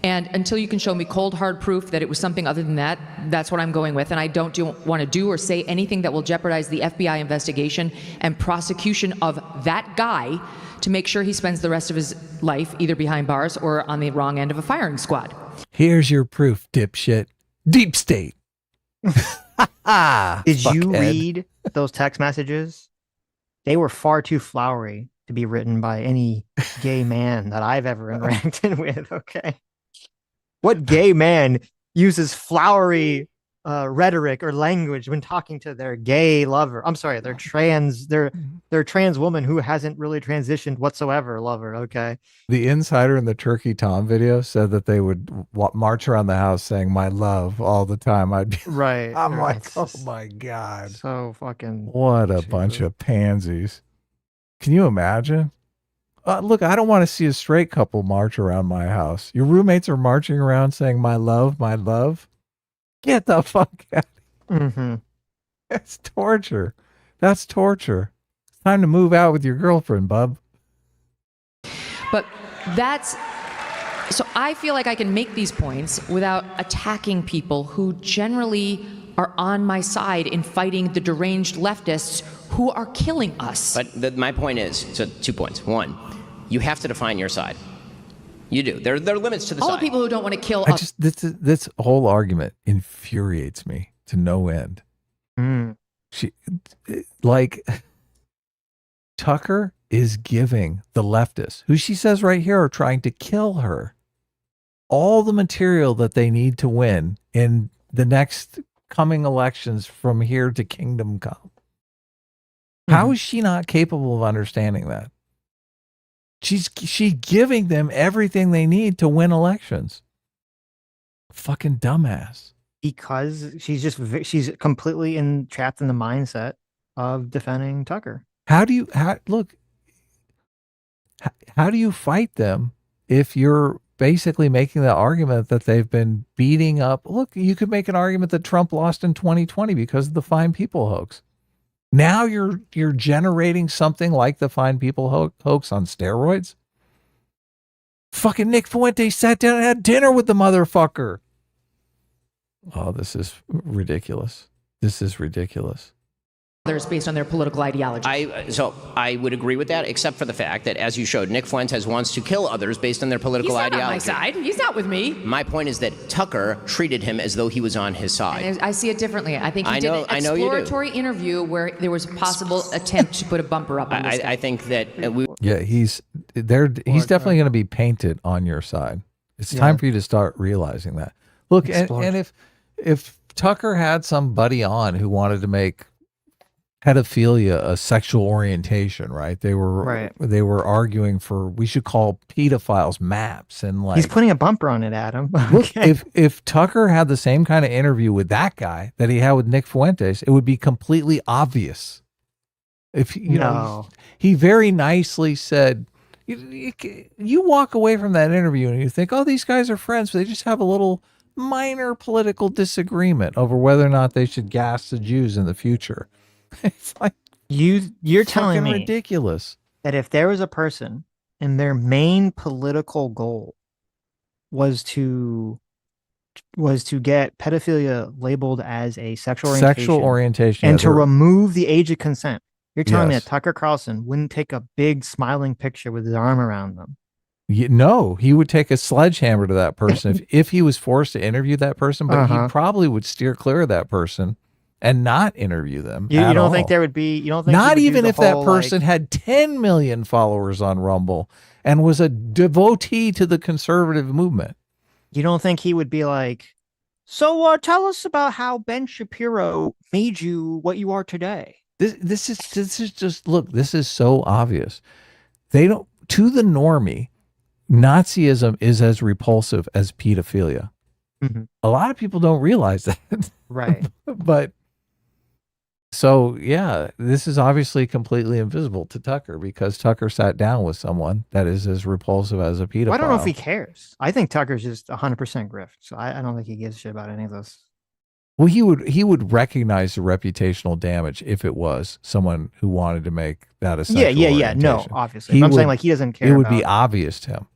And until you can show me cold, hard proof that it was something other than that, that's what I'm going with. And I don't want to do or say anything that will jeopardize the FBI investigation and prosecution of that guy to make sure he spends the rest of his life either behind bars or on the wrong end of a firing squad. Here's your proof, dipshit. Deep state. Did you read those text messages? They were far too flowery to be written by any gay man that I've ever interacted with. Okay. What gay man uses flowery rhetoric or language when talking to their gay lover? I'm sorry, their trans woman who hasn't really transitioned whatsoever lover. Okay. The insider in the Turkey Tom video said that they would march around the house saying "my love" all the time. I'd be right. I'm like, oh my god, so fucking what a bunch of pansies. Can you imagine? Look, I don't want to see a straight couple march around my house. Your roommates are marching around saying "my love, my love." Get the fuck out. That's torture. That's torture. It's time to move out with your girlfriend, bub. But so I feel like I can make these points without attacking people who generally are on my side in fighting the deranged leftists who are killing us. But my point is, so 2 points. One, you have to define your side. You do. There are limits to the all side. the people who don't want to kill us. This whole argument infuriates me to no end. Tucker is giving the leftists, who she says right here are trying to kill her, all the material that they need to win in the next coming elections from here to kingdom come. How is she not capable of understanding that? She's giving them everything they need to win elections. Fucking dumbass. Because she's completely trapped in the mindset of defending Tucker. How do you fight them if you're basically making the argument that they've been beating up? Look, you could make an argument that Trump lost in 2020 because of the Fine People hoax. Now you're generating something like the Fine People hoax on steroids. Fucking Nick Fuentes sat down and had dinner with the motherfucker. Oh, this is ridiculous. This is ridiculous. Others based on their political ideology. So I would agree with that, except for the fact that, as you showed, Nick Fuentes wants to kill others based on their political ideology. He's not on my side. He's not with me. My point is that Tucker treated him as though he was on his side. And I see it differently. I think he did an exploratory interview where there was a possible attempt to put a bumper up on this guy. I think that he's definitely going to be painted on your side. It's time for you to start realizing that. Look, and if Tucker had somebody on who wanted to make pedophilia a sexual orientation, right? They were arguing for we should call pedophiles maps, and like he's putting a bumper on it, Adam. Look, if Tucker had the same kind of interview with that guy that he had with Nick Fuentes, it would be completely obvious. If you know, he very nicely said, you walk away from that interview and you think, oh, these guys are friends, but they just have a little minor political disagreement over whether or not they should gas the Jews in the future. It's like you're telling me ridiculous that if there was a person and their main political goal was to get pedophilia labeled as a sexual orientation and to remove the age of consent, you're telling me that Tucker Carlson wouldn't take a big smiling picture with his arm around them? No, he would take a sledgehammer to that person if he was forced to interview that person, but he probably would steer clear of that person and not interview them. You don't all. think there would be? You don't think he Not would do even the if that whole, person like, had 10 million followers on Rumble and was a devotee to the conservative movement. You don't think he would be like, so tell us about how Ben Shapiro made you what you are today? This is just, look, this is so obvious. They don't, to the normie, Nazism is as repulsive as pedophilia. Mhm. A lot of people don't realize that. Right. But so, yeah, this is obviously completely invisible to Tucker because Tucker sat down with someone that is as repulsive as a pedophile. Well, I don't know if he cares. I think Tucker's just 100% grift. So I don't think he gives a shit about any of this. Well, he would recognize the reputational damage if it was someone who wanted to make that a sexual Yeah. No, orientation. obviously. But I'm saying, like, he doesn't care. It would be about- obvious to him.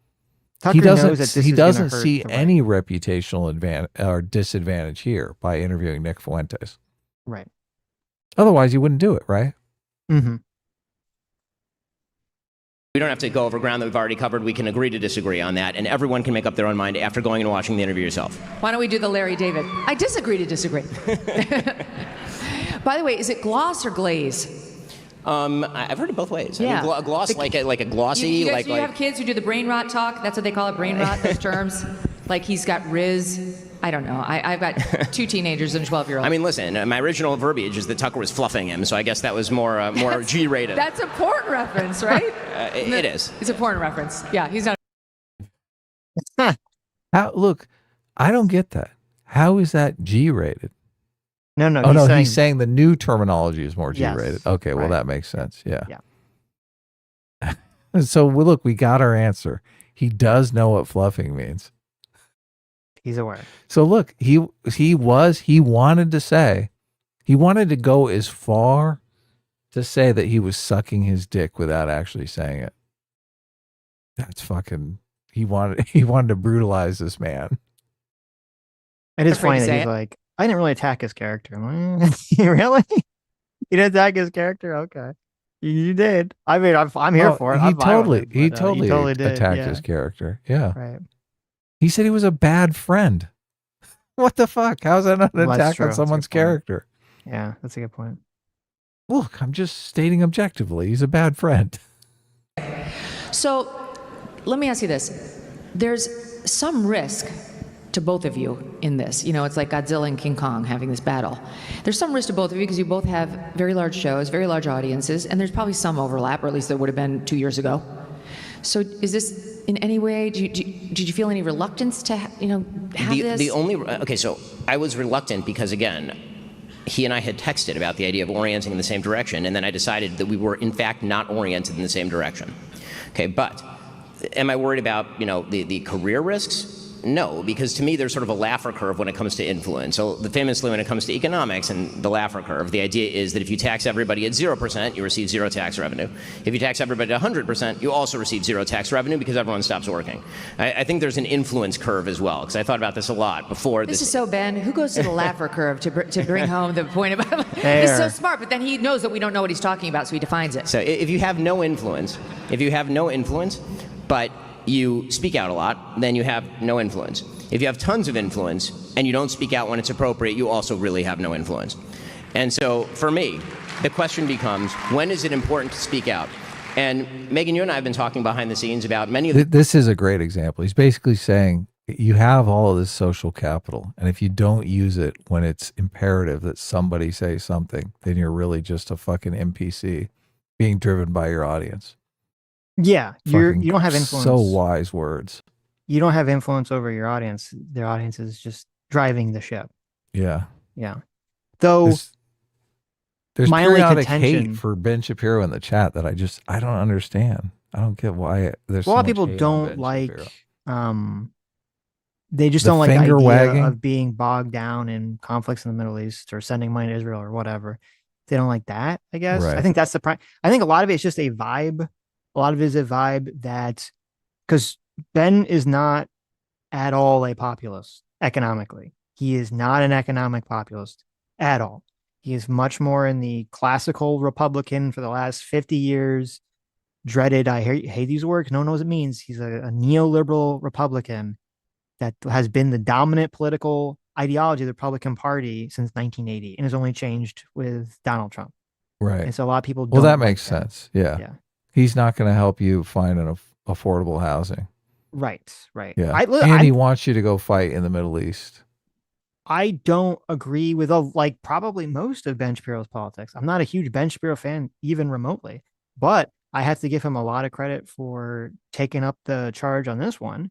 Tucker knows that this He is gonna doesn't hurt see the right. any reputational advantage or disadvantage here by interviewing Nick Fuentes. Right. Otherwise, you wouldn't do it, right? Mm-hmm. We don't have to go over ground that we've already covered. We can agree to disagree on that, and everyone can make up their own mind after going and watching the interview yourself. Why don't we do the Larry David? I disagree to disagree. By the way, is it gloss or glaze? I've heard it both ways. Yeah. I mean, gloss, like a glossy, You like have kids who do the brain rot talk. That's what they call it, brain rot. Those terms. Like he's got Riz. I don't know. I've got 2 teenagers and a 12-year-old. I mean, listen. My original verbiage is that Tucker was fluffing him, so I guess that was more G-rated. That's a porn reference, right? It is. It's a porn reference. Yeah, he's not. Look, I don't get that. How is that G-rated? No. Oh, no, he's saying the new terminology is more G-rated. Yes, Okay, well, right. that makes sense. Yeah. Yeah. So, look, we got our answer. He does know what fluffing means. He's aware. So, look, he wanted to go as far to say that he was sucking his dick without actually saying it. That's fucking, he wanted to brutalize this man. It is Afraid funny to that say he's it. like, I didn't really attack his character. I'm like, really? You didn't attack his character? Okay. You did. I mean, I'm here for it. He I'm fine with totally, it, but, he totally did. attacked Yeah. his character. Yeah. Right. He said he was a bad friend. What the fuck? How's that not an Well, that's attack true. on That's a good someone's point. character? Yeah, that's a good point. Look, I'm just stating objectively, he's a bad friend. So, let me ask you this: there's some risk to both of you in this. You know, it's like Godzilla and King Kong having this battle. There's some risk to both of you because you both have very large shows, very large audiences, and there's probably some overlap, or at least there would have been 2 years ago. So is this in any way, did you feel any reluctance to, have this? Okay, so I was reluctant because, again, he and I had texted about the idea of orienting in the same direction, and then I decided that we were, in fact, not oriented in the same direction. Okay, but am I worried about, the career risks? No, because to me there's sort of a Laffer curve when it comes to influence. So famously when it comes to economics and the Laffer curve, the idea is that if you tax everybody at 0%, you receive zero tax revenue. If you tax everybody at 100%, you also receive zero tax revenue because everyone stops working. I think there's an influence curve as well, because I thought about this a lot before. This is so Ben. Who goes to the Laffer curve to bring home the point about? Fair. He's so smart, but then he knows that we don't know what he's talking about, so he defines it. So if you have no influence, but you speak out a lot, then you have no influence. If you have tons of influence and you don't speak out when it's appropriate, you also really have no influence. And so for me, the question becomes, when is it important to speak out? And Megan, you and I have been talking behind the scenes about many of the... This is a great example. He's basically saying you have all of this social capital, and if you don't use it when it's imperative that somebody say something, then you're really just a fucking NPC being driven by your audience. Yeah, you don't have influence. So wise words. You don't have influence over your audience. Their audience is just driving the ship. Yeah. Yeah. Though there's my only periodic contention hate for Ben Shapiro in the chat that I don't understand. I don't get why there's a lot so of people much hate on don't Ben like Shapiro. they just The don't like the finger idea wagging? of being bogged down in conflicts in the Middle East or sending money to Israel or whatever. They don't like that, I guess. Right. I think that's the I think a lot of it's just a vibe. A lot of it is a vibe that, because Ben is not at all a populist economically. He is not an economic populist at all. He is much more in the classical Republican for the last 50 years. Dreaded, I hate these words. No one knows what it means. He's a neoliberal Republican that has been the dominant political ideology of the Republican Party since 1980 and has only changed with Donald Trump. Right. And so a lot of people Well, don't that like makes that. sense. Yeah. Yeah. He's not going to help you find an affordable housing. Right. Yeah. I He wants you to go fight in the Middle East. I don't agree with like probably most of Ben Shapiro's politics. I'm not a huge Ben Shapiro fan, even remotely, but I have to give him a lot of credit for taking up the charge on this one.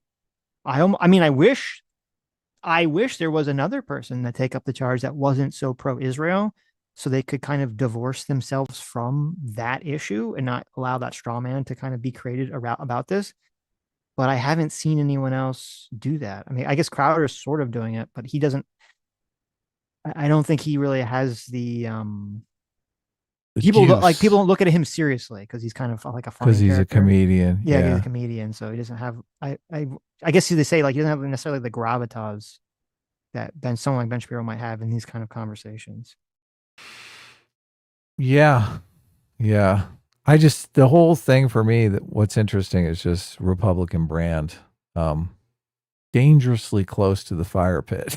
I mean, I wish there was another person that take up the charge that wasn't so pro-Israel, so they could kind of divorce themselves from that issue and not allow that straw man to kind of be created around about this. But I haven't seen anyone else do that. I mean, I guess Crowder is sort of doing it, but he doesn't. I don't think he really has the people juice. people don't look at him seriously because he's kind of like a funny Because he's character. a comedian. Yeah, he's a comedian, so he doesn't have. I guess they say like he doesn't have necessarily the gravitas that someone like Ben Shapiro might have in these kind of conversations. Yeah. Yeah. The whole thing for me, that what's interesting is just Republican brand, dangerously close to the fire pit.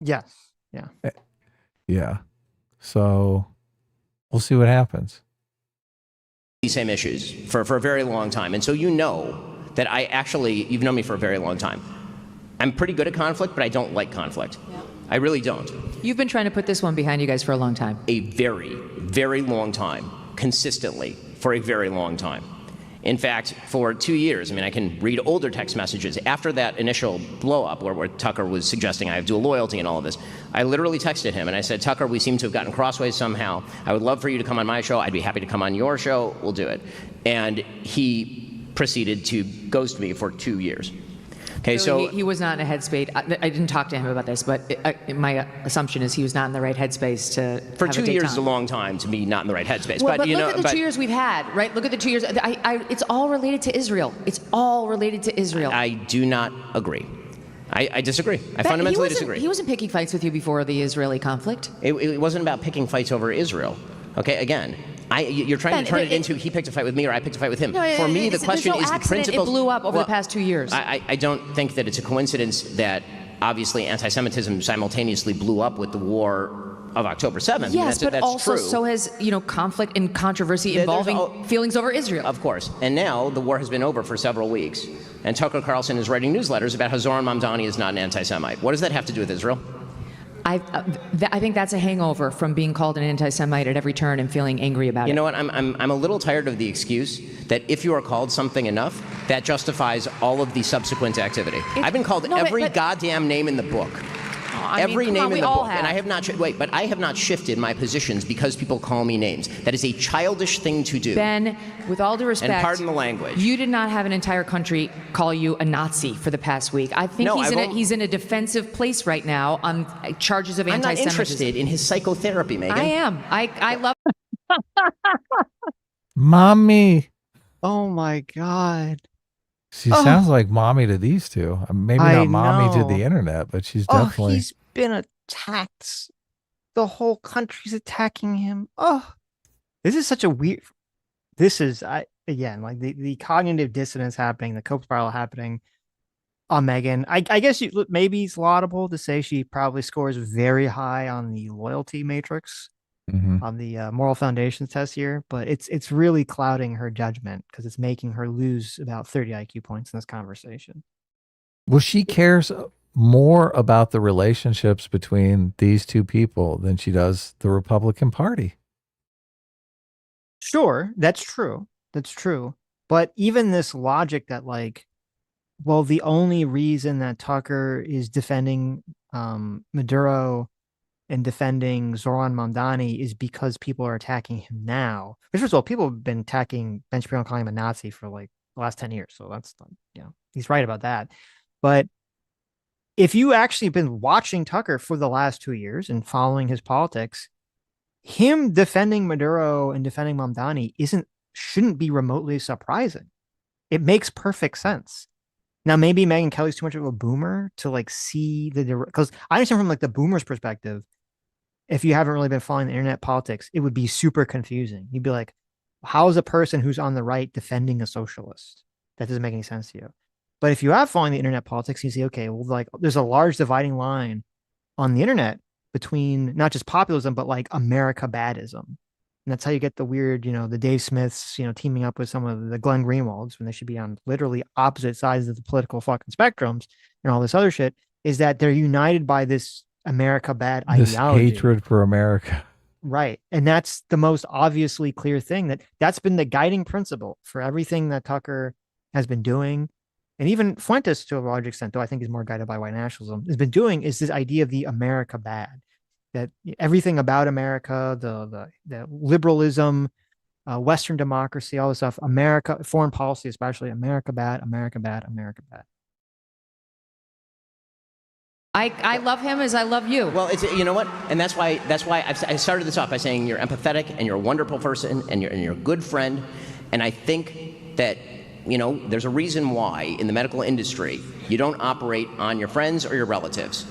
Yes. Yeah. Yeah. So we'll see what happens. These same issues for a very long time. And so you know that you've known me for a very long time. I'm pretty good at conflict, but I don't like conflict. Yeah. I really don't. You've been trying to put this one behind you guys for a long time. A very, very long time. Consistently for a very long time. In fact, for 2 years, I mean, I can read older text messages. After that initial blow up where Tucker was suggesting I have dual loyalty and all of this, I literally texted him and I said, Tucker, we seem to have gotten crossways somehow. I would love for you to come on my show. I'd be happy to come on your show. We'll do it. And he proceeded to ghost me for 2 years. Okay, so he was not in a headspace. I didn't talk to him about this, but my assumption is he was not in the right headspace to. For have 2 a years detente. is a long time to be not in the right headspace. Well, but you look know, at the 2 years we've had, right? Look at the 2 years. It's all related to Israel. It's all related to Israel. I do not agree. I disagree. I fundamentally disagree. He wasn't picking fights with you before the Israeli conflict. It wasn't about picking fights over Israel. Okay, again, you're trying to turn it into he picked a fight with me or I picked a fight with him. No, For me, the question is the principles. It blew up over the past 2 years. I don't think that it's a coincidence that obviously anti-Semitism simultaneously blew up with the war of October 7th. Yes, that's but also true. so has conflict and controversy involving feelings over Israel. Of course. And now the war has been over for several weeks, and Tucker Carlson is writing newsletters about how Zoran Mamdani is not an anti-Semite. What does that have to do with Israel? I think that's a hangover from being called an anti-Semite at every turn and feeling angry about it. You know what? I'm a little tired of the excuse that if you are called something enough, that justifies all of the subsequent activity. I've been called every goddamn name in the book. Every name in the book, and I have not. But I have not shifted my positions because people call me names. That is a childish thing to do. Ben, with all due respect, and pardon the language, you did not have an entire country call you a Nazi for the past week. I think he's in a defensive place right now on charges of anti-Semitism. I'm not interested in his psychotherapy, Megan. I am. I love. Mommy. Oh my God. She sounds like mommy to these two. Maybe not mommy to the internet, but she's definitely. He's been attacked. The whole country's attacking him. Oh, this is such a weird. This is again like the cognitive dissonance happening, the cope spiral happening on Megan. I guess maybe it's laudable to say she probably scores very high on the loyalty matrix. Mm-hmm. On the moral foundations test here, but it's really clouding her judgment because it's making her lose about 30 IQ points in this conversation. Well, she cares more about the relationships between these two people than she does the Republican Party. Sure, that's true. That's true. But even this logic that the only reason that Tucker is defending Maduro and defending Zoran Mamdani is because people are attacking him now. First of all, people have been attacking Ben Shapiro and calling him a Nazi for the last 10 years. So that's, he's right about that. But if you actually been watching Tucker for the last 2 years and following his politics, him defending Maduro and defending Mamdani shouldn't be remotely surprising. It makes perfect sense. Now, maybe Megyn Kelly's too much of a boomer to see because I understand from the boomer's perspective, if you haven't really been following the internet politics, it would be super confusing. You'd be like, how is a person who's on the right defending a socialist? That doesn't make any sense to you. But if you have following the internet politics, you see, okay, well, there's a large dividing line on the internet between not just populism, but like America badism. And that's how you get the weird, the Dave Smiths, teaming up with some of the Glenn Greenwalds when they should be on literally opposite sides of the political fucking spectrums and all this other shit, is that they're united by this America bad This ideology. hatred for America. Right. And that's the most obviously clear thing that's been the guiding principle for everything that Tucker has been doing. And even Fuentes, to a large extent, though I think is more guided by white nationalism, has been doing is this idea of the America bad, that everything about America, the liberalism, Western democracy, all this stuff, America, foreign policy, especially America bad, America bad, America bad. I love him as I love you. Well, it's, you know what? And that's why I started this off by saying you're empathetic and you're a wonderful person and you're a good friend. And I think that, there's a reason why in the medical industry you don't operate on your friends or your relatives.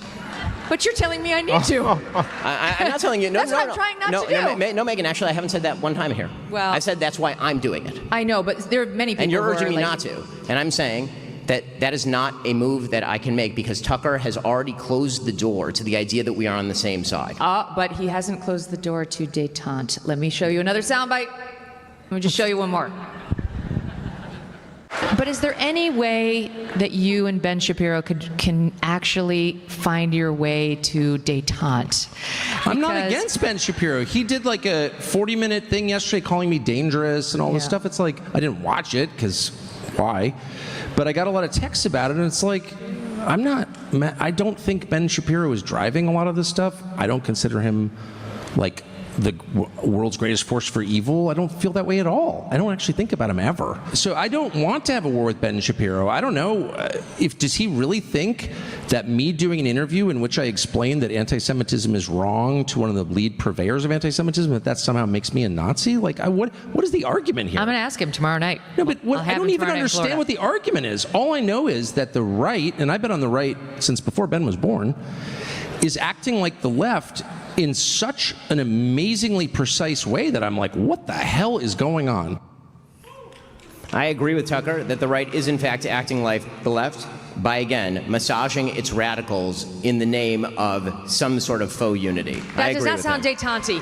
But you're telling me I need to. I'm not telling you. No, That's what I'm trying not to do. No, Megan, actually, I haven't said that one time here. Well, I said that's why I'm doing it. I know, but there are many people and you're who urging are me like, not to. And I'm saying that is not a move that I can make because Tucker has already closed the door to the idea that we are on the same side. But he hasn't closed the door to détente. Let me show you another soundbite. Let me just show you one more. But is there any way that you and Ben Shapiro can actually find your way to détente? I'm not against Ben Shapiro. He did like a 40-minute thing yesterday calling me dangerous and all this stuff. It's like, I didn't watch it because why? But I got a lot of texts about it, and it's like, I don't think Ben Shapiro is driving a lot of this stuff. I don't consider him like the world's greatest force for evil. I don't feel that way at all. I don't actually think about him ever. So I don't want to have a war with Ben Shapiro. I don't know does he really think that me doing an interview in which I explain that anti-Semitism is wrong to one of the lead purveyors of anti-Semitism, that somehow makes me a Nazi? Like, what is the argument here? I'm going to ask him tomorrow night. No, but I don't even understand what the argument is. All I know is that the right, and I've been on the right since before Ben was born, is acting like the left in such an amazingly precise way that I'm like, what the hell is going on? I agree with Tucker that the right is in fact acting like the left by, again, massaging its radicals in the name of some sort of faux unity. That does not sound détente.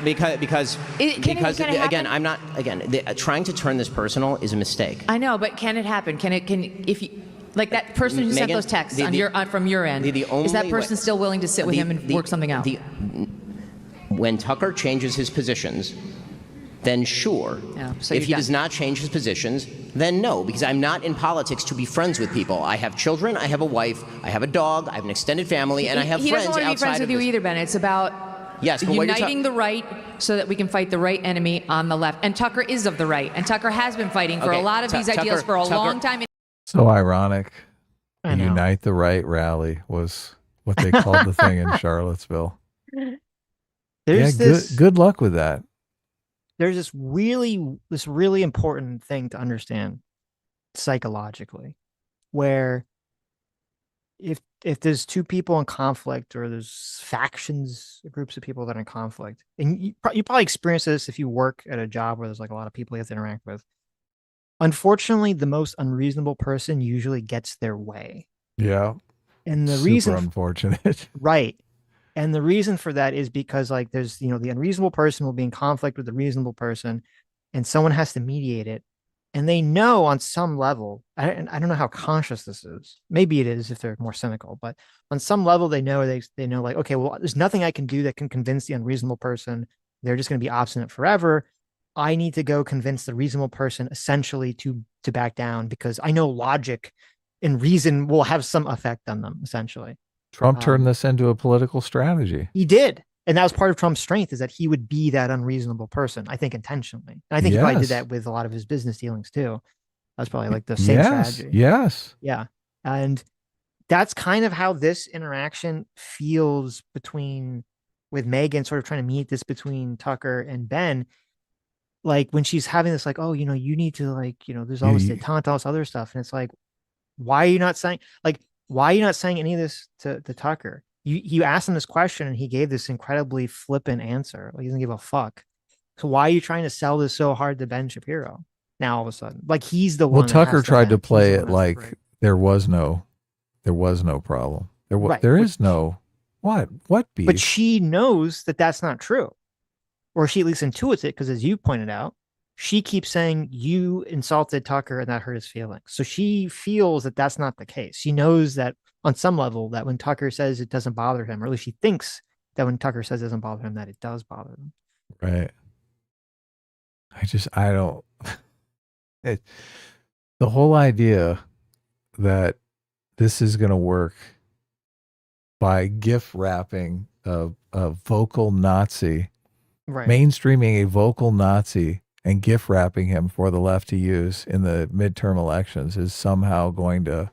Because can again, I'm not, trying to turn this personal is a mistake. I know, but can it happen? If you, like that person who sent those texts from your end, is that person still willing to sit with him and work something out? When Tucker changes his positions, then sure. Yeah, so if he does not change his positions, then no, because I'm not in politics to be friends with people. I have children, I have a wife, I have a dog, I have an extended family, and I have friends outside of this. He doesn't want to be friends with you either, Ben. It's about uniting the right so that we can fight the right enemy on the left. And Tucker is of the right. And Tucker has been fighting for a lot of these ideas for a long time. So ironic. Unite the Right rally was what they called the thing in Charlottesville. Good luck with that. There's this really important thing to understand psychologically, where if there's two people in conflict or there's factions, groups of people that are in conflict, and you probably experience this if you work at a job where there's like a lot of people you have to interact with. Unfortunately, the most unreasonable person usually gets their way. Yeah. And the Super unfortunate. Right. And the reason for that is because like there's, the unreasonable person will be in conflict with the reasonable person and someone has to mediate it. And they know on some level, I don't know how conscious this is. Maybe it is if they're more cynical, but on some level they know like, okay, well, there's nothing I can do that can convince the unreasonable person. They're just going to be obstinate forever. I need to go convince the reasonable person essentially to back down because I know logic and reason will have some effect on them essentially. Trump turned this into a political strategy. He did. And that was part of Trump's strength is that he would be that unreasonable person, I think intentionally. And I think he probably did that with a lot of his business dealings too. That's probably like the same strategy. Yes. Yeah. And that's kind of how this interaction feels with Megan sort of trying to meet this between Tucker and Ben. Like when she's having this like, oh, you need to like, there's all this détente, all this other stuff. And it's like, why are you not saying any of this to Tucker? You asked him this question and he gave this incredibly flippant answer. Like he doesn't give a fuck. So why are you trying to sell this so hard to Ben Shapiro now all of a sudden? Like he's the one. Well, Tucker tried to play it like there was no problem. There is no What beef? But she knows that that's not true, or she at least intuits it because, as you pointed out, she keeps saying you insulted Tucker and that hurt his feelings. So she feels that that's not the case. She knows that on some level that when Tucker says it doesn't bother him, or at least she thinks that when Tucker says it doesn't bother him, that it does bother him. Right. I don't. The whole idea that this is going to work by gift wrapping a vocal Nazi, Right. mainstreaming a vocal Nazi and gift wrapping him for the left to use in the midterm elections is somehow going to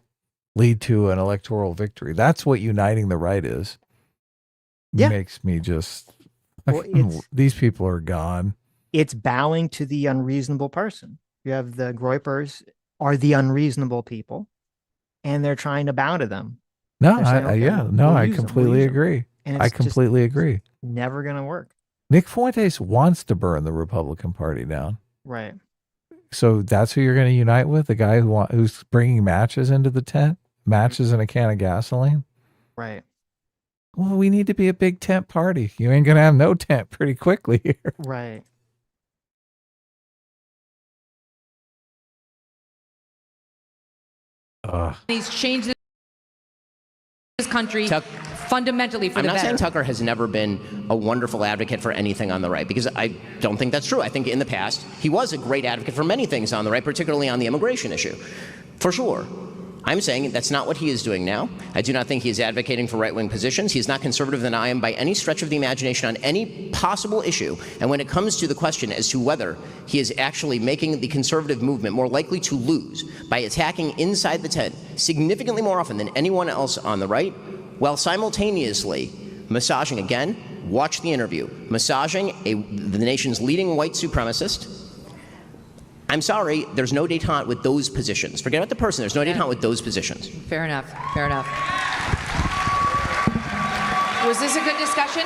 lead to an electoral victory. That's what uniting the right is. Yeah. Makes me just, Well, these people are gone. It's bowing to the unreasonable person. You have the Groypers are the unreasonable people, and they're trying to bow to them. No, Saying, okay, I completely agree. I completely agree. Never going to work. Nick Fuentes wants to burn the Republican Party down. Right. So that's who you're going to unite with? The guy who's bringing matches into the tent? Matches and a can of gasoline? Right. Well, we need to be a big tent party. You ain't going to have no tent pretty quickly here. Right. He's changed this country fundamentally for I'm the not better. saying Tucker has never been a wonderful advocate for anything on the right, because I don't think that's true. I think in the past, he was a great advocate for many things on the right, particularly on the immigration issue, for sure. I'm saying that's not what he is doing now. I do not think he is advocating for right-wing positions. He is not conservative than I am by any stretch of the imagination on any possible issue. And when it comes to the question as to whether he is actually making the conservative movement more likely to lose by attacking inside the tent significantly more often than anyone else on the right, while simultaneously massaging, again, watch the interview, massaging the nation's leading white supremacist, I'm sorry, there's no détente with those positions. Forget about the person, there's no détente with those positions. Fair enough. Fair enough. Was this a good discussion?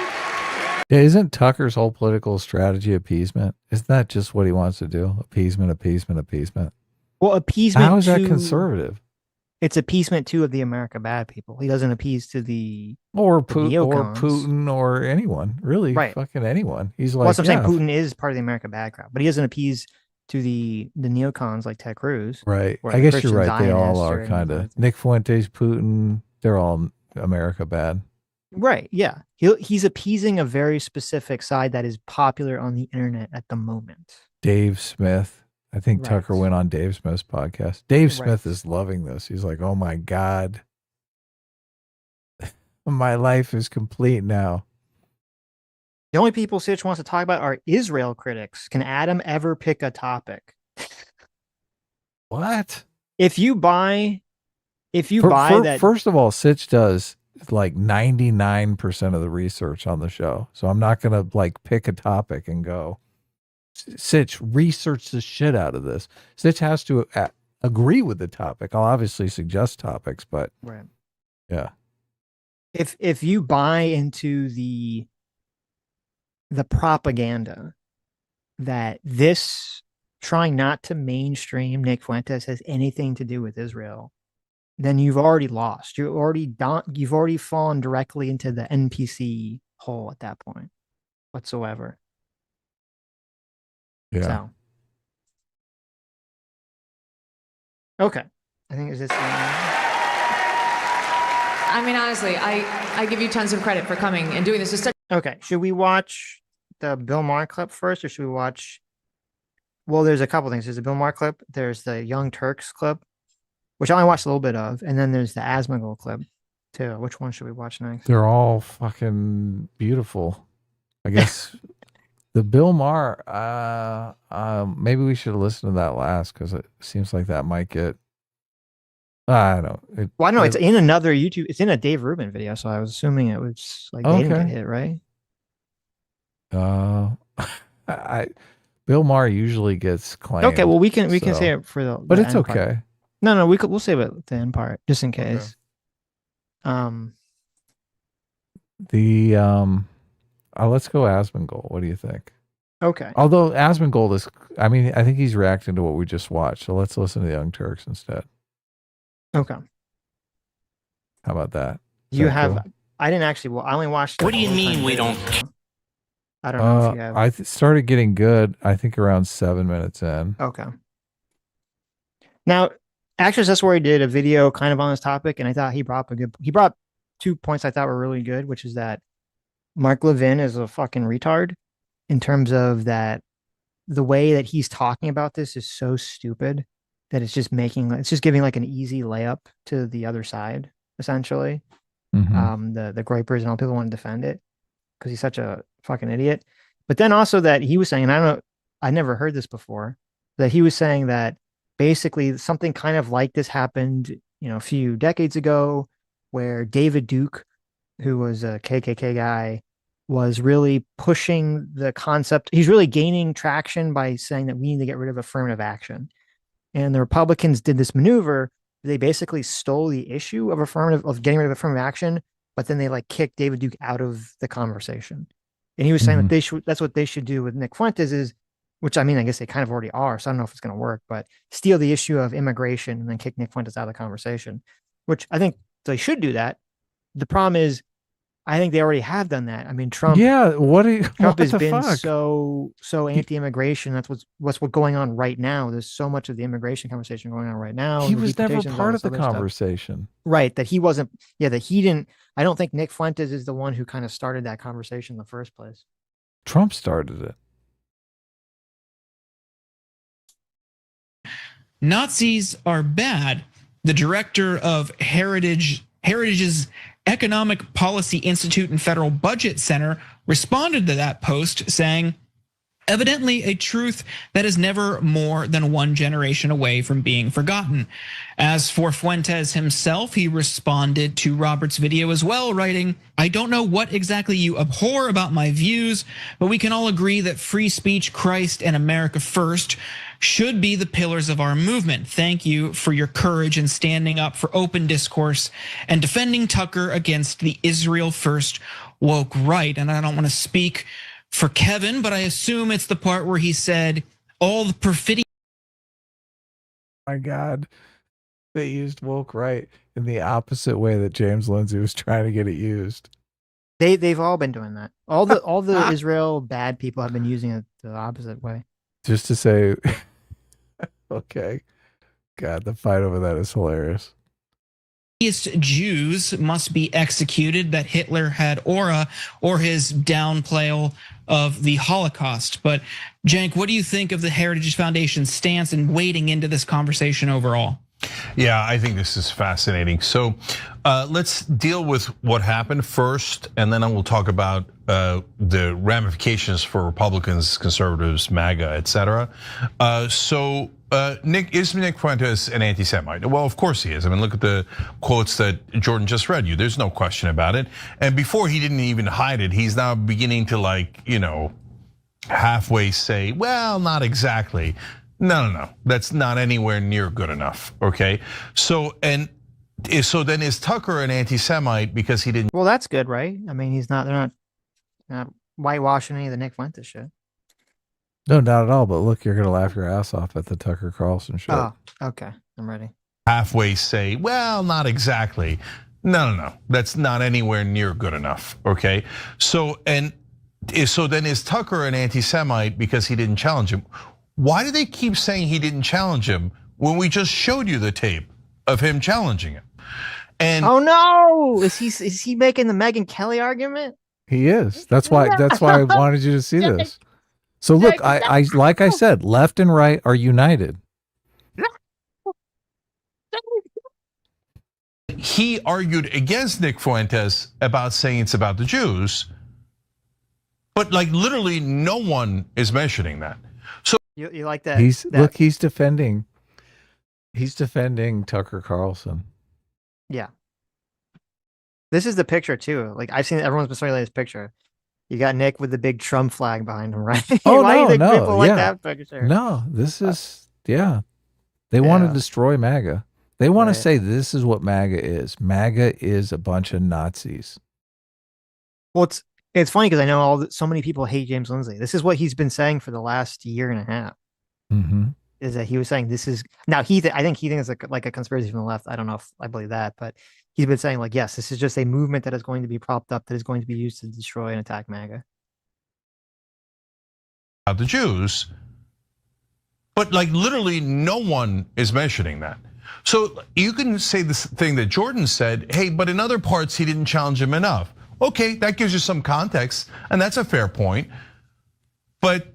Yeah, isn't Tucker's whole political strategy appeasement? Isn't that just what he wants to do? Appeasement, appeasement, appeasement. Well, appeasement. How is that conservative? It's appeasement too of the America bad people. He doesn't appease to the Putin or anyone, really, right? Fucking anyone. He's like, well, I'm saying Putin is part of the America bad crowd, but he doesn't appease to the neocons like Ted Cruz. Right. I guess you're right. They all are kind of. Nick Fuentes, Putin, they're all America bad. Right. Yeah. He's appeasing a very specific side that is popular on the internet at the moment. Dave Smith. I think Tucker went on Dave Smith's podcast. Dave Smith is loving this. He's like, oh my God. My life is complete now. The only people Sitch wants to talk about are Israel critics. Can Adam ever pick a topic? What? If you buy that. First of all, Sitch does like 99% of the research on the show. So I'm not going to like pick a topic and go, Sitch, research the shit out of this. Sitch has to agree with the topic. I'll obviously suggest topics, but yeah. If you buy into the propaganda that this trying not to mainstream Nick Fuentes has anything to do with Israel, then you've already lost. You've already fallen directly into the NPC hole at that point whatsoever. Yeah. So. Okay. I think it's this. I mean, honestly, I give you tons of credit for coming and doing this. Okay. Should we watch the Bill Maher clip first, or should we watch? Well, there's a couple things. There's a Bill Maher clip. There's the Young Turks clip, which I only watched a little bit of, and then there's the Asmongold clip too. Which one should we watch next? They're all fucking beautiful. I guess the Bill Maher. Maybe we should listen to that last because it seems like that might get. I don't know. Well, I know it's in another YouTube. It's in a Dave Rubin video, so I was assuming it was like they didn't get hit, right? Bill Maher usually gets claimed. Okay, well we can say it for the. But it's end okay. Part. No, we'll save it at the end part just in case. Okay. Let's go Asmongold. What do you think? Okay. Although Asmongold is, I mean, I think he's reacting to what we just watched. So let's listen to the Young Turks instead. Okay. How about that? You have, cool? I didn't actually. I only watched. What do you mean we don't? I don't know if you have. I started getting good, I think, around 7 minutes in. Okay. Now, Access Story did a video kind of on this topic, and I thought he brought he brought 2 points I thought were really good, which is that Mark Levin is a fucking retard in terms of that the way that he's talking about this is so stupid that it's just giving like an easy layup to the other side, essentially. The Groypers and all people want to defend it because he's such a fucking idiot. But then also that he was saying, and I never heard this before, that he was saying that basically something kind of like this happened, a few decades ago, where David Duke, who was a KKK guy, was really pushing the concept. He's really gaining traction by saying that we need to get rid of affirmative action. And the Republicans did this maneuver. They basically stole the issue of getting rid of affirmative action, but then they like kicked David Duke out of the conversation. And he was saying that that's what they should do with Nick Fuentes which I mean, I guess they kind of already are. So I don't know if it's going to work, but steal the issue of immigration and then kick Nick Fuentes out of the conversation, which I think they should do that. The problem is, I think they already have done that. I mean, Trump. Yeah, Trump has been fuck? so anti-immigration. That's what's going on right now. There's so much of the immigration conversation going on right now. He was never part of the conversation, right? That he wasn't. Yeah, that he didn't. I don't think Nick Fuentes is the one who kind of started that conversation in the first place. Trump started it. Nazis are bad. The director of Heritage's Economic Policy Institute and Federal Budget Center responded to that post saying, evidently a truth that is never more than one generation away from being forgotten. As for Fuentes himself, he responded to Robert's video as well, writing, I don't know what exactly you abhor about my views, but we can all agree that free speech, Christ, and America first should be the pillars of our movement. Thank you for your courage in standing up for open discourse and defending Tucker against the Israel first woke right. And I don't want to speak for Kevin, but I assume it's the part where he said all the perfidy. My God, they used woke right in the opposite way that James Lindsay was trying to get it used. They've all been doing that. All the Israel bad people have been using it the opposite way. Just to say, okay, God, the fight over that is hilarious. Jews must be executed, that Hitler had aura, or his downplay of the Holocaust. But Cenk, what do you think of the Heritage Foundation's stance in wading into this conversation overall? Yeah, I think this is fascinating. So let's deal with what happened first, and then I will talk about the ramifications for Republicans, conservatives, MAGA, etc. Is Nick Fuentes an anti-Semite? Well, of course he is. I mean, look at the quotes that Jordan just read you. There's no question about it. And before he didn't even hide it, he's now beginning to halfway say, well, not exactly. No, that's not anywhere near good enough. Okay, so then is Tucker an anti-Semite because he didn't? Well, that's good, right? I mean, they're not whitewashing any of the Nick Fuentes shit. No, not at all. But look, you're gonna laugh your ass off at the Tucker Carlson show. Oh, okay, I'm ready. Halfway say, well, not exactly. No, that's not anywhere near good enough. Okay, so then is Tucker an anti-Semite because he didn't challenge him? Why do they keep saying he didn't challenge him when we just showed you the tape of him challenging him? And oh no, is he making the Megyn Kelly argument? He is. That's why I wanted you to see this. So look, I like I said, left and right are united. He argued against Nick Fuentes about saying it's about the Jews, but like literally no one is mentioning that. So you like that? He's defending Tucker Carlson. Yeah. This is the picture too. Like I've seen everyone's been circulating this picture. You got Nick with the big Trump flag behind him, right? Oh, Why do you think no, people like that picture? No, this is They want to destroy MAGA. They want to say this is what MAGA is. MAGA is a bunch of Nazis. Well, it's funny because I know so many people hate James Lindsay. This is what he's been saying for the last year and a half. Mm-hmm. is that he was saying this is now I think he thinks it's like a conspiracy from the left. I don't know if I believe that, but he's been saying like, yes, this is just a movement that is going to be propped up, that is going to be used to destroy and attack MAGA. The Jews, but like literally no one is mentioning that. So you can say this thing that Jordan said, hey, but in other parts he didn't challenge him enough. Okay, that gives you some context, and that's a fair point. But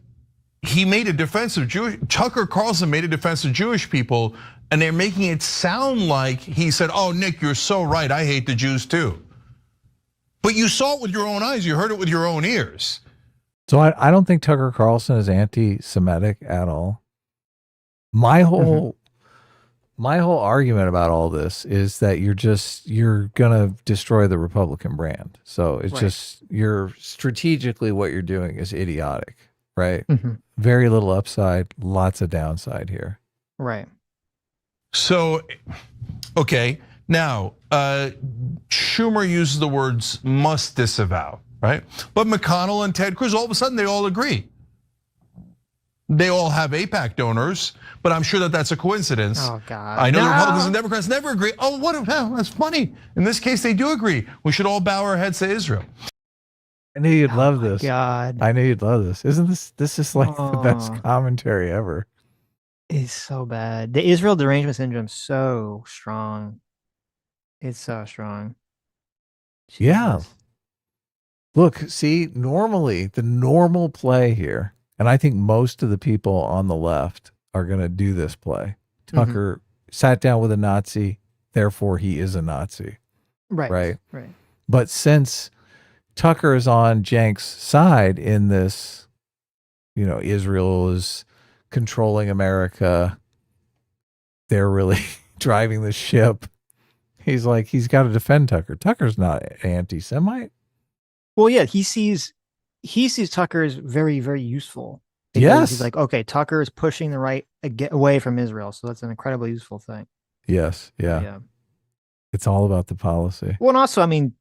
he made a defense of Tucker Carlson made a defense of Jewish people, and they're making it sound like he said, oh, Nick, you're so right, I hate the Jews too. But you saw it with your own eyes, you heard it with your own ears. So I don't think Tucker Carlson is anti-Semitic at all. My whole argument about all this is that you're gonna destroy the Republican brand. So it's just you're strategically what you're doing is idiotic, right? Very little upside, lots of downside here. Right. So, okay, now Schumer uses the words must disavow, right? But McConnell and Ted Cruz, all of a sudden they all agree. They all have AIPAC donors, but I'm sure that that's a coincidence. Oh God! I know the Republicans and Democrats never agree. Oh, that's funny. In this case, they do agree. We should all bow our heads to Israel. I knew you'd love this. God, I knew you'd love this. Isn't this is like the best commentary ever? It's so bad. The Israel derangement syndrome is so strong. It's so strong. Jesus. Yeah. Look, see, normally the normal play here, and I think most of the people on the left are going to do this play. Tucker sat down with a Nazi, therefore he is a Nazi. Right. But since Tucker is on Cenk's side in this, Israel is controlling America, they're really driving the ship. He's got to defend Tucker. Tucker's not anti-Semite. Well, yeah, he sees Tucker as very, very useful. Yes. He's like, okay, Tucker is pushing the right away from Israel. So that's an incredibly useful thing. Yes. Yeah. It's all about the policy. Well, and also, I mean,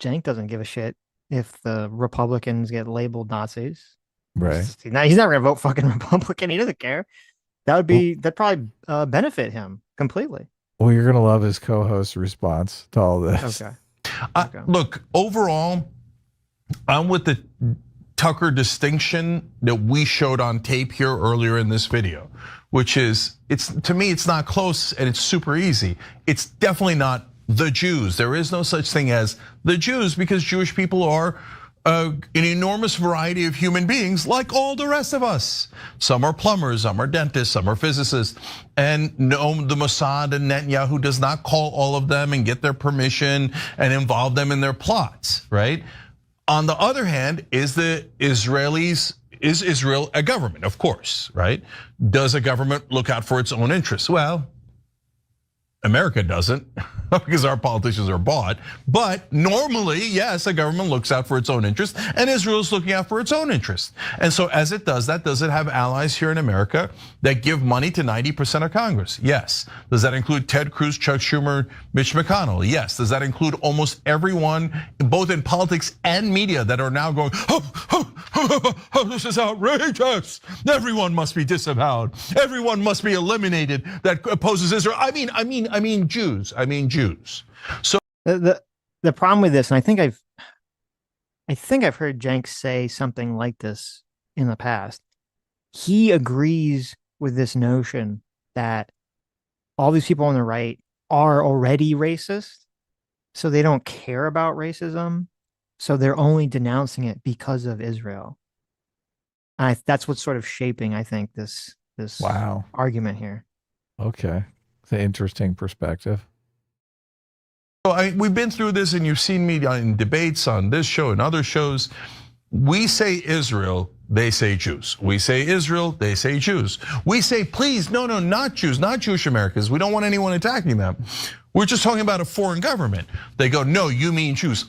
Cenk doesn't give a shit if the Republicans get labeled Nazis. Right. He's not going to vote fucking Republican. He doesn't care. That'd probably benefit him completely. Well, you're going to love his co-host's response to all this. Okay. Look, overall, I'm with the Tucker distinction that we showed on tape here earlier in this video, which is, to me, it's not close and it's super easy. It's definitely not the Jews. There is no such thing as the Jews because Jewish people are an enormous variety of human beings like all the rest of us. Some are plumbers, some are dentists, some are physicists. And no, the Mossad and Netanyahu does not call all of them and get their permission and involve them in their plots, right? On the other hand, is Israel a government? Of course, right? Does a government look out for its own interests? Well, America doesn't because our politicians are bought. But normally, yes, a government looks out for its own interest and Israel is looking out for its own interest. And so as it does that, does it have allies here in America that give money to 90% of Congress? Yes. Does that include Ted Cruz, Chuck Schumer, Mitch McConnell? Yes. Does that include almost everyone, both in politics and media, that are now going, this is outrageous. Everyone must be disavowed. Everyone must be eliminated that opposes Israel. I mean Jews. So the problem with this, and I think I've heard Cenk say something like this in the past. He agrees with this notion that all these people on the right are already racist, so they don't care about racism, so they're only denouncing it because of Israel. And that's what's sort of shaping, I think, this argument here. Okay. It's an interesting perspective. So we've been through this and you've seen me in debates on this show and other shows. We say Israel, they say Jews. We say Israel, they say Jews. We say, please, no, not Jews, not Jewish Americans. We don't want anyone attacking them. We're just talking about a foreign government. They go, no, you mean Jews.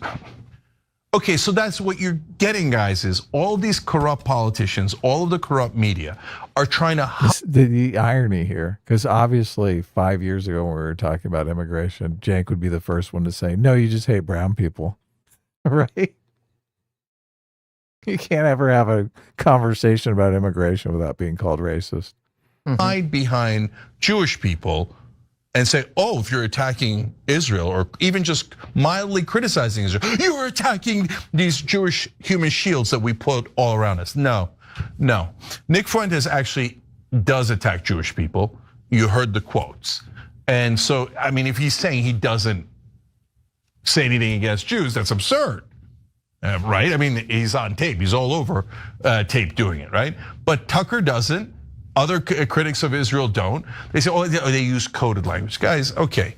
Okay, so that's what you're getting, guys, is all of these corrupt politicians, all of the corrupt media are trying to... The irony here, because obviously 5 years ago when we were talking about immigration, Cenk would be the first one to say, no, you just hate brown people, right? You can't ever have a conversation about immigration without being called racist. hide behind Jewish people and say, oh, if you're attacking Israel or even just mildly criticizing Israel, you're attacking these Jewish human shields that we put all around us. No. Nick Fuentes actually does attack Jewish people. You heard the quotes. And so, I mean, if he's saying he doesn't say anything against Jews, that's absurd, right? I mean, he's on tape. He's all over tape doing it, right? But Tucker doesn't. Other critics of Israel don't. They say, oh, they use coded language. Guys, okay.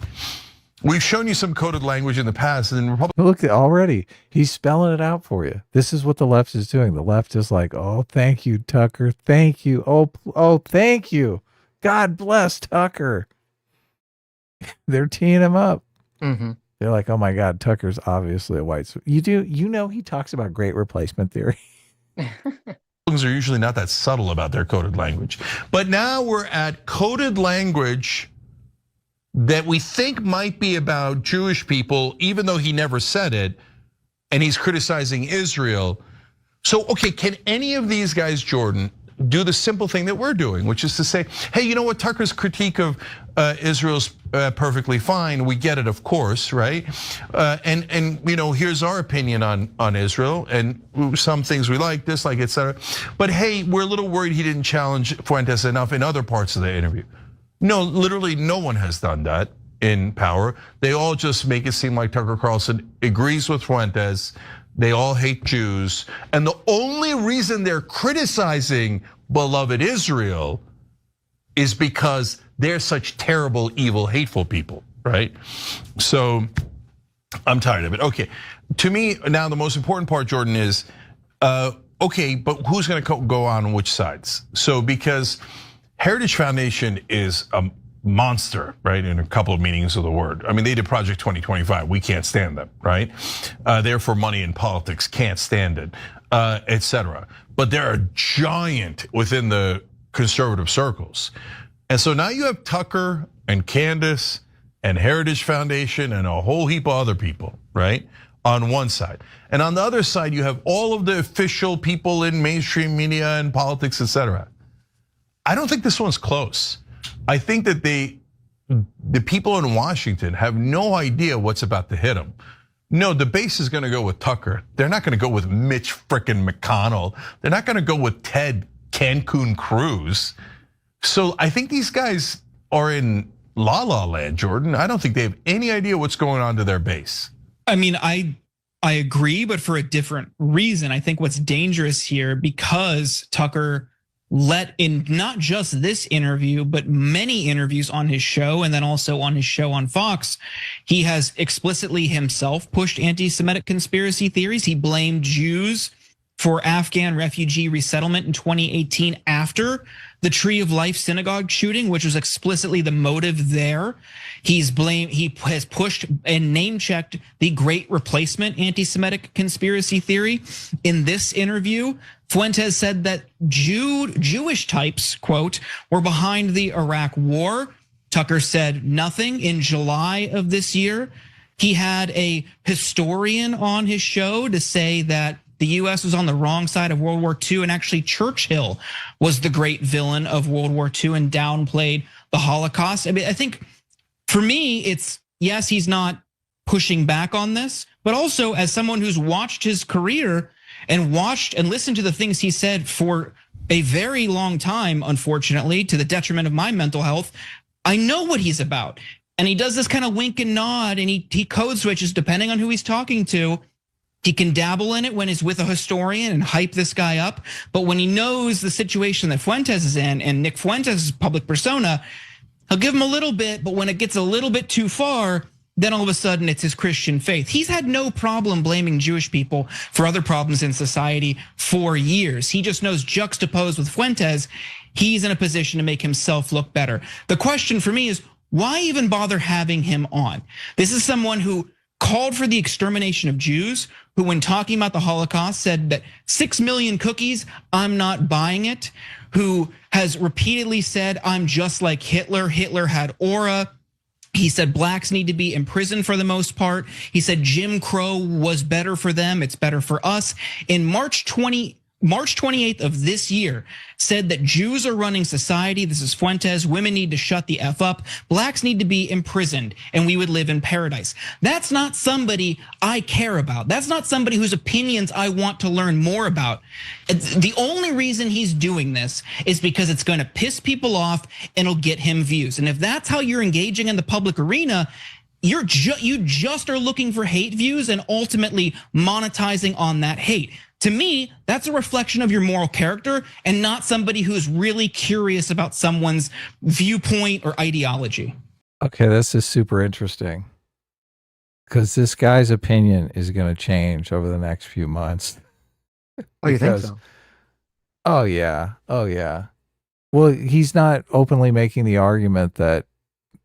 We've shown you some coded language in the past, and Look, already he's spelling it out for you. This is what the left is doing. The left is like, oh, thank you, Tucker. Thank you. Oh, thank you. God bless Tucker. They're teeing him up. They're like, oh my God, Tucker's obviously a white. You know, he talks about great replacement theory. are usually not that subtle about their coded language. But now we're at coded language that we think might be about Jewish people, even though he never said it, and he's criticizing Israel. So, okay, can any of these guys, Jordan, do the simple thing that we're doing, which is to say, hey, you know what, Tucker's critique of Israel's perfectly fine. We get it, of course, right? And you know, here's our opinion on Israel, and some things we like, dislike, etc. But hey, we're a little worried he didn't challenge Fuentes enough in other parts of the interview. No, literally no one has done that in power. They all just make it seem like Tucker Carlson agrees with Fuentes. They all hate Jews. And the only reason they're criticizing beloved Israel is because they're such terrible, evil, hateful people, right? So I'm tired of it. Okay, to me now the most important part, Jordan, is, okay, but who's gonna go on which sides? So because Heritage Foundation is a monster, right? In a couple of meanings of the word. I mean, they did Project 2025. We can't stand them, right? Therefore, money in politics, can't stand it, etc. But they're a giant within the conservative circles. And so now you have Tucker and Candace and Heritage Foundation and a whole heap of other people, right? On one side. And on the other side, you have all of the official people in mainstream media and politics, etc. I don't think this one's close. I think that the people in Washington have no idea what's about to hit them. No, the base is gonna go with Tucker. They're not gonna go with Mitch frickin' McConnell. They're not gonna go with Ted Cancun Cruz. So I think these guys are in la la land, Jordan. I don't think they have any idea what's going on to their base. I mean, I agree, but for a different reason. I think what's dangerous here, because Tucker let in not just this interview, but many interviews on his show, and then also on his show on Fox, he has explicitly himself pushed anti-Semitic conspiracy theories. He blamed Jews for Afghan refugee resettlement in 2018 after the Tree of Life synagogue shooting, which was explicitly the motive there. He has pushed and name-checked the Great Replacement anti-Semitic conspiracy theory. In this interview, Fuentes said that Jewish types, quote, were behind the Iraq war. Tucker said nothing in July of this year. He had a historian on his show to say that the US was on the wrong side of World War II, and actually Churchill was the great villain of World War II and downplayed the Holocaust. I mean, I think for me, it's, yes, he's not pushing back on this, but also as someone who's watched his career and watched and listened to the things he said for a very long time, unfortunately, to the detriment of my mental health, I know what he's about. And he does this kind of wink and nod, and he code switches depending on who he's talking to. He can dabble in it when he's with a historian and hype this guy up. But when he knows the situation that Fuentes is in and Nick Fuentes' public persona, he'll give him a little bit, but when it gets a little bit too far, then all of a sudden it's his Christian faith. He's had no problem blaming Jewish people for other problems in society for years. He just knows, juxtaposed with Fuentes, he's in a position to make himself look better. The question for me is, why even bother having him on? This is someone who called for the extermination of Jews, who when talking about the Holocaust said that 6 million cookies, I'm not buying it, who has repeatedly said, I'm just like Hitler. Hitler had aura. He said blacks need to be imprisoned for the most part. He said Jim Crow was better for them, it's better for us. In March March 28th of this year said that Jews are running society. This is Fuentes. Women need to shut the F up. Blacks need to be imprisoned and we would live in paradise. That's not somebody I care about. That's not somebody whose opinions I want to learn more about. The only reason he's doing this is because it's going to piss people off and it'll get him views. And if that's how you're engaging in the public arena, you just are looking for hate views and ultimately monetizing on that hate. To me, that's a reflection of your moral character and not somebody who's really curious about someone's viewpoint or ideology. Okay, this is super interesting because this guy's opinion is going to change over the next few months. Oh, you think so? Oh, yeah. Oh, yeah. Well, he's not openly making the argument that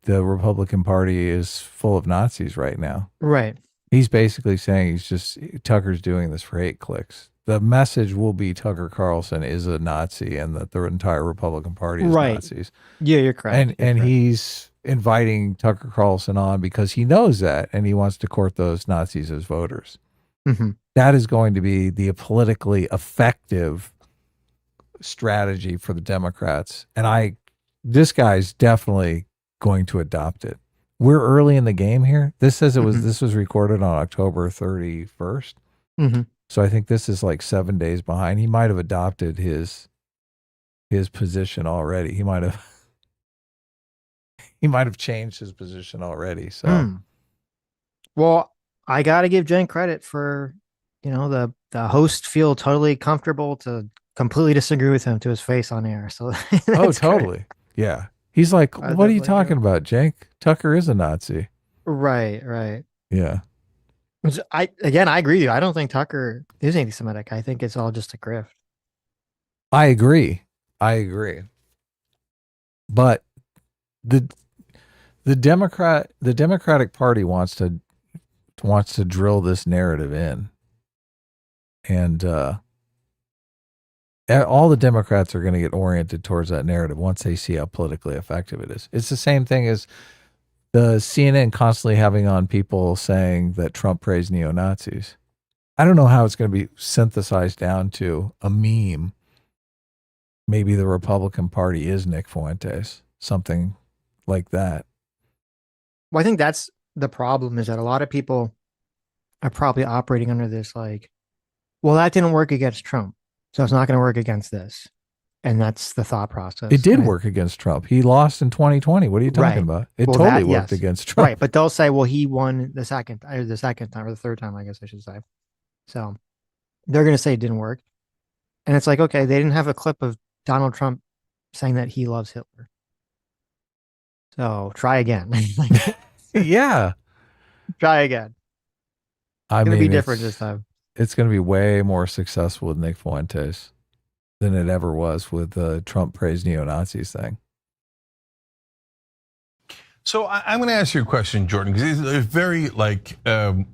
the Republican Party is full of Nazis right now. Right. He's basically saying Tucker's doing this for hate clicks. The message will be Tucker Carlson is a Nazi and that the entire Republican Party is Nazis. Yeah, you're correct. And he's inviting Tucker Carlson on because he knows that and he wants to court those Nazis as voters. Mm-hmm. That is going to be the politically effective strategy for the Democrats. And this guy's definitely going to adopt it. We're early in the game here. This says this was recorded on October 31st. Mm-hmm. So I think this is like 7 days behind. He might have adopted his position already. He might have changed his position already. So Well, I got to give Jen credit for, the host feel totally comfortable to completely disagree with him to his face on air. So totally. Great. Yeah. He's like, what are you talking about, Jake? Tucker is a Nazi. Right. Yeah. I agree with you. I don't think Tucker is anti-Semitic. I think it's all just a grift. I agree. But the Democratic Party wants to drill this narrative in. And all the Democrats are going to get oriented towards that narrative once they see how politically effective it is. It's the same thing as the CNN constantly having on people saying that Trump praised neo-Nazis. I don't know how it's going to be synthesized down to a meme. Maybe the Republican Party is Nick Fuentes, something like that. Well, I think that's the problem, is that a lot of people are probably operating under this like, well, that didn't work against Trump, so it's not going to work against this. And that's the thought process. It did work against Trump. He lost in 2020. What are you talking about? It totally worked against Trump. Right, but they'll say, well, he won the second time, or the third time, I guess I should say. So they're going to say it didn't work. And it's like, okay, they didn't have a clip of Donald Trump saying that he loves Hitler. So try again. Yeah. Try again. It's going to be different this time. It's going to be way more successful with Nick Fuentes than it ever was with the Trump praised neo-Nazis thing. So I'm going to ask you a question, Jordan, because it's a very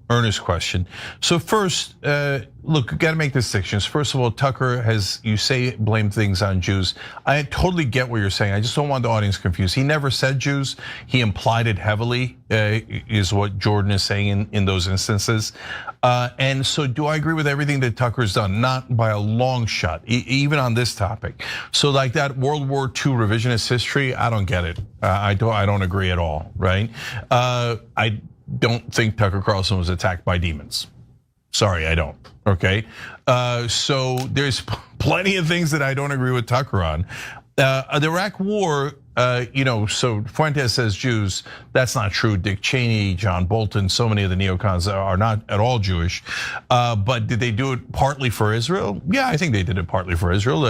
earnest question. So first, look, got to make distinctions. First of all, Tucker has, you say, blame things on Jews. I totally get what you're saying. I just don't want the audience confused. He never said Jews. He implied it heavily, is what Jordan is saying in those instances. And so do I agree with everything that Tucker's done? Not by a long shot, even on this topic. So like that World War II revisionist history, I don't get it. I don't agree at all, right? I don't think Tucker Carlson was attacked by demons. Sorry, I don't, okay? So there's plenty of things that I don't agree with Tucker on. The Iraq War, so Fuentes says Jews. That's not true. Dick Cheney, John Bolton, so many of the neocons are not at all Jewish. But did they do it partly for Israel? Yeah, I think they did it partly for Israel.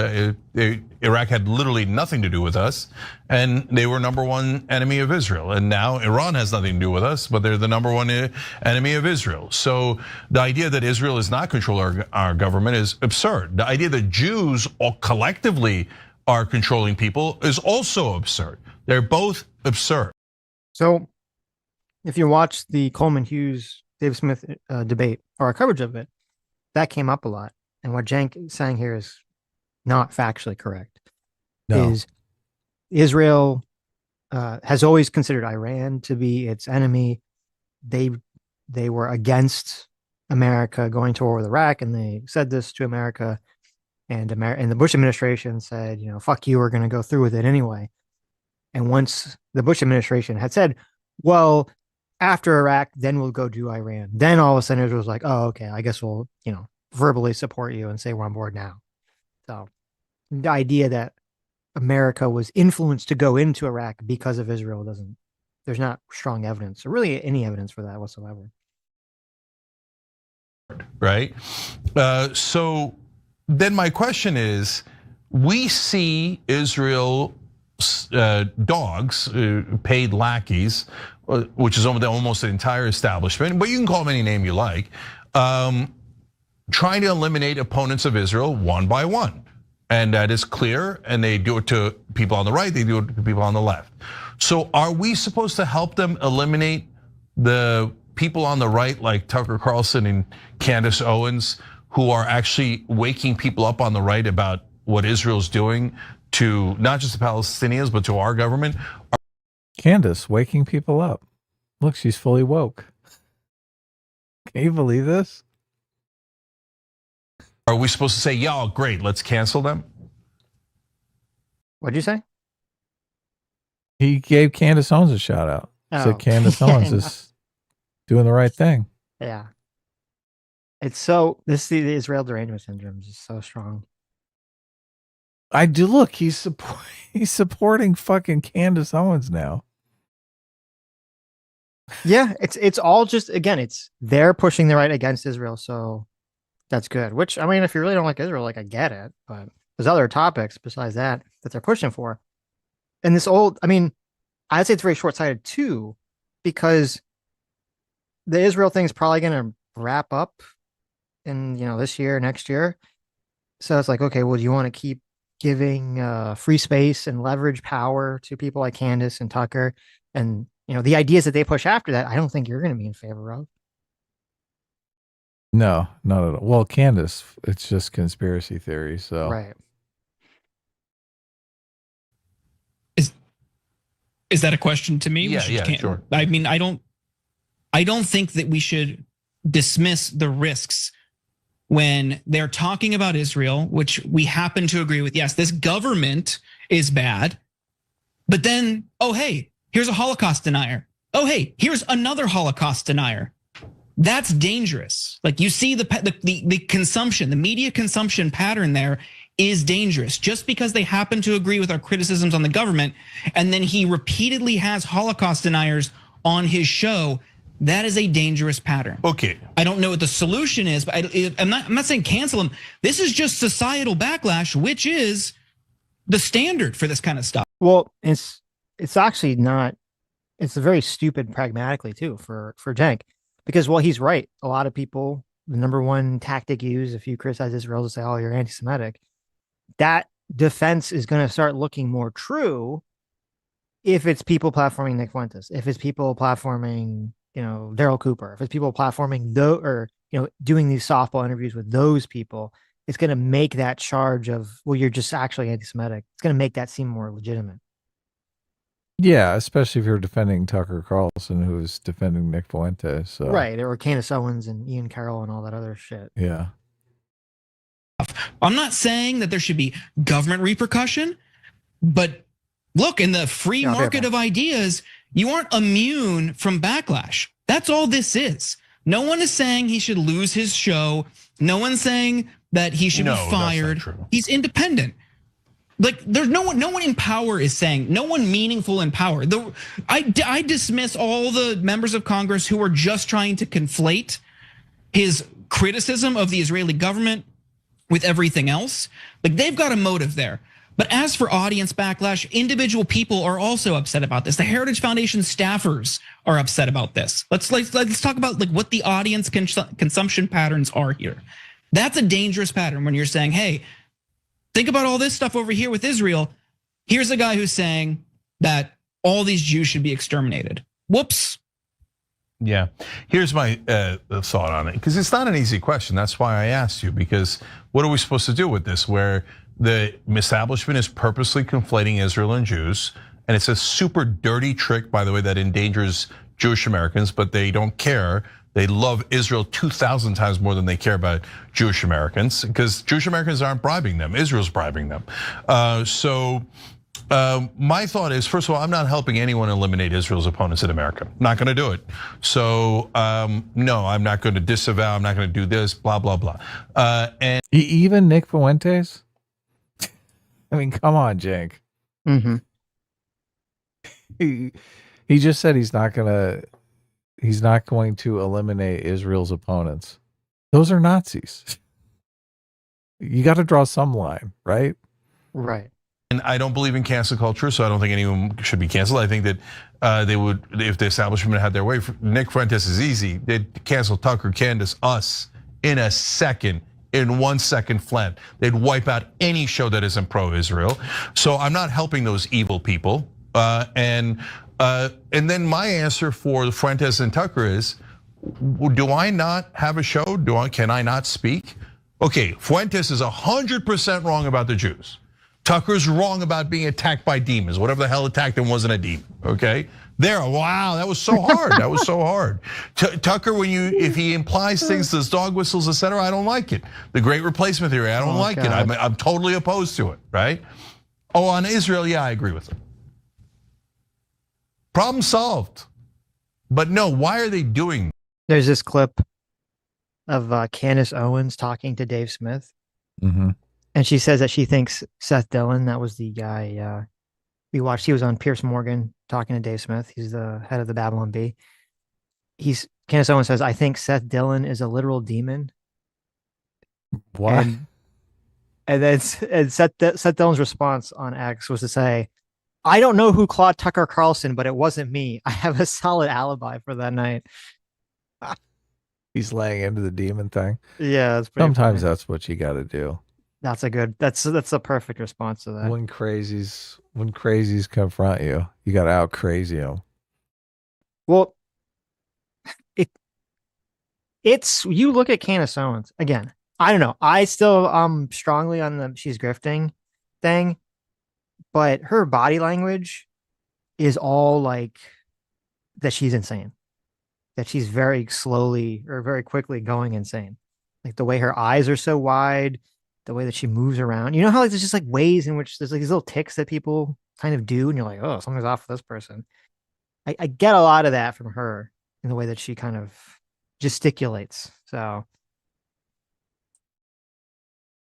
Iraq had literally nothing to do with us, and they were number one enemy of Israel. And now Iran has nothing to do with us, but they're the number one enemy of Israel. So the idea that Israel is not controlling our government is absurd. The idea that Jews all collectively are controlling people is also absurd. They're both absurd. So if you watch the Coleman Hughes, Dave Smith debate, or our coverage of it, that came up a lot. And what Cenk is saying here is not factually correct. No. Is Israel has always considered Iran to be its enemy. They were against America going to war with Iraq, and they said this to America. and the Bush administration said, fuck you, we're going to go through with it anyway. And once the Bush administration had said, well, after Iraq, then we'll go do Iran. Then all of a sudden Israel was like, oh, okay, I guess we'll, verbally support you and say we're on board now. So the idea that America was influenced to go into Iraq because of Israel there's not strong evidence or really any evidence for that whatsoever. Right? So then my question is, we see Israel dogs, paid lackeys, which is almost an entire establishment, but you can call them any name you like, trying to eliminate opponents of Israel one by one. And that is clear, and they do it to people on the right, they do it to people on the left. So are we supposed to help them eliminate the people on the right like Tucker Carlson and Candace Owens, who are actually waking people up on the right about what Israel's doing to not just the Palestinians, but to our government? Candace waking people up. Look, she's fully woke. Can you believe this? Are we supposed to say, yeah, great, let's cancel them? What'd you say? He gave Candace Owens a shout out. Oh. Said Candace Owens is doing the right thing. Yeah. It's so, the Israel derangement syndrome is just so strong. I do look, he's supporting fucking Candace Owens now. Yeah, it's all just, again, they're pushing the right against Israel, so that's good. Which, I mean, if you really don't like Israel, I get it, but there's other topics besides that they're pushing for. And I'd say it's very short-sighted too, because the Israel thing is probably going to wrap up in, this year, next year. So it's like, okay, well, do you want to keep giving free space and leverage power to people like Candace and Tucker? And, the ideas that they push after that, I don't think you're going to be in favor of. No, not at all. Well, Candace, it's just conspiracy theory, so. Right. Is that a question to me? Yeah, sure. I mean, I don't think that we should dismiss the risks when they're talking about Israel, which we happen to agree with. Yes, this government is bad, but then, oh, hey, here's a Holocaust denier. Oh, hey, here's another Holocaust denier. That's dangerous. Like, you see the consumption, the media consumption pattern there is dangerous. Just because they happen to agree with our criticisms on the government, and then he repeatedly has Holocaust deniers on his show, that is a dangerous pattern. Okay. I don't know what the solution is, but I'm not saying cancel him. This is just societal backlash, which is the standard for this kind of stuff. Well, it's actually not. It's very stupid pragmatically too for Cenk, because he's right. A lot of people, the number one tactic used if you criticize Israel is to say, oh, you're anti-Semitic. That defense is going to start looking more true if it's people platforming Nick Fuentes, if it's people platforming, Daryl Cooper, if it's people platforming doing these softball interviews with those people. It's going to make that charge of, well, you're just actually anti-Semitic. It's going to make that seem more legitimate. Yeah, especially if you're defending Tucker Carlson, who's defending Nick Fuentes. So. Right, or Candace Owens and Ian Carroll and all that other shit. Yeah. I'm not saying that there should be government repercussion, but look, in the free market of ideas, you aren't immune from backlash. That's all this is. No one is saying he should lose his show. No one's saying that he should be fired. That's not true. He's independent. Like, there's no one in power is saying, no one meaningful in power. I dismiss all the members of Congress who are just trying to conflate his criticism of the Israeli government with everything else. Like, they've got a motive there. But as for audience backlash, individual people are also upset about this. The Heritage Foundation staffers are upset about this. Let's talk about what the audience consumption patterns are here. That's a dangerous pattern when you're saying, hey, think about all this stuff over here with Israel. Here's a guy who's saying that all these Jews should be exterminated. Whoops. Yeah, here's my thought on it, because it's not an easy question. That's why I asked you, because what are we supposed to do with this, where the establishment is purposely conflating Israel and Jews, and it's a super dirty trick, by the way, that endangers Jewish Americans, but they don't care They love Israel 2,000 times more than they care about Jewish Americans, because Jewish Americans aren't bribing them. Israel's bribing them. My thought is, first of all, I'm not helping anyone eliminate Israel's opponents in America. Not going to do it. So no, I'm not going to disavow. I'm not going to do this. Blah blah blah. And even Nick Fuentes. I mean, come on, Cenk. Mm-hmm. He just said he's not going to eliminate Israel's opponents. Those are Nazis. You got to draw some line, right? Right. And I don't believe in cancel culture, so I don't think anyone should be canceled. I think that they would, if the establishment had their way. Nick Fuentes is easy. They'd cancel Tucker, Candace, us in a second. In 1 second flat. They'd wipe out any show that isn't pro-Israel. So I'm not helping those evil people. And then my answer for Fuentes and Tucker is, do I not have a show? Can I not speak? Okay, Fuentes is 100% wrong about the Jews. Tucker's wrong about being attacked by demons. Whatever the hell attacked him wasn't a demon, okay? Wow, that was so hard. That was so hard. Tucker, if he implies things, does dog whistles, etc., I don't like it. The great replacement theory, I don't like it. I'm totally opposed to it, right? Oh, on Israel, yeah, I agree with him. Problem solved. But no, why are they doing? There's this clip of Candace Owens talking to Dave Smith. Mm-hmm. And she says that she thinks Seth Dillon, that was the guy we watched, he was on Pierce Morgan talking to Dave Smith. He's the head of the Babylon Bee. Candace Owens says, I think Seth Dillon is a literal demon. What? And Seth Dillon's response on X was to say, I don't know who clawed Tucker Carlson, but it wasn't me. I have a solid alibi for that night. He's laying into the demon thing. Yeah, that's pretty sometimes funny. That's what you got to do. That's a perfect response to that. When crazies confront you, you got to out crazy them. Well, it's you look at Candace Owens again. I don't know. I still strongly on the she's grifting thing, but her body language is all like that she's insane. That she's very slowly or very quickly going insane. Like the way her eyes are so wide, the way that she moves around. You know how like there's just like ways in which there's like these little ticks that people kind of do, and you're like, oh, something's off with this person. I get a lot of that from her in the way that she kind of gesticulates. So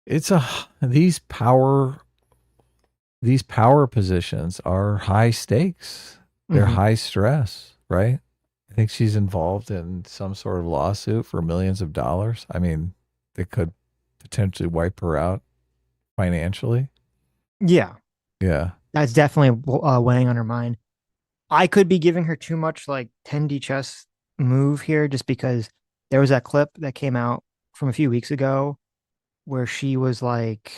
it's these power positions are high stakes. They're high stress, right? I think she's involved in some sort of lawsuit for millions of dollars. I mean, they could potentially wipe her out financially. Yeah. Yeah. That's definitely weighing on her mind. I could be giving her too much like 10D chess move here just because there was that clip that came out from a few weeks ago where she was like,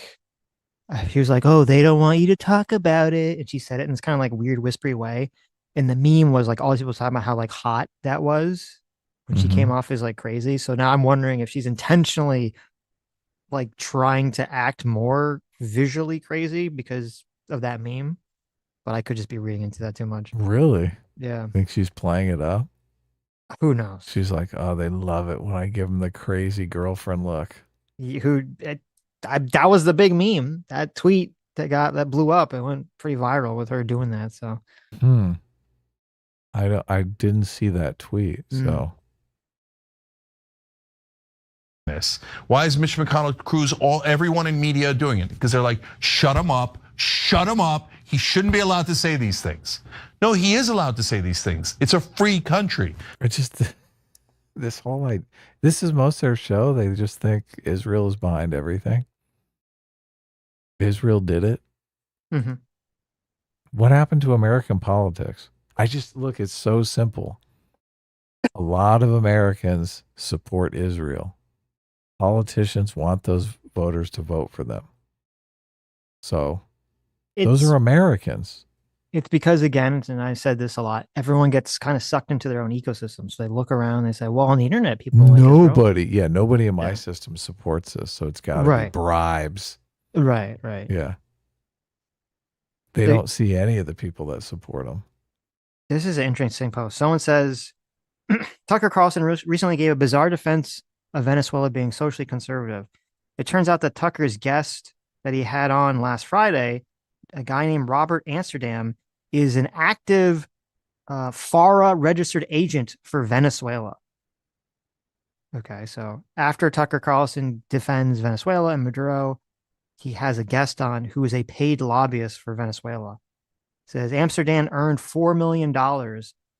oh, they don't want you to talk about it. And she said it in this kind of like weird whispery way. And the meme was like all these people talking about how like hot that was when she came off as like crazy. So now I'm wondering if she's intentionally like trying to act more visually crazy because of that meme. But I could just be reading into that too much. Really? Yeah. I think she's playing it up. Who knows? She's like, oh, they love it when I give them the crazy girlfriend look. That was the big meme. That tweet that blew up. It went pretty viral with her doing that. So. I didn't see that tweet. So. Why is Mitch McConnell, Cruz, everyone in media doing it? Because they're like, shut him up. Shut him up. He shouldn't be allowed to say these things. No, he is allowed to say these things. It's a free country. It's just this is most of their show. They just think Israel is behind everything. Israel did it. Mm-hmm. What happened to American politics? It's so simple. A lot of Americans support Israel. Politicians want those voters to vote for them. So those are Americans. It's because, again, and I said this a lot, everyone gets kind of sucked into their own ecosystem. So they look around and they say, well, on the internet, people nobody in my system supports this. So it's got to be bribes. Right. Yeah. They don't see any of the people that support them. This is an interesting post. Someone says, Tucker Carlson recently gave a bizarre defense of Venezuela being socially conservative. It turns out that Tucker's guest that he had on last Friday, a guy named Robert Amsterdam, is an active FARA registered agent for Venezuela. Okay, so after Tucker Carlson defends Venezuela and Maduro, he has a guest on who is a paid lobbyist for Venezuela. It says Amsterdam earned $4 million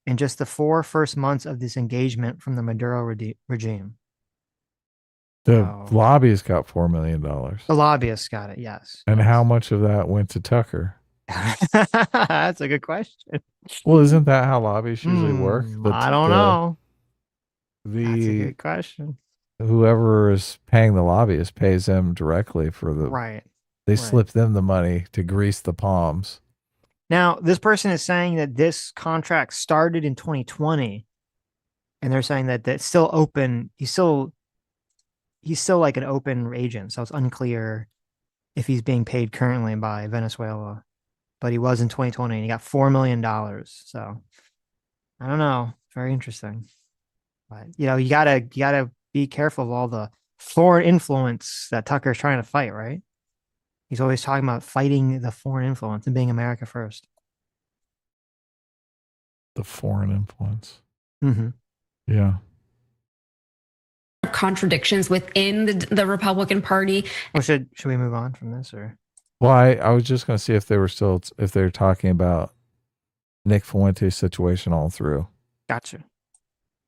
in just the 4 first months of this engagement from the Maduro regime. The lobbyist got $4 million. The lobbyist got it, yes. And how much of that went to Tucker? That's a good question. Well, isn't that how lobbyists usually work? I don't know. That's a good question. Whoever is paying the lobbyist pays them directly for the right. They slip them the money to grease the palms. Now, this person is saying that this contract started in 2020, and they're saying that that's still open. He's still like an open agent, so it's unclear if he's being paid currently by Venezuela. But he was in 2020, and he got $4 million. So I don't know. Very interesting. But you gotta be careful of all the foreign influence that Tucker's trying to fight, right? He's always talking about fighting the foreign influence and being America first. The foreign influence. Mm-hmm. Yeah. Contradictions within the Republican Party. Well, should we move on from this, or? Well, I was just going to see if they're talking about Nick Fuente's situation all through. Gotcha.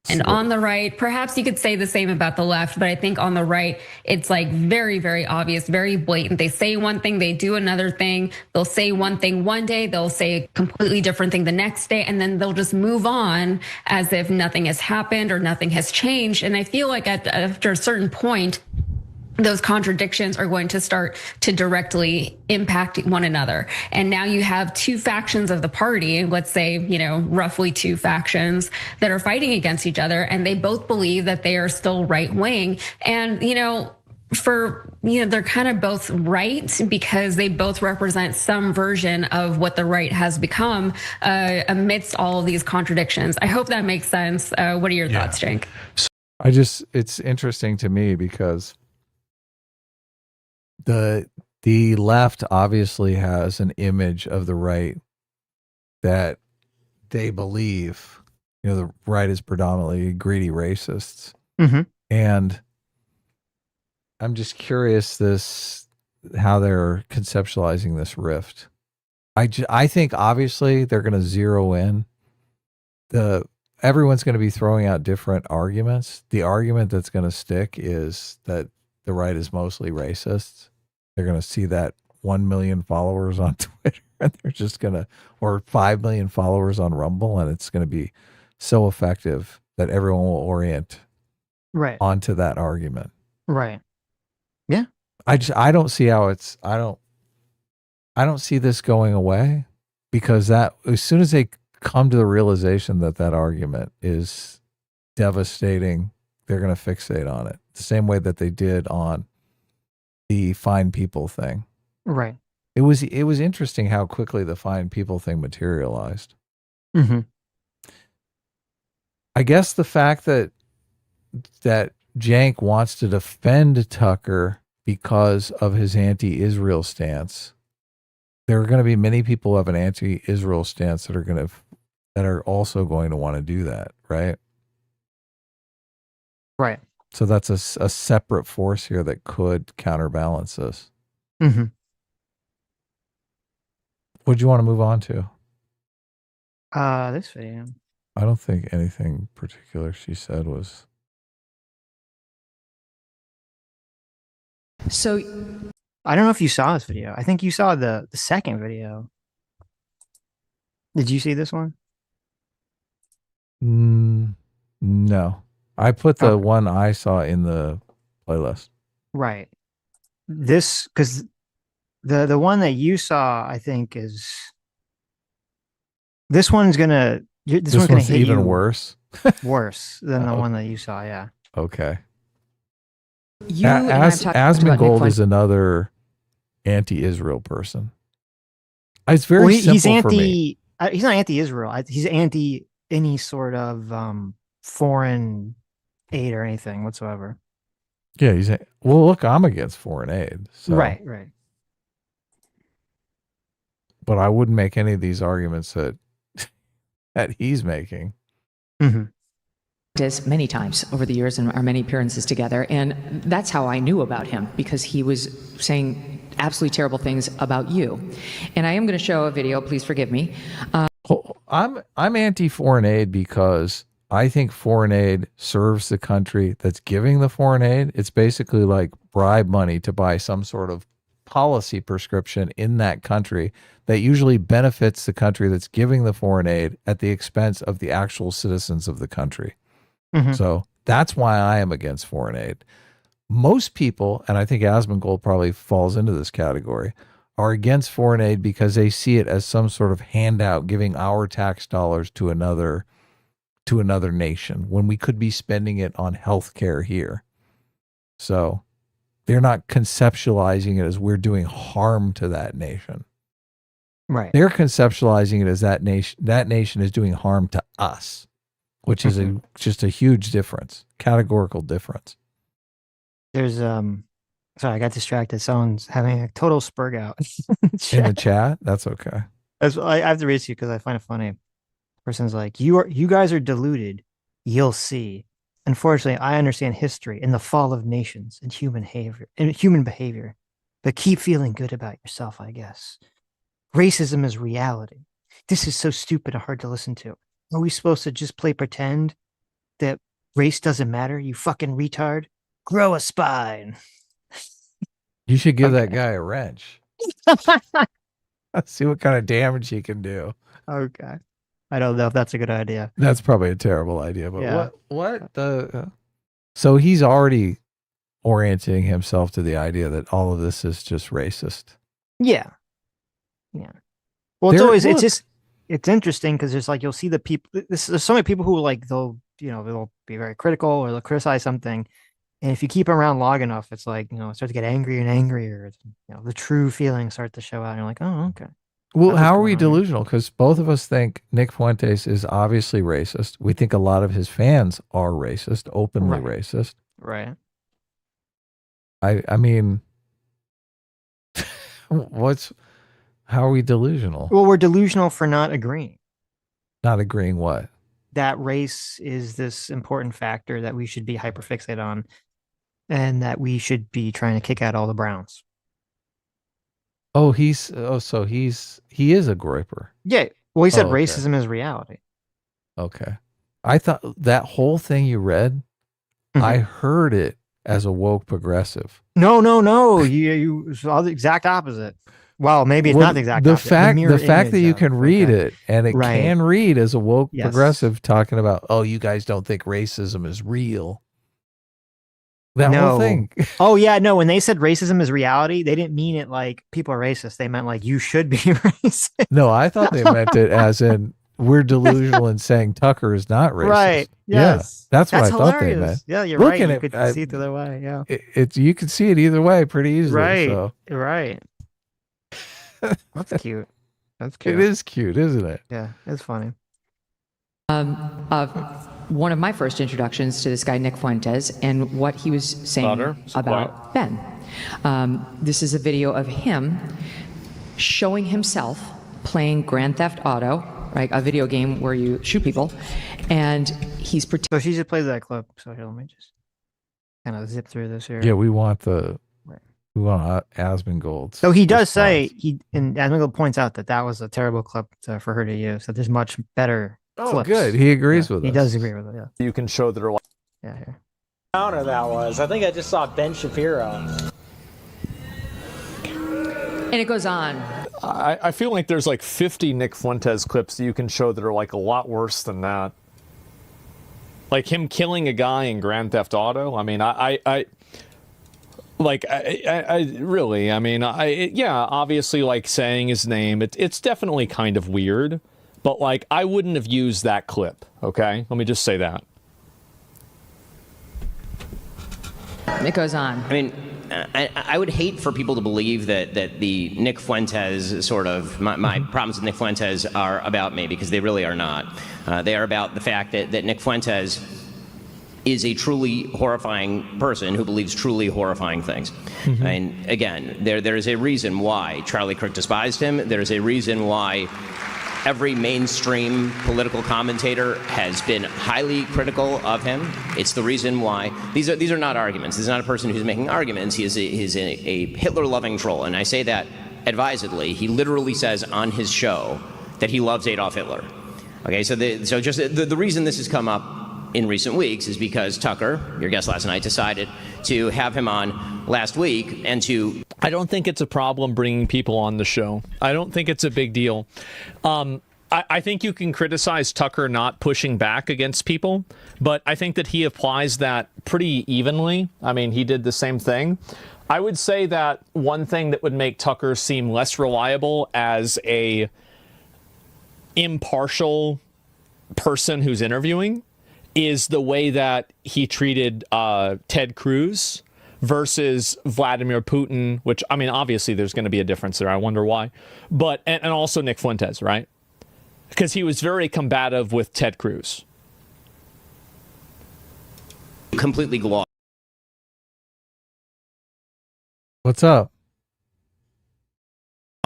And on the right, perhaps you could say the same about the left, but I think on the right, it's like very, very obvious, very blatant. They say one thing, they do another thing. They'll say one thing one day, they'll say a completely different thing the next day, and then they'll just move on as if nothing has happened or nothing has changed. And I feel like after a certain point, those contradictions are going to start to directly impact one another. And now you have two factions of the party, let's say, roughly two factions that are fighting against each other, and they both believe that they are still right wing. And, they're kind of both right because they both represent some version of what the right has become amidst all of these contradictions. I hope that makes sense. What are your thoughts, Cenk? It's interesting to me because the left obviously has an image of the right that they believe, the right is predominantly greedy racists. Mm-hmm. And I'm just curious how they're conceptualizing this rift. I think obviously they're going to zero in. Everyone's going to be throwing out different arguments. The argument that's going to stick is that the right is mostly racist. They're going to see that 1 million followers on Twitter, and they're just going to, or 5 million followers on Rumble, and it's going to be so effective that everyone will orient onto that argument. Right. Yeah. I don't see how I don't see this going away, because that as soon as they come to the realization that argument is devastating, they're going to fixate on it the same way that they did on the fine people thing. Right. It was interesting how quickly the fine people thing materialized. Mm-hmm. I guess the fact that Cenk wants to defend Tucker because of his anti-Israel stance. There are going to be many people who have an anti-Israel stance that are also going to want to do that, right? Right. So that's a separate force here that could counterbalance this. Mm-hmm. What do you want to move on to? This video. I don't think anything particular she said was. So, I don't know if you saw this video. I think you saw the second video. Did you see this one? No. I put the one I saw in the playlist. Right. This, because the one that you saw, I think, is this one's gonna. This one's gonna hit even you worse. Worse than the one that you saw. Yeah. Okay. Asmongold is another anti-Israel person. It's very simple he's for me. He's not anti-Israel. He's anti any sort of foreign aid or anything whatsoever. Yeah, he's well. Look, I'm against foreign aid, so. Right. But I wouldn't make any of these arguments that he's making. Mm-hmm. Many times over the years in our many appearances together, and that's how I knew about him, because he was saying absolutely terrible things about you. And I am going to show a video. Please forgive me. I'm anti-foreign aid because I think foreign aid serves the country that's giving the foreign aid. It's basically like bribe money to buy some sort of policy prescription in that country that usually benefits the country that's giving the foreign aid at the expense of the actual citizens of the country. Mm-hmm. So that's why I am against foreign aid. Most people, and I think Asmongold probably falls into this category, are against foreign aid because they see it as some sort of handout, giving our tax dollars to another nation when we could be spending it on health care here. So they're not conceptualizing it as we're doing harm to that nation. Right. They're conceptualizing it as that nation is doing harm to us, which is just a huge difference, categorical difference. There's sorry, I got distracted. Someone's having a total spurg out In the chat. That's okay. I have to read to you because I find it funny. The person's like, you guys are deluded. You'll see. Unfortunately, I understand history and the fall of nations and human behavior, but keep feeling good about yourself, I guess. Racism is reality. This is so stupid and hard to listen to. Are we supposed to just play pretend that race doesn't matter? You fucking retard. Grow a spine. You should give that guy a wrench. See what kind of damage he can do. Okay. I don't know if that's a good idea. That's probably a terrible idea, but Yeah. what the so he's already orienting himself to the idea that all of this is just racist. Yeah. Well, it's interesting because there's like, you'll see the people, there's so many people who like, they'll be very critical or they'll criticize something. And if you keep them around long enough, it's like, it starts to get angrier and angrier. The true feelings start to show out. And you're like, oh, okay. Well, how are we delusional? Because both of us think Nick Fuentes is obviously racist. We think a lot of his fans are racist, openly racist. Right. I mean, how are we delusional? Well, we're delusional for not agreeing. Not agreeing what? That race is this important factor that we should be hyperfixated on, and that we should be trying to kick out all the Browns. Oh, he is a groiper. Yeah. Well, he said racism is reality. Okay. I thought that whole thing you read, I heard it as a woke progressive. No. You saw the exact opposite. Well, maybe it's not the exact opposite. The fact that you can read it, and it can read as a woke progressive talking about, oh, you guys don't think racism is real. That whole thing. Oh, yeah. No, when they said racism is reality, they didn't mean it like people are racist. They meant like you should be racist. No, I thought they meant it as in we're delusional in saying Tucker is not racist. Right. Yes. Yeah, that's what I thought they meant. Yeah, you're right. You could see it the other way. Yeah. You can see it either way pretty easily. Right. So. Right. That's cute. That's cute. It is cute, isn't it? Yeah, it's funny. One of my first introductions to this guy, Nick Fuentes, and what he was saying about Ben. This is a video of him showing himself playing Grand Theft Auto, right? A video game where you shoot people, and he's So she just plays that clip. So here, let me just kind of zip through this here. Yeah, we want Asmongold. So he does say and Asmongold points out that was a terrible clip for her to use. That there's much better. Clips. Good. He agrees with us. He does agree with it. Yeah. You can show that are like. Yeah. Here. Counter that was. I think I just saw Ben Shapiro. And it goes on. I feel like there's like 50 Nick Fuentes clips that you can show that are like a lot worse than that. Like him killing a guy in Grand Theft Auto. I mean, I really, I mean, obviously like saying his name, it's definitely kind of weird. But, like, I wouldn't have used that clip, okay? Let me just say that. It goes on. I mean, I would hate for people to believe that the Nick Fuentes sort of, my problems with Nick Fuentes are about me, because they really are not. They are about the fact that Nick Fuentes is a truly horrifying person who believes truly horrifying things. And again, there is a reason why Charlie Kirk despised him. There's a reason why every mainstream political commentator has been highly critical of him. It's the reason why. These are not arguments. This is not a person who's making arguments. He is a Hitler-loving troll, and I say that advisedly. He literally says on his show that he loves Adolf Hitler. Okay, so the reason this has come up in recent weeks is because Tucker, your guest last night, decided to have him on last week and to... I don't think it's a problem bringing people on the show. I don't think it's a big deal. I think you can criticize Tucker not pushing back against people, but I think that he applies that pretty evenly. I mean, he did the same thing. I would say that one thing that would make Tucker seem less reliable as a impartial person who's interviewing is the way that he treated Ted Cruz versus Vladimir Putin, which, I mean, obviously there's going to be a difference there. I wonder why. But, and also Nick Fuentes, right? Because he was very combative with Ted Cruz. Completely glossed. What's up?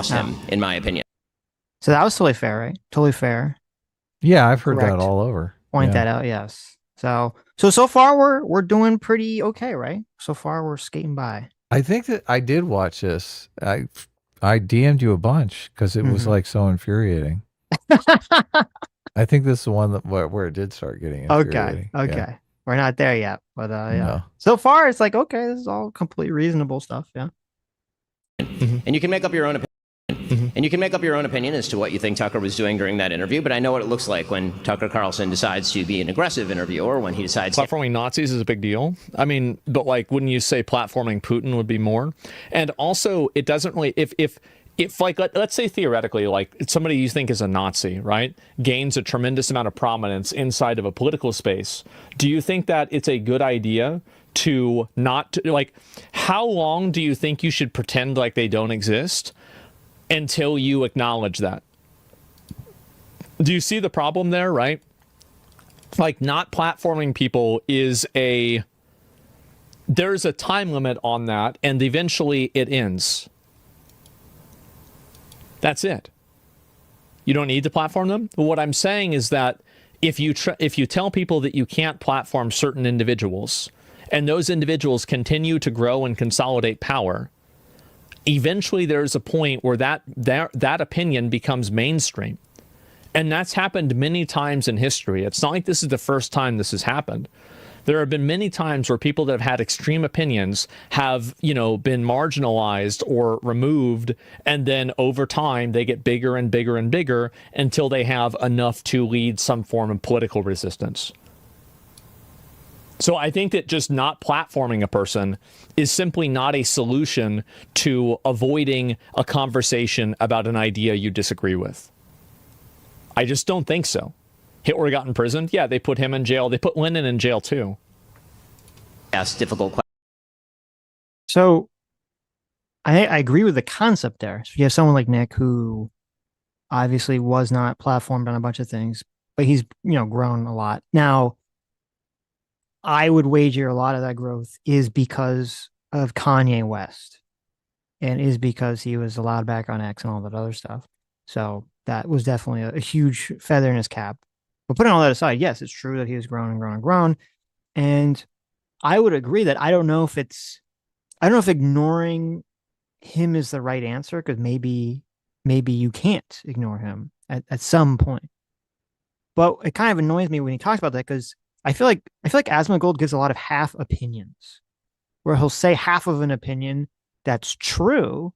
Him, in my opinion. So that was totally fair, right? Totally fair. Yeah, I've heard Correct. that all over. Point Yeah. that out, yes. So far we're doing pretty okay, right? So far we're skating by. I think that I did watch this. I DM'd you a bunch because it was like so infuriating. I think this is the one that where it did start getting infuriating. Okay. Yeah. We're not there yet, but yeah. No. So far it's like, okay, this is all completely reasonable stuff, yeah. And you can make up your own opinion. And you can make up your own opinion as to what you think Tucker was doing during that interview, but I know what it looks like when Tucker Carlson decides to be an aggressive interviewer, when he decides... Platforming Nazis is a big deal. I mean, but like, wouldn't you say platforming Putin would be more? And also, it doesn't really... If like, let's say theoretically, like somebody you think is a Nazi, right, gains a tremendous amount of prominence inside of a political space, do you think that it's a good idea to not... Like, how long do you think you should pretend like they don't exist until you acknowledge that? Do you see the problem there, right? Like, not platforming people there's a time limit on that, and eventually it ends. That's it. You don't need to platform them. What I'm saying is that if you tell people that you can't platform certain individuals, and those individuals continue to grow and consolidate power, eventually there's a point where that opinion becomes mainstream. And that's happened many times in history. It's not like this is the first time this has happened. There have been many times where people that have had extreme opinions have, been marginalized or removed, and then over time they get bigger and bigger and bigger until they have enough to lead some form of political resistance. So I think that just not platforming a person is simply not a solution to avoiding a conversation about an idea you disagree with. I just don't think so. Hitler got imprisoned. Yeah, they put him in jail. They put Lenin in jail too. Ask difficult questions. So I agree with the concept there. So you have someone like Nick who obviously was not platformed on a bunch of things, but he's, grown a lot. Now, I would wager a lot of that growth is because of Kanye West, and is because he was allowed back on X and all that other stuff. So that was definitely a huge feather in his cap. But putting all that aside, yes, it's true that he has grown and grown and grown. And I would agree that I don't know if ignoring him is the right answer, because maybe you can't ignore him at some point. But it kind of annoys me when he talks about that, because I feel like Asmongold gives a lot of half opinions, where he'll say half of an opinion that's true,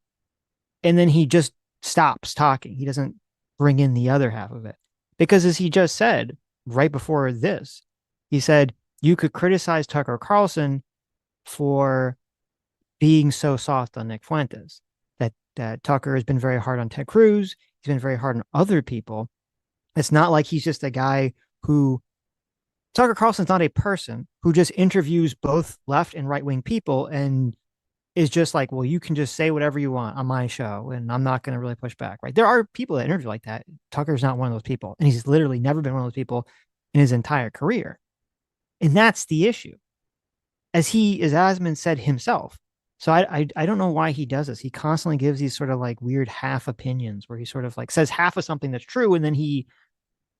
and then he just stops talking. He doesn't bring in the other half of it. Because as he just said right before this, he said, you could criticize Tucker Carlson for being so soft on Nick Fuentes, that Tucker has been very hard on Ted Cruz. He's been very hard on other people. It's not like he's just a guy who... Tucker Carlson's not a person who just interviews both left and right-wing people and is just like, well, you can just say whatever you want on my show and I'm not going to really push back, right? There are people that interview like that. Tucker's not one of those people. And he's literally never been one of those people in his entire career. And that's the issue. As Asman said himself. So I don't know why he does this. He constantly gives these sort of like weird half opinions where he sort of like says half of something that's true and then he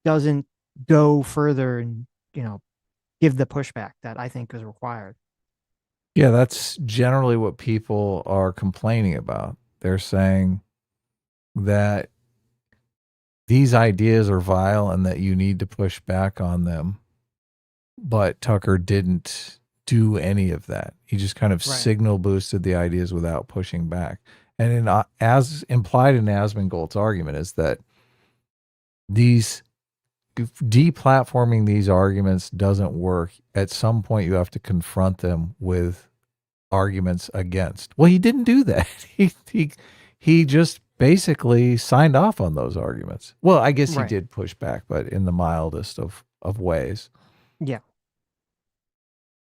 doesn't go further and, give the pushback that I think is required. Yeah, that's generally what people are complaining about. They're saying that these ideas are vile and that you need to push back on them. But Tucker didn't do any of that. He just kind of signal boosted the ideas without pushing back. And as implied in Asmongold's argument is that deplatforming these arguments doesn't work. At some point, you have to confront them with arguments against. Well, he didn't do that. He just basically signed off on those arguments. Well, I guess he did push back, but in the mildest of ways. Yeah.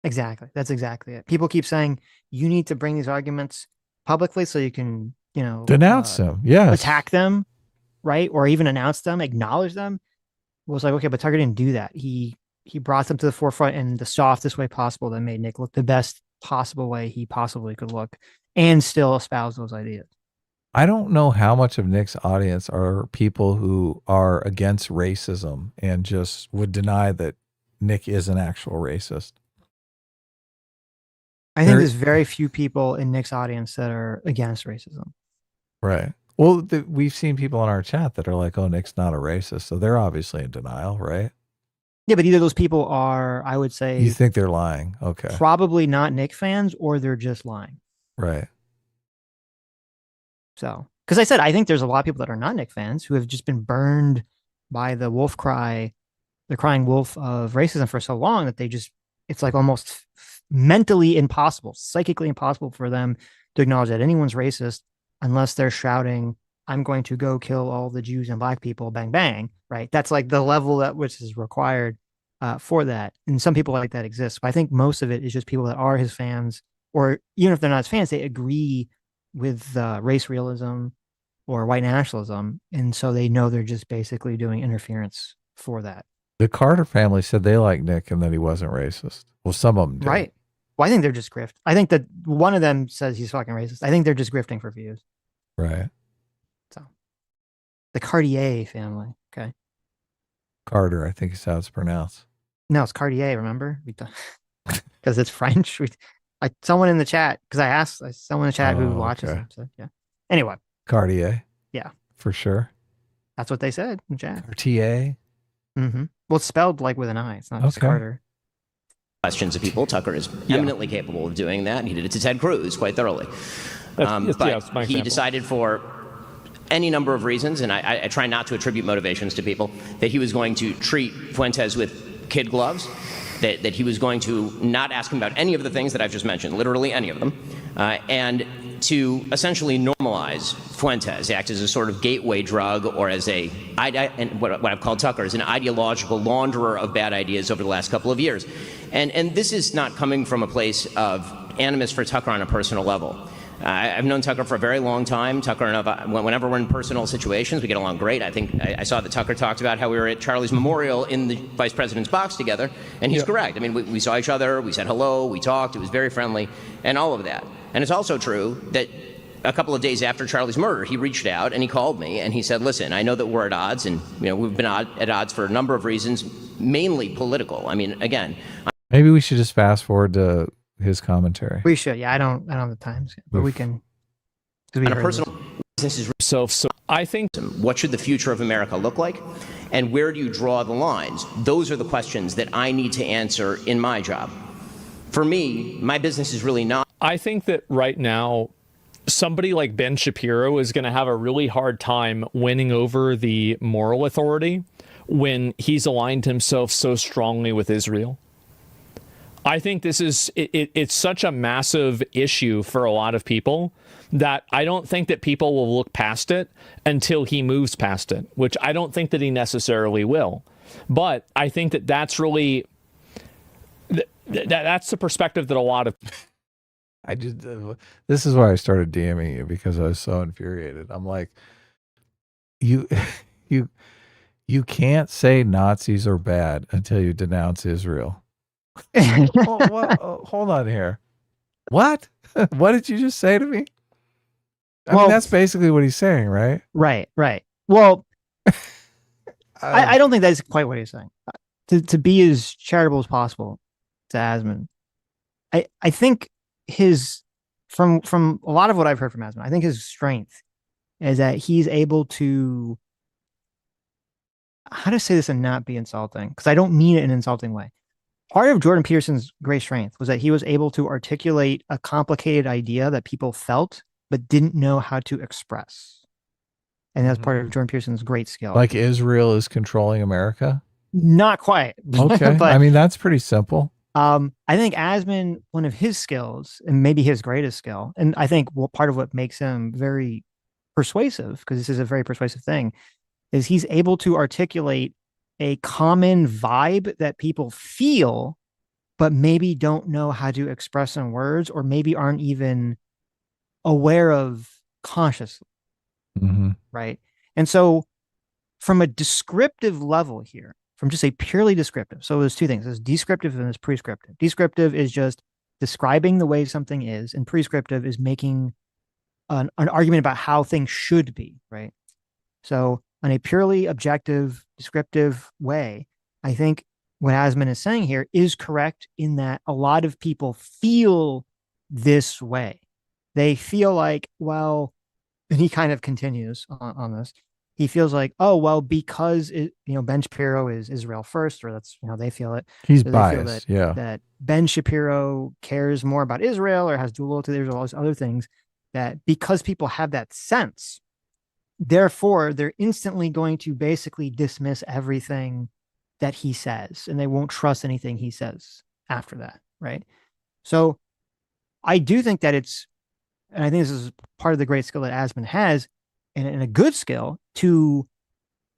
Exactly. That's exactly it. People keep saying you need to bring these arguments publicly so you can, denounce them. Yes. Attack them, right? Or even announce them, acknowledge them. Well, it's like, okay, but Tucker didn't do that. He brought them to the forefront in the softest way possible that made Nick look the best possible way he possibly could look and still espouse those ideas. I don't know how much of Nick's audience are people who are against racism and just would deny that Nick is an actual racist. I think there's very few people in Nick's audience that are against racism. Right. Well, we've seen people in our chat that are like, oh, Nick's not a racist. So they're obviously in denial, right? Yeah, but either those people are, I would say... You think they're lying. Okay. Probably not Nick fans, or they're just lying. Right. So, because I said, I think there's a lot of people that are not Nick fans who have just been burned by the wolf cry, the crying wolf of racism for so long that it's like almost mentally impossible, psychically impossible for them to acknowledge that anyone's racist unless they're shouting, I'm going to go kill all the Jews and black people, bang, bang, right? That's like the level at which is required for that. And some people like that exist. But I think most of it is just people that are his fans, or even if they're not his fans, they agree with race realism or white nationalism. And so they know they're just basically doing interference for that. The Carter family said they like Nick and that he wasn't racist. Well, some of them did. Right. Well, I think they're just grift. I think that one of them says he's fucking racist. I think they're just grifting for views. Right. So the Cartier family. Okay. Carter, I think is how it's pronounced. No, it's Cartier, remember? Because it's French. Someone in the chat, because I asked someone in the chat who watches them. So, yeah. Anyway. Cartier. Yeah. For sure. That's what they said in chat. Cartier. Mm-hmm. Well, it's spelled like with an I. It's not just Carter. Questions of people. Tucker is eminently capable of doing that. He did it to Ted Cruz quite thoroughly. But he decided for any number of reasons, and I try not to attribute motivations to people, that he was going to treat Fuentes with kid gloves, that he was going to not ask him about any of the things that I've just mentioned, literally any of them, and to essentially normalize Fuentes, act as a sort of gateway drug, or as what I've called Tucker, as an ideological launderer of bad ideas over the last couple of years. And this is not coming from a place of animus for Tucker on a personal level. I've known Tucker for a very long time. Tucker and I, whenever we're in personal situations, we get along great. I think I saw that Tucker talked about how we were at Charlie's memorial in the vice president's box together, and he's correct. I mean, we saw each other, we said hello, we talked, it was very friendly, and all of that. And it's also true that a couple of days after Charlie's murder, he reached out and he called me and he said, listen, I know that we're at odds, and we've been at odds for a number of reasons, mainly political. I mean, again. Maybe we should just fast forward to his commentary. We should. Yeah, I don't have the time, but we can. On a personal basis, so I think, what should the future of America look like, and where do you draw the lines? Those are the questions that I need to answer in my job. For me, my business is really not. I think that right now, somebody like Ben Shapiro is going to have a really hard time winning over the moral authority when he's aligned himself so strongly with Israel. I think this is, it's such a massive issue for a lot of people that I don't think that people will look past it until he moves past it, which I don't think that he necessarily will. But I think that that's really, that's the perspective that a lot of... I just this is why I started DMing you, because I was so infuriated. I'm like, you you you can't say Nazis are bad until you denounce Israel. Hold on here. What? What did you just say to me? I mean, that's basically what he's saying, right? Right. Well, I don't think that's quite what he's saying. To be as charitable as possible to Asman, I think his from a lot of what I've heard from Asman, I think his strength is that he's able to, how to say this and not be insulting, because I don't mean it in an insulting way. Part of Jordan Peterson's great strength was that he was able to articulate a complicated idea that people felt but didn't know how to express. And that's part of Jordan Peterson's great skill. Like Israel is controlling America? Not quite. Okay. But, I mean, that's pretty simple. I think Asman, one of his skills, and maybe his greatest skill, and I think part of what makes him very persuasive, because this is a very persuasive thing, is he's able to articulate a common vibe that people feel, but maybe don't know how to express in words, or maybe aren't even aware of consciously. Right. And so from a descriptive level here, from just a purely descriptive, so there's two things. There's descriptive and there's prescriptive. Descriptive is just describing the way something is, and prescriptive is making an argument about how things should be, right? So on a purely objective, descriptive way, I think what Asman is saying here is correct in that a lot of people feel this way. They feel like, well, and he kind of continues on this. He feels like, oh, well, because Ben Shapiro is Israel first, or that's they feel it. He's so biased, that Ben Shapiro cares more about Israel or has dual loyalty to Israel, all these other things, that because people have that sense, therefore they're instantly going to basically dismiss everything that he says, and they won't trust anything he says after that, right? So I do think that and I think this is part of the great skill that Asman has, and a good skill to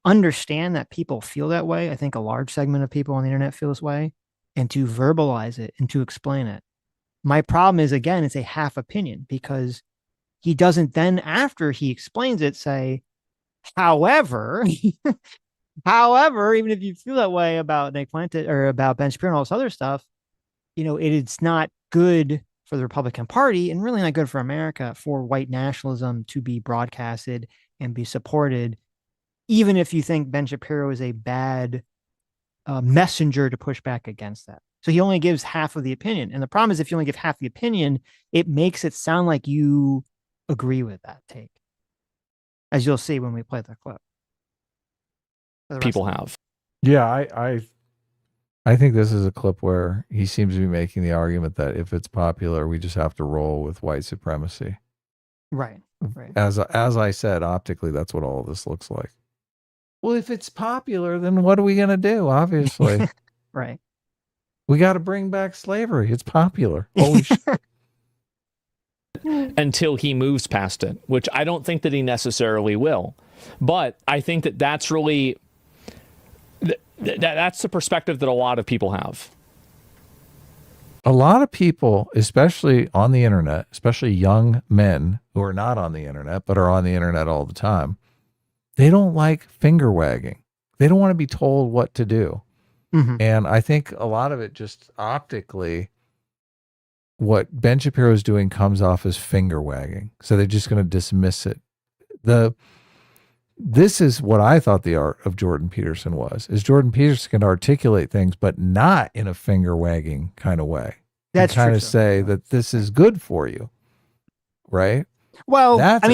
understand that people feel that way. I think a large segment of people on the internet feel this way, and to verbalize it and to explain it. My problem is, again, it's a half opinion, because he doesn't then, after he explains it, say, however, even if you feel that way about Nick Fuentes or about Ben Shapiro and all this other stuff, it's not good for the Republican Party, and really not good for America, for white nationalism to be broadcasted and be supported, even if you think Ben Shapiro is a bad messenger to push back against that. So he only gives half of the opinion. And the problem is, if you only give half the opinion, it makes it sound like you agree with that take, as you'll see when we play the clip. People have. Yeah, I think this is a clip where he seems to be making the argument that if it's popular, we just have to roll with white supremacy. Right. As I said, optically, that's what all of this looks like. Well, if it's popular, then what are we going to do? Obviously. Right. We got to bring back slavery. It's popular. Holy shit. Until he moves past it, which I don't think that he necessarily will. But I think that that's really... That's the perspective that a lot of people have. A lot of people, especially on the internet, especially young men who are not on the internet, but are on the internet all the time, they don't like finger wagging. They don't want to be told what to do. And I think a lot of it, just optically, what Ben Shapiro is doing comes off as finger wagging. So they're just going to dismiss it. This is what I thought the art of Jordan Peterson was, is Jordan Peterson can articulate things, but not in a finger wagging kind of way. That's kind true, of say that this is good for you. Right. Well, that's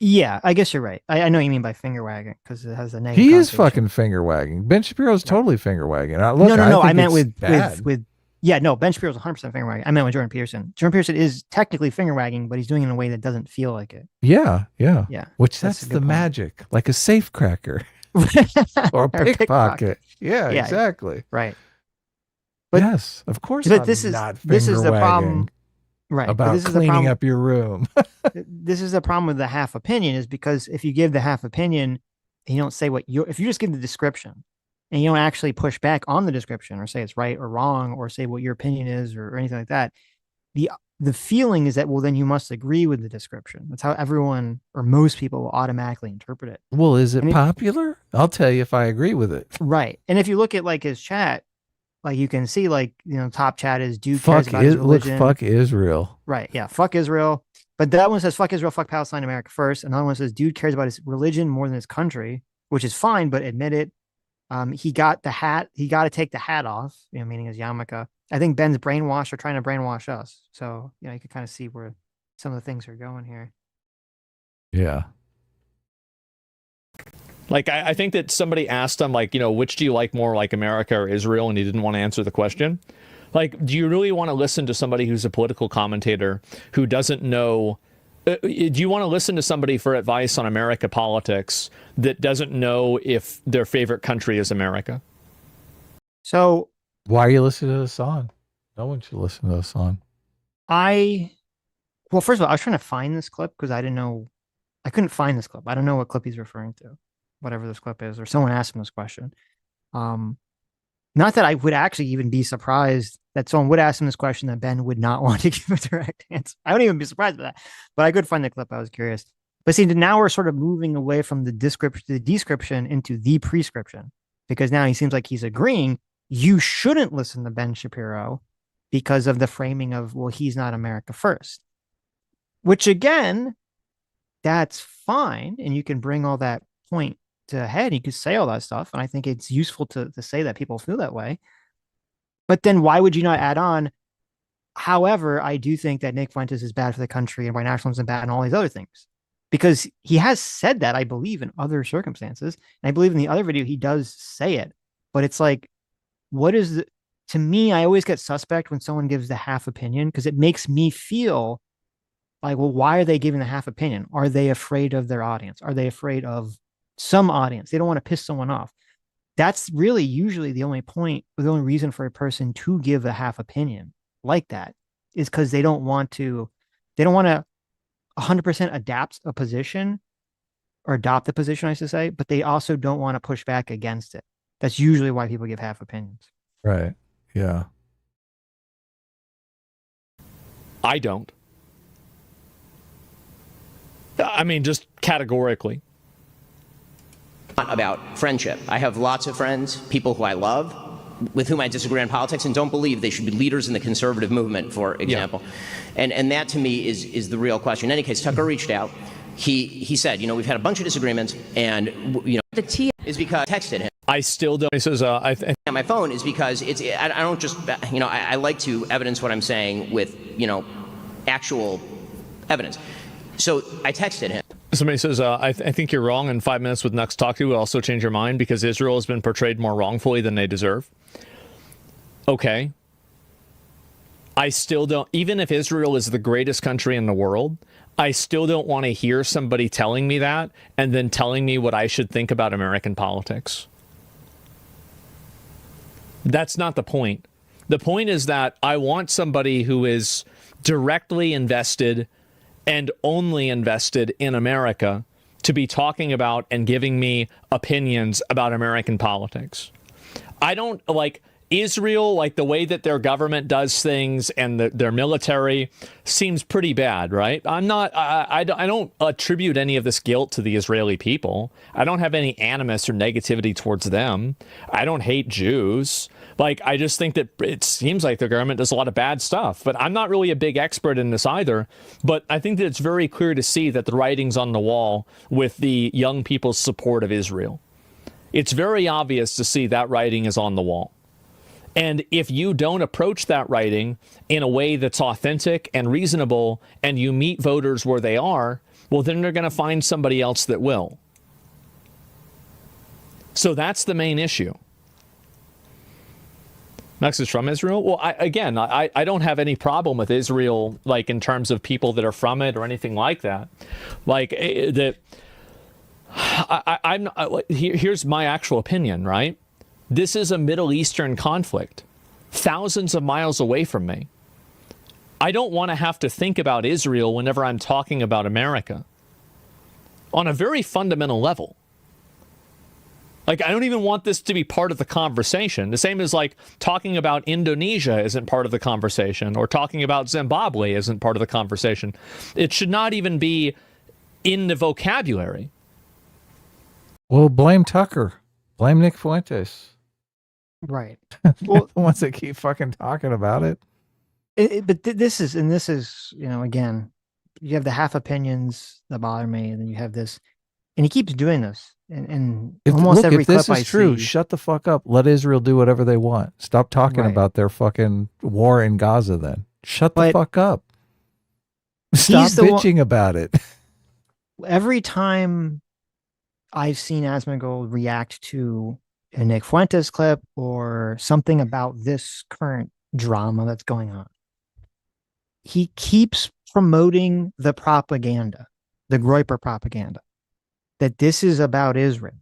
yeah, I guess you're right. I know what you mean by finger wagging, because it has a negative. He is fucking finger wagging. Ben Shapiro's totally finger wagging. No. I meant with yeah, no, Ben Shapiro's 100% finger wagging. I meant with Jordan Peterson. Jordan Peterson is technically finger wagging, but he's doing it in a way that doesn't feel like it. Yeah. Which that's a the good magic, like a safe cracker or a pickpocket. Yeah, exactly. Right. But yes, of course. But this is the problem. Right. About cleaning up your room. This is the problem with the half opinion, is because if you give the half opinion, and you don't say if you just give the description and you don't actually push back on the description or say it's right or wrong or say what your opinion is or anything like that, the feeling is that, well, then you must agree with the description. That's how everyone or most people will automatically interpret it. Well, is it popular? I'll tell you if I agree with it. Right. And if you look at like his chat, like you can see like, top chat is dude Fuck cares about his religion. fuck Israel. Right. Yeah. Fuck Israel. But that one says fuck Israel, fuck Palestine, America first. Another one says dude cares about his religion more than his country, which is fine, but admit it. He got the hat. He got to take the hat off, meaning his yarmulke. I think Ben's brainwashed or trying to brainwash us. So, you can kind of see where some of the things are going here. Yeah. Like, I think that somebody asked him, like, which do you like more, like America or Israel? And he didn't want to answer the question. Like, do you really want to listen to somebody who's a political commentator who doesn't know? Do you want to listen to somebody for advice on America politics that doesn't know if their favorite country is America? So why are you listening to the song? No one should listen to the song. Well, first of all, I was trying to find this clip because I couldn't find this clip. I don't know what clip he's referring to, whatever this clip is, or someone asked him this question. Not that I would actually even be surprised that someone would ask him this question that Ben would not want to give a direct answer. I wouldn't even be surprised by that, but I could find the clip. I was curious. But see, now we're sort of moving away from the description into the prescription, because now he seems like he's agreeing you shouldn't listen to Ben Shapiro because of the framing of, well, he's not America first, which again, that's fine. And you can bring all that point to a head. You could say all that stuff. And I think it's useful to say that people feel that way. But then why would you not add on? However, I do think that Nick Fuentes is bad for the country and white nationalism is bad and all these other things, because he has said that, I believe, in other circumstances. And I believe in the other video, he does say it, but it's like, to me, I always get suspect when someone gives the half opinion, because it makes me feel like, well, why are they giving the half opinion? Are they afraid of their audience? Are they afraid of some audience? They don't want to piss someone off. That's really usually the only reason for a person to give a half opinion like that, is because they don't want to 100% adopt a position, I should say, but they also don't want to push back against it. That's usually why people give half opinions. Right. Yeah. I don't. I mean, just categorically. About friendship. I have lots of friends, people who I love, with whom I disagree on politics and don't believe they should be leaders in the conservative movement, for example. Yeah. And that to me is the real question. In any case, Tucker reached out. He said, we've had a bunch of disagreements, and the T is because I texted him. I still don't. He says, on my phone is because I don't just, I like to evidence what I'm saying with, actual evidence. So I texted him. Somebody says, I think you're wrong. In 5 minutes with Nux Talk to will also change your mind because Israel has been portrayed more wrongfully than they deserve. Okay. I still don't, even if Israel is the greatest country in the world, I still don't want to hear somebody telling me that and then telling me what I should think about American politics. That's not the point. The point is that I want somebody who is directly invested and only invested in America to be talking about and giving me opinions about American politics. I don't like Israel, like the way that their government does things and their military seems pretty bad, right? I don't attribute any of this guilt to the Israeli people. I don't have any animus or negativity towards them. I don't hate Jews. Like, I just think that it seems like the government does a lot of bad stuff, but I'm not really a big expert in this either. But I think that it's very clear to see that the writing's on the wall with the young people's support of Israel. It's very obvious to see that writing is on the wall. And if you don't approach that writing in a way that's authentic and reasonable, and you meet voters where they are, well, then they're going to find somebody else that will. So that's the main issue. Nux is from Israel. Well, I don't have any problem with Israel, like in terms of people that are from it or anything like that. Like here's my actual opinion, right? This is a Middle Eastern conflict, thousands of miles away from me. I don't want to have to think about Israel whenever I'm talking about America on a very fundamental level. Like, I don't even want this to be part of the conversation. The same as like talking about Indonesia isn't part of the conversation, or talking about Zimbabwe isn't part of the conversation. It should not even be in the vocabulary. Well, blame Tucker. Blame Nick Fuentes. Right. Well, the ones that keep fucking talking about it. This is, you know, again, you have the half opinions that bother me, and then you have this, and he keeps doing this. And almost every clip I see. If this is true, shut the fuck up. Let Israel do whatever they want. Stop talking about their fucking war in Gaza then. Shut the fuck up. Stop bitching about it. Every time I've seen Asmongold react to a Nick Fuentes clip or something about this current drama that's going on, he keeps promoting the propaganda, the Groyper propaganda, that this is about Israel.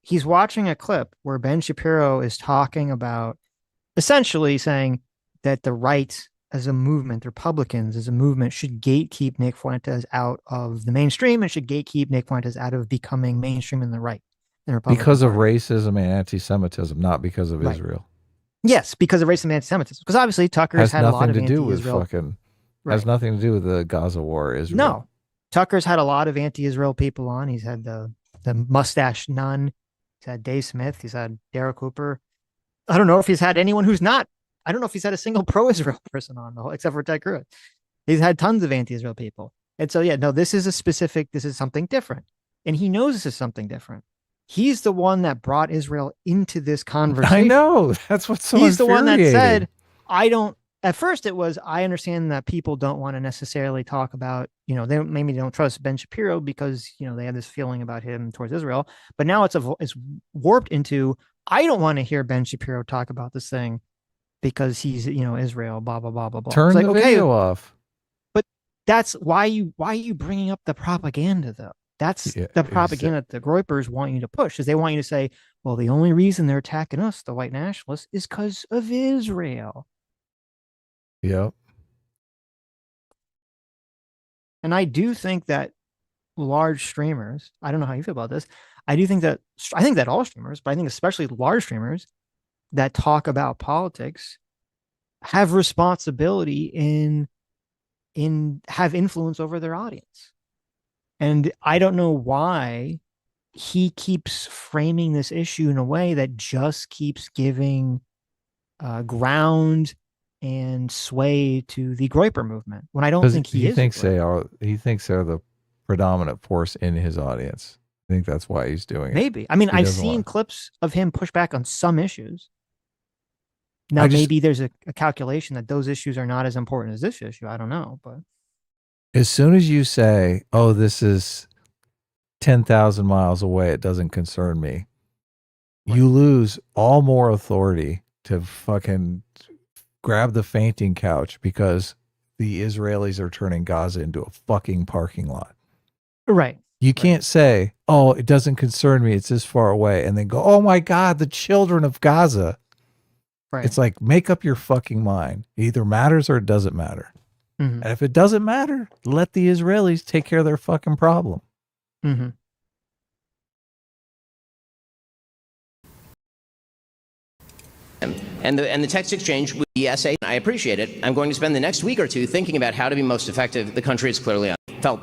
He's watching a clip where Ben Shapiro is talking about, essentially saying that the right as a movement, Republicans as a movement, should gatekeep Nick Fuentes out of the mainstream and should gatekeep Nick Fuentes out of becoming mainstream in the right. Because of racism and anti-Semitism, not because of Israel. Yes, because of racism and anti-Semitism. Because obviously Tucker's had a lot of anti-Israel. Has nothing to do with the Gaza war, Israel. No. Tucker's had a lot of anti-Israel people on. He's had the mustache nun. He's had Dave Smith. He's had Derek Cooper. I don't know if he's had anyone who's not. I don't know if he's had a single pro-Israel person on, except for Ted Cruz. He's had tons of anti-Israel people. And so, yeah, no, this is something different. And he knows this is something different. He's the one that brought Israel into this conversation. I know. That's what's so He's the one that said, at first it was, I understand that people don't want to necessarily talk about, you know, they maybe don't trust Ben Shapiro because, you know, they have this feeling about him towards Israel. But now it's warped into, I don't want to hear Ben Shapiro talk about this thing because he's, you know, Israel, blah, blah, blah, blah, blah. Turn the video off. But that's why are you bringing up the propaganda though? That's the propaganda that the Groypers want you to push, is they want you to say, well, the only reason they're attacking us, the white nationalists, is because of Israel. Yep. And I do think that large streamers, I don't know how you feel about this. I think that all streamers, but I think especially large streamers that talk about politics have responsibility in have influence over their audience. And I don't know why he keeps framing this issue in a way that just keeps giving ground and sway to the Groyper movement, when I don't think he thinks they're the predominant force in his audience. I think that's why he's doing it. Maybe. I mean, I've seen clips of him push back on some issues. Now, maybe there's a calculation that those issues are not as important as this issue. I don't know, but as soon as you say, "Oh, this is 10,000 miles away, it doesn't concern me," you lose all more authority to fucking grab the fainting couch because the Israelis are turning Gaza into a fucking parking lot. Right. You can't say, "Oh, it doesn't concern me, it's this far away," and then go, "Oh my God, the children of Gaza." Right. It's like, make up your fucking mind. It either matters or it doesn't matter. Mm-hmm. And if it doesn't matter, let the Israelis take care of their fucking problem. Mm-hmm. And the text exchange with the essay, I appreciate it. I'm going to spend the next week or two thinking about how to be most effective. The country is clearly felt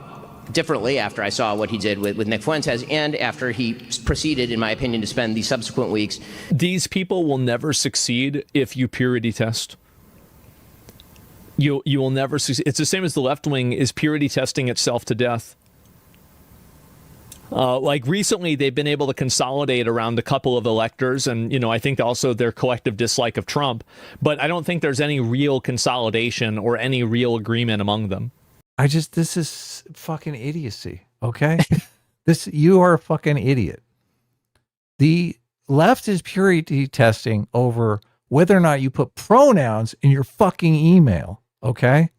differently after I saw what he did with Nick Fuentes, and after he proceeded, in my opinion, to spend the subsequent weeks. These people will never succeed if you purity test. You will never succeed. It's the same as the left wing is purity testing itself to death. Like recently, they've been able to consolidate around a couple of electors, and I think also their collective dislike of Trump. But I don't think there's any real consolidation or any real agreement among them. This is fucking idiocy. Okay, you are a fucking idiot. The left is purity testing over whether or not you put pronouns in your fucking email. Okay,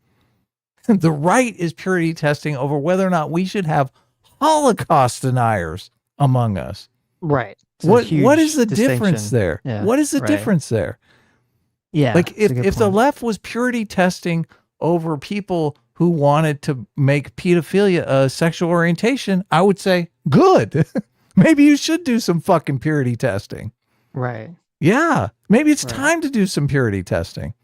the right is purity testing over whether or not we should have Holocaust deniers among us. Right. What is the difference there? Yeah, what is the difference there? Yeah. Like if the left was purity testing over people who wanted to make pedophilia a sexual orientation, I would say good. Maybe you should do some fucking purity testing. Right. Yeah. Maybe it's time to do some purity testing.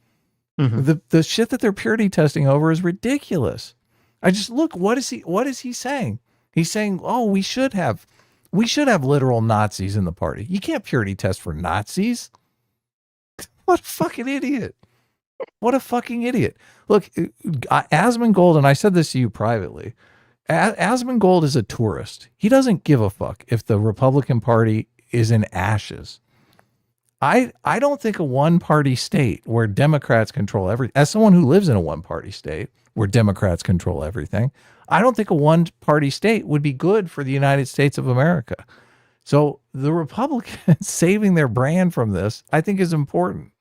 The shit that they're purity testing over is ridiculous. I just look, what is he saying? He's saying, oh, we should have literal Nazis in the party. You can't purity test for Nazis. What a fucking idiot. What a fucking idiot. Look, Asmongold, and I said this to you privately, Asmongold is a tourist. He doesn't give a fuck if the Republican Party is in ashes. I don't think a one-party state where Democrats control everything, as someone who lives in a one-party state where Democrats control everything, I don't think a one-party state would be good for the United States of America. So the Republicans saving their brand from this, I think, is important.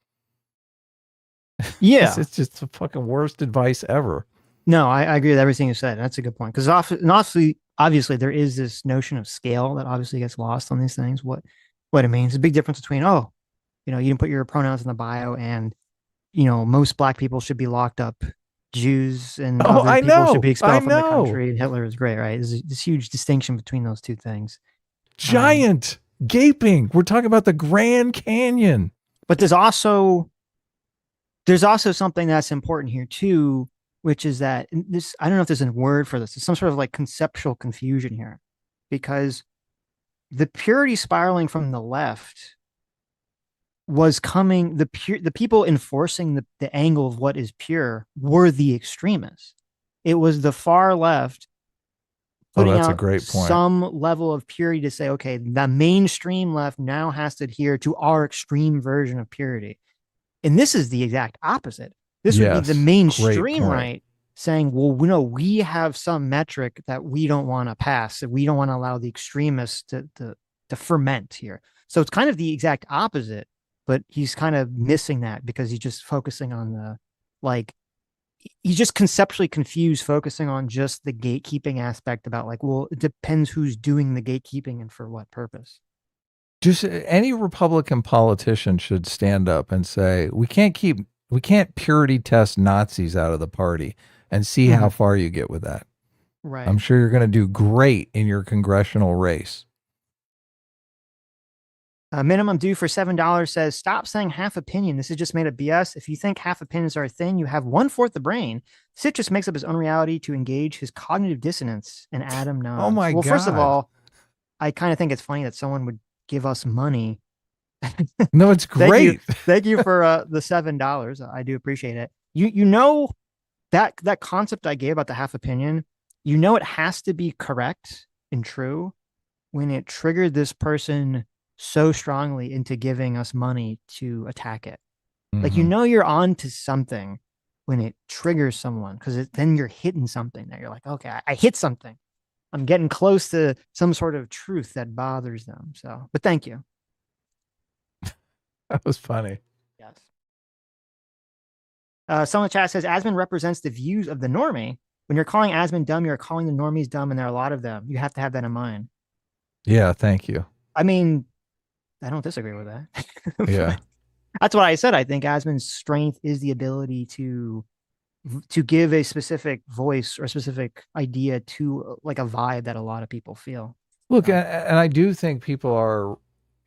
Yeah. It's just the fucking worst advice ever. No, I agree with everything you said. That's a good point. Because obviously, there is this notion of scale that obviously gets lost on these things. What it means. There's a big difference between, you didn't put your pronouns in the bio, and most black people should be locked up. Jews and other people should be expelled from the country. And Hitler is great, right? There's this huge distinction between those two things. Giant, gaping. We're talking about the Grand Canyon. But there's also something that's important here too, which is that this, I don't know if there's a word for this. It's some sort of like conceptual confusion here, because the purity spiraling from the left was coming, the people enforcing the angle of what is pure were the extremists. It was the far left putting that's out a great point. some level of purity to say, okay, the mainstream left now has to adhere to our extreme version of purity. And this is the exact opposite. This would be the mainstream right saying, well, we have some metric that we don't want to pass, that we don't want to allow the extremists to ferment here. So it's kind of the exact opposite, but he's kind of missing that because he's just focusing on he's just conceptually confused, focusing on just the gatekeeping aspect about it depends who's doing the gatekeeping and for what purpose. Just any Republican politician should stand up and say, we can't purity test Nazis out of the party and see how far you get with that. Right. I'm sure you're going to do great in your congressional race. Minimum due for $7 says, stop saying half opinion. This is just made of BS. If you think half opinions are a thing, you have 1/4 the brain. Sid just makes up his own reality to engage his cognitive dissonance. And Adam nods. Oh my God. Well, first of all, I kind of think it's funny that someone would give us money. No, it's great. Thank you for the $7. I do appreciate it. You know that concept I gave about the half opinion, it has to be correct and true when it triggered this person so strongly into giving us money to attack it. Like, you're on to something when it triggers someone, because then you're hitting something that you're like, okay, I hit something. I'm getting close to some sort of truth that bothers them. So, but thank you. That was funny. Yes. Someone in the chat says, Asmund represents the views of the normie. When you're calling Asmund dumb, you're calling the normies dumb, and there are a lot of them. You have to have that in mind. Yeah, thank you. I mean, I don't disagree with that. Yeah. That's what I said. I think Asmund's strength is the ability to give a specific voice or a specific idea to a vibe that a lot of people feel. Look, and I do think people are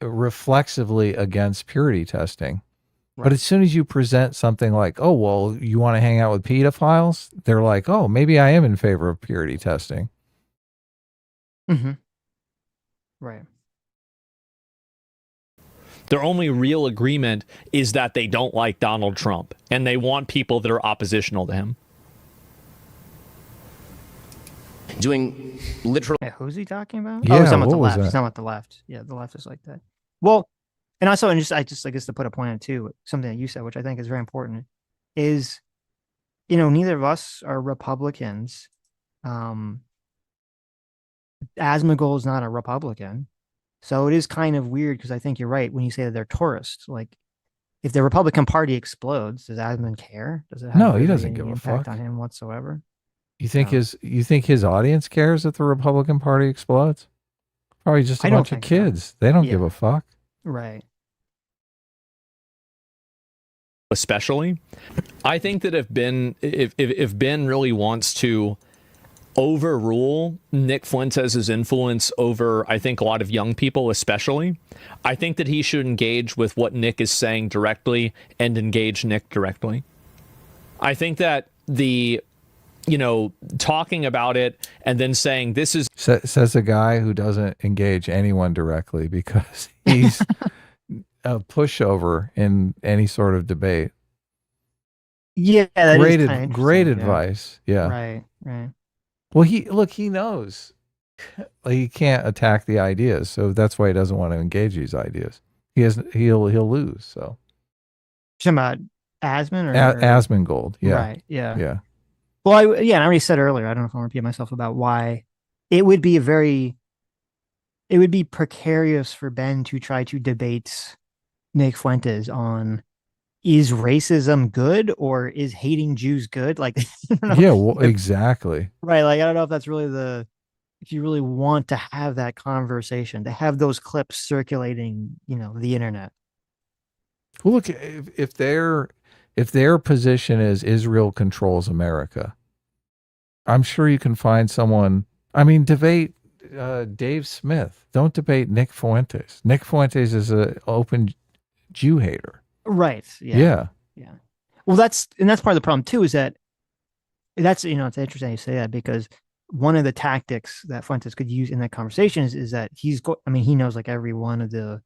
reflexively against purity testing. Right. But as soon as you present something like, oh, well, you want to hang out with pedophiles? They're like, oh, maybe I am in favor of purity testing. Right. Their only real agreement is that they don't like Donald Trump, and they want people that are oppositional to him. Doing literal. Yeah, who's he talking about? Yeah, he's talking about the left. That? He's talking about the left. Yeah, the left is like that. Well, and also, I guess to put a point on it too, something that you said, which I think is very important, is, neither of us are Republicans. Asmongold is not a Republican. So it is kind of weird, because I think you're right when you say that they're tourists. Like, if the Republican Party explodes, does Asmund care? Does it have he doesn't any give a impact fuck on him whatsoever? You think his audience cares if the Republican Party explodes? Probably just a bunch of kids. So. They don't give a fuck. Right. Especially, I think that if Ben really wants to overrule Nick Fuentes' influence over, I think, a lot of young people especially. I think that he should engage with what Nick is saying directly and engage Nick directly. I think that talking about it and then saying this is... Says a guy who doesn't engage anyone directly because he's a pushover in any sort of debate. Yeah, that is great advice. Yeah. Right. Well, he knows he can't attack the ideas, so that's why he doesn't want to engage these ideas. He'll lose. So, talking about Asmund or Asmongold, yeah, right, yeah. Well, I already said earlier. I don't know if I want to repeat myself about why it would be precarious for Ben to try to debate Nick Fuentes on, is racism good or is hating Jews good? Like, yeah, well, exactly. Right. Like, I don't know if that's really if you really want to have that conversation, to have those clips circulating, the internet. Well, look, if their position is Israel controls America, I'm sure you can find someone. I mean, debate Dave Smith. Don't debate Nick Fuentes. Nick Fuentes is an open Jew hater. Right. Yeah. Well, that's part of the problem too, is that it's interesting you say that, because one of the tactics that Fuentes could use in that conversation is that he knows like every one of the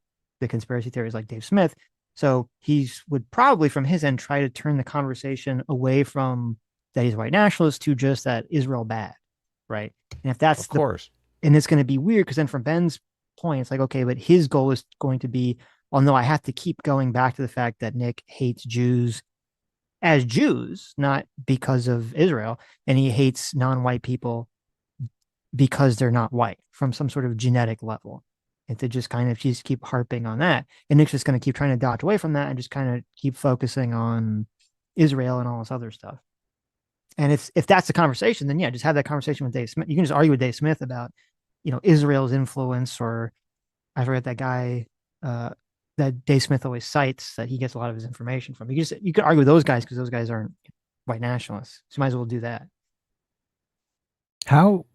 conspiracy theories like Dave Smith. So he would probably from his end try to turn the conversation away from that he's a white nationalist to just that Israel bad. Right. And if that's of course, and it's going to be weird because then from Ben's point, it's like, okay, but his goal is going to be, oh no, I have to keep going back to the fact that Nick hates Jews as Jews, not because of Israel. And he hates non-white people because they're not white from some sort of genetic level. And to just kind of keep harping on that. And Nick's just going to keep trying to dodge away from that and just kind of keep focusing on Israel and all this other stuff. And if that's the conversation, then yeah, just have that conversation with Dave Smith. You can just argue with Dave Smith about, Israel's influence, or I forget that guy that Dave Smith always cites that he gets a lot of his information from. You could argue with those guys because those guys aren't white nationalists. So you might as well do that.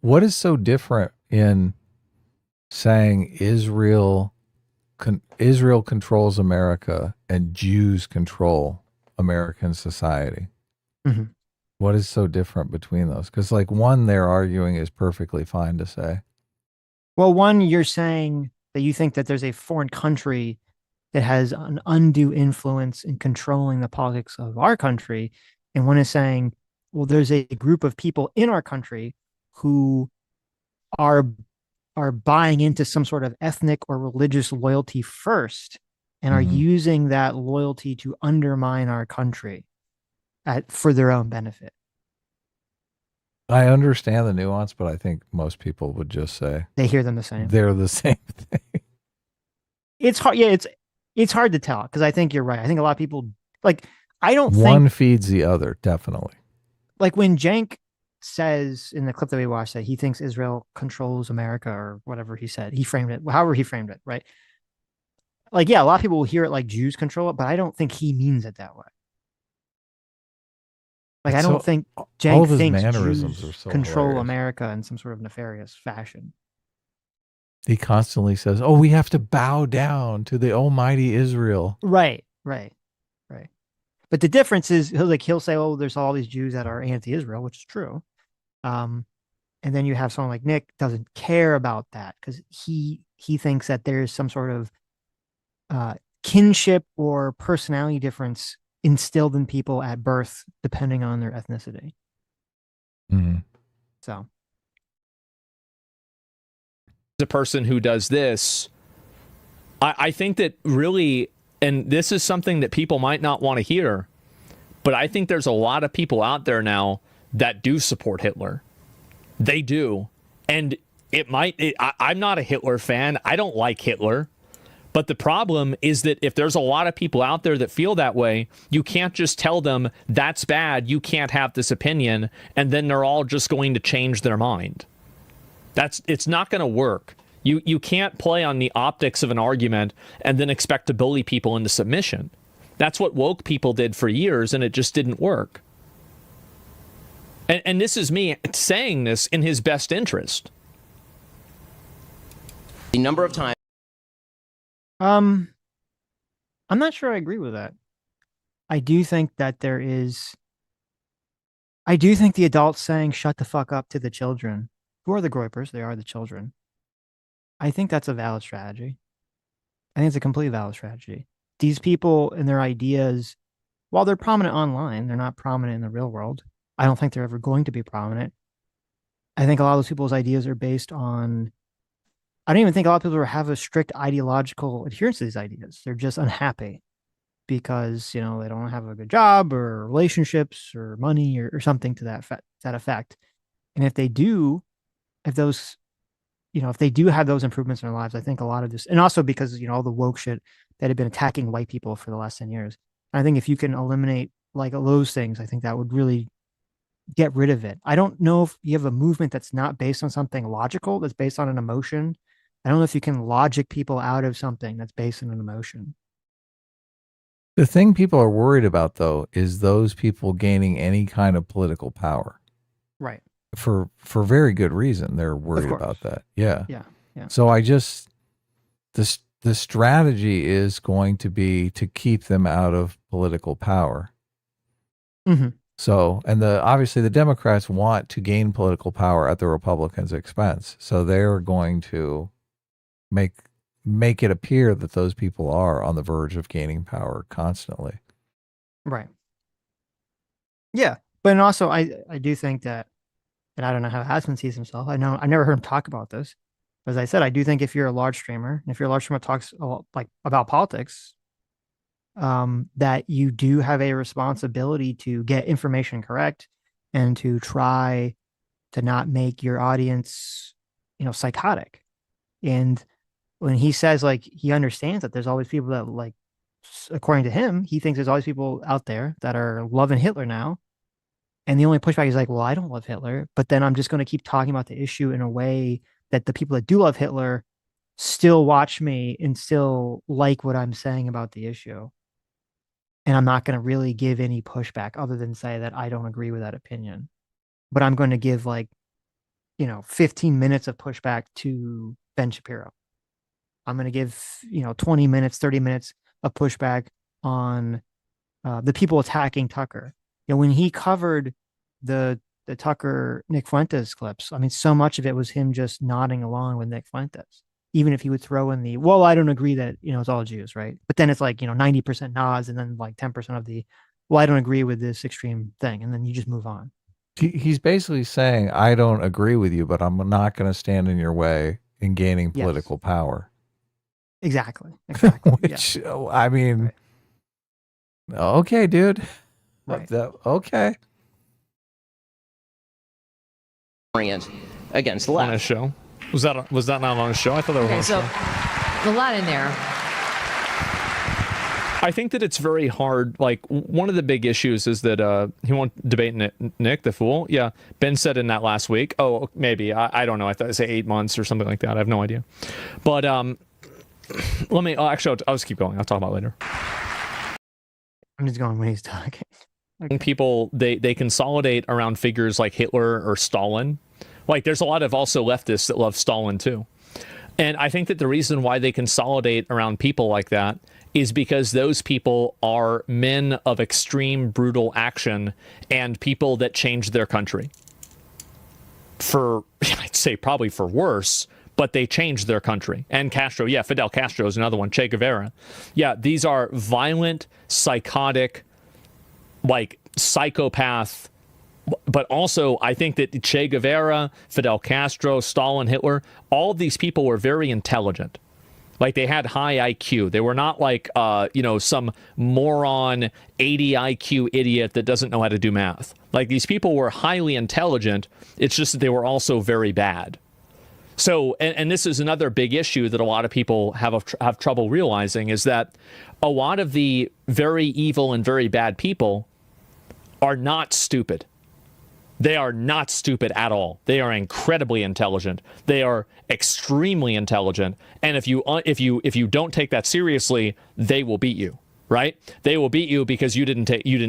What is so different in saying Israel controls America and Jews control American society? Mm-hmm. What is so different between those? Because like one they're arguing is perfectly fine to say. Well, one, you're saying that you think that there's a foreign country that has an undue influence in controlling the politics of our country. And one is saying, well, there's a group of people in our country who are buying into some sort of ethnic or religious loyalty first and are using that loyalty to undermine our country for their own benefit. I understand the nuance, but I think most people would just say they hear them the same. They're the same thing. It's hard. Yeah, it's hard to tell because I think you're right. I think a lot of people one feeds the other, definitely. Like when Cenk says in the clip that we watched that he thinks Israel controls America or whatever he said, however he framed it, right? Like, yeah, a lot of people will hear it like Jews control it, but I don't think he means it that way. Like, I don't think Cenk thinks Jews control hilarious. America in some sort of nefarious fashion. He constantly says, "Oh, we have to bow down to the almighty Israel." Right. But the difference is, he'll say, "Oh, there's all these Jews that are anti-Israel," which is true. And then you have someone like Nick doesn't care about that because he thinks that there's some sort of kinship or personality difference instilled in people at birth, depending on their ethnicity. Mm-hmm. So, the person who does this, I think that really, and this is something that people might not want to hear, but I think there's a lot of people out there now that do support Hitler. They do. And I'm not a Hitler fan. I don't like Hitler. But the problem is that if there's a lot of people out there that feel that way, you can't just tell them that's bad, you can't have this opinion, and then they're all just going to change their mind. It's not going to work. You can't play on the optics of an argument and then expect to bully people into submission. That's what woke people did for years, and it just didn't work. And this is me saying this in his best interest. The number of times. I'm not sure I agree with that. I do think that I do think the adults saying shut the fuck up to the children, who are the groypers, they are the children. I think that's a valid strategy. I think it's a completely valid strategy. These people and their ideas, while they're prominent online, they're not prominent in the real world. I don't think they're ever going to be prominent. I think a lot of those people's ideas are based on, I don't even think a lot of people have a strict ideological adherence to these ideas. They're just unhappy because, they don't have a good job or relationships or money or something to that effect. And if they do, if they do have those improvements in their lives, I think a lot of this, and also because, all the woke shit that had been attacking white people for the last 10 years. And I think if you can eliminate like those things, I think that would really get rid of it. I don't know if you have a movement that's not based on something logical, that's based on an emotion. I don't know if you can logic people out of something that's based on an emotion. The thing people are worried about, though, is those people gaining any kind of political power. Right. For very good reason. They're worried about that. Yeah. Yeah. Yeah. So the strategy is going to be to keep them out of political power. Mm-hmm. So, and obviously the Democrats want to gain political power at the Republicans' expense. So they're going to make it appear that those people are on the verge of gaining power constantly. Right. Yeah. But also I do think that, and I don't know how Hasman sees himself. I never heard him talk about this. As I said, I do think if you're a large streamer, and if you're a large streamer that talks a lot, like about politics, that you do have a responsibility to get information correct and to try to not make your audience, psychotic. And when he says like he understands that there's always people that like, according to him, he thinks there's always people out there that are loving Hitler now. And the only pushback is like, well, I don't love Hitler, but then I'm just going to keep talking about the issue in a way that the people that do love Hitler still watch me and still like what I'm saying about the issue. And I'm not going to really give any pushback other than say that I don't agree with that opinion. But I'm going to give 15 minutes of pushback to Ben Shapiro. I'm going to give, 20 minutes, 30 minutes of pushback on the people attacking Tucker. When he covered the Tucker Nick Fuentes clips, I mean, so much of it was him just nodding along with Nick Fuentes. Even if he would throw in I don't agree that, it's all Jews, right? But then it's 90% nods and then 10% of I don't agree with this extreme thing. And then you just move on. He's basically saying, I don't agree with you, but I'm not going to stand in your way in gaining political power. Exactly. Which, I mean, okay, dude. Right. Okay. Against the left. On a show. Was that not on a show? I thought that was on a show. A lot in there. I think that it's very hard. Like, one of the big issues is that he won't debate Nick the Fool. Yeah, Ben said in that last week. Oh, maybe. I don't know. I thought I'd say 8 months or something like that. I have no idea. But I'll just keep going. I'll talk about it later. I'm just going when he's talking. Okay. People, they consolidate around figures like Hitler or Stalin. Like, there's a lot of also leftists that love Stalin too. And I think that the reason why they consolidate around people like that is because those people are men of extreme brutal action and people that changed their country. I'd say probably for worse, but they changed their country. And Castro, Fidel Castro is another one, Che Guevara. Yeah, these are violent, psychotic, psychopath. But also, I think that Che Guevara, Fidel Castro, Stalin, Hitler, all of these people were very intelligent. They had high IQ. They were not some moron 80 IQ idiot that doesn't know how to do math. These people were highly intelligent. It's just that they were also very bad. So, and this is another big issue that a lot of people have trouble realizing, is that a lot of the very evil and very bad people are not stupid. They are not stupid at all. They are incredibly intelligent. They are extremely intelligent. And if you don't take that seriously, they will beat you, right? They will beat you because you didn't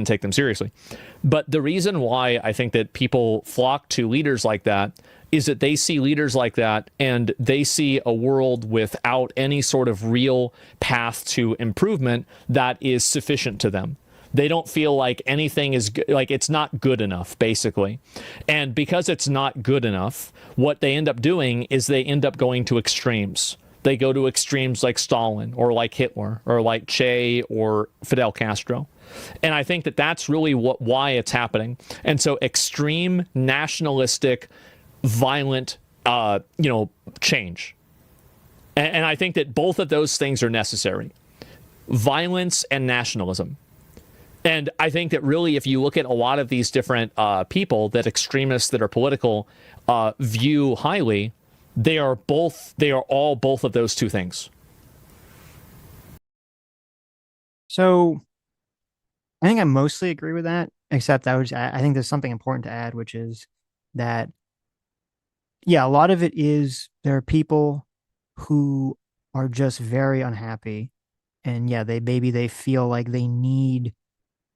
take them seriously. But the reason why I think that people flock to leaders like that is that they see leaders like that and they see a world without any sort of real path to improvement that is sufficient to them. They don't feel like anything is like it's not good enough, basically. And because it's not good enough, what they end up doing is they end up going to extremes. They go to extremes like Stalin or like Hitler or like Che or Fidel Castro. And I think that that's really why it's happening. And so extreme nationalistic, violent, change. And I think that both of those things are necessary. Violence and nationalism. And I think that really, if you look at a lot of these different people that extremists that are political view highly, they are all both of those two things. So I think I mostly agree with that, except I think there's something important to add, which is that, yeah, a lot of it is there are people who are just very unhappy. And yeah, they feel like they need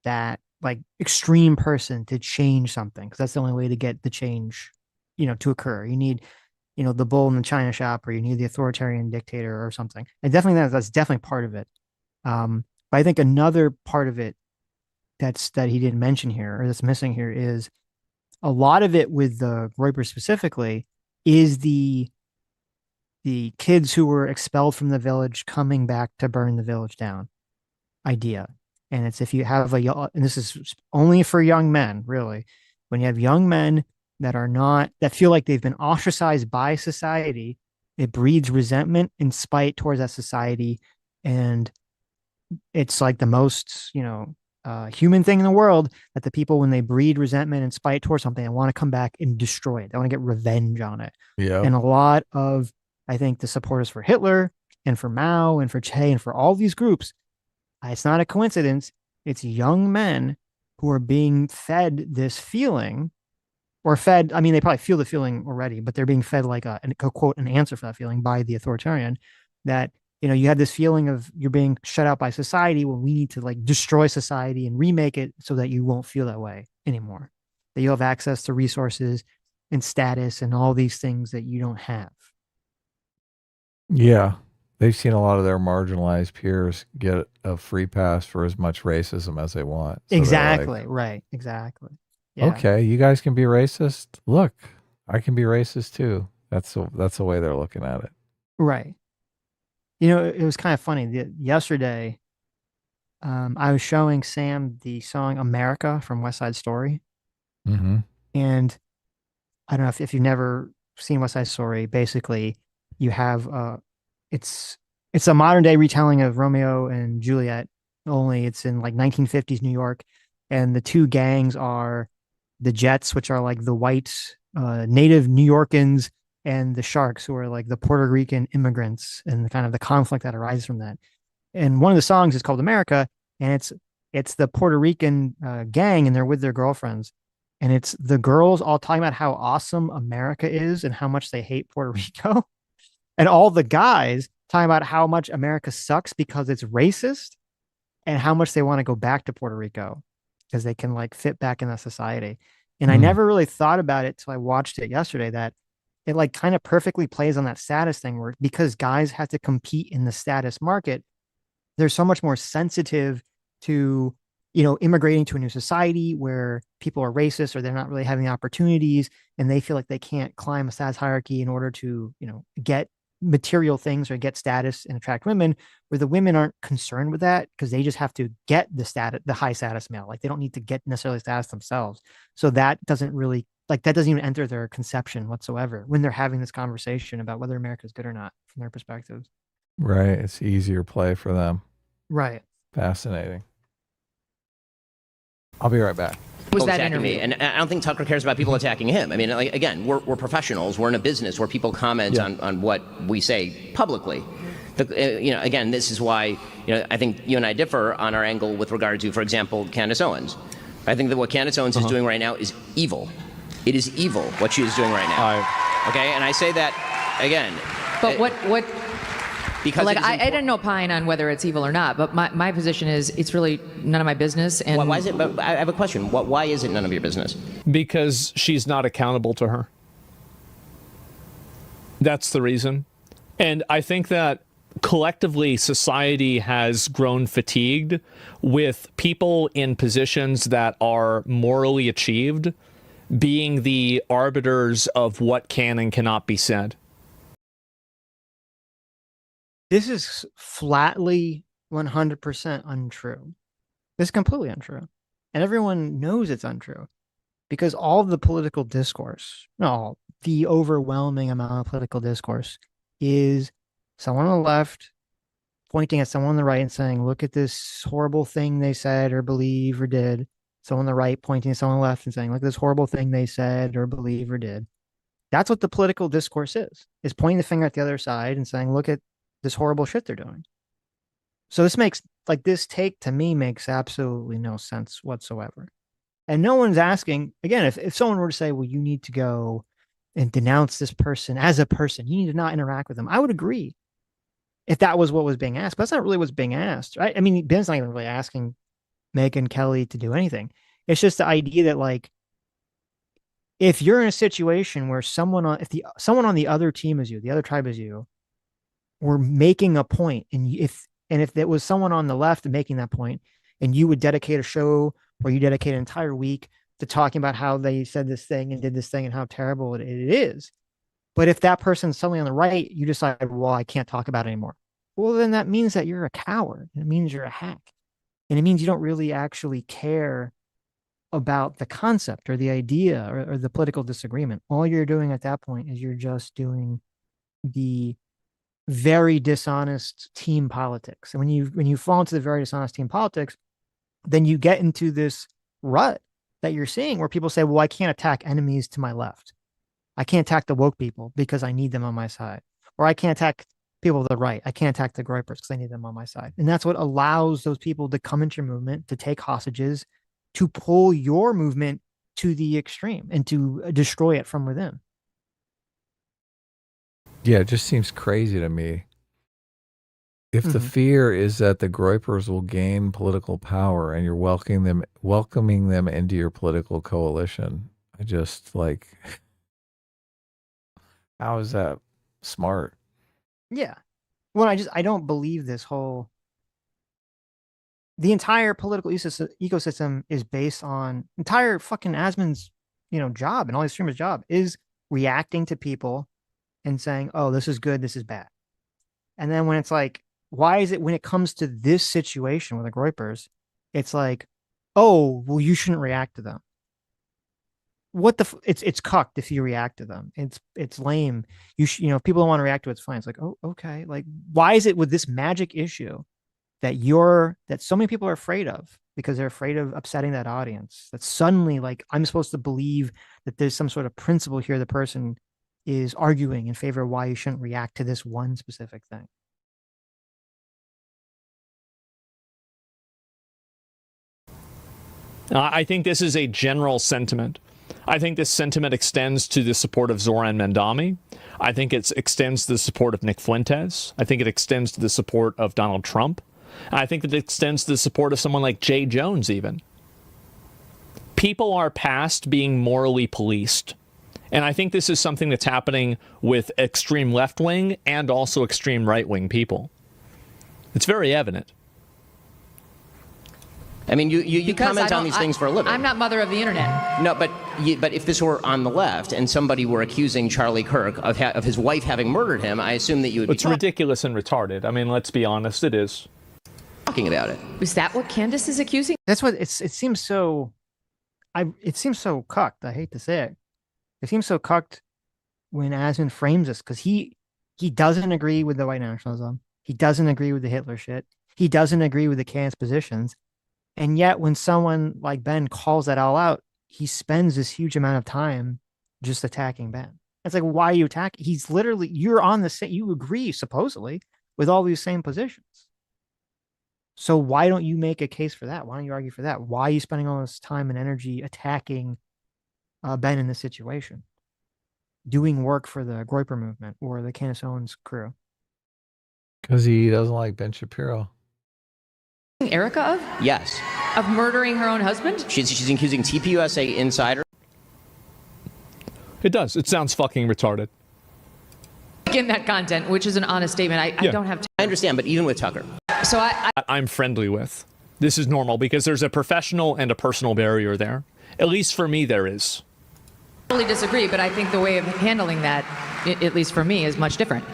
that like extreme person to change something, because that's the only way to get the change, to occur. You need, the bull in the china shop, or you need the authoritarian dictator or something. And definitely that's definitely part of it. But I think another part of it that he didn't mention here, or that's missing here, is a lot of it with the Groyper specifically is the kids who were expelled from the village coming back to burn the village down idea. And it's if you have and this is only for young men, really, when you have young men that feel like they've been ostracized by society, it breeds resentment and spite towards that society. And it's like the most, human thing in the world, that the people, when they breed resentment and spite towards something, they want to come back and destroy it. They want to get revenge on it. Yeah. And a lot of, I think, the supporters for Hitler and for Mao and for Che and for all these groups, it's not a coincidence. It's young men who are being fed this feeling, or fed, I mean, they probably feel the feeling already, but they're being fed like a quote, an answer for that feeling by the authoritarian, that, you have this feeling of you're being shut out by society when we need to like destroy society and remake it so that you won't feel that way anymore, that you'll have access to resources and status and all these things that you don't have. Yeah. They've seen a lot of their marginalized peers get a free pass for as much racism as they want. So exactly. Right. Exactly. Yeah. Okay, you guys can be racist. Look, I can be racist too. That's the way they're looking at it. Right. It was kind of funny. Yesterday, I was showing Sam the song "America" from West Side Story. Mm-hmm. And I don't know if you've never seen West Side Story. Basically, you have it's a modern day retelling of Romeo and Juliet, only it's in like 1950s New York, and the two gangs are the Jets, which are like the white native New Yorkans, and the Sharks, who are like the Puerto Rican immigrants, and the kind of the conflict that arises from that. And one of the songs is called "America," and it's the Puerto Rican gang, and they're with their girlfriends, and it's the girls all talking about how awesome America is and how much they hate Puerto Rico. And all the guys talking about how much America sucks because it's racist, and how much they want to go back to Puerto Rico because they can like fit back in that society. And I never really thought about it till I watched it yesterday, that it like kind of perfectly plays on that status thing, where because guys have to compete in the status market, they're so much more sensitive to, immigrating to a new society where people are racist, or they're not really having opportunities, and they feel like they can't climb a status hierarchy in order to, get material things or get status and attract women, where the women aren't concerned with that because they just have to get the high status male. Like they don't need to get necessarily status themselves. So that doesn't really, like, that doesn't even enter their conception whatsoever when they're having this conversation about whether America is good or not from their perspective. Right. It's easier play for them. Right. Fascinating. I'll be right back. Was that attacking me, and I don't think Tucker cares about people attacking him. I mean, like, again, we're professionals. We're in a business where people comment on what we say publicly. Again, this is why I think you and I differ on our angle with regard to, for example, Candace Owens. I think that what Candace Owens is doing right now is evil. It is evil what she is doing right now. Okay, and I say that again. But what Because like I didn't opine on whether it's evil or not, but my position is it's really none of my business. And why is it? But I have a question. Why is it none of your business? Because she's not accountable to her. That's the reason. And I think that collectively society has grown fatigued with people in positions that are morally achieved being the arbiters of what can and cannot be said. This is flatly 100% untrue. This is completely untrue. And everyone knows it's untrue because all of the political discourse, no, the overwhelming amount of political discourse is someone on the left pointing at someone on the right and saying, look at this horrible thing they said or believe or did. Someone on the right pointing at someone on the left and saying, look at this horrible thing they said or believe or did. That's what the political discourse is pointing the finger at the other side and saying, look at this horrible shit they're doing. So this makes, like, this take to me makes absolutely no sense whatsoever. And no one's asking, again, if someone were to say, well, you need to go and denounce this person as a person, you need to not interact with them, I would agree if that was what was being asked. But that's not really what's being asked, right? I mean, Ben's not even really asking Megyn Kelly to do anything. It's just the idea that, like, if you're in a situation where someone on the other team is you, the other tribe is you, were making a point, and if it was someone on the left making that point, and you would dedicate a show or you dedicate an entire week to talking about how they said this thing and did this thing and how terrible it is. But if that person's suddenly on the right, you decide, well, I can't talk about it anymore. Well, then that means that you're a coward. It means you're a hack. And it means you don't really actually care about the concept or the idea or the political disagreement. All you're doing at that point is you're just doing the very dishonest team politics. And when you fall into the very dishonest team politics, then you get into this rut that you're seeing where people say, well, I can't attack enemies to my left. I can't attack the woke people because I need them on my side. Or I can't attack people to the right. I can't attack the groypers because I need them on my side. And that's what allows those people to come into your movement, to take hostages, to pull your movement to the extreme and to destroy it from within. Yeah, it just seems crazy to me. If the fear is that the groypers will gain political power and you're welcoming them into your political coalition, I just like, how is that smart? Yeah. Well, I don't believe this whole, the entire political ecosystem is based on entire fucking Asman's, job and all these streamers' job is reacting to people and saying, oh, this is good, this is bad. And then when it's like, why is it when it comes to this situation with the groypers, it's like, oh, well, you shouldn't react to them. It's cucked if you react to them. It's lame. If people don't want to react to it, it's fine. It's like, oh, okay. Like, why is it with this magic issue that so many people are afraid of because they're afraid of upsetting that audience, that suddenly, like, I'm supposed to believe that there's some sort of principle here the person is arguing in favor of why you shouldn't react to this one specific thing. I think this is a general sentiment. I think this sentiment extends to the support of Zoran Mandami. I think it extends to the support of Nick Fuentes. I think it extends to the support of Donald Trump. I think that it extends to the support of someone like Jay Jones even. People are past being morally policed. And I think this is something that's happening with extreme left-wing and also extreme right-wing people. It's very evident. I mean, you comment on these things for a living. I'm not mother of the internet. No, but if this were on the left and somebody were accusing Charlie Kirk of his wife having murdered him, I assume that you would. It's ridiculous and retarded. I mean, let's be honest, it is. Talking about it. Is that what Candace is accusing? That's what it seems so. It seems so cucked. I hate to say it. It seems so cucked when Asman frames this because he doesn't agree with the white nationalism. He doesn't agree with the Hitler shit. He doesn't agree with the Candace positions. And yet when someone like Ben calls that all out, he spends this huge amount of time just attacking Ben. It's like, why are you attacking? You're on the same, you agree supposedly with all these same positions. So why don't you make a case for that? Why don't you argue for that? Why are you spending all this time and energy attacking Ben in this situation? Doing work for the Groyper movement or the Candace Owens crew. Because he doesn't like Ben Shapiro. Erica of? Yes. Of murdering her own husband? She's accusing TPUSA insider. It does. It sounds fucking retarded. In that content, which is an honest statement. I don't have I understand, but even with Tucker. So I'm friendly with. This is normal because there's a professional and a personal barrier there. At least for me, there is. totally disagree, but I think the way of handling that, at least for me, is much different.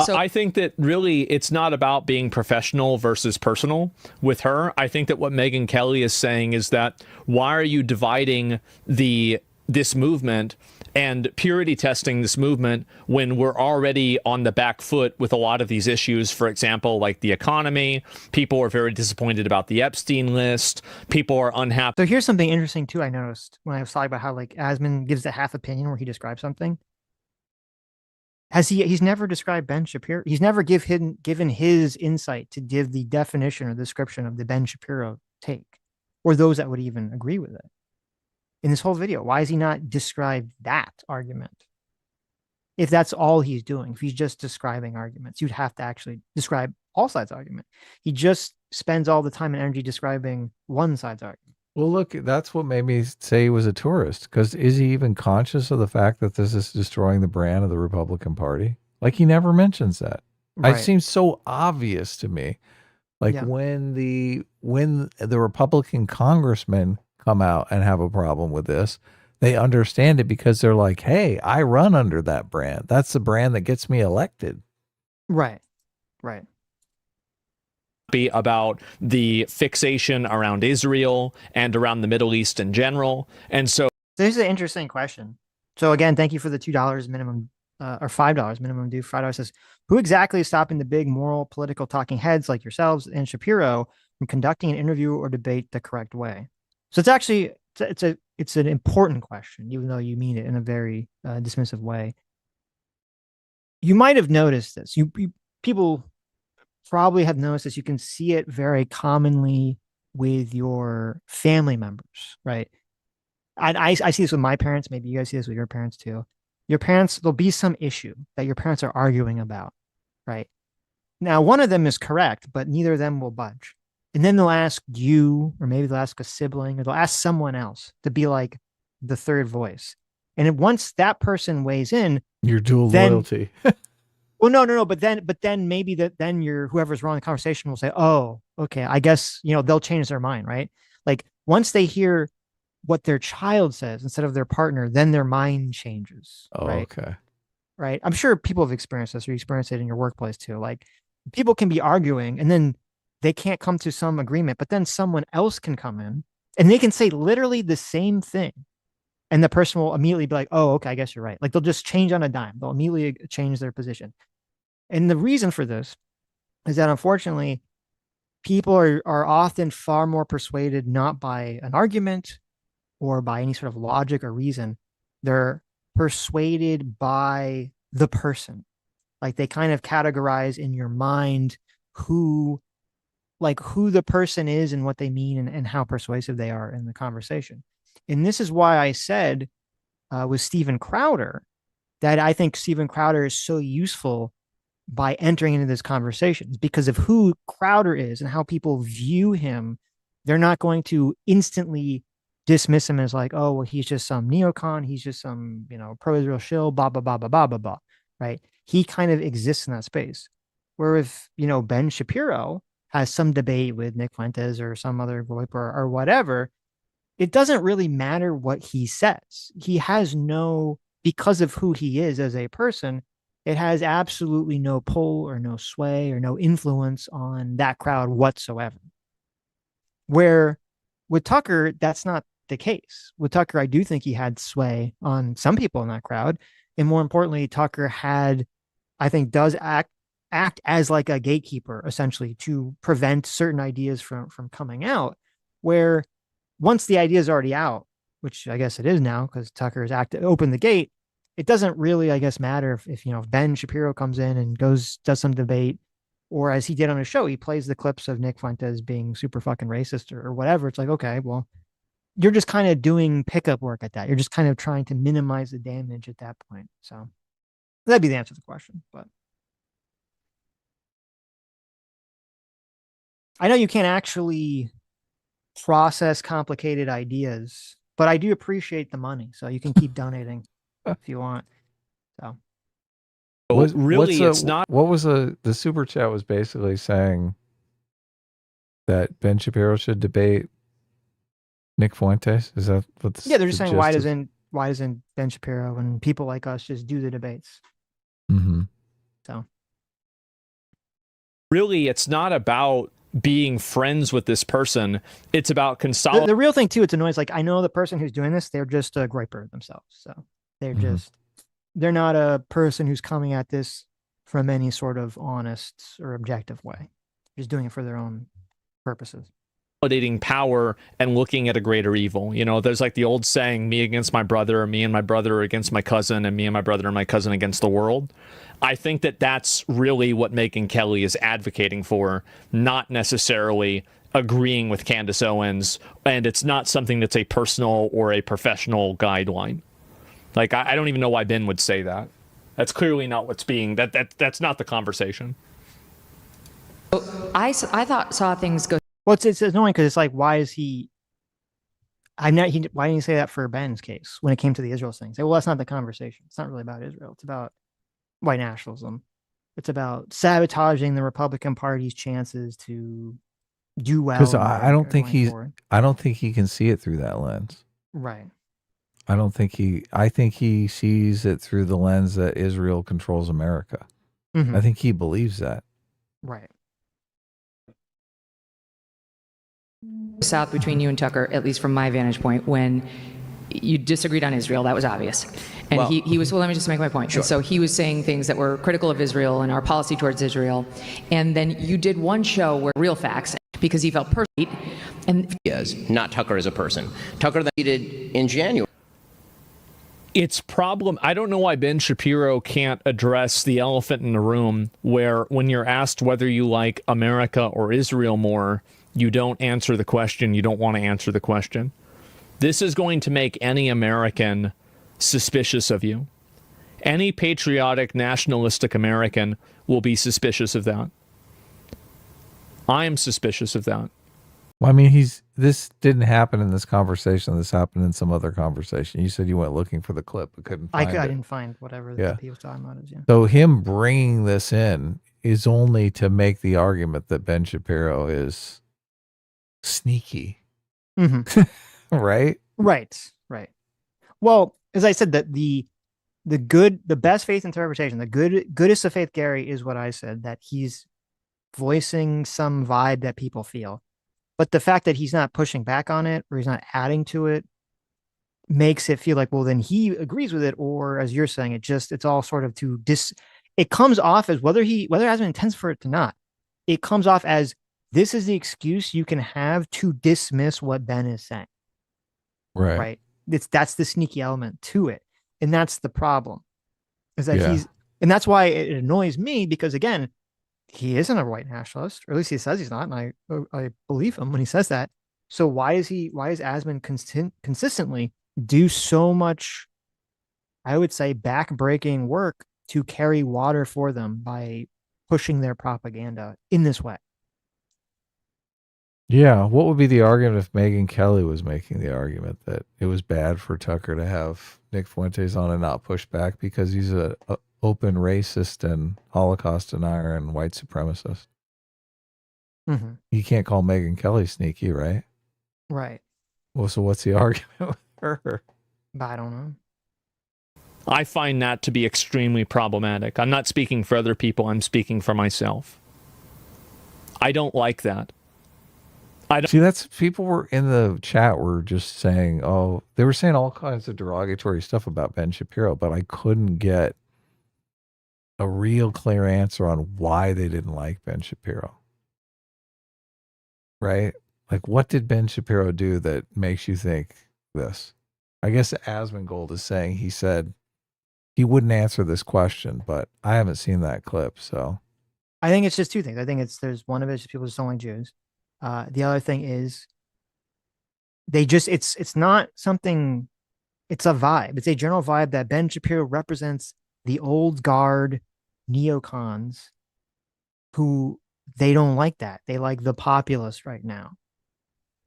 So I think that really it's not about being professional versus personal with her. I think that what Megyn Kelly is saying is that why are you dividing this movement and purity testing this movement when we're already on the back foot with a lot of these issues? For example, like the economy, people are very disappointed about the Epstein list. People are unhappy. So here's something interesting too. I noticed when I was talking about how like Asman gives the half opinion where he describes something. He's never described Ben Shapiro. He's never given his insight to give the definition or description of the Ben Shapiro take, or those that would even agree with it. In this whole video, why has he not described that argument? If that's all he's doing, if he's just describing arguments, you'd have to actually describe all sides' argument. He just spends all the time and energy describing one side's argument. Well, look, that's what made me say he was a tourist. Because is he even conscious of the fact that this is destroying the brand of the Republican Party? Like, he never mentions that. Right. It seems so obvious to me. Like when the Republican congressmen come out and have a problem with this, they understand it because they're like, hey, I run under that brand. That's the brand that gets me elected. Right. Right. About the fixation around Israel and around the Middle East in general. And so this is an interesting question. So again, thank you for the $2 minimum or $5 minimum due. $5 says, who exactly is stopping the big moral political talking heads like yourselves and Shapiro from conducting an interview or debate the correct way? So it's actually, it's an important question, even though you mean it in a very dismissive way. You might have noticed this. People probably have noticed this. You can see it very commonly with your family members, right? I see this with my parents. Maybe you guys see this with your parents too. Your parents, there'll be some issue that your parents are arguing about, right? Now, one of them is correct, but neither of them will budge. And then they'll ask you, or maybe they'll ask a sibling, or they'll ask someone else to be like the third voice. And once that person weighs in, your dual loyalty. Well, no. But then maybe then whoever's wrong in the conversation will say, oh, okay, I guess, they'll change their mind, right? Like once they hear what their child says instead of their partner, then their mind changes. Oh, right? okay. Right. I'm sure people have experienced this, or you experience it in your workplace too. Like people can be arguing and then they can't come to some agreement, but then someone else can come in and they can say literally the same thing. And the person will immediately be like, oh, okay, I guess you're right. Like they'll just change on a dime. They'll immediately change their position. And the reason for this is that unfortunately, people are often far more persuaded not by an argument or by any sort of logic or reason. They're persuaded by the person. Like they kind of categorize in your mind who the person is and what they mean and how persuasive they are in the conversation. And this is why I said with Steven Crowder that I think Steven Crowder is so useful by entering into this conversation, because of who Crowder is and how people view him. They're not going to instantly dismiss him as like, oh, well, he's just some neocon. He's just some, pro-Israel shill, blah, blah, blah, blah, blah, blah, blah, right? He kind of exists in that space. Where if, Ben Shapiro has some debate with Nick Fuentes or some other group or whatever, it doesn't really matter what he says. He has because of who he is as a person, it has absolutely no pull or no sway or no influence on that crowd whatsoever. Where with Tucker, that's not the case. With Tucker, I do think he had sway on some people in that crowd. And more importantly, Tucker does act as like a gatekeeper, essentially, to prevent certain ideas from coming out, where once the idea is already out, which I guess it is now because Tucker has opened the gate, it doesn't really, I guess, matter if Ben Shapiro comes in and does some debate, or as he did on his show, he plays the clips of Nick Fuentes being super fucking racist or whatever. It's like, okay, well, you're just kind of doing pickup work at that. You're just kind of trying to minimize the damage at that point. So that'd be the answer to the question, but I know you can't actually process complicated ideas, but I do appreciate the money, so you can keep donating if you want. So really, it's not. What was the super chat was basically saying that Ben Shapiro should debate Nick Fuentes. Is that what? Yeah, they're just saying why doesn't Ben Shapiro and people like us just do the debates? Mm-hmm. So really, it's not about being friends with this person. It's about consolidating. The real thing too, it's annoying. Like I know the person who's doing this, they're just a griper themselves. So they're they're not a person who's coming at this from any sort of honest or objective way. Just doing it for their own purposes. Power and looking at a greater evil. You know, there's like the old saying, me against my brother, or me and my brother against my cousin, and me and my brother and my cousin against the world. I think that that's really what Megyn Kelly is advocating for, not necessarily agreeing with Candace Owens, and it's not something that's a personal or a professional guideline. Like, I don't even know why Ben would say that. That's clearly not what's being, that's not the conversation. I saw things go. Well, it's annoying because it's like, why is he? Why didn't he say that for Ben's case when it came to the Israel thing? Say, well, that's not the conversation. It's not really about Israel. It's about white nationalism. It's about sabotaging the Republican Party's chances to do well. Because I don't think he can see it through that lens. Right. I think he sees it through the lens that Israel controls America. Mm-hmm. I think he believes that. Right. South between you and Tucker, at least from my vantage point, when you disagreed on Israel, that was obvious. And he was, well, let me just make my point. Sure. And so he was saying things that were critical of Israel and our policy towards Israel. And then you did one show where real facts, because he felt personally. And yes, not Tucker as a person. Tucker that he did in January. It's problem. I don't know why Ben Shapiro can't address the elephant in the room, where when you're asked whether you like America or Israel more, you don't answer the question. You don't want to answer the question. This is going to make any American suspicious of you. Any patriotic, nationalistic American will be suspicious of that. I am suspicious of that. Well, I mean, this didn't happen in this conversation. This happened in some other conversation. You said you went looking for the clip, but couldn't find it. I didn't find whatever the he was talking about. So him bringing this in is only to make the argument that Ben Shapiro is sneaky. Mm-hmm. Right? Right. Well, as I said, that the best faith interpretation, the goodest of faith Gary is what I said, that he's voicing some vibe that people feel. But the fact that he's not pushing back on it or he's not adding to it makes it feel like, well, then he agrees with it. Or as you're saying, it's all sort of it comes off as whether it has been intense for it to not. It comes off as this is the excuse you can have to dismiss what Ben is saying. Right. That's the sneaky element to it. And that's the problem. Is that and that's why it annoys me, because again, he isn't a white nationalist, or at least he says he's not, and I believe him when he says that. So why is Asman consistently do so much, I would say, back-breaking work to carry water for them by pushing their propaganda in this way? Yeah. What would be the argument if Megyn Kelly was making the argument that it was bad for Tucker to have Nick Fuentes on and not push back because he's a open racist and Holocaust denier and white supremacist? Mm-hmm. You can't call Megyn Kelly sneaky, right? Right. Well, so what's the argument with her? I don't know. I find that to be extremely problematic. I'm not speaking for other people. I'm speaking for myself. I don't like that. See, that's people were in the chat were just saying, they were saying all kinds of derogatory stuff about Ben Shapiro, but I couldn't get a real clear answer on why they didn't like Ben Shapiro. Right? Like, what did Ben Shapiro do that makes you think this? I guess Asmongold is saying he said he wouldn't answer this question, but I haven't seen that clip, so. I think it's just two things. I think there's one of it is people just don't like Jews. The other thing is it's not something, it's a vibe. It's a general vibe that Ben Shapiro represents the old guard neocons who they don't like that. They like the populist right now.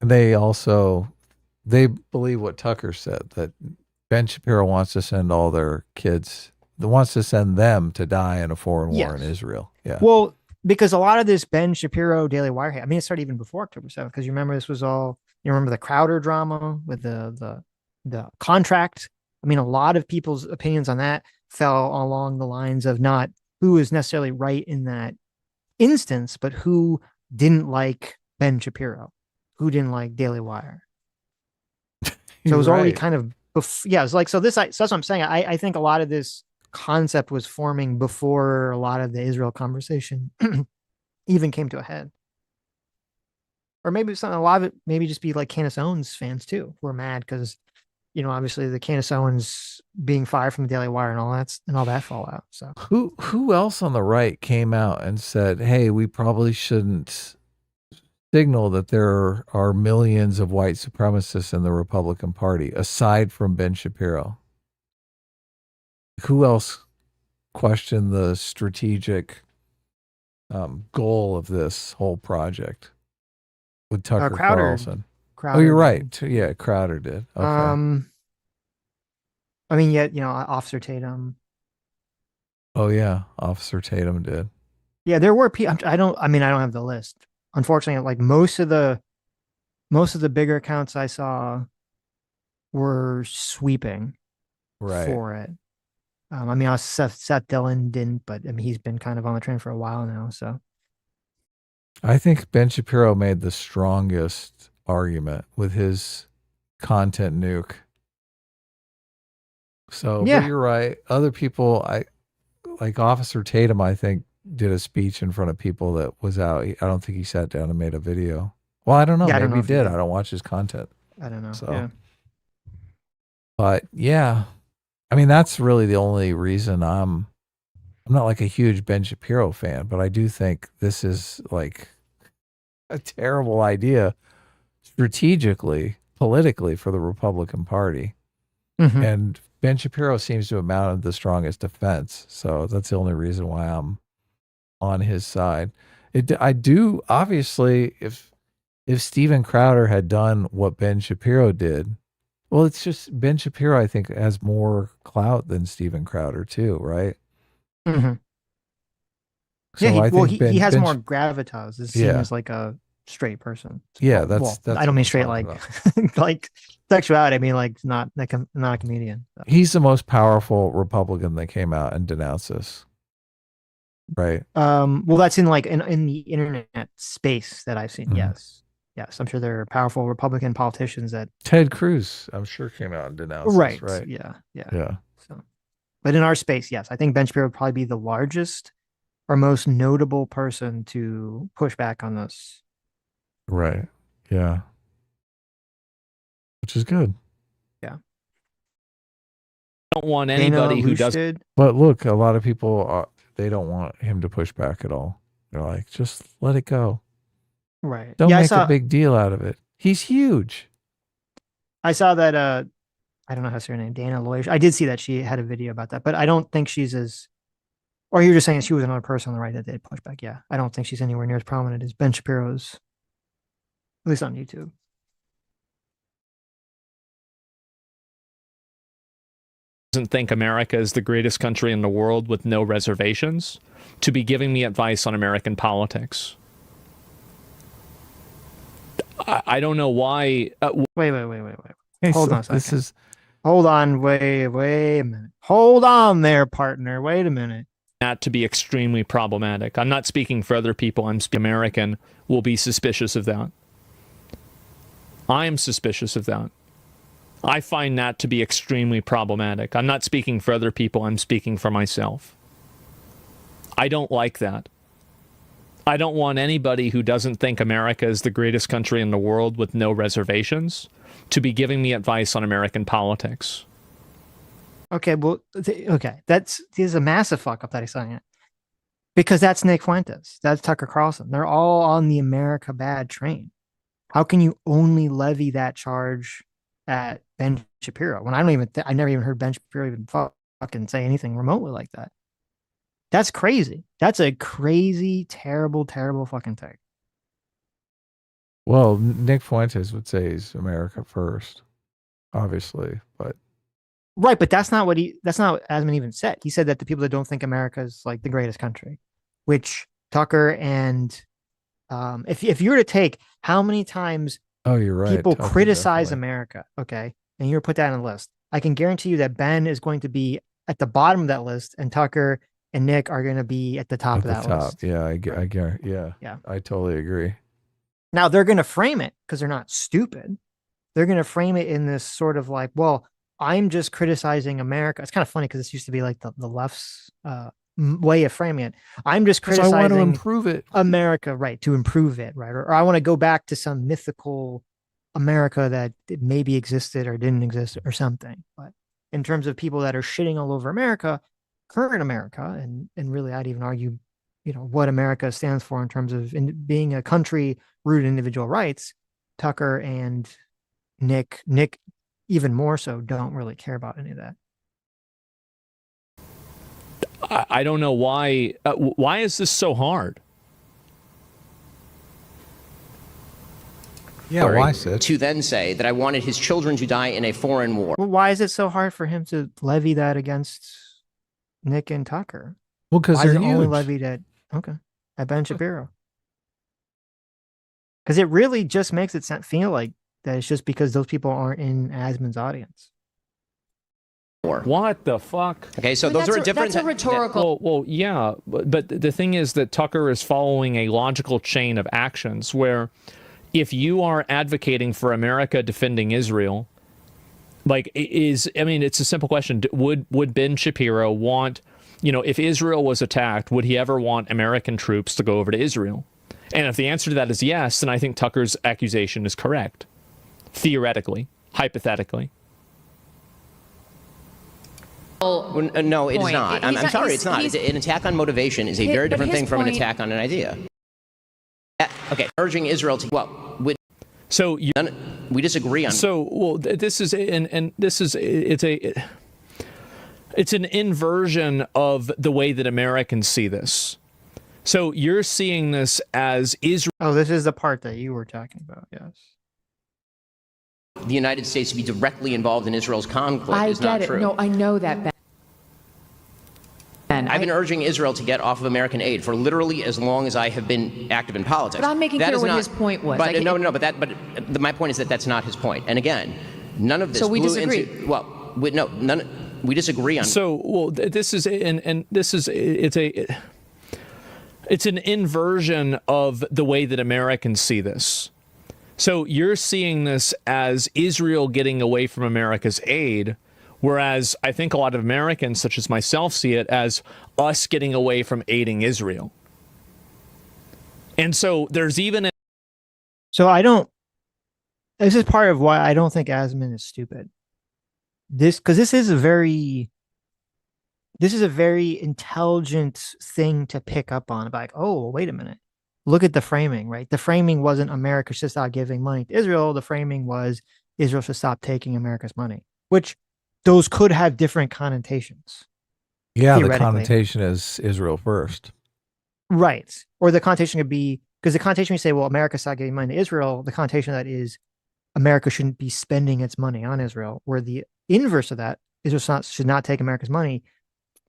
They believe what Tucker said, that Ben Shapiro wants to send all their kids, wants to send them to die in a foreign war in Israel. Yeah. Well, because a lot of this Ben Shapiro Daily Wire, I mean, it started even before October 7th, because you remember this was all, you remember the Crowder drama with the contract. I mean, a lot of people's opinions on that fell along the lines of not who is necessarily right in that instance, but who didn't like Ben Shapiro, who didn't like Daily Wire. So it was already kind of, yeah, it was like, so that's what I'm saying. I think a lot of this concept was forming before a lot of the Israel conversation even came to a head. Or maybe a lot of it maybe just be like Candace Owens fans too, who are mad because, obviously the Candace Owens being fired from the Daily Wire and all that fallout. So who else on the right came out and said, hey, we probably shouldn't signal that there are millions of white supremacists in the Republican Party, aside from Ben Shapiro? Who else questioned the strategic goal of this whole project with Tucker Carlson? Crowder Oh, you're right. Yeah, Crowder did. Okay. I mean, yet, Officer Tatum. Oh yeah, Officer Tatum did. Yeah, there were people. I don't have the list. Unfortunately, like most of the bigger accounts I saw were sweeping for it. I mean, Seth Dillon didn't, but I mean, he's been kind of on the train for a while now. So I think Ben Shapiro made the strongest argument with his content nuke. So, but you're right. Other people, like Officer Tatum, I think, did a speech in front of people that was out. I don't think he sat down and made a video. Well, I don't know. Maybe he did. I don't watch his content. I don't know. So, yeah. But yeah, I mean, that's really the only reason I'm not like a huge Ben Shapiro fan, but I do think this is like a terrible idea strategically, politically for the Republican Party. Mm-hmm. And Ben Shapiro seems to have mounted the strongest defense. So that's the only reason why I'm on his side. I do, obviously, if Steven Crowder had done what Ben Shapiro did, well, it's just Ben Shapiro, I think, has more clout than Steven Crowder too, right? Mm-hmm. So yeah, he has more gravitas. It seems like a straight person. Yeah, that's I don't mean straight like like sexuality. I mean like not a comedian. So. He's the most powerful Republican that came out and denounced this. Right. Well, that's in the internet space that I've seen. Mm-hmm. Yes, I'm sure there are powerful Republican politicians that Ted Cruz, I'm sure, came out and denounced this, right? Yeah. So, but in our space, yes, I think Ben Shapiro would probably be the largest or most notable person to push back on this. Right. Yeah. Which is good. Yeah. I don't want anybody who does. But look, a lot of people they don't want him to push back at all. They're like, just let it go. Right. Don't make a big deal out of it. He's huge. I saw that I don't know how to say her name, Dana Loesch. I did see that she had a video about that, but I don't think she's as, or you're just saying she was another person on the right that did push back. Yeah. I don't think she's anywhere near as prominent as Ben Shapiro's, at least on YouTube. Doesn't think America is the greatest country in the world with no reservations to be giving me advice on American politics. I don't know why. Wait. Hey, Hold so on a second. Hold on. Wait a minute. Hold on there, partner. Wait a minute. That to be extremely problematic. I'm not speaking for other people. I'm speaking American will be suspicious of that. I am suspicious of that. I find that to be extremely problematic. I'm not speaking for other people. I'm speaking for myself. I don't like that. I don't want anybody who doesn't think America is the greatest country in the world with no reservations to be giving me advice on American politics. Okay, well, this is a massive fuck up that he's saying it. Because that's Nick Fuentes. That's Tucker Carlson. They're all on the America bad train. How can you only levy that charge at Ben Shapiro when I never even heard Ben Shapiro even fucking say anything remotely like that. That's crazy. That's a crazy, terrible, terrible fucking take. Well, Nick Fuentes would say he's America first, obviously, but right. But that's not what Asman even said. He said that the people that don't think America is like the greatest country, which Tucker and if you were to take how many times you're right, people Tucker criticize definitely. America, okay, and you were put that on a list, I can guarantee you that Ben is going to be at the bottom of that list, and Tucker and Nick are going to be at the top of that list. Yeah, I guarantee. Yeah, I totally agree. Now they're going to frame it because they're not stupid. They're going to frame it in this sort of like, well, I'm just criticizing America. It's kind of funny because this used to be like the left's way of framing it. I'm just criticizing I want to improve it. America, right, to improve it, right? Or I want to go back to some mythical America that maybe existed or didn't exist or something. But in terms of people that are shitting all over America, current America, and really I'd even argue, what America stands for in terms of being a country rooted in individual rights, Tucker and Nick even more so don't really care about any of that. I don't know why. Why is this so hard? Yeah, why, Sid? To then say that I wanted his children to die in a foreign war. Well, why is it so hard for him to levy that against Nick and Tucker? Well, because they're only huge. levied at Ben Shapiro. Because it really just makes it feel like that it's just because those people aren't in Asman's audience. What the fuck? Okay, so those are different. That's a rhetorical. Well, yeah, but the thing is that Tucker is following a logical chain of actions where if you are advocating for America defending Israel, it's a simple question. Would Ben Shapiro want, if Israel was attacked, would he ever want American troops to go over to Israel? And if the answer to that is yes, then I think Tucker's accusation is correct. Theoretically, hypothetically. No, it is not. I'm sorry, it's not. An attack on motivation is a very different thing from an attack on an idea. Okay, urging Israel to we disagree on. It's an inversion of the way that Americans see this. So you're seeing this as Israel. Oh, this is the part that you were talking about. Yes. The United States to be directly involved in Israel's conflict is not true. No, I know that, Ben. I've been urging Israel to get off of American aid for literally as long as I have been active in politics. But I'm making clear what his point was. But my point is that that's not his point. And again, none of this. So we disagree. We disagree on. It's an inversion of the way that Americans see this. So you're seeing this as Israel getting away from America's aid, whereas I think a lot of Americans, such as myself, see it as us getting away from aiding Israel. And so there's even... This is part of why I don't think Asman is stupid. Because this is a very intelligent thing to pick up on. Like, oh, wait a minute. Look at the framing, right? The framing wasn't America should stop giving money to Israel. The framing was Israel should stop taking America's money, which those could have different connotations. Yeah, the connotation is Israel first. Right. Or the connotation could be, because the connotation you say, well, America stopped giving money to Israel, the connotation of that is America shouldn't be spending its money on Israel, where the inverse of that, Israel should not take America's money.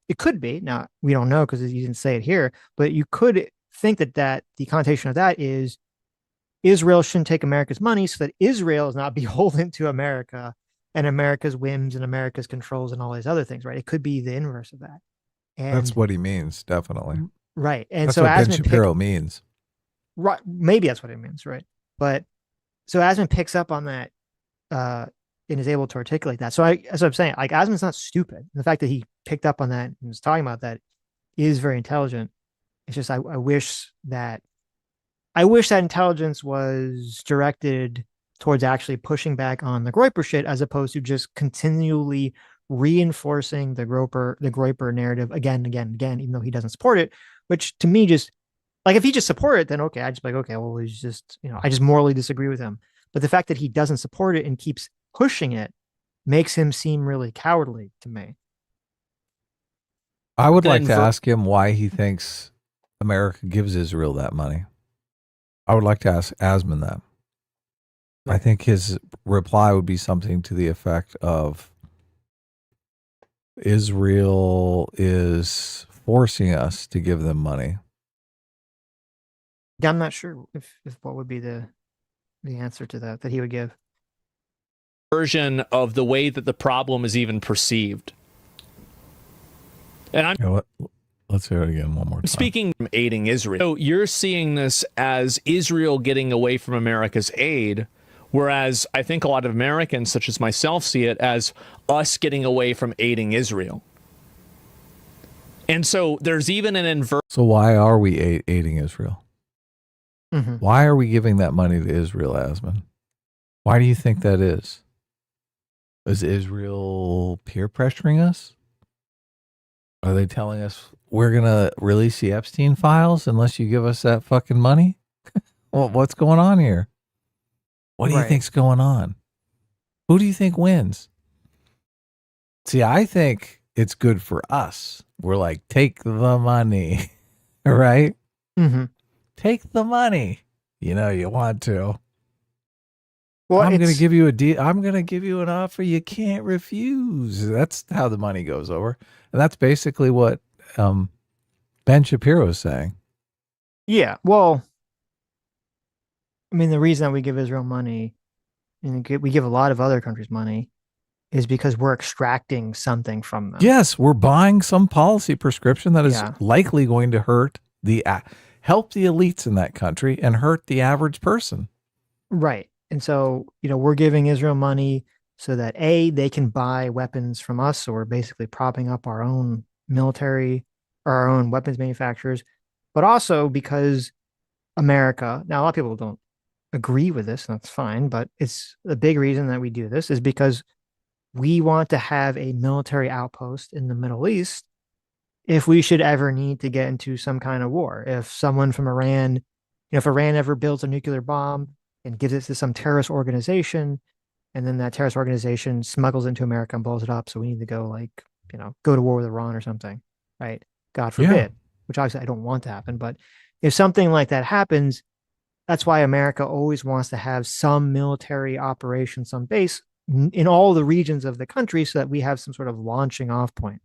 It could be. Now, we don't know because you didn't say it here, but you could think that the connotation of that is Israel shouldn't take America's money so that Israel is not beholden to America and America's whims and America's controls and all these other things, right? It could be the inverse of that. And that's what he means, definitely. Right. And that's so what Ben Asman Shapiro means. Right. Maybe that's what it means, right? But so Asman picks up on that and is able to articulate that. So that's what I'm saying. Like, Asman's not stupid. The fact that he picked up on that and was talking about that is very intelligent. It's just I wish that intelligence was directed towards actually pushing back on the Groyper shit, as opposed to just continually reinforcing the Groyper narrative again and again and again, even though he doesn't support it. Which to me, just like, if he just supported it, then okay, I'd just be like, okay, well, he's just, I just morally disagree with him. But the fact that he doesn't support it and keeps pushing it makes him seem really cowardly to me. I would The like to inver- ask him why he thinks America gives Israel that money. I would like to ask Asman that. I think his reply would be something to the effect of Israel is forcing us to give them money. I'm not sure if what would be the answer to that he would give. Version of the way that the problem is even perceived. And I'm You know what? Let's hear it again one more time. speaking from aiding Israel. So you're seeing this as Israel getting away from America's aid, whereas I think a lot of Americans, such as myself, see it as us getting away from aiding Israel. And so there's even an inverse. So why are we aiding Israel? Mm-hmm. Why are we giving that money to Israel, Asman? Why do you think that is? Is Israel peer pressuring us? Are they telling us we're going to release the Epstein files unless you give us that fucking money? Well, what's going on here? What do you think's going on? Who do you think wins? See, I think it's good for us. We're like, take the money, right? Mm-hmm. Take the money. You know, you want to. Well, I'm going to give you a deal. I'm going to give you an offer you can't refuse. That's how the money goes over. And that's basically what Ben Shapiro is saying. Yeah. Well, I mean, the reason that we give Israel money, and we give a lot of other countries money, is because we're extracting something from them. Yes, we're buying some policy prescription that is Yeah. likely going to hurt help the elites in that country and hurt the average person. Right. And so, we're giving Israel money so that they can buy weapons from us. So we're basically propping up our own military or our own weapons manufacturers, but also because America, now a lot of people don't agree with this, and that's fine, but it's the big reason that we do this is because we want to have a military outpost in the Middle East if we should ever need to get into some kind of war. If someone from Iran, if Iran ever builds a nuclear bomb and gives it to some terrorist organization, and then that terrorist organization smuggles into America and blows it up, so we need to go go to war with Iran or something, right? God forbid, which obviously I don't want to happen. But if something like that happens, that's why America always wants to have some military operation, some base in all the regions of the country so that we have some sort of launching off point.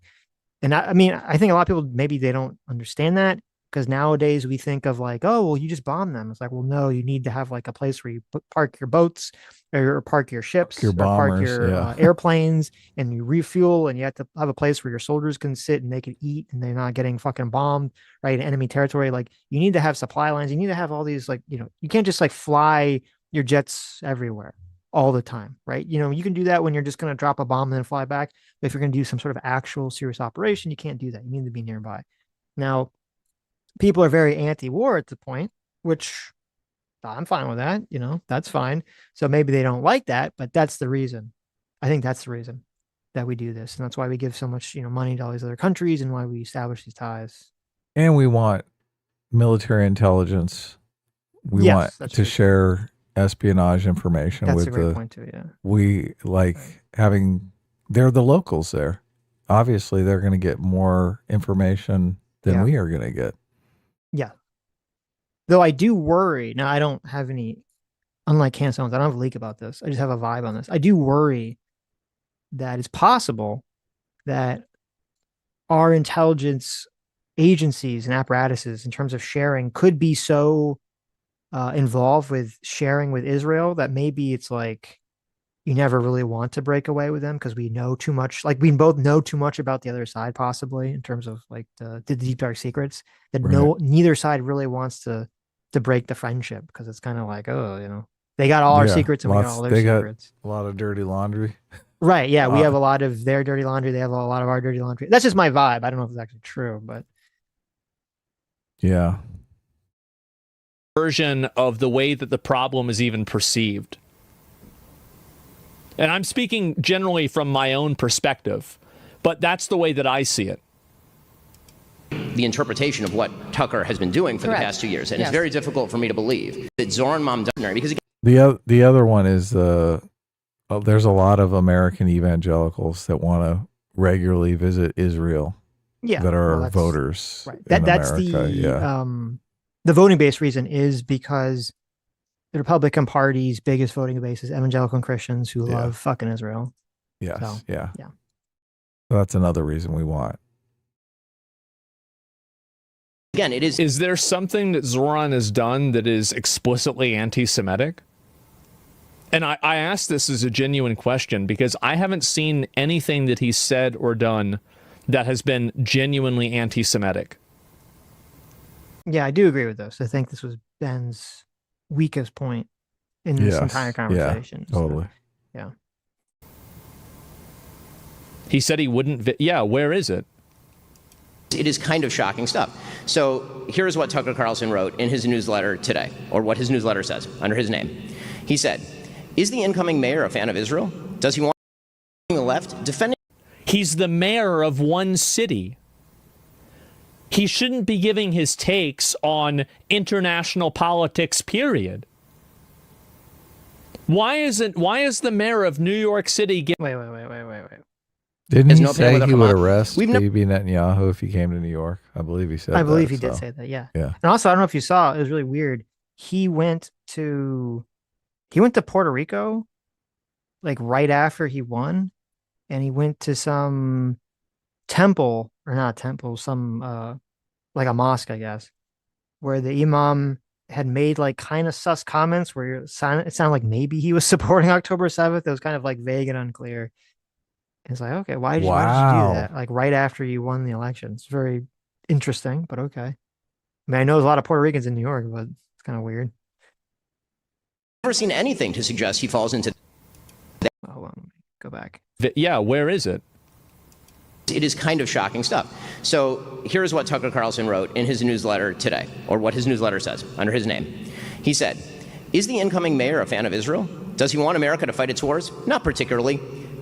And I mean, I think a lot of people, maybe they don't understand that because nowadays we think of like, oh, well, you just bomb them. It's like, well, no, you need to have like a place where you park your boats or park your ships, Your or park bombers, your airplanes, and you refuel, and you have to have a place where your soldiers can sit and they can eat and they're not getting fucking bombed, right? In enemy territory. Like you need to have supply lines. You need to have all these, like, you can't just like fly your jets everywhere all the time, right? You can do that when you're just going to drop a bomb and then fly back. But if you're going to do some sort of actual serious operation, you can't do that. You need to be nearby. Now, people are very anti-war at the point, which I'm fine with that. That's fine. So maybe they don't like that, but that's the reason. I think that's the reason that we do this. And that's why we give so much, money to all these other countries and why we establish these ties. And we want military intelligence. We want to share espionage information That's with a great point too, yeah. We like having, they're the locals there. Obviously, they're going to get more information than we are going to get. Yeah. Though I do worry. Now, I don't have any, unlike Candace, I don't have a leak about this. I just have a vibe on this. I do worry that it's possible that our intelligence agencies and apparatuses in terms of sharing could be so involved with sharing with Israel that maybe it's like you never really want to break away with them because we know too much. Like we both know too much about the other side, possibly in terms of like the deep dark secrets that neither side really wants to break the friendship because it's kind of like, oh, they got all our secrets and we got all their secrets. A lot of dirty laundry. Right. Yeah. We have a lot of their dirty laundry. They have a lot of our dirty laundry. That's just my vibe. I don't know if it's actually true, but yeah. Version of the way that the problem is even perceived. And I'm speaking generally from my own perspective, but that's the way that I see it. The interpretation of what Tucker has been doing for the past 2 years. And it's very difficult for me to believe that Zoran Mamdani, because the other one is there's a lot of American evangelicals that want to regularly visit Israel Yeah, that are well, that's- voters Right. in That's America. the voting base reason is because the Republican Party's biggest voting base is evangelical and Christians who love fucking Israel. Yes. So, yeah. yeah. So that's another reason we want. Again, it is. Is there something that Zoran has done that is explicitly anti-Semitic? And I ask this as a genuine question because I haven't seen anything that he's said or done that has been genuinely anti-Semitic. Yeah, I do agree with this. I think this was Ben's weakest point in this entire conversation. Yeah, totally. Yeah. He said he wouldn't. Yeah, where is it? It is kind of shocking stuff. So here's what Tucker Carlson wrote in his newsletter today, or what his newsletter says under his name. He said, "Is the incoming mayor a fan of Israel? Does he want the left defending?" He's the mayor of one city. He shouldn't be giving his takes on international politics, period. Why is the mayor of New York City Wait. Didn't he no say opinion he with would Hamas. arrest We've Bibi Netanyahu if he came to New York? I believe he said I believe that, he did so. say that, yeah. Yeah. And also, I don't know if you saw, it was really weird. He went to Puerto Rico, like right after he won, and he went to some temple, or not temple, some like a mosque, I guess, where the imam had made like kind of sus comments where it sounded like maybe he was supporting October 7th. It was kind of like vague and unclear. It's like, okay, why did you do that? Like right after you won the election. It's very interesting, but okay. I mean, I know there's a lot of Puerto Ricans in New York, but it's kind of weird. Never seen anything to suggest he falls into. Hold on, let me go back. Yeah, where is it? It is kind of shocking stuff. So here's what Tucker Carlson wrote in his newsletter today, or what his newsletter says under his name. He said, "Is the incoming mayor a fan of Israel? Does he want America to fight its wars? Not particularly.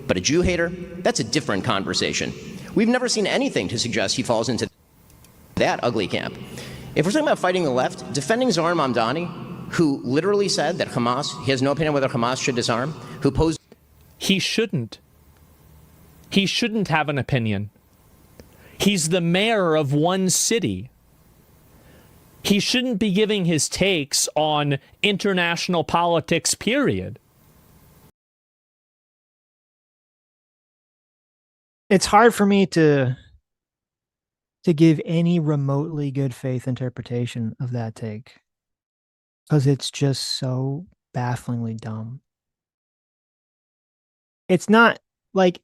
But a Jew hater? That's a different conversation. We've never seen anything to suggest he falls into that ugly camp. If we're talking about fighting the left, defending Zoran Mamdani, who literally said that Hamas, he has no opinion whether Hamas should disarm, who posed..." He shouldn't. He shouldn't have an opinion. He's the mayor of one city. He shouldn't be giving his takes on international politics, period. It's hard for me to give any remotely good faith interpretation of that take because it's just so bafflingly dumb. It's not like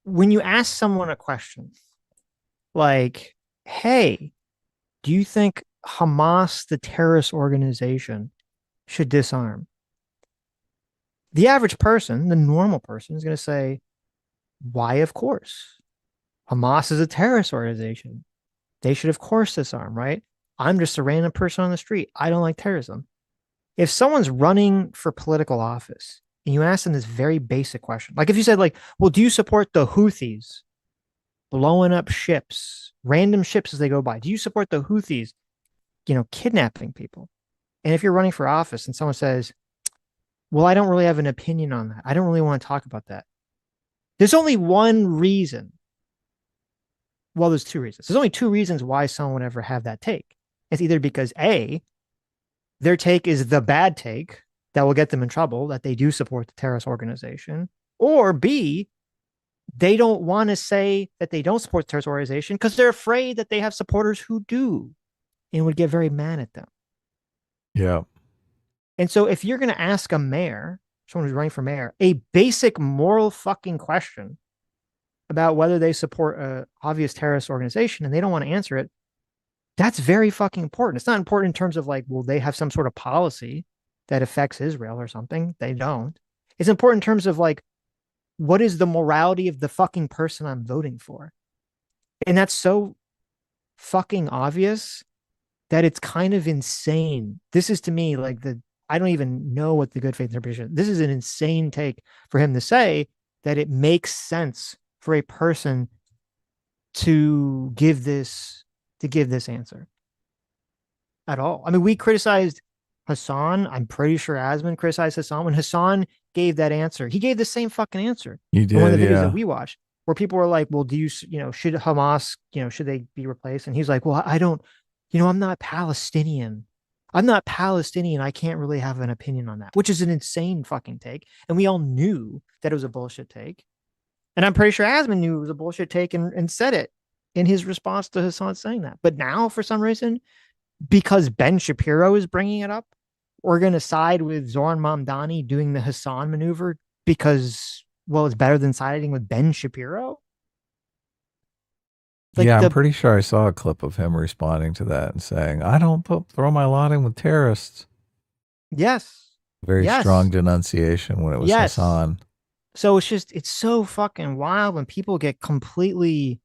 when you ask someone a question like, hey, do you think Hamas, the terrorist organization, should disarm? The average person, the normal person, is going to say, why, of course. Hamas is a terrorist organization. They should, of course, disarm, right? I'm just a random person on the street. I don't like terrorism. If someone's running for political office and you ask them this very basic question, like if you said, like, well, do you support the Houthis blowing up ships, random ships as they go by? Do you support the Houthis, kidnapping people? And if you're running for office and someone says, well, I don't really have an opinion on that. I don't really want to talk about that. There's only one reason. Well, there's two reasons. There's only two reasons why someone would ever have that take. It's either because A, their take is the bad take that will get them in trouble, that they do support the terrorist organization, or B, they don't want to say that they don't support the terrorist organization because they're afraid that they have supporters who do and would get very mad at them. Yeah. And so if you're going to ask a mayor, someone who's running for mayor, a basic moral fucking question about whether they support a obvious terrorist organization and they don't want to answer it, that's very fucking important. It's not important in terms of like, well, they have some sort of policy that affects Israel or something. They don't. It's important in terms of like, what is the morality of the fucking person I'm voting for? And that's so fucking obvious that it's kind of insane. This is to me like I don't even know what the good faith interpretation is. This is an insane take for him to say that it makes sense for a person to give this answer at all. I mean, we criticized Hassan. I'm pretty sure Asman criticized Hassan when Hassan gave that answer. He gave the same fucking answer. You did, in one of the videos yeah. that we watched. where people were like, well, do you, should Hamas, should they be replaced? And he's like, well, I don't, I'm not Palestinian. I'm not Palestinian. I can't really have an opinion on that, which is an insane fucking take. And we all knew that it was a bullshit take. And I'm pretty sure Asman knew it was a bullshit take and said it in his response to Hassan saying that. But now, for some reason, because Ben Shapiro is bringing it up, we're going to side with Zoran Mamdani doing the Hassan maneuver because, well, it's better than siding with Ben Shapiro. Yeah, I'm pretty sure I saw a clip of him responding to that and saying, I don't throw my lot in with terrorists. Yes. Very strong denunciation when it was Hassan. So it's so fucking wild when people get completely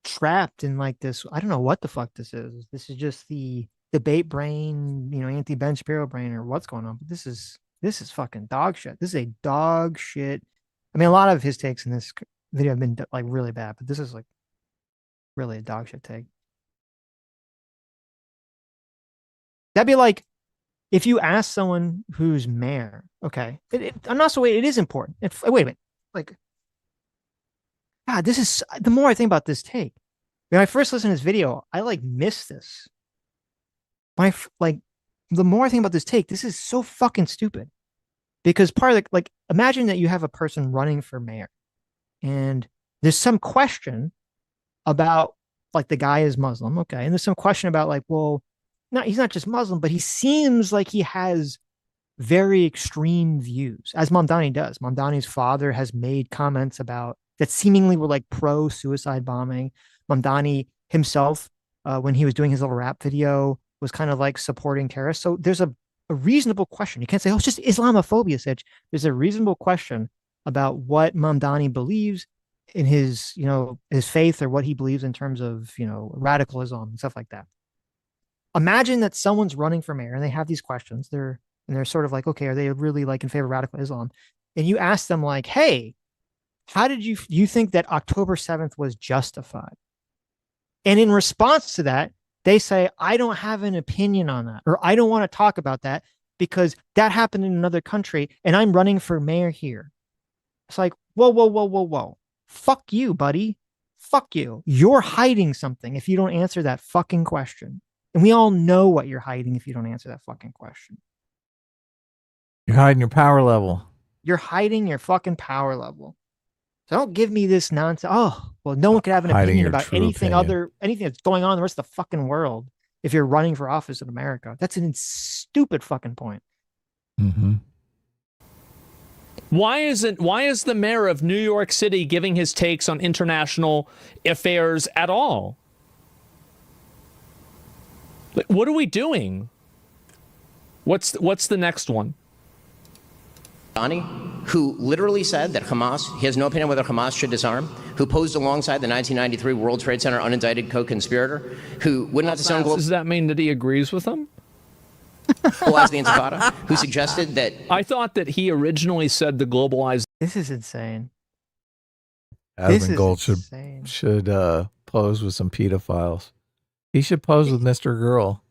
trapped in like this. I don't know what the fuck this is. This is just the debate brain, anti-Ben Shapiro brain or what's going on. But this is fucking dog shit. This is a dog shit. I mean, a lot of his takes in this video have been like really bad, but this is like really a dog shit take. That'd be like if you ask someone who's mayor, okay, I'm not so wait, it is important. Wait a minute, like, God, this is the more I think about this take. When I first listened to this video, I like missed this. The more I think about this take, this is so fucking stupid. Because part of like imagine that you have a person running for mayor, and there's some question about like the guy is Muslim, okay, and there's some question about like, well, he's not just Muslim, but he seems like he has very extreme views, as Mamdani does. Mamdani's father has made comments about that seemingly were like pro suicide bombing. Mamdani himself, when he was doing his little rap video, was kind of like supporting terrorists. So there's a reasonable question. You can't say, oh, it's just Islamophobia, Sitch. There's a reasonable question about what Mamdani believes in his, his faith or what he believes in terms of, radicalism and stuff like that. Imagine that someone's running for mayor and they have these questions. They're sort of like, okay, are they really like in favor of radical Islam? And you ask them like, hey, how did you think that October 7th was justified? And in response to that, they say, I don't have an opinion on that, or I don't want to talk about that because that happened in another country and I'm running for mayor here. It's like, whoa. Fuck you, buddy. Fuck you. You're hiding something if you don't answer that fucking question. And we all know what you're hiding if you don't answer that fucking question. You're hiding your power level. You're hiding your fucking power level. So don't give me this nonsense. Oh, well, no one can have an opinion about anything that's going on in the rest of the fucking world if you're running for office in America. That's a stupid fucking point. Mm-hmm. Why is the mayor of New York City giving his takes on international affairs at all? What are we doing? What's the next one? Donnie, who literally said that he has no opinion whether Hamas should disarm, who posed alongside the 1993 World Trade Center unindicted co-conspirator, who would not disown global... Does that mean that he agrees with them? ...globalize the Intifada, who suggested that... I thought that he originally said the globalized... This is insane. Adam Gold should pose with some pedophiles. He should pose with Mr. Girl.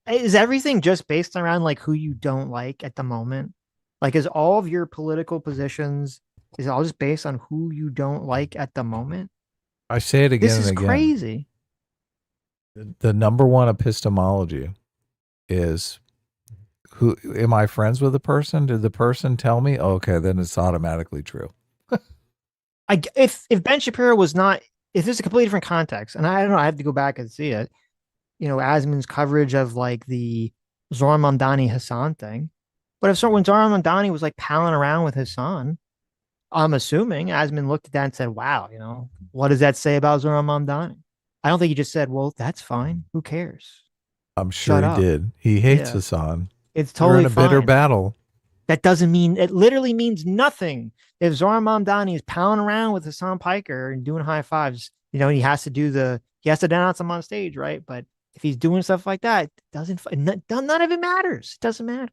Is everything just based around like who you don't like at the moment? Like, is all of your political positions, is it all just based on who you don't like at the moment? I say it again and again. This is crazy. The number one epistemology is, who am I friends with the person? Did the person tell me? Okay, then it's automatically true. If Ben Shapiro was not, if there's a completely different context, and I don't know, I have to go back and see it. Asman's coverage of like the Zoran Mamdani Hassan thing. But when Zoran Mamdani was like palling around with Hassan, I'm assuming Asman looked at that and said, wow, what does that say about Zoran Mamdani? I don't think he just said, well, that's fine. Who cares? I'm sure he did. He hates Hassan. It's totally We're in a bitter battle. That doesn't mean, it literally means nothing. If Zoran Mamdani is palling around with Hassan Piker and doing high fives, he has to denounce him on stage, right? But if he's doing stuff like that, none of it matters. It doesn't matter.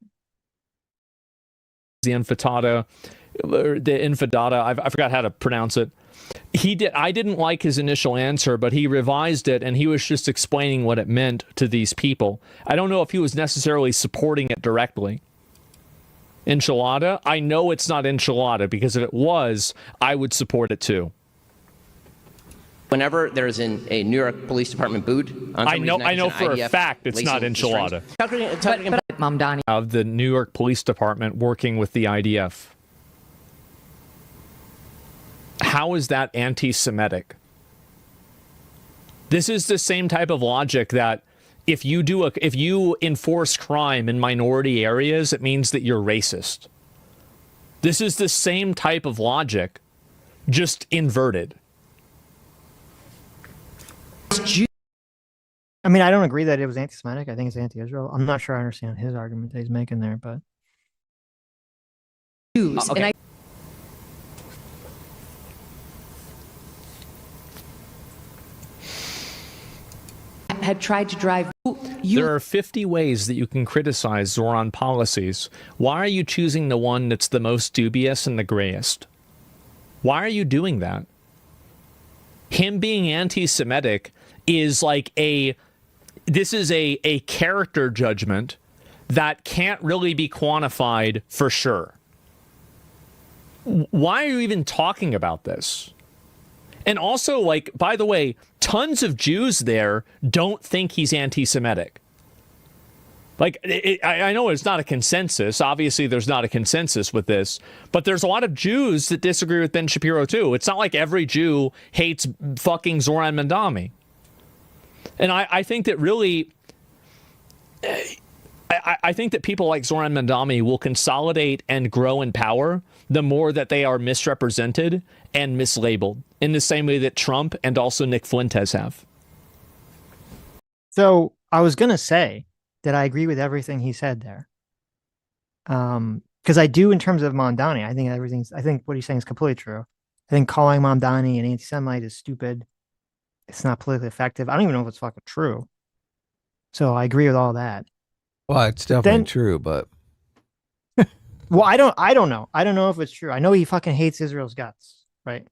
The Intifada, I forgot how to pronounce it. I didn't like his initial answer, but he revised it and he was just explaining what it meant to these people. I don't know if he was necessarily supporting it directly. Enchilada? I know it's not enchilada because if it was, I would support it too. Whenever there's a New York Police Department boot on I know for a fact it's not enchilada. But Mamdani of the New York Police Department working with the IDF. How is that anti-Semitic? This is the same type of logic that if you enforce crime in minority areas, it means that you're racist. This is the same type of logic, just inverted. I mean, I don't agree that it was anti-Semitic. I think it's anti-Israel. I'm not sure I understand his argument that he's making there, but Jews, okay. and I had tried to drive There are 50 ways that you can criticize Zoran policies. Why are you choosing the one that's the most dubious and the grayest? Why are you doing that? Him being anti-Semitic is like this is a character judgment that can't really be quantified for sure. Why are you even talking about this? And also, like, by the way, tons of Jews there don't think he's anti-Semitic. Like, I know it's not a consensus. Obviously, there's not a consensus with this. But there's a lot of Jews that disagree with Ben Shapiro, too. It's not like every Jew hates fucking Zoran Mandami. And I think that really... I think that people like Zoran Mandami will consolidate and grow in power the more that they are misrepresented and mislabeled, in the same way that Trump and also Nick Fuentes have. So I was going to say that I agree with everything he said there. Because I do in terms of Mamdani. I think what he's saying is completely true. I think calling Mamdani an anti-Semite is stupid. It's not politically effective. I don't even know if it's fucking true. So I agree with all that. Well, it's definitely true, but well, I don't know. I don't know if it's true. I know he fucking hates Israel's guts, right?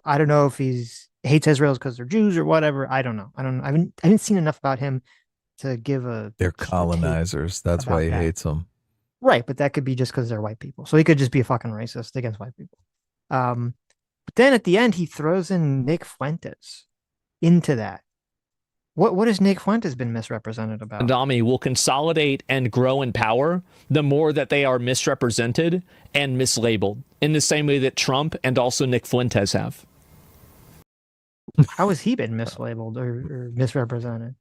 I don't know if hates Israel because they're Jews or whatever. I don't know. I haven't seen enough about him to give they're colonizers. That's why he hates them. Right, but that could be just because they're white people. So he could just be a fucking racist against white people. But then at the end, he throws in Nick Fuentes into that. What has Nick Fuentes been misrepresented about? Mandami will consolidate and grow in power the more that they are misrepresented and mislabeled, in the same way that Trump and also Nick Fuentes have. How has he been mislabeled or misrepresented?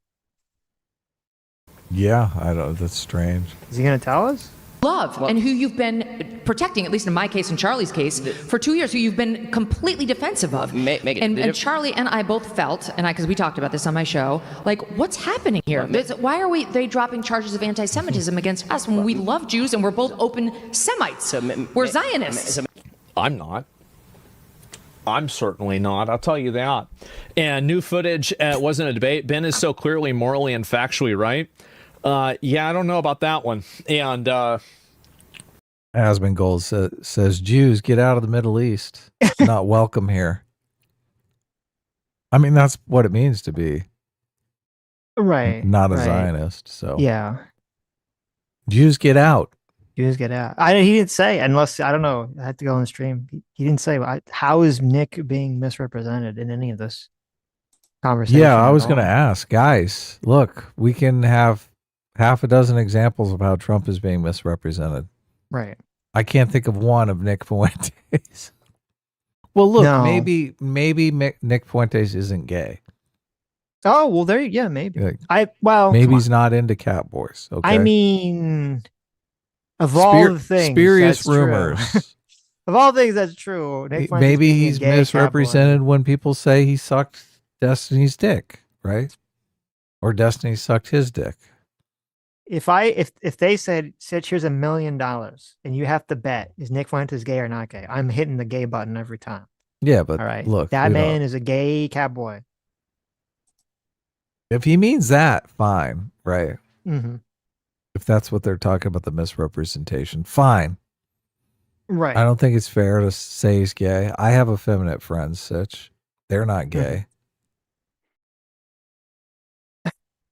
Yeah, I don't. That's strange. Is he going to tell us? Love and who you've been protecting, at least in my case and Charlie's case, for 2 years, who you've been completely defensive of. And Charlie and I both felt, and because we talked about this on my show, like, what's happening here? Why are they dropping charges of anti-Semitism against us when we love Jews and we're both open Semites? We're Zionists. I'm not. I'm certainly not. I'll tell you that. And new footage wasn't a debate. Ben is so clearly morally and factually right. Yeah, I don't know about that one. And Asmongold says Jews get out of the Middle East. Not welcome here. I mean, that's what it means to be not a Zionist. So yeah, Jews get out. Jews get out. He didn't say, unless I don't know. I had to go on the stream. He didn't say. How is Nick being misrepresented in any of this conversation? Yeah, I was going to ask, guys. Look, we can have half a dozen examples of how Trump is being misrepresented. Right. I can't think of one of Nick Fuentes. Well, look, maybe Nick Fuentes isn't gay. Oh, well, maybe. Maybe he's not into cat boys. Okay. I mean, of all the things, spurious rumors. Of all things, that's true. Maybe he's misrepresented when people say he sucked Destiny's dick, right? Or Destiny sucked his dick. If they said here's $1 million and you have to bet is Nick Fuentes gay or not gay, I'm hitting the gay button every time. Yeah, but all right, look, that man is a gay cowboy. If he means that, fine, right? Mm-hmm. If that's what they're talking about, the misrepresentation, fine. Right. I don't think it's fair to say he's gay. I have effeminate friends, Sitch. They're not gay.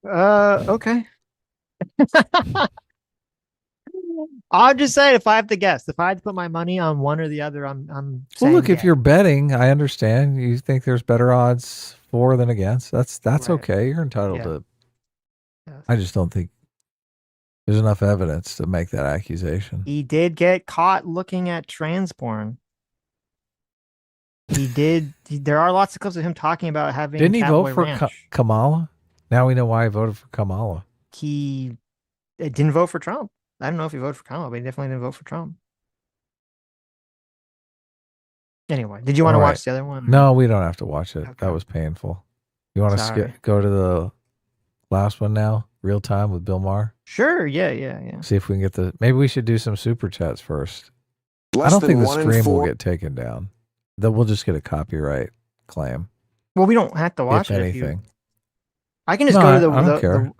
Okay. I'm just saying, if I have to guess, if I had to put my money on one or the other, I'm Well, saying look, if gay. you're betting, I understand. You think there's better odds for than against. That's Right. okay. You're entitled Yeah. to. Yes. I just don't think there's enough evidence to make that accusation. He did get caught looking at trans porn. He did. There are lots of clips of him talking about having Didn't he vote Catboy for Ranch. Kamala? Now we know why he voted for Kamala. He didn't vote for Trump. I don't know if he voted for Kamala, but he definitely didn't vote for Trump. Anyway, did you want to All right. watch the other one? No, we don't have to watch it. Okay. That was painful. You want to go to the last one now? Real time with Bill Maher? Sure. Yeah. See if we can get maybe we should do some super chats first. I don't think the stream will get taken down. Then we'll just get a copyright claim. Well, we don't have to watch if it. anything. I can just go to I don't care.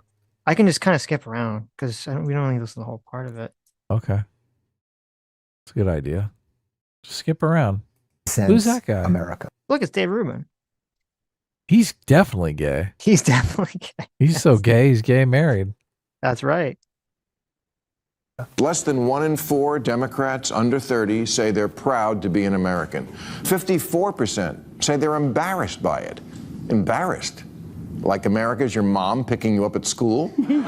I can just kind of skip around because we don't need to listen to the whole part of it. Okay. It's a good idea. Just skip around. Since Who's that guy? America. Look, it's Dave Rubin. He's definitely gay. He's definitely gay. He's so gay, he's gay married. That's right. Less than 1 in 4 Democrats under 30 say they're proud to be an American. 54% say they're embarrassed by it. Embarrassed? Like America's your mom picking you up at school? You're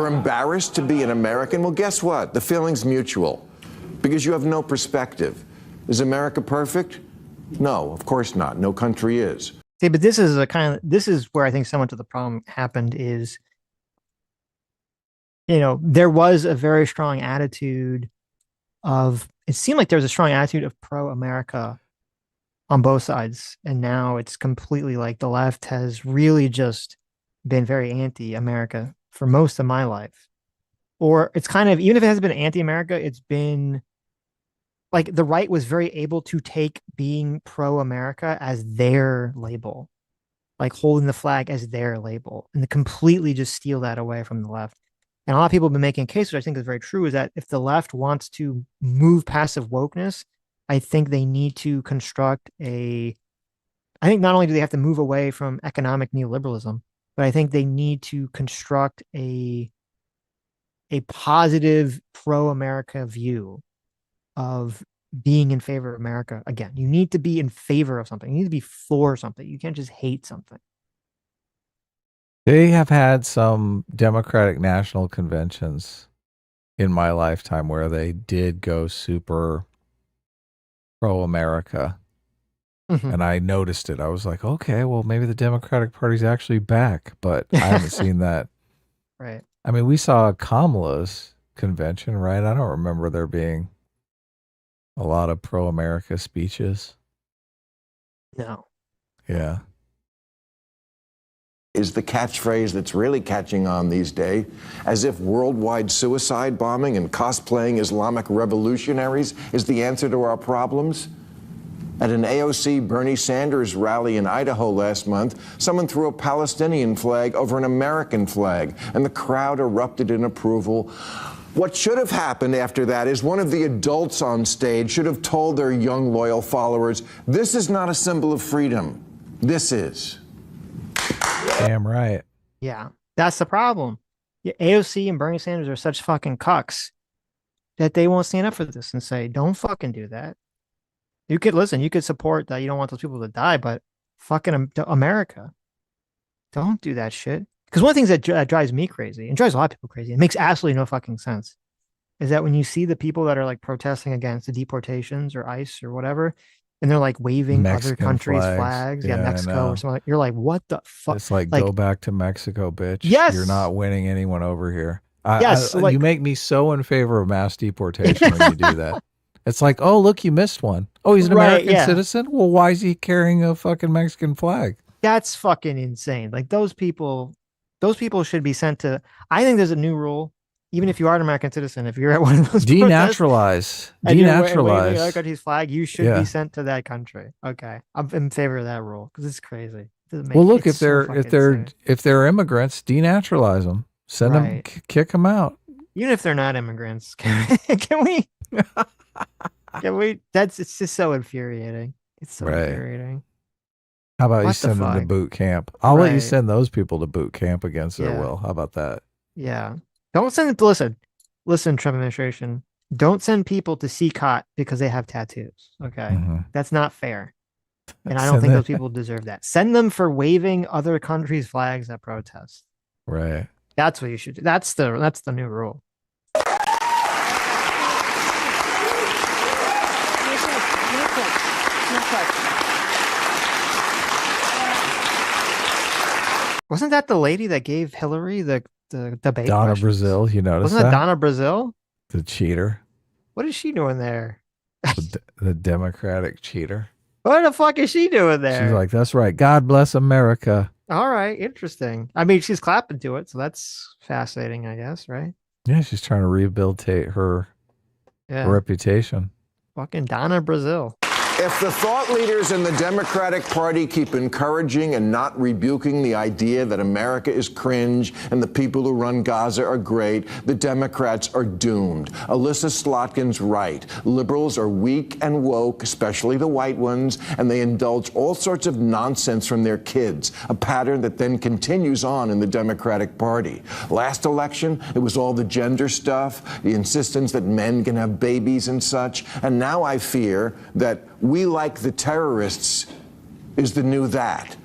embarrassed to be an American? Well, guess what? The feeling's mutual because you have no perspective. Is America perfect? No, of course not. No country is. See, but this is where I think so much of the problem happened is, there was a very strong attitude it seemed like there was a strong attitude of pro-America on both sides. And now it's completely like the left has really just been very anti-America for most of my life. Or it's kind of, even if it hasn't been anti-America, it's been like the right was very able to take being pro-America as their label, like holding the flag as their label, and to completely just steal that away from the left. And a lot of people have been making a case, which I think is very true, is that if the left wants to move passive wokeness, I think they need to construct I think not only do they have to move away from economic neoliberalism, but I think they need to construct a positive pro-America view of being in favor of America. Again, you need to be in favor of something. You need to be for something. You can't just hate something. They have had some Democratic national conventions in my lifetime where they did go super pro-America. Mm-hmm. And I noticed it. I was like, okay, well, maybe the Democratic Party's actually back, but I haven't seen that. Right. I mean, we saw Kamala's convention, right? I don't remember there being a lot of pro-America speeches. No. Yeah. Is the catchphrase that's really catching on these days, as if worldwide suicide bombing and cosplaying Islamic revolutionaries is the answer to our problems? At an AOC Bernie Sanders rally in Idaho last month, someone threw a Palestinian flag over an American flag, and the crowd erupted in approval. What should have happened after that is one of the adults on stage should have told their young, loyal followers, this is not a symbol of freedom. This is. Damn right. Yeah, that's the problem. Yeah, AOC and Bernie Sanders are such fucking cucks that they won't stand up for this and say, don't fucking do that. You could support that you don't want those people to die, but fucking America, don't do that shit. Because one of the things that drives me crazy and drives a lot of people crazy, it makes absolutely no fucking sense, is that when you see the people that are like protesting against the deportations or ICE or whatever, and they're like waving Mexican other countries' flags. flags, Yeah, Mexico or something, you're like, what the fuck? It's like, go back to Mexico, bitch. Yes. You're not winning anyone over here. Yes. You make me so in favor of mass deportation when you do that. It's like, oh, look, you missed one. Oh, he's an American citizen? Well, why is he carrying a fucking Mexican flag? That's fucking insane. Like those people should be sent to, I think there's a new rule. Even if you are an American citizen, if you're at one of those denaturalize waving other country's flag, you should be sent to that country. Okay, I'm in favor of that rule because it's crazy. Well, look, if they're immigrants, denaturalize them, send them, kick them out. Even if they're not immigrants, can we? It's just so infuriating. It's so infuriating. How about you send them to boot camp? I'll let you send those people to boot camp against their will. How about that? Yeah. Don't send listen, Trump administration. Don't send people to CCOT because they have tattoos. Okay. That's not fair. And I don't think those people deserve that. Send them for waving other countries' flags at protests. Right. That's what you should do. That's the new rule. Wasn't that the lady that gave Hillary the debate? Donna questions? Brazil, you noticed Wasn't that Donna Brazil? The cheater. What is she doing there? The Democratic cheater. What the fuck is she doing there? She's like, that's right. God bless America. All right, interesting. I mean, she's clapping to it, so that's fascinating, I guess, right? Yeah, she's trying to rehabilitate her reputation. Fucking Donna Brazil. If the thought leaders in the Democratic Party keep encouraging and not rebuking the idea that America is cringe and the people who run Gaza are great, the Democrats are doomed. Alyssa Slotkin's right. Liberals are weak and woke, especially the white ones, and they indulge all sorts of nonsense from their kids, a pattern that then continues on in the Democratic Party. Last election, it was all the gender stuff, the insistence that men can have babies and such, and now I fear that we like the terrorists is the new that.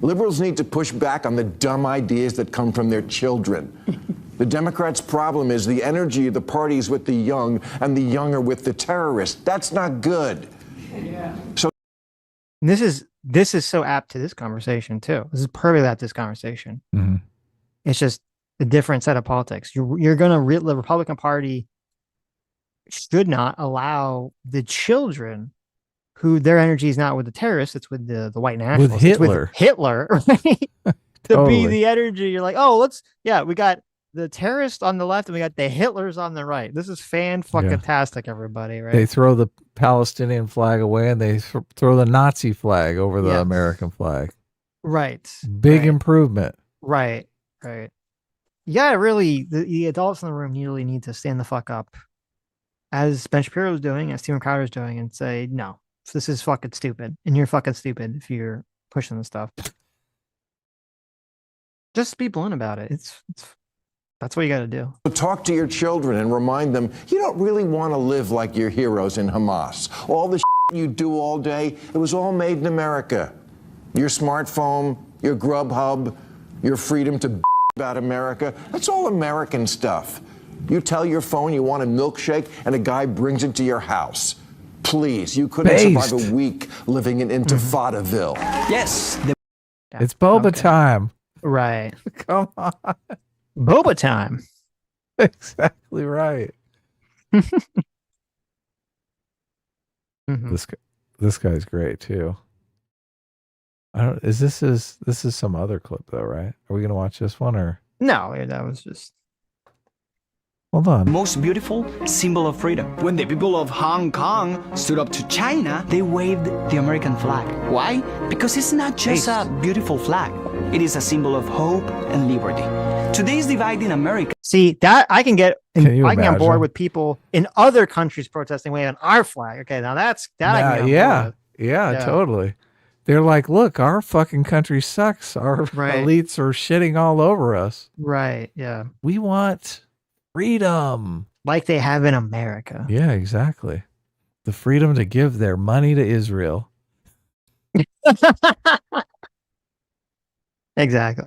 Liberals need to push back on the dumb ideas that come from their children. The Democrats' problem is the energy of the parties with the young and the younger with the terrorists. That's not good. Yeah. So this is so apt to this conversation too. This is perfectly apt to this conversation. Mm-hmm. It's just a different set of politics. You're gonna the Republican Party should not allow the children who their energy is not with the terrorists, it's with the white nationalists. With Hitler. It's with Hitler, right? Totally. To be the energy. You're like, oh, we got the terrorists on the left and we got the Hitlers on the right. This is fan-fucking-tastic, everybody, right? They throw the Palestinian flag away and they throw the Nazi flag over the American flag. Right. Big improvement. Right. Yeah, really, the adults in the room really need to stand the fuck up, as Ben Shapiro is doing, as Steven Crowder is doing, and say, no, this is fucking stupid. And you're fucking stupid if you're pushing this stuff. Just be blunt about it. That's what you got to do. talk to your children and remind them you don't really want to live like your heroes in Hamas. All the you do all day, it was all made in America. Your smartphone, your Grubhub, your freedom to about America, that's all American stuff. You tell your phone you want a milkshake and a guy brings it to your house. Please, you couldn't survive a week living in Intifadaville. Yes. It's boba time. Right. Come on. Boba time. Exactly right. This guy's great too. This is some other clip though, right? Are we gonna watch this one or no? That was just. Hold on. Most beautiful symbol of freedom. When the people of Hong Kong stood up to China, they waved the American flag. Why? Because it's not just a beautiful flag. It is a symbol of hope and liberty. Today's divide in America. See, that I can get I can get on imagine? board with people in other countries protesting waving our flag. Okay, now that's that I can get on board with. Yeah, totally. They're like, look, our fucking country sucks. Our elites are shitting all over us. Right, yeah. We want freedom. Like they have in America. Yeah, exactly. The freedom to give their money to Israel. Exactly.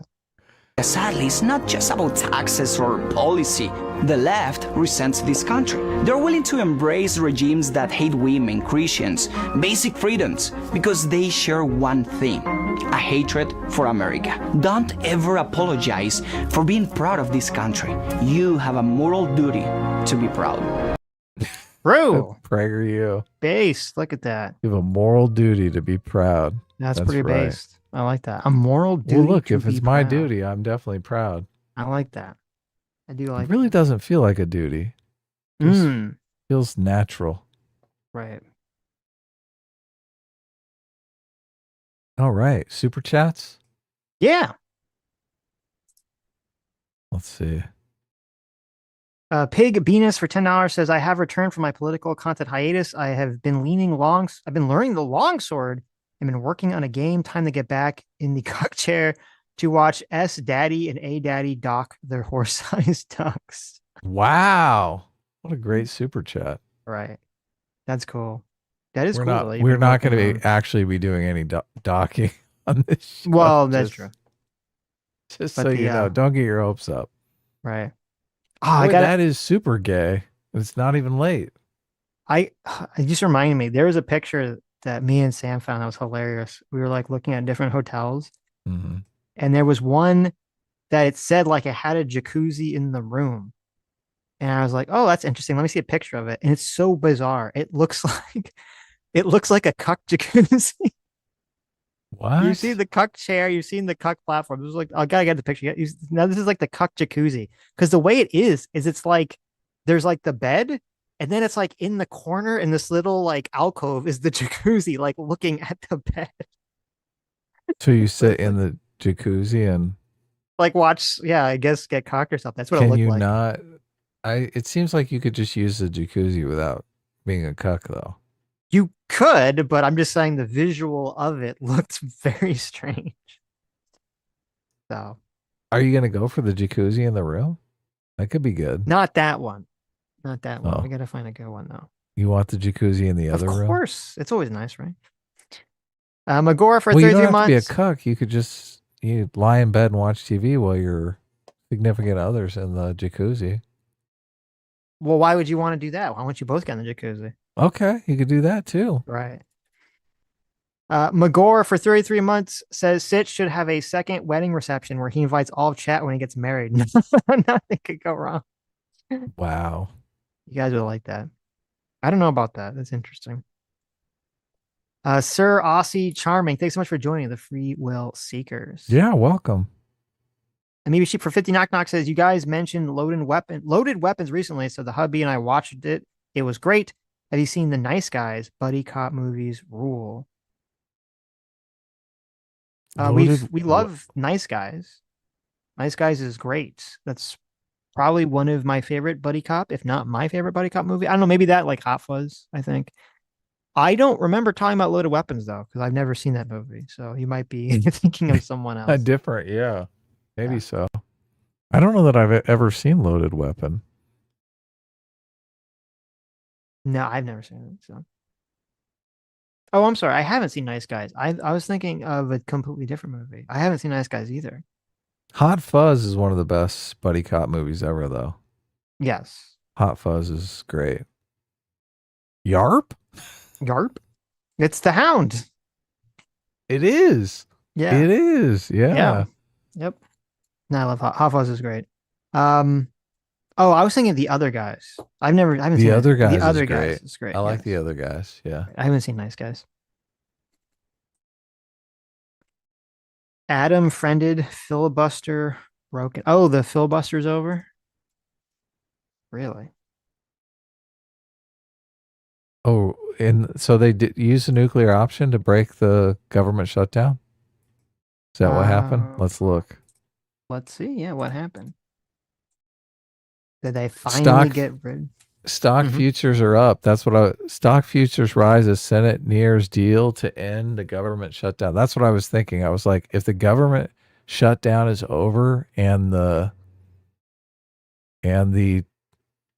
Sadly, it's not just about taxes or policy. The left resents this country. They're willing to embrace regimes that hate women, Christians, basic freedoms, because they share one thing: a hatred for America. Don't ever apologize for being proud of this country. You have a moral duty to be proud. True. Prager you. Based. Look at that. You have a moral duty to be proud. That's pretty right. Based. I like that. A moral duty. Well, look, if it's my duty, I'm definitely proud. I like that. I do like it. Really doesn't feel like a duty. It feels natural. Right. All right. Super chats? Yeah. Let's see. Pig Venus for $10 says, I have returned from my political content hiatus. I've been learning the longsword and been working on a game. Time to get back in the cock chair. to watch S Daddy and A Daddy dock their horse-sized ducks. Wow. What a great super chat. Right. That's cool. That is We're cool. not that you've we're been not going working to actually be doing any docking on this show. Well, that's true. Just But so the, you know, don't get your hopes up. Right. Oh, that is super gay. It's not even late. I it just reminded me, there was a picture that me and Sam found that was hilarious. We were like looking at different hotels, Mhm. and there was one that it said like it had a jacuzzi in the room. And I was like, oh, that's interesting. Let me see a picture of it. And it's so bizarre. It looks like a cuck jacuzzi. What? You see the cuck chair, you've seen the cuck platform. This is like, I gotta get the picture. Now this is like the cuck jacuzzi. Because the way it is it's like there's like the bed, and then it's like in the corner in this little like alcove is the jacuzzi, like looking at the bed. So you sit in the jacuzzi and Like watch, yeah, I guess get cocked or something. That's what it can looked you like. not? It seems like you could just use the jacuzzi without being a cuck, though. You could, but I'm just saying the visual of it looked very strange. So Are you going to go for the jacuzzi in the room? That could be good. not that one. Not that one. Oh. We gotta find a good one though. You want the jacuzzi in the Of other room? course. It's always nice, right? Agora for Well, you 33 don't have to be a months. cuck. You could just lie in bed and watch TV while your significant other's in the jacuzzi. Well, why would you want to do that? Why don't you both get in the jacuzzi? Okay, you could do that too. Right. Magor for 33 months says Sitch should have a second wedding reception where he invites all of chat when he gets married. Nothing could go wrong. Wow. You guys would like that. I don't know about that. That's interesting. Sir Aussie Charming, thanks so much for joining the Free Will Seekers. Yeah, welcome. And maybe Sheep for 50 Knock Knock says, you guys mentioned loaded weapons recently, so the hubby and I watched it. It was great. Have you seen the Nice Guys? Buddy cop movies rule. We love Nice Guys. Nice Guys is great. That's probably one of my favorite buddy cop, if not my favorite buddy cop movie. I don't know, maybe that like Hot Fuzz, I think. I don't remember talking about Loaded Weapons though, because I've never seen that movie. So you might be thinking of someone else. A different, yeah. Maybe so. I don't know that I've ever seen Loaded Weapon. No, I've never seen it. So. Oh, I'm sorry. I haven't seen Nice Guys. I was thinking of a completely different movie. I haven't seen Nice Guys either. Hot Fuzz is one of the best buddy cop movies ever, though. Yes. Hot Fuzz is great. Yarp? Yarp? It's the Hound. It is. Yeah. It is. Yeah. Yep. No, I love Hot Fuzz is great. Oh, I was thinking The Other Guys. I haven't seen The Other Guys. The Other is Guys great. is great. I like yes. The Other Guys. Yeah. I haven't seen Nice Guys. Adam friended filibuster broken. Oh, the filibuster's over? Really? Oh, and so they did use the nuclear option to break the government shutdown? Is that what happened? Let's look. Let's see. Yeah, what happened? Did they finally get rid? Stock futures are up. That's what stock futures rise as Senate nears deal to end the government shutdown. That's what I was thinking. I was like, if the government shutdown is over and the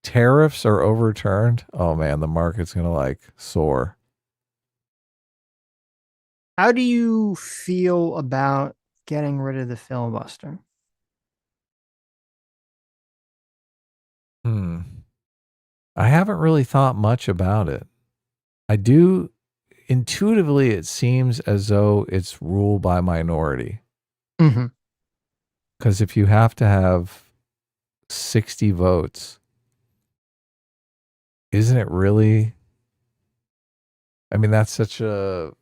tariffs are overturned, oh man, the market's gonna like soar. How do you feel about getting rid of the filibuster? I haven't really thought much about it. I do intuitively, it seems as though it's rule by minority. Mm-hmm. Because if you have to have 60 votes, isn't it really? I mean, that's such a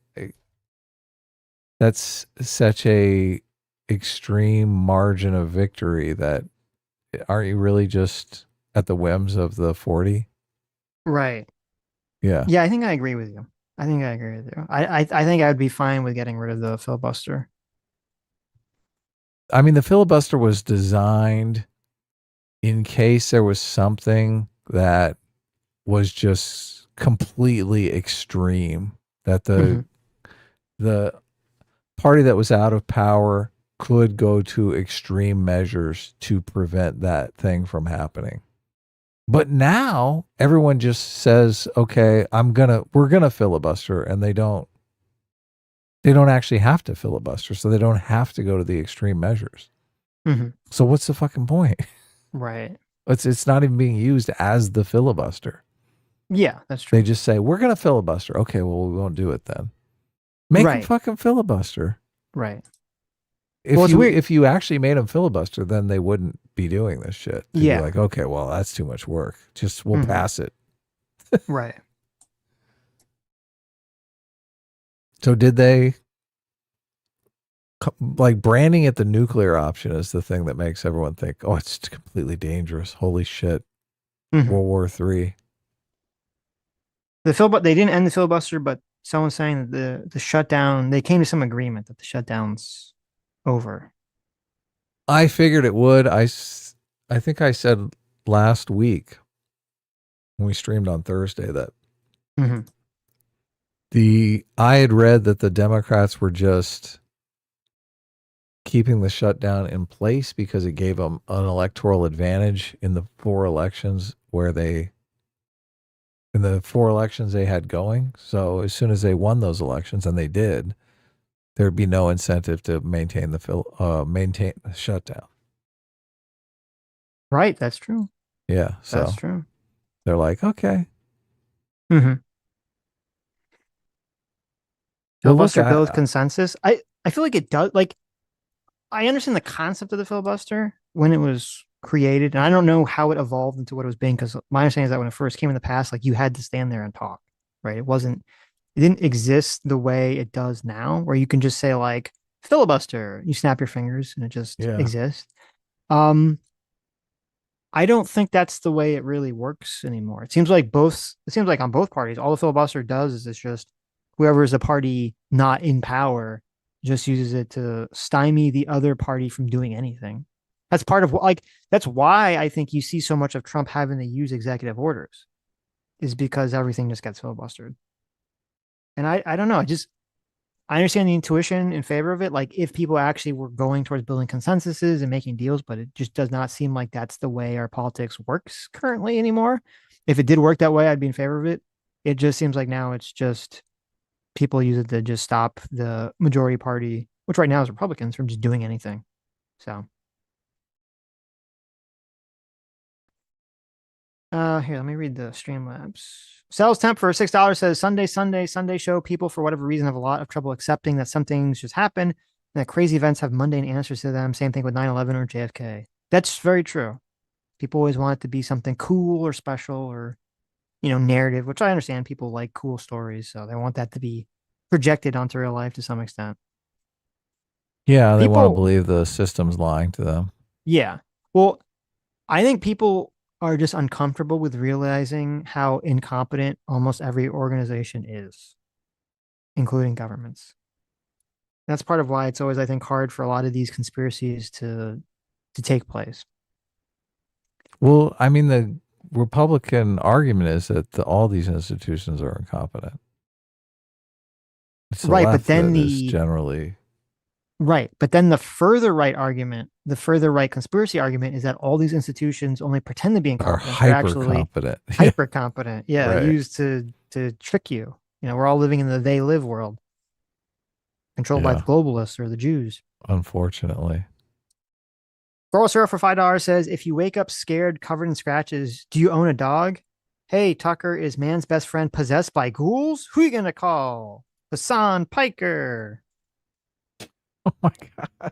extreme margin of victory that aren't you really just at the whims of the 40? Right. Yeah. Yeah, I think I agree with you. I think I agree with you. I think I would be fine with getting rid of the filibuster. I mean, the filibuster was designed in case there was something that was just completely extreme, that the party that was out of power could go to extreme measures to prevent that thing from happening. But now everyone just says, okay, we're gonna filibuster, and they don't actually have to filibuster, so they don't have to go to the extreme measures. Mm-hmm. So what's the fucking point? Right. It's not even being used as the filibuster. Yeah, that's true. They just say, we're gonna filibuster. Okay, well, we won't do it then. Make them fucking filibuster. Right. If you actually made them filibuster, then they wouldn't be doing this shit. They'd be like, okay, well, that's too much work. Just we'll pass it. Right. So did they, like, branding it the nuclear option is the thing that makes everyone think, oh, it's completely dangerous. Holy shit. World War III. They didn't end the filibuster, but someone's saying that the shutdown, they came to some agreement that the shutdown's over. I figured it would. I think I said last week when we streamed on Thursday that I had read that the Democrats were just keeping the shutdown in place because it gave them an electoral advantage in the 4 elections they had going. So as soon as they won those elections, and they did, there'd be no incentive to maintain the shutdown. Right, that's true. Yeah, so that's true. They're like, okay. Filibuster builds consensus. I feel like it does. Like, I understand the concept of the filibuster when it was created, and I don't know how it evolved into what it was being, because my understanding is that when it first came in the past, like, you had to stand there and talk, right? It didn't exist the way it does now, where you can just say, like, filibuster, you snap your fingers and it just exists. I don't think that's the way it really works anymore. It seems like on both parties, all the filibuster does is it's just whoever is a party not in power just uses it to stymie the other party from doing anything. That's part of that's why I think you see so much of Trump having to use executive orders, is because everything just gets filibustered. And I don't know. I understand the intuition in favor of it. Like, if people actually were going towards building consensuses and making deals, but it just does not seem like that's the way our politics works currently anymore. If it did work that way, I'd be in favor of it. It just seems like now it's just people use it to just stop the majority party, which right now is Republicans, from just doing anything. So here, let me read the Streamlabs. Sells Temp for $6 says Sunday show. People, for whatever reason, have a lot of trouble accepting that some things just happen and that crazy events have mundane answers to them. Same thing with 9/11 or JFK. That's very true. People always want it to be something cool or special or, narrative, which I understand. People like cool stories, so they want that to be projected onto real life to some extent. Yeah, they want to believe the system's lying to them. Yeah. Well, I think people are just uncomfortable with realizing how incompetent almost every organization is, including governments. That's part of why it's always, I think, hard for a lot of these conspiracies to take place. Well, I mean, the Republican argument is that all these institutions are incompetent. It's right, but then generally right, but then the further right argument, the further right conspiracy argument, is that all these institutions only pretend to be incompetent. Are hyper-competent. Hyper competent, right. Used to trick you. We're all living in the they live world, controlled by the globalists or the Jews. Unfortunately. Carlson for $5 says, if you wake up scared, covered in scratches, do you own a dog? Hey, Tucker, is man's best friend possessed by ghouls? Who are you gonna call? Hassan Piker. Oh my god!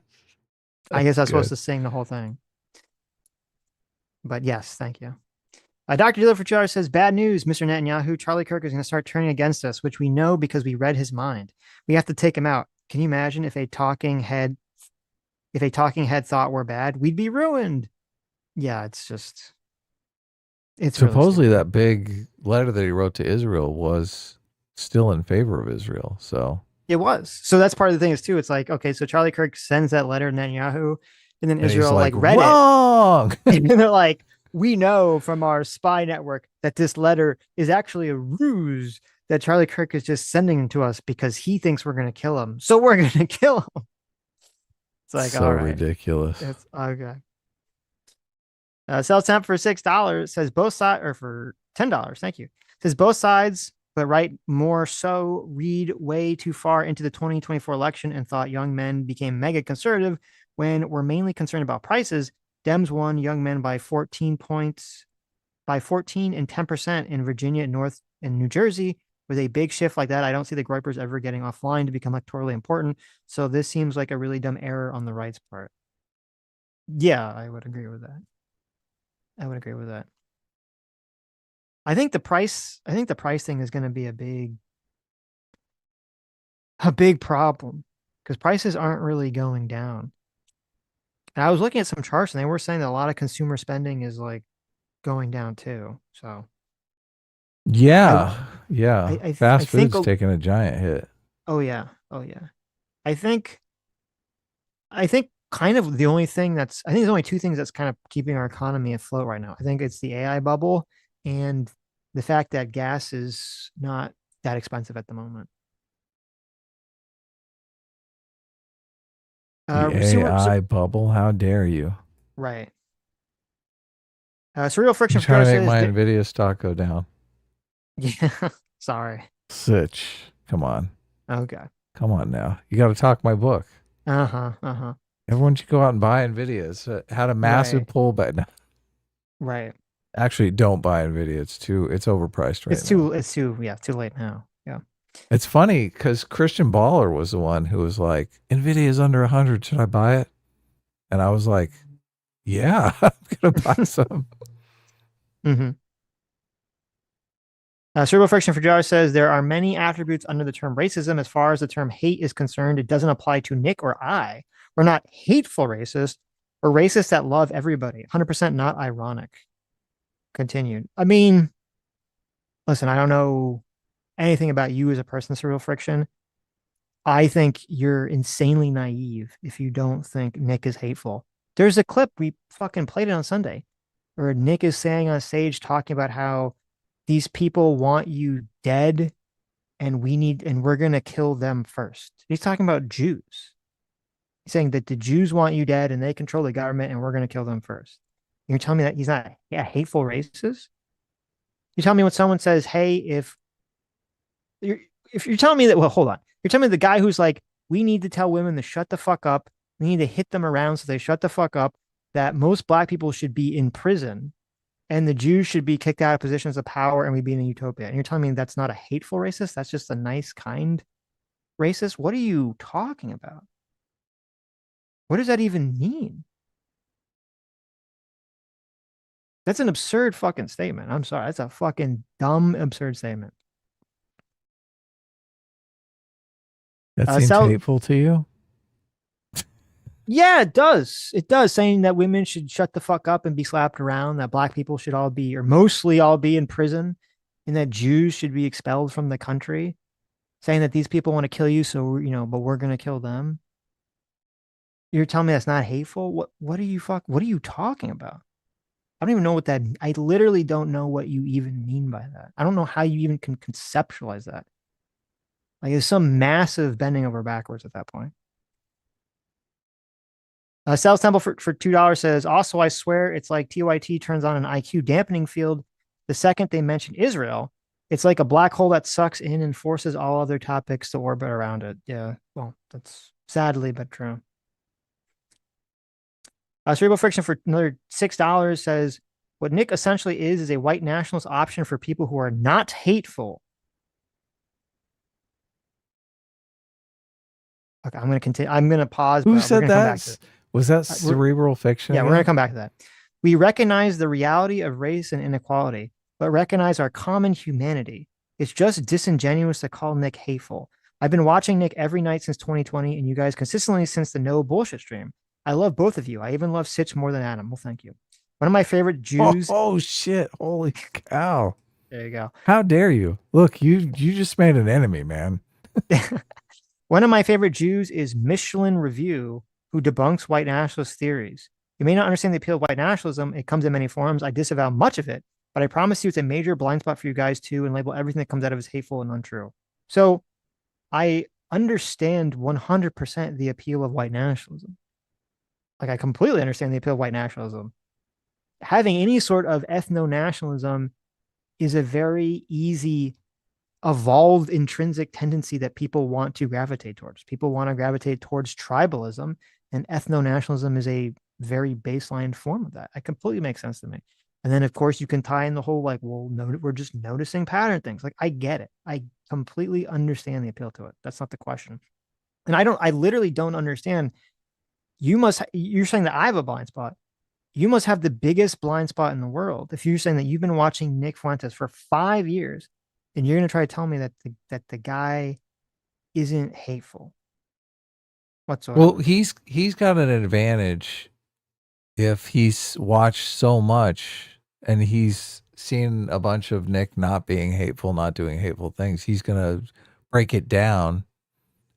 I guess I was supposed to sing the whole thing. But yes, thank you. Dr. Dealer for $2 says, bad news, Mr. Netanyahu. Charlie Kirk is going to start turning against us, which we know because we read his mind. We have to take him out. Can you imagine if a talking head thought we're bad? We'd be ruined. Yeah, it's supposedly really that big letter that he wrote to Israel was still in favor of Israel. So it was. So that's part of the thing is too. It's like, okay, so Charlie Kirk sends that letter to Netanyahu, and then Israel read wrong. it. And they're like, we know from our spy network that this letter is actually a ruse that Charlie Kirk is just sending to us because he thinks we're going to kill him. So we're going to kill him. It's like, so all right. ridiculous. It's okay. Sells temp for $6 says both sides, or for $10. Thank you. Says both sides, but right more so read way too far into the 2024 election and thought young men became mega conservative when we're mainly concerned about prices. Dems won young men by 14 points, by 14 and 10% in Virginia, North, and New Jersey. With a big shift like that, I don't see the Groypers ever getting offline to become electorally important. So this seems like a really dumb error on the right's part. Yeah, I would agree with that. I would agree with that. I think the price thing is going to be a big problem because prices aren't really going down. And I was looking at some charts and they were saying that a lot of consumer spending is like going down too. So yeah, I fast think food's taking a giant hit. Oh yeah. I think kind of the only thing there's only two things that's kind of keeping our economy afloat right now. I think it's the AI bubble and the fact that gas is not that expensive at the moment. The AI bubble, how dare you? Right. Surreal friction. You're trying to make my Nvidia stock go down. Yeah. Sorry. Come on. Okay. Come on now. You got to talk my book. Everyone should go out and buy Nvidia. It's had a massive pullback. No. Right. Actually, don't buy Nvidia. It's overpriced right now. It's too late now. Yeah. It's funny because Christian Baller was the one who was like, Nvidia is under 100. Should I buy it? And I was like, yeah, I'm going to buy some. Cerebral friction for Jar says there are many attributes under the term racism. As far as the term hate is concerned, it doesn't apply to Nick or I. We're not hateful racists. We're racists that love everybody. 100% not ironic. Continued. I mean, listen, I don't know anything about you as a person, Cerebral friction. I think you're insanely naive if you don't think Nick is hateful. There's a clip, we fucking played it on Sunday, where Nick is saying on stage, talking about how these people want you dead and we're going to kill them first. He's talking about Jews. He's saying that the Jews want you dead and they control the government and we're going to kill them first. You're telling me that he's not a hateful racist? You tell me when someone says, hey, if you're telling me that, well, hold on. You're telling me the guy who's like, we need to tell women to shut the fuck up. We need to hit them around so they shut the fuck up, that most black people should be in prison and the Jews should be kicked out of positions of power and we'd be in a utopia. And you're telling me that's not a hateful racist? That's just a nice, kind racist? What are you talking about? What does that even mean? That's an absurd fucking statement. I'm sorry. That's a fucking dumb, absurd statement. That seems hateful to you? Yeah, it does. It does. Saying that women should shut the fuck up and be slapped around, that black people should all be, or mostly all be in prison, and that Jews should be expelled from the country. Saying that these people want to kill you, so, but we're going to kill them. You're telling me that's not hateful? What are you talking about? I don't even know I literally don't know what you even mean by that. I don't know how you even can conceptualize that. Like, there's some massive bending over backwards at that point. Sal's Temple for $2 says, also, I swear it's like TYT turns on an IQ dampening field the second they mention Israel. It's like a black hole that sucks in and forces all other topics to orbit around it. Yeah, well, that's sadly but true. Cerebral Friction for another $6 says, what Nick essentially is a white nationalist option for people who are not hateful. Okay, I'm going to continue. I'm going to pause. Who said that? Was that Cerebral Fiction? Yeah, we're going to come back to that. We recognize the reality of race and inequality, but recognize our common humanity. It's just disingenuous to call Nick hateful. I've been watching Nick every night since 2020, and you guys consistently since the no bullshit stream. I love both of you. I even love Sitch more than Adam. Well, thank you. One of my favorite Jews. Oh shit! Holy cow! There you go. How dare you? Look, you just made an enemy, man. One of my favorite Jews is Michelin Review, who debunks white nationalist theories. You may not understand the appeal of white nationalism. It comes in many forms. I disavow much of it, but I promise you it's a major blind spot for you guys too, and label everything that comes out of it as hateful and untrue. So I understand 100% the appeal of white nationalism. Like, I completely understand the appeal of white nationalism. Having any sort of ethno-nationalism is a very easy, evolved intrinsic tendency that people want to gravitate towards. People want to gravitate towards tribalism, and ethno-nationalism is a very baseline form of that. It completely makes sense to me. And then, of course, you can tie in the whole like, well, no, we're just noticing pattern things. Like, I get it. I completely understand the appeal to it. That's not the question. And I literally don't understand. You're saying that I have a blind spot. You must have the biggest blind spot in the world if you're saying that you've been watching Nick Fuentes for 5 years and you're going to try to tell me that the guy isn't hateful whatsoever. Well, he's got an advantage if he's watched so much and he's seen a bunch of Nick not being hateful, not doing hateful things. He's going to break it down,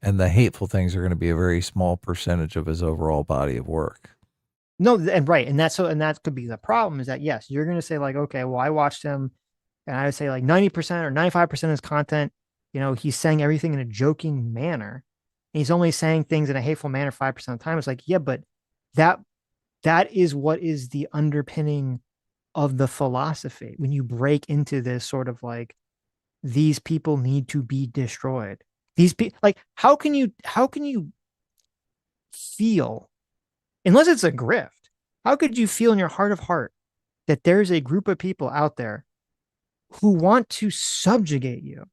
and the hateful things are going to be a very small percentage of his overall body of work. No, and right. And that could be the problem, is that, yes, you're going to say like, okay, well, I watched him and I would say like 90% or 95% of his content, he's saying everything in a joking manner. And he's only saying things in a hateful manner 5% of the time. It's like, yeah, but that is what is the underpinning of the philosophy. When you break into this sort of like, these people need to be destroyed. These people, like, how can you feel, unless it's a grift, how could you feel in your heart of heart that there's a group of people out there who want to subjugate you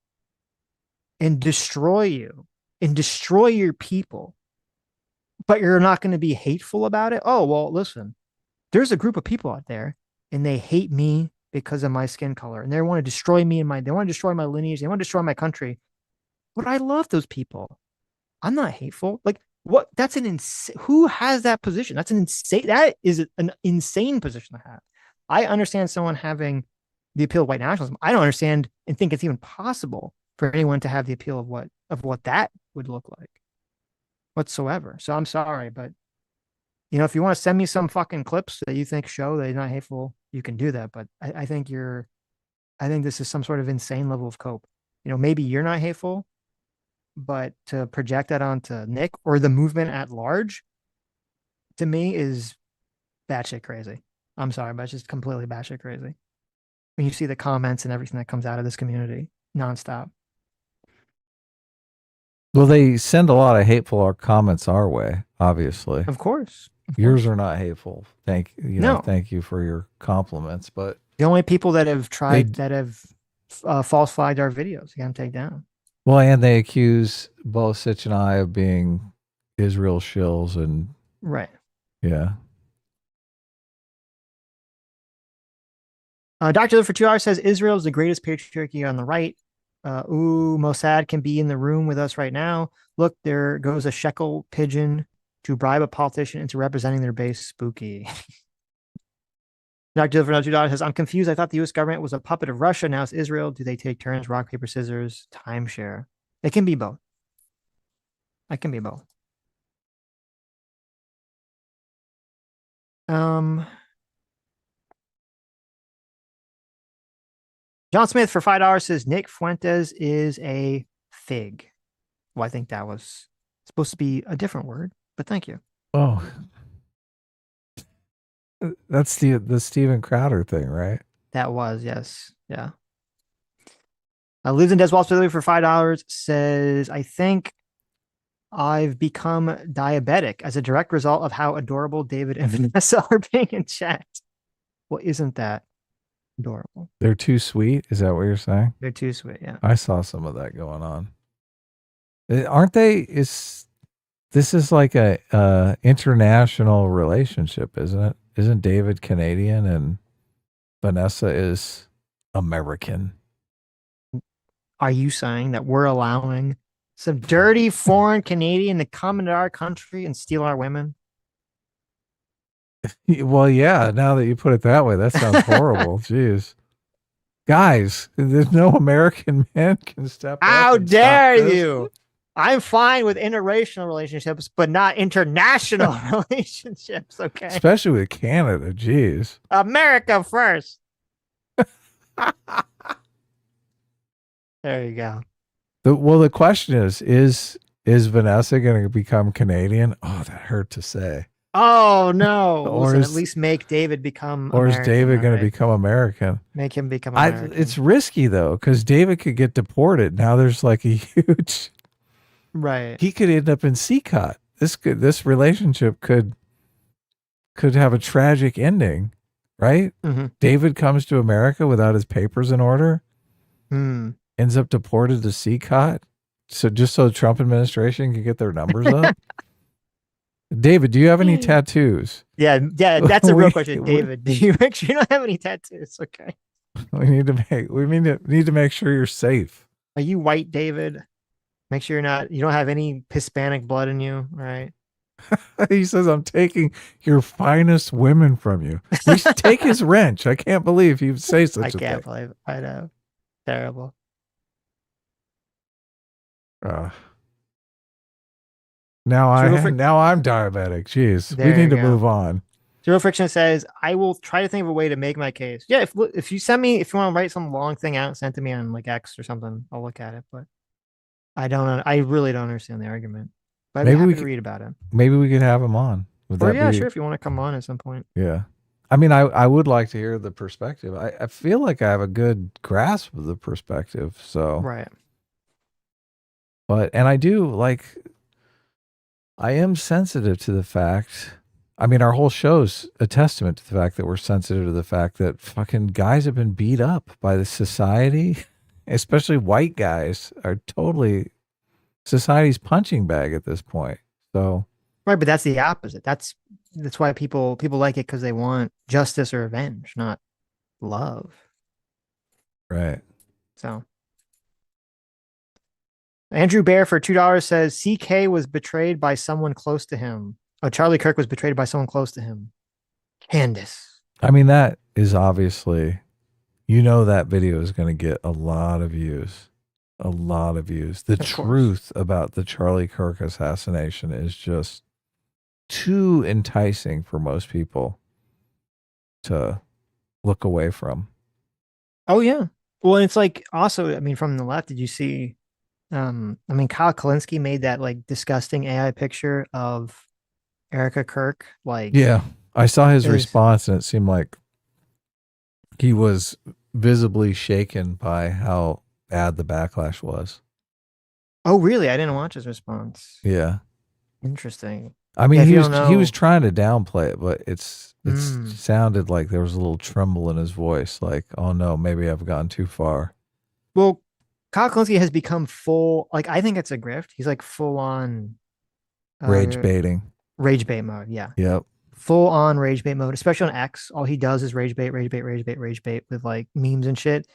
and destroy your people, but you're not going to be hateful about it? Oh, well, listen, there's a group of people out there and they hate me because of my skin color, and they want to destroy me they want to destroy my lineage. They want to destroy my country. But I love those people. I'm not hateful. Like, what? That's who has that position? That is an insane position to have. I understand someone having the appeal of white nationalism. I don't understand and think it's even possible for anyone to have the appeal of what that would look like whatsoever. So I'm sorry, but if you want to send me some fucking clips that you think show that you're not hateful, you can do that. But I think this is some sort of insane level of cope. Maybe you're not hateful, but to project that onto Nick or the movement at large, to me, is batshit crazy. I'm sorry, but it's just completely batshit crazy. When you see the comments and everything that comes out of this community nonstop. Well, they send a lot of hateful comments our way, obviously. Of course. Yours are not hateful. Thank you for your compliments. But the only people that have false flagged our videos, you got to take down. Well, and they accuse both Sitch and I of being Israel shills, and right. Yeah. Dr. Live for 2 hours says Israel is the greatest patriarchy on the right. Mossad can be in the room with us right now. Look, there goes a shekel pigeon to bribe a politician into representing their base. Spooky. Dr. Live for $2 says, I'm confused. I thought the U.S. government was a puppet of Russia. Now it's Israel. Do they take turns? Rock, paper, scissors, timeshare. It can be both. It can be both. John Smith for $5 says Nick Fuentes is a fig. Well, I think that was supposed to be a different word, but thank you. Oh, that's the Steven Crowder thing, right? That was, yes. Yeah. Lives in Deswalt for $5 says, I think I've become diabetic as a direct result of how adorable David and Vanessa are being in chat. Well, isn't that adorable? They're too sweet. Is that what you're saying? They're too sweet. Yeah. I saw some of that going on. Aren't they? This is like a international relationship, isn't it? Isn't David Canadian and Vanessa is American? Are you saying that we're allowing some dirty foreign Canadian to come into our country and steal our women? Well, yeah, now that you put it that way, that sounds horrible. Jeez. Guys, there's no American man can step up. How dare you? I'm fine with interracial relationships, but not international relationships, okay? Especially with Canada, jeez. America first. There you go. The question is Vanessa going to become Canadian? Oh, that hurt to say. Oh no! Or Listen, at is least make David become or is American. David going right? to become American? Make him become American. It's risky though, because David could get deported. Now there's like a huge. Right. He could end up in CCOT. This relationship could have a tragic ending, right? Mhm. David comes to America without his papers in order, Hmm. ends up deported to CCOT, so just so the Trump administration can get their numbers up. David, do you have any tattoos? Yeah, that's a real We- question, we- David. Do you make sure you don't have any tattoos? Okay. We need to make sure you're safe. Are you white, David? Make sure you don't have any Hispanic blood in you. All right. He says, I'm taking your finest women from you. We should take his wrench. I can't believe he would say such I a can't thing. believe. I know. Terrible. Now Zero now I'm diabetic. Jeez, we There need you to go. move on. Zero Friction says, I will try to think of a way to make my case. Yeah, if you send me, if you want to write some long thing out, send to me on like X or something, I'll look at it. But I really don't understand the argument. But I'd be happy to read about it. Maybe we could have him on. Would Or that yeah, be, sure, if you want to come on at some point. Yeah. I mean, I would like to hear the perspective. I feel like I have a good grasp of the perspective. So Right. But I do like, I am sensitive to the fact. I mean, our whole show's a testament to the fact that we're sensitive to the fact that fucking guys have been beat up by the society, especially white guys are totally society's punching bag at this point. So Right, but that's the opposite. That's why people like it, because they want justice or revenge, not love. right. So Andrew Bear for $2 says CK was betrayed by someone close to him. Oh, Charlie Kirk was betrayed by someone close to him. Candace. I mean, that is obviously, that video is going to get a lot of views. A lot of views. The truth about the Charlie Kirk assassination is just too enticing for most people to look away from. Oh yeah. Well, it's like also, I mean, from the left, did you see? I mean, Kyle Kalinske made that like disgusting AI picture of Erica Kirk. Like, Yeah, I saw his it was- response, and it seemed like he was visibly shaken by how bad the backlash was. Oh, really? I didn't watch his response. Yeah. Interesting. I mean, Yeah, if he you was don't he know- was trying to downplay it, but it Mm. sounded like there was a little tremble in his voice, like, "Oh no, maybe I've gone too far." Well, Kyle Kalinske has become full. Like, I think it's a grift. He's like full on Rage baiting. Rage bait mode. Yeah. Yep. Full on rage bait mode, especially on X. All he does is rage bait, rage bait, rage bait, rage bait with like memes and shit.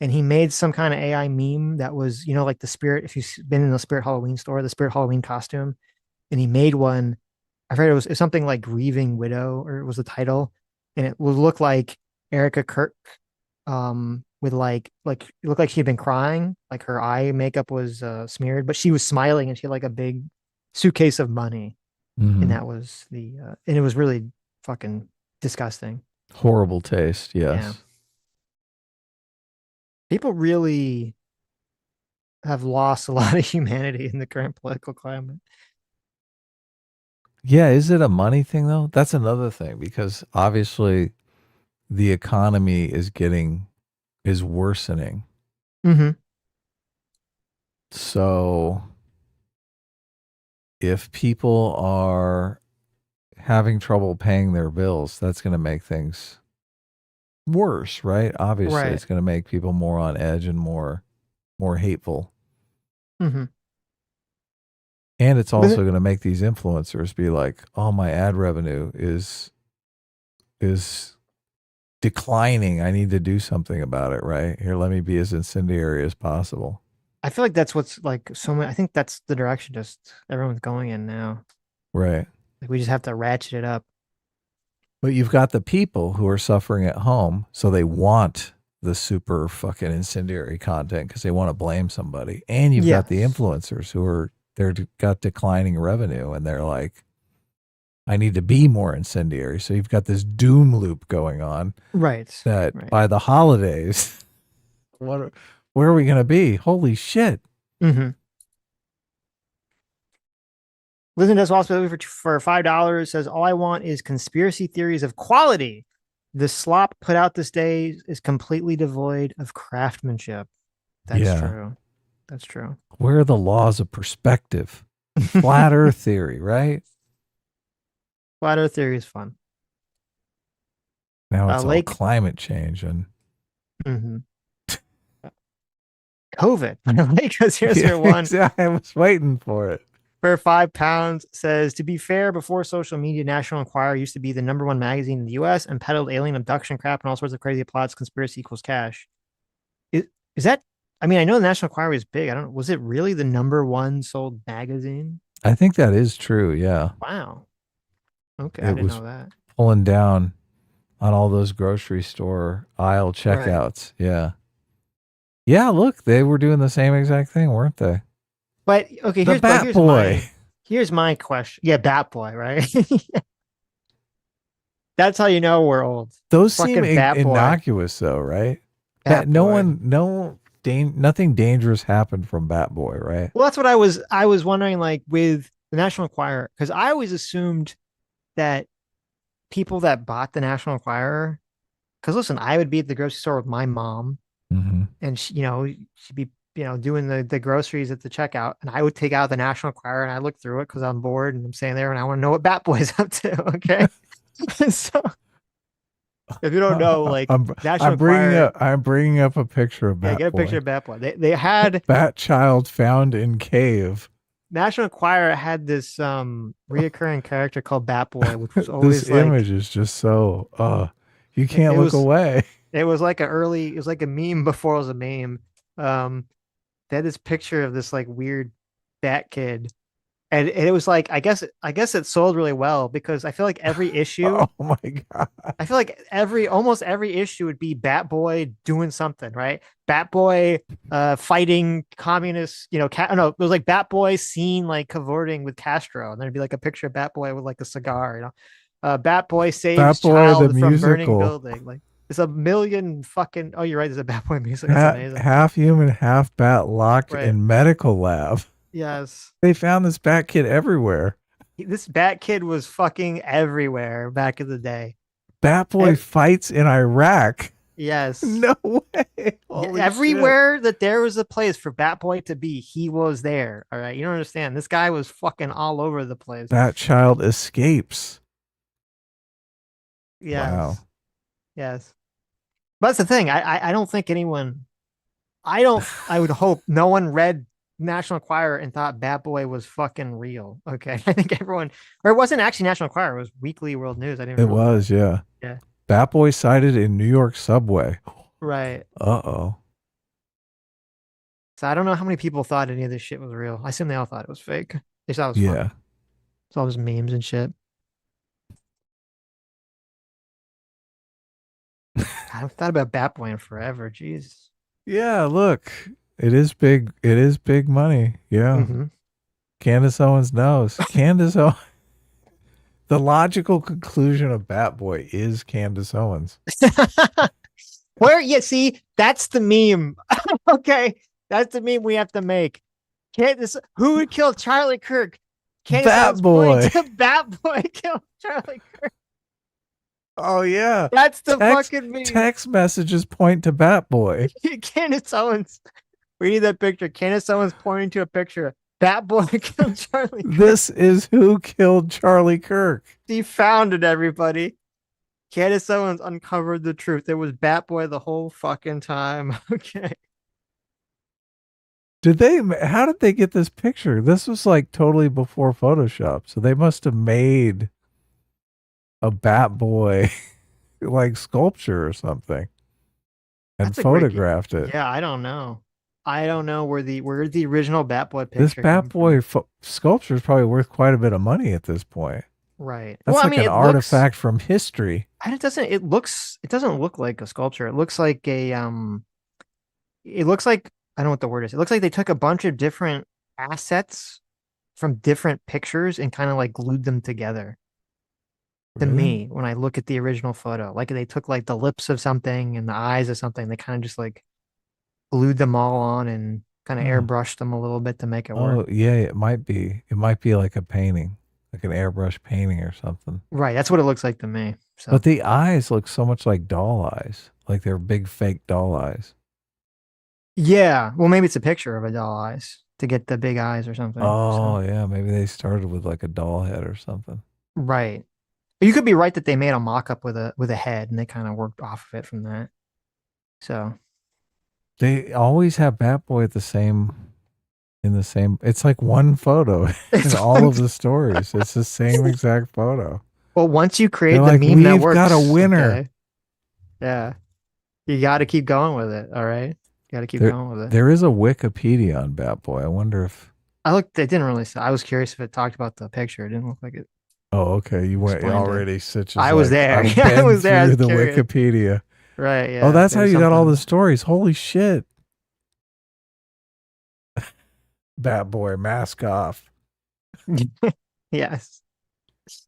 And he made some kind of AI meme that was, like the Spirit. If you've been in the Spirit Halloween store, the Spirit Halloween costume, and he made one. I forget, it was something like Grieving Widow, or it was the title, and it would look like Erica Kirk, with like it looked like she had been crying, like her eye makeup was smeared, but she was smiling, and she had like a big suitcase of money, Mhm. and that was and it was really fucking disgusting. Horrible taste. Yes. Yeah. People really have lost a lot of humanity in the current political climate. Yeah, is it a money thing though? That's another thing, because obviously the economy is worsening. Mm-hmm. So if people are having trouble paying their bills, that's going to make things worse, right? Obviously, Right. it's going to make people more on edge and more hateful. Mm-hmm. And it's But also going to make these influencers be like, "Oh, my ad revenue is declining. I need to do something about it, right? Here, let me be as incendiary as possible." I feel like that's what's like so many. I think that's the direction just everyone's going in now. Right. Like we just have to ratchet it up. But you've got the people who are suffering at home, so they want the super fucking incendiary content because they want to blame somebody. And you've got the influencers who got declining revenue, and they're like, "I need to be more incendiary." So you've got this doom loop going on. Right. That by the holidays, where are we going to be? Holy shit. Mm-hmm. Liz does also for $5 says, all I want is conspiracy theories of quality. The slop put out this day is completely devoid of craftsmanship. That's true. That's true. Where are the laws of perspective? Flat Earth theory, right? Flat Earth theory is fun. Now it's all Lake climate change and COVID. Because here's your one. I was waiting for it. For £5 says, to be fair, before social media, National Enquirer used to be the #1 magazine in the US and peddled alien abduction crap and all sorts of crazy plots. Conspiracy equals cash. Is that? I mean, I know the National Enquirer is big. I don't. Was it really the #1 sold magazine? I think that is true. Yeah. Wow. Okay, I didn't know that. Pulling down on all those grocery store aisle checkouts. Right. Yeah. Yeah. Look, they were doing the same exact thing, weren't they? But okay, here's my question. Yeah, Bat Boy, right? That's how you know we're old. Those seem innocuous, though, right? Nothing dangerous happened from Bat Boy, right? Well, that's what I was wondering, like with the National Enquirer, because I always assumed that people that bought the National Enquirer, because listen, I would be at the grocery store with my mom, and she'd be doing the groceries at the checkout, and I would take out the National Enquirer and I look through it because I'm bored and I'm staying there and I want to know what Bat Boy's up to. Okay. So if you don't know, like I'm bringing up a picture of Bat Boy. Get a picture of Bat Boy. They had Bat Child found in cave. National Enquirer had this reoccurring character called Bat Boy, which was always this image is just so you can't look away. It was like it was like a meme before it was a meme. They had this picture of this like weird bat kid, and it was like I guess it sold really well because I feel like every issue. Oh my god! I feel like almost every issue would be Bat Boy doing something, right? Bat Boy fighting communists. No, it was like Bat Boy seen like cavorting with Castro, and there'd be like a picture of Bat Boy with like a cigar. Bat Boy saves child from burning building. Like it's a million fucking. Oh, you're right. There's a Bat Boy music. That's amazing. Half human, half bat, locked in medical lab. Yes. They found this Bat Kid everywhere. This Bat Kid was fucking everywhere back in the day. Bat Boy fights in Iraq. Yes. No way. Everywhere that there was a place for Bat Boy to be, he was there. All right. You don't understand. This guy was fucking all over the place. Bat Child escapes. Yes. Wow. Yes. But that's the thing. I don't think anyone, I would hope no one read National Enquirer and thought Bat Boy was fucking real. Okay. I think everyone, or it wasn't actually National Enquirer, it was Weekly World News. I didn't It was, yeah. Yeah. Bat Boy sighted in New York subway. Right. Uh-oh. So I don't know how many people thought any of this shit was real. I assume they all thought it was fake. They thought it was fun. It's all just memes and shit. I've thought about Bat Boy in forever. Jeez. Yeah, look. It is big. It is big money. Yeah. Candace Owens knows. Candace Owens. The logical conclusion of Bat Boy is Candace Owens. See, that's the meme. Okay. That's the meme we have to make. Who would kill Charlie Kirk? Bat Boy. Bat Boy killed Charlie Kirk. Oh yeah, that's the fucking meme. Text messages point to Bat Boy. Candace Owens. We need that picture. Candace Owens pointing to a picture. Bat Boy killed Charlie Kirk. This is who killed Charlie Kirk. He found it, everybody. Candace Owens uncovered the truth. It was Bat Boy the whole fucking time. Okay. How did they get this picture? This was like totally before Photoshop. So they must have made a Bat Boy like sculpture or something and photographed it. Yeah, I don't know. I don't know where the original Bat Boy picture. This Bat Boy sculpture is probably worth quite a bit of money at this point. Right. That's an artifact from history. And it doesn't look like a sculpture. It looks like I don't know what the word is. It looks like they took a bunch of different assets from different pictures and kind of like glued them together. To me, when I look at the original photo, like they took like the lips of something and the eyes of something, they kind of just like glued them all on and Kind of Hmm. airbrushed them a little bit to make it Oh, work. yeah, it might be. It might be like a painting, like an airbrush painting or something. Right, that's what it looks like to me. So But the eyes look so much like doll eyes, like they're big fake doll eyes. yeah, well, maybe it's a picture of a doll eyes to get the big eyes or something. Oh, So, yeah, maybe they started with like a doll head or something. right. You could be right that they made a mock-up with a head and they kind of worked off of it from that. So They always have Batboy at the same in the same. It's like one photo in all of the stories. It's the same exact photo. well, once you create They're the like, meme that we've works, got a winner. okay? Yeah, you got to keep going with it. All right, you got to keep going with it. There is a Wikipedia on Batboy. I wonder if. I looked. It didn't really say. I was curious if it talked about the picture. It didn't look like it. Oh, okay. You went Explained it. already. Such as I was like, there. I've Yeah, I been was there. I through was the curious. Wikipedia. Right. Yeah. Oh, that's how there's you got all something- the stories. Holy shit! Batboy mask off. Yes.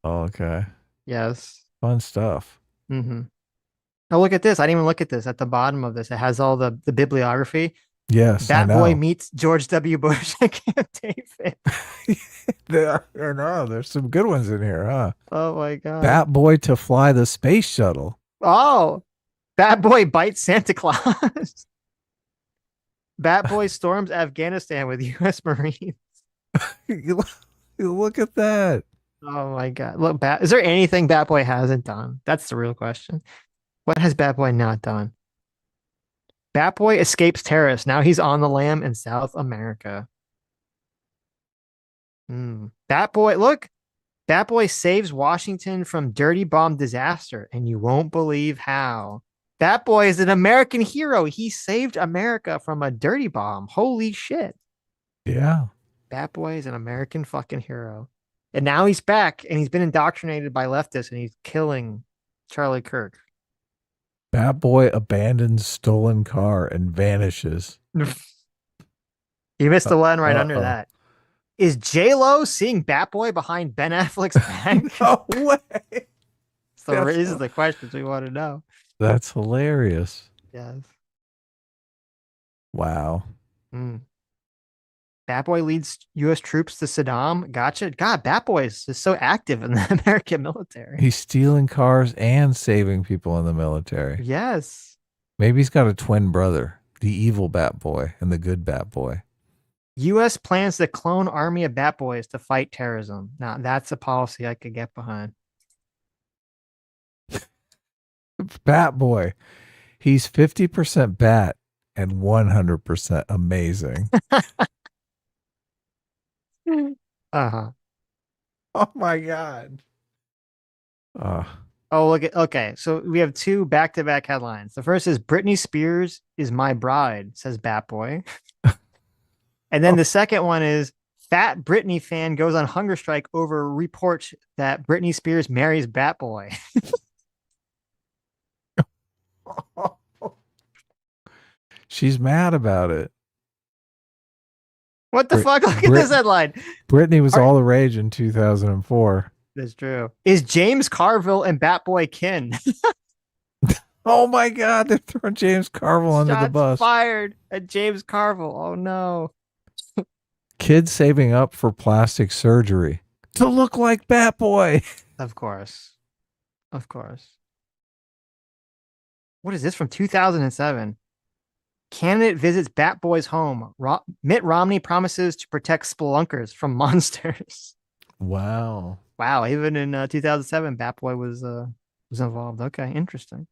Oh, okay. Yes. Fun stuff. Mm-hmm. Oh, look at this. I didn't even look at this. At the bottom of this, it has all the bibliography. Yes, I know. Batboy meets George W. Bush at Camp David. I know. There's some good ones in here, huh? Oh my god. Batboy to fly the space shuttle. Oh, Batboy bites Santa Claus. Batboy storms Afghanistan with U.S. Marines. Look at that. Oh my god. Look, is there anything Batboy hasn't done? That's the real question. What has Batboy not done? Batboy escapes terrorists. Now he's on the lam in South America. Batboy, look. Batboy saves Washington from dirty bomb disaster, and you won't believe how. Batboy is an American hero. He saved America from a dirty bomb. Holy shit. Yeah. Batboy is an American fucking hero. And now he's back, and he's been indoctrinated by leftists, and he's killing Charlie Kirk. Batboy abandons stolen car and vanishes. You missed the one right under that. Is J-Lo seeing Batboy behind Ben Affleck's back? No way. So these are the questions we want to know. That's hilarious. Yes. Wow. Batboy leads U.S. troops to Saddam. Gotcha. God, Batboy is so active in the American military. He's stealing cars and saving people in the military. Yes. Maybe he's got a twin brother, the evil Batboy and the good Batboy. U.S. plans to clone army of Batboys to fight terrorism. Now, that's a policy I could get behind. Batboy. He's 50% bat and 100% amazing. Uh-huh. Oh my God. Oh, look at, okay. So we have two back-to-back headlines. The first is Britney Spears is my bride, says Batboy. And then the second one is fat Britney fan goes on hunger strike over reports that Britney Spears marries Batboy. She's mad about it. What the fuck? Look at this headline. Britney was all the rage in 2004. That's true. Is James Carville and Batboy kin? Oh my God, they're throwing James Carville under the Shots bus. fired at James Carville. Oh no. Kids saving up for plastic surgery to look like Batboy. Of course. Of course. What is this from 2007? Candidate visits Batboy's home. Mitt Romney promises to protect spelunkers from monsters. Wow. Wow. Even in 2007, Batboy was involved. Okay. Interesting.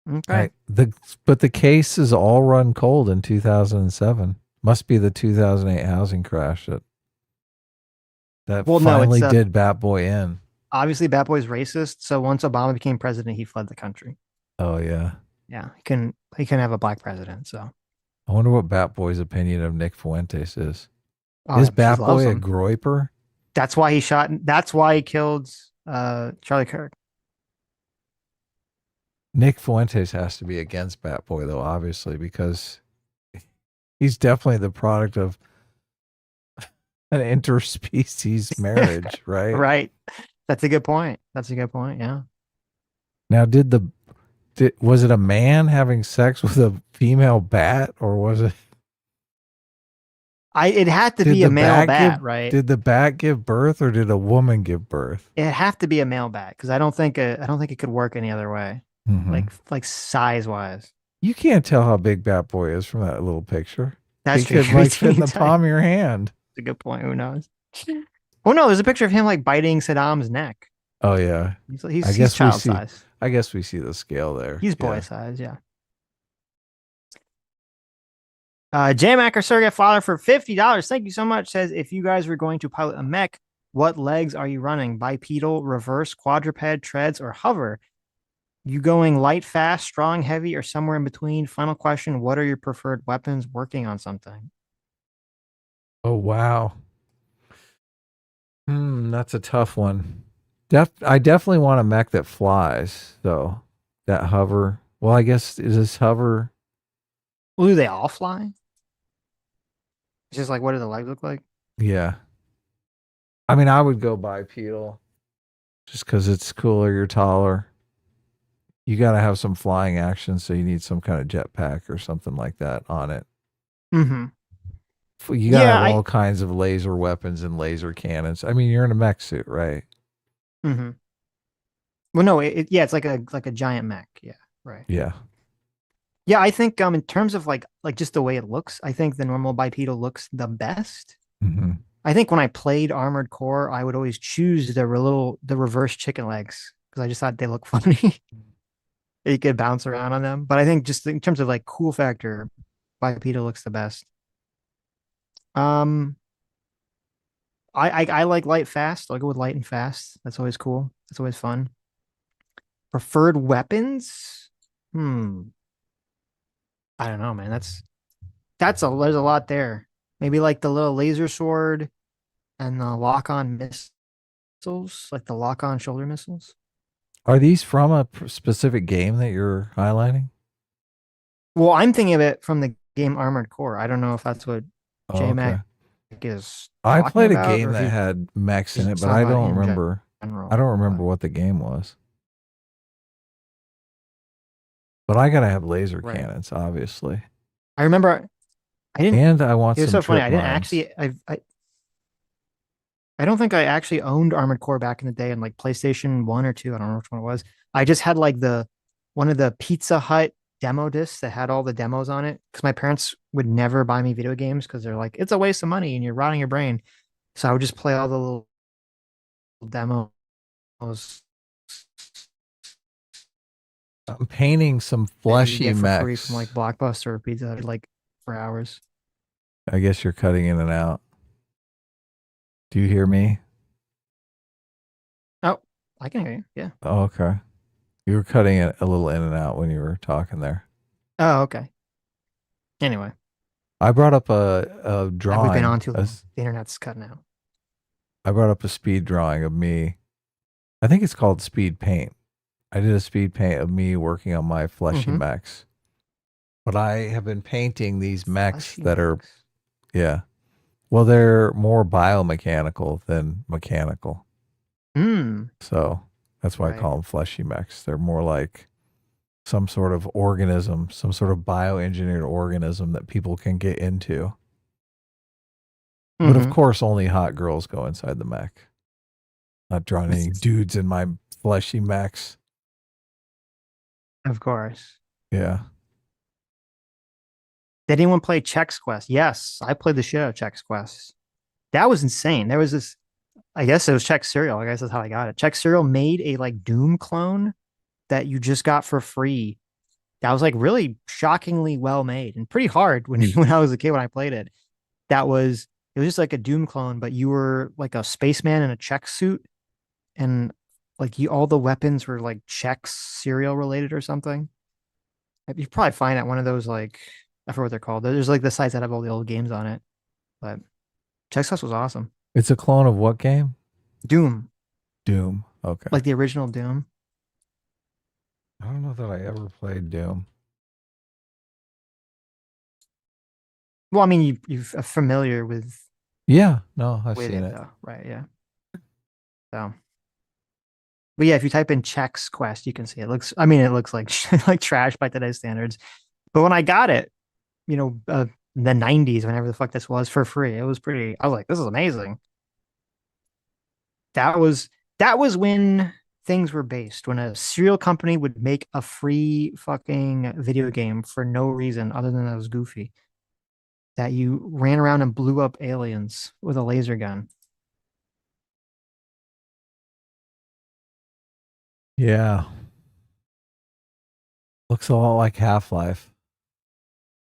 Okay. Right. But the case is all run cold in 2007. Must be the 2008 housing crash that finally did Batboy in. Obviously, Batboy's racist. So once Obama became president, he fled the country. Oh yeah. Yeah, he couldn't have a black president. So I wonder what Batboy's opinion of Nick Fuentes is. Oh, Is she loves Batboy a him. groiper? That's why he shot. That's why he killed Charlie Kirk. Nick Fuentes has to be against Batboy though, obviously, because he's definitely the product of an interspecies marriage, right? Right. That's a good point. Yeah. Now, did Was it a man having sex with a female bat, or was it? It had to Did be the a male bat, give, right? Did the bat give birth, or did a woman give birth? It have to be a male bat because I don't think it could work any other way. Mhm. Like size wise. You can't tell how big Bat Boy is from that little picture. That's He true. could like fit in the palm of your hand. That's a good point. Who knows? Oh no, there's a picture of him like biting Saddam's neck. Oh yeah. He's child size. I guess we see the scale there. He's boy size, yeah. J-Mac or Surrogate Father for $50. Thank you so much. Says, if you guys were going to pilot a mech, what legs are you running? Bipedal, reverse, quadruped, treads, or hover? You going light, fast, strong, heavy, or somewhere in between? Final question, what are your preferred weapons working on something? Oh wow. That's a tough one. I definitely want a mech that flies, though. That hover. Well, I guess is this hover? Well, do they all fly? It's just like, what do the legs look like? Yeah. I mean, I would go bipedal just because it's cooler. You're taller. You got to have some flying action, so you need some kind of jetpack or something like that on it. Mm-hmm. You got to have all kinds of laser weapons and laser cannons. I mean, you're in a mech suit, right? Mm-hmm. Well, no, it's like a giant mech. Yeah, right. Yeah. Yeah, I think in terms of like just the way it looks, I think the normal bipedal looks the best. Mm-hmm. I think when I played Armored Core, I would always choose the reverse chicken legs because I just thought they look funny. You could bounce around on them, but I think just in terms of like cool factor, bipedal looks the best. I like light fast. I'll go with light and fast. That's always cool. That's always fun. Preferred weapons? I don't know, man. There's a lot there. Maybe like the little laser sword and the lock-on missiles, like the lock-on shoulder missiles. Are these from a specific game that you're highlighting? Well, I'm thinking of it from the game Armored Core. I don't know if that's what J-Mac is. I played a about, game or if that he- had mechs in he's it, but I talking about don't in remember. general. I don't remember what the game was. But I gotta have laser Right. cannons, obviously. I remember I didn't. And I want It was some so funny. trip I didn't mines. actually. I don't think I actually owned Armored Core back in the day on like PlayStation 1 or 2. I don't know which one it was. I just had like one of the Pizza Hut demo discs that had all the demos on it because my parents would never buy me video games because they're like, it's a waste of money and you're rotting your brain. So I would just play all the little demos. I'm painting some that you fleshy get for free mechs. from like Blockbuster or Pizza Hut like for hours. I guess you're cutting in and out. Do you hear me? Oh, I can hear you. Yeah. Oh, okay. You were cutting it a little in and out when you were talking there. Oh, okay. Anyway, I brought up a drawing. we've been on too long. The internet's cutting out. I brought up a speed drawing of me. I think it's called speed paint. I did a speed paint of me working on my fleshy Mhm. mechs. But I have been painting these mechs Fleshy that are, yeah. Well, they're more biomechanical than mechanical. So that's why I call them fleshy mechs. They're more like some sort of organism, some sort of bioengineered organism that people can get into. But of Mhm. course, only hot girls go inside the mech. Not drawing any dudes in my fleshy mechs. Of course. Yeah. Did anyone play Chex Quest? Yes, I played the shit out of Chex Quest. That was insane. There was this, I guess it was Chex Cereal. I guess that's how I got it. Chex Cereal made a like Doom clone that you just got for free. That was like really shockingly well made and pretty hard when when I was a kid when I played it. It was just like a Doom clone, but you were like a spaceman in a Chex suit, and like all the weapons were like Chex cereal related or something. You probably find at one of those like I forget what they're called. There's like the sites that have all the old games on it, but Chex Quest was awesome. It's a clone of what game? Doom, Doom. Okay. like the original Doom. I don't know that I ever played Doom. Well, I mean, you're familiar with Yeah. No, I've with seen it it. though, right? Yeah. So But yeah, if you type in Chex Quest, you can see it looks. I mean, it looks like like trash by today's standards. But when I got it, in the '90s, whenever the fuck this was, for free, it was pretty. I was like, this is amazing. That was that was when things were based. When a cereal company would make a free fucking video game for no reason other than that it was goofy. That you ran around and blew up aliens with a laser gun. Yeah. Looks a lot like Half-Life.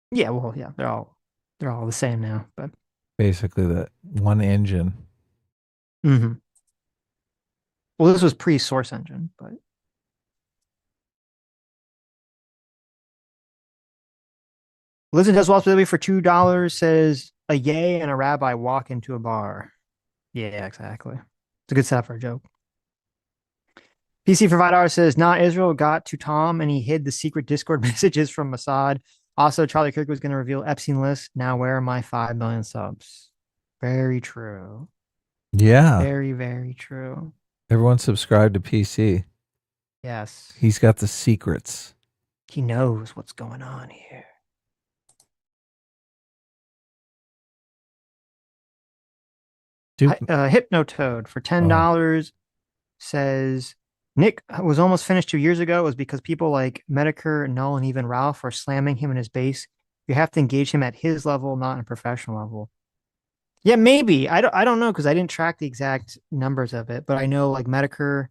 Yeah, well, yeah, they're all the same now, but Basically that one engine. mm-hmm. Well, this was pre-Source Engine, but Liz and does possibility for $2 says a yay and a rabbi walk into a bar. Yeah, exactly. It's a good setup for a joke. PC for $5 says, not Israel got to Tom and he hid the secret Discord messages from Mossad. Also, Charlie Kirk was going to reveal Epstein list. Now, where are my 5 million subs? Very true. Yeah. Very, very true. Everyone subscribe to PC. Yes. He's got the secrets. He knows what's going on here. Hypnotoad for $10 says, Nick was almost finished 2 years ago. It was because people like Medicare, Null, and even Ralph are slamming him in his base. You have to engage him at his level, not on a professional level. Yeah, maybe. I don't know because I didn't track the exact numbers of it, but I know like Medicare.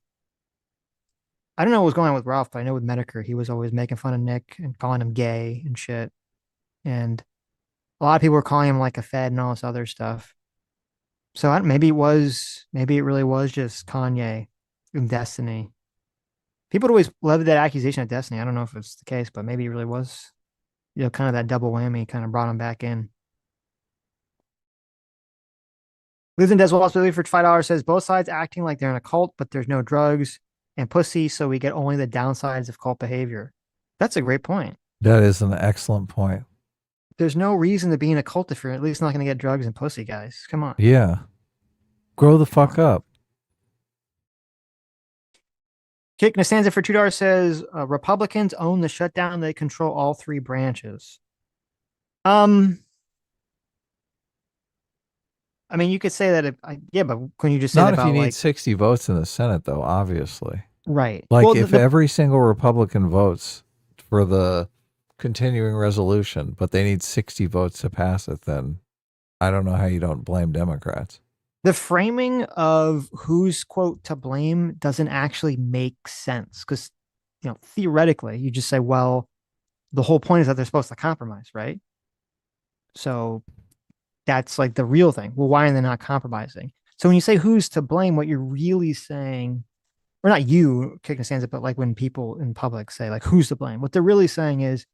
I don't know what was going on with Ralph, but I know with Medicare, he was always making fun of Nick and calling him gay and shit. And a lot of people were calling him like a fed and all this other stuff. So maybe it really was just Kanye and Destiny. People would always levied that accusation at Destiny. I don't know if it's the case, but maybe it really was, kind of that double whammy kind of brought him back in. Lives in Deswell possibility for $5 says both sides acting like they're in a cult, but there's no drugs and pussy, so we get only the downsides of cult behavior. That's a great point. That is an excellent point. There's no reason to be in a cult if you're at least not going to get drugs and pussy, guys. Come on. Yeah. Grow the fuck up. Jake Nastanza for $2 says Republicans own the shutdown. They control all three branches. I mean, you could say that. But can you just say not that if about you need 60 votes in the Senate, though? Obviously, right? Like well, if every single Republican votes for the continuing resolution, but they need 60 votes to pass it, then I don't know how you don't blame Democrats. The framing of who's quote to blame doesn't actually make sense because, theoretically, you just say, well, the whole point is that they're supposed to compromise, right? So that's like the real thing. Well, why are they not compromising? So when you say who's to blame, what you're really saying, or not you, kicking stands up, but like when people in public say like who's to blame, what they're really saying is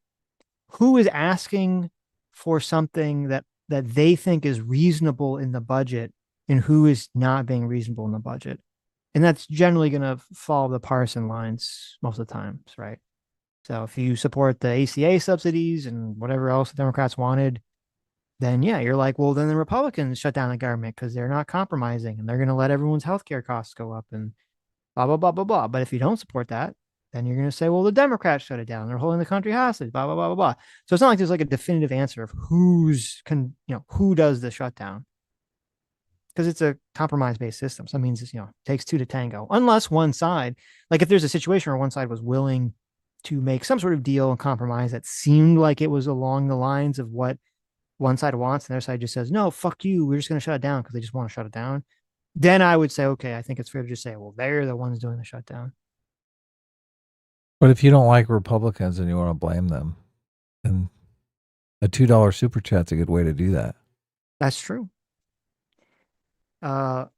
who is asking for something that they think is reasonable in the budget and who is not being reasonable in the budget. And that's generally going to follow the partisan lines most of the times, right? So if you support the ACA subsidies and whatever else the Democrats wanted, then yeah, you're like, well, then the Republicans shut down the government because they're not compromising and they're going to let everyone's healthcare costs go up and blah, blah, blah, blah, blah. But if you don't support that, then you're going to say, well, the Democrats shut it down. They're holding the country hostage, blah, blah, blah, blah, blah. So it's not like there's like a definitive answer of who does the shutdown. Because it's a compromise-based system. So that means, it takes two to tango. Unless one side, like if there's a situation where one side was willing to make some sort of deal and compromise that seemed like it was along the lines of what one side wants, and the other side just says, no, fuck you, we're just going to shut it down because they just want to shut it down. Then I would say, okay, I think it's fair to just say, well, they're the ones doing the shutdown. But if you don't like Republicans and you want to blame them, then a $2 super chat's a good way to do that. That's true. Al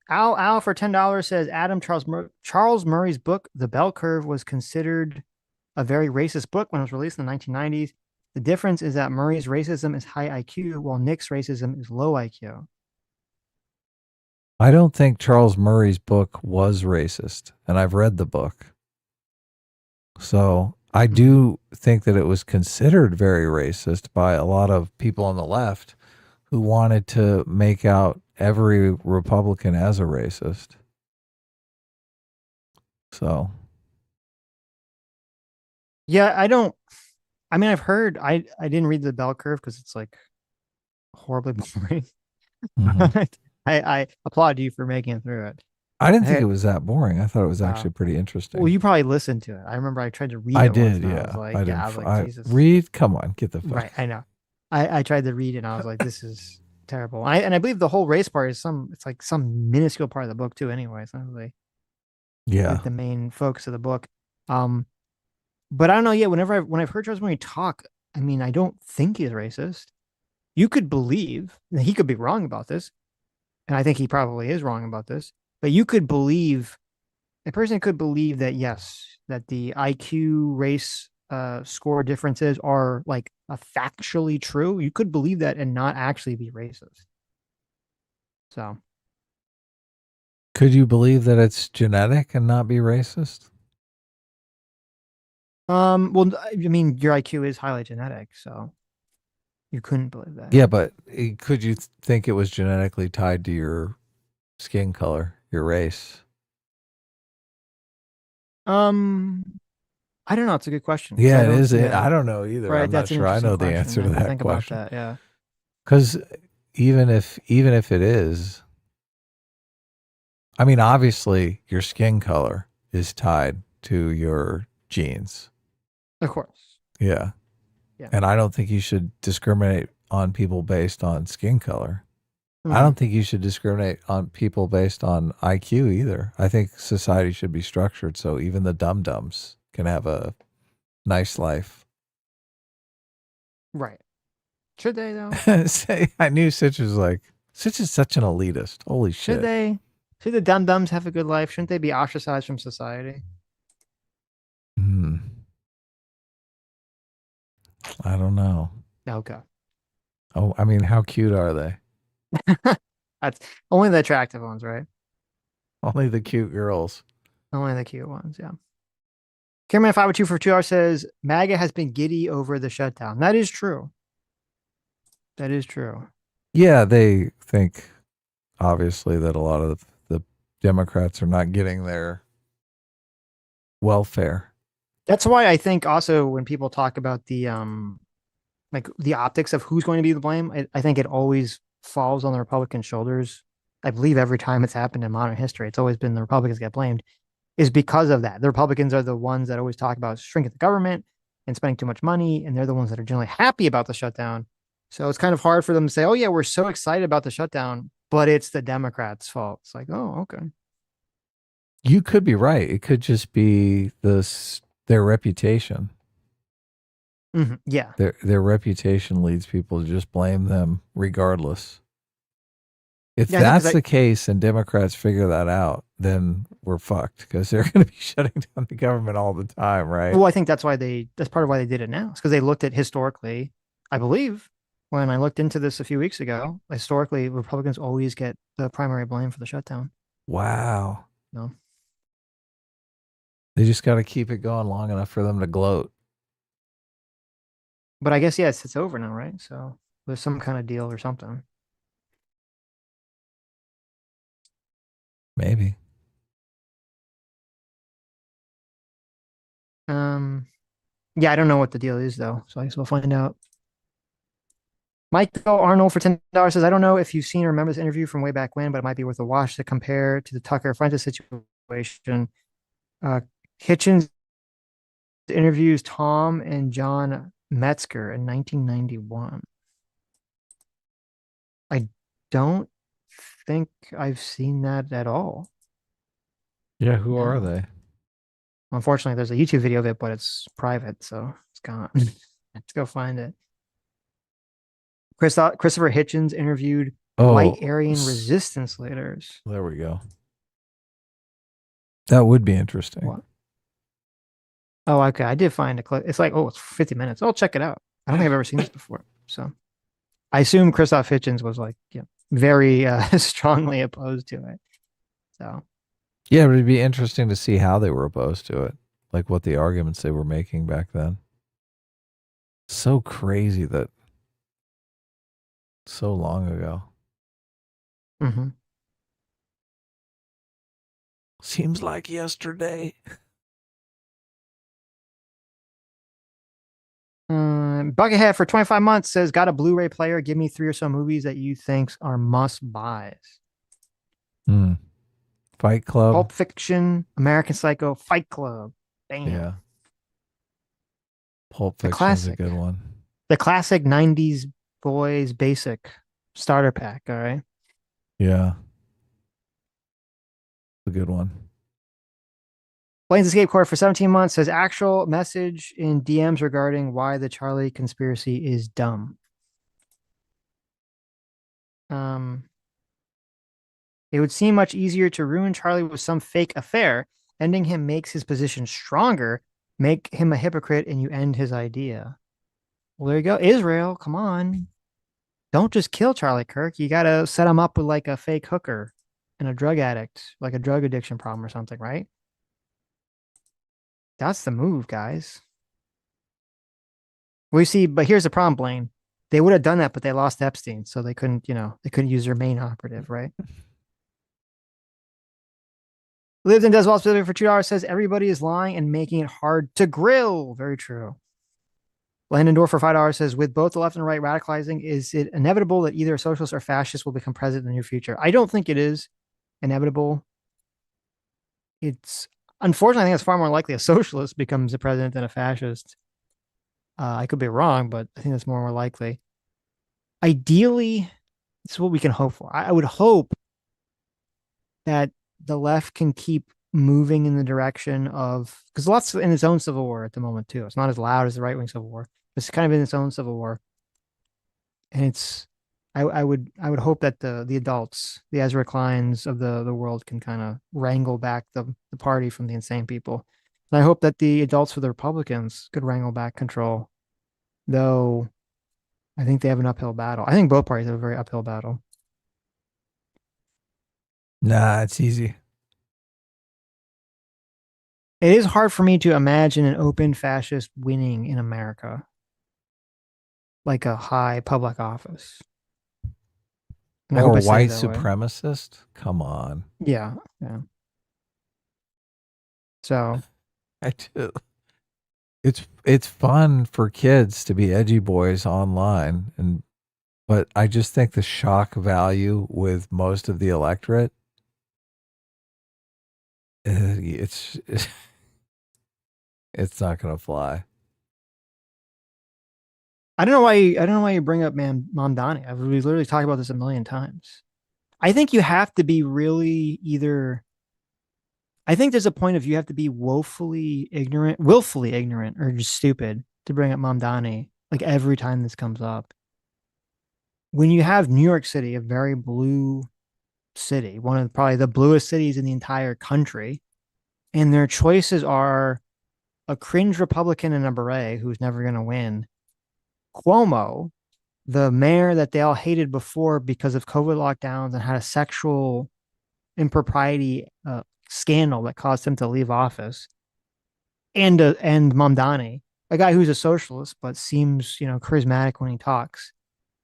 for $10 says Adam Charles Murray's book, The Bell Curve, was considered a very racist book when it was released in the 1990s. The difference is that Murray's racism is high IQ, while Nick's racism is low IQ. I don't think Charles Murray's book was racist, and I've read the book. So I do think that it was considered very racist by a lot of people on the left who wanted to make out every Republican as a racist. So Yeah, I mean, I've heard. I didn't read the bell curve because it's like horribly boring. But I applaud you for making it through it. I didn't think Hey, it was that boring. I thought it was wow. actually pretty Well, interesting. you probably listened to it. I remember I tried to read I it once, did, and I was yeah. like, yeah, I was like, I Jesus. read. Come on, get the fuck. Right, I know. I tried to read it, and I was like, this is terrible. And I believe the whole race part is it's like some minuscule part of the book too. Anyway, it's not really Yeah. the main focus of the book. Um, but I don't know. Yeah, when I've heard Charles Sweeney talk, I mean, I don't think he's racist. You could believe and he could be wrong about this, and I think he probably is wrong about this. But you could believe a person could believe that yes, that the IQ race score differences are like factually true. You could believe that and not actually be racist. So, Could you believe that it's genetic and not be racist? well, I mean, your IQ is highly genetic, so you couldn't believe that. Yeah, but could you think it was genetically tied to your skin color, your race? I don't know. It's a good question. Yeah, I it don't, is. yeah. I don't know either. Right, I'm not that's an sure I interesting know the question. answer I to have to that think question. about that. Yeah. Because even if it is, I mean, obviously your skin color is tied to your genes. Of course. Yeah. Yeah. And I don't think you should discriminate on people based on skin color. I Mhm. don't think you should discriminate on people based on IQ either. I think society should be structured so even the dum-dums can have a nice life. Right. Should they though? I knew Sitch was such an elitist. Holy Should shit. they? Should the dum dums have a good life? Shouldn't they be ostracized from society? I don't know. Okay. Oh, I mean, how cute are they? That's only the attractive ones, right? Only the cute girls. Only the cute ones, yeah. Cameron 502 for 2 hours says MAGA has been giddy over the shutdown. That is true. That is true. Yeah, they think obviously that a lot of the Democrats are not getting their welfare. That's why I think also when people talk about the like the optics of who's going to be the blame, I think it always falls on the Republican shoulders. I believe every time it's happened in modern history, it's always been the Republicans get blamed, is because of that. The Republicans are the ones that always talk about shrinking the government and spending too much money, and they're the ones that are generally happy about the shutdown. So it's kind of hard for them to say, "Oh yeah, we're so excited about the shutdown," but it's the Democrats' fault. It's like, oh, okay. You could be right. It could just be their reputation. Yeah. Their reputation leads people to just blame them regardless. If Yeah, that's the case and Democrats figure that out, then we're fucked because they're going to be shutting down the government all the time, right? Well, I think that's part of why they did it now. It's because they looked at historically, I believe, when I looked into this a few weeks ago, historically, Republicans always get the primary blame for the shutdown. Wow. No. They just got to keep it going long enough for them to gloat. But I guess, yes, it's over now, right? So there's some kind of deal or something. Maybe. Yeah, I don't know what the deal is though, so I guess we'll find out. Michael Arnold for $10 says, I don't know if you've seen or remember this interview from way back when, but it might be worth a watch to compare to the Tucker Fuentes situation. Hitchens interviews Tom and John Metzger in 1991. I don't think I've seen that at all. Yeah, who are they? Unfortunately, there's a YouTube video of it, but it's private, so it's gone. Let's go find it. Christopher Hitchens interviewed white Aryan resistance leaders. There we go. That would be interesting. What? Oh, okay. I did find a clip. It's like, it's 50 minutes. I'll check it out. I don't think I've ever seen this before. So I assume Christoph Hitchens was like, very strongly opposed to it. So yeah, it'd be interesting to see how they were opposed to it, like what the arguments they were making back then. So crazy that so long ago. Seems like yesterday. Buckethead for 25 months says, got a Blu-ray player. Give me 3 or so movies that you think are must-buys. Fight Club. Pulp Fiction, American Psycho, Fight Club. Bam. Yeah. Pulp The Fiction is a classic. good one. The classic 90s boys basic starter pack, all right? Yeah. A good one. Blaine's Escape Court for 17 months says, actual message in DMs regarding why the Charlie conspiracy is dumb. It would seem much easier to ruin Charlie with some fake affair. Ending him makes his position stronger. Make him a hypocrite and you end his idea. Well, there you go. Israel, come on. Don't just kill Charlie Kirk. You got to set him up with like a fake hooker and a drug addict, like a drug addiction problem or something, right? That's the move, guys. We see, but here's the problem, Blaine. They would have done that, but they lost Epstein, so they couldn't, they couldn't use their main operative, right? Lives and does well specifically for $2 says everybody is lying and making it hard to grill. Very true. Landon Door for $5 says, with both the left and right radicalizing, is it inevitable that either a socialist or fascist will become president in the near future? I don't think it is inevitable. It's unfortunately, I think it's far more likely a socialist becomes a president than a fascist. I could be wrong, but I think that's more likely. Ideally, this is what we can hope for. I would hope that the left can keep moving in the direction of, because the left's in its own civil war at the moment too. It's not as loud as the right wing civil war. It's kind of in its own civil war, and it's. I would hope that the adults, the Ezra Kleins of the world, can kind of wrangle back the party from the insane people. And I hope that the adults for the Republicans could wrangle back control, though I think they have an uphill battle. I think both parties have a very uphill battle. Nah, it's easy. It is hard for me to imagine an open fascist winning in America, like a high public office. And or white supremacist? Come on. Yeah. So I do. It's fun for kids to be edgy boys online, but I just think the shock value with most of the electorate, it's not going to fly. I don't know why you bring up Mamdani. We literally talked about this a million times. I think you have to be really I think there's a point of you have to be willfully ignorant, or just stupid to bring up Mamdani like every time this comes up. When you have New York City, a very blue city, one of probably the bluest cities in the entire country, and their choices are a cringe Republican and a beret who's never going to win, Cuomo, the mayor that they all hated before because of COVID lockdowns and had a sexual impropriety scandal that caused him to leave office, and Mamdani, a guy who's a socialist but seems charismatic when he talks.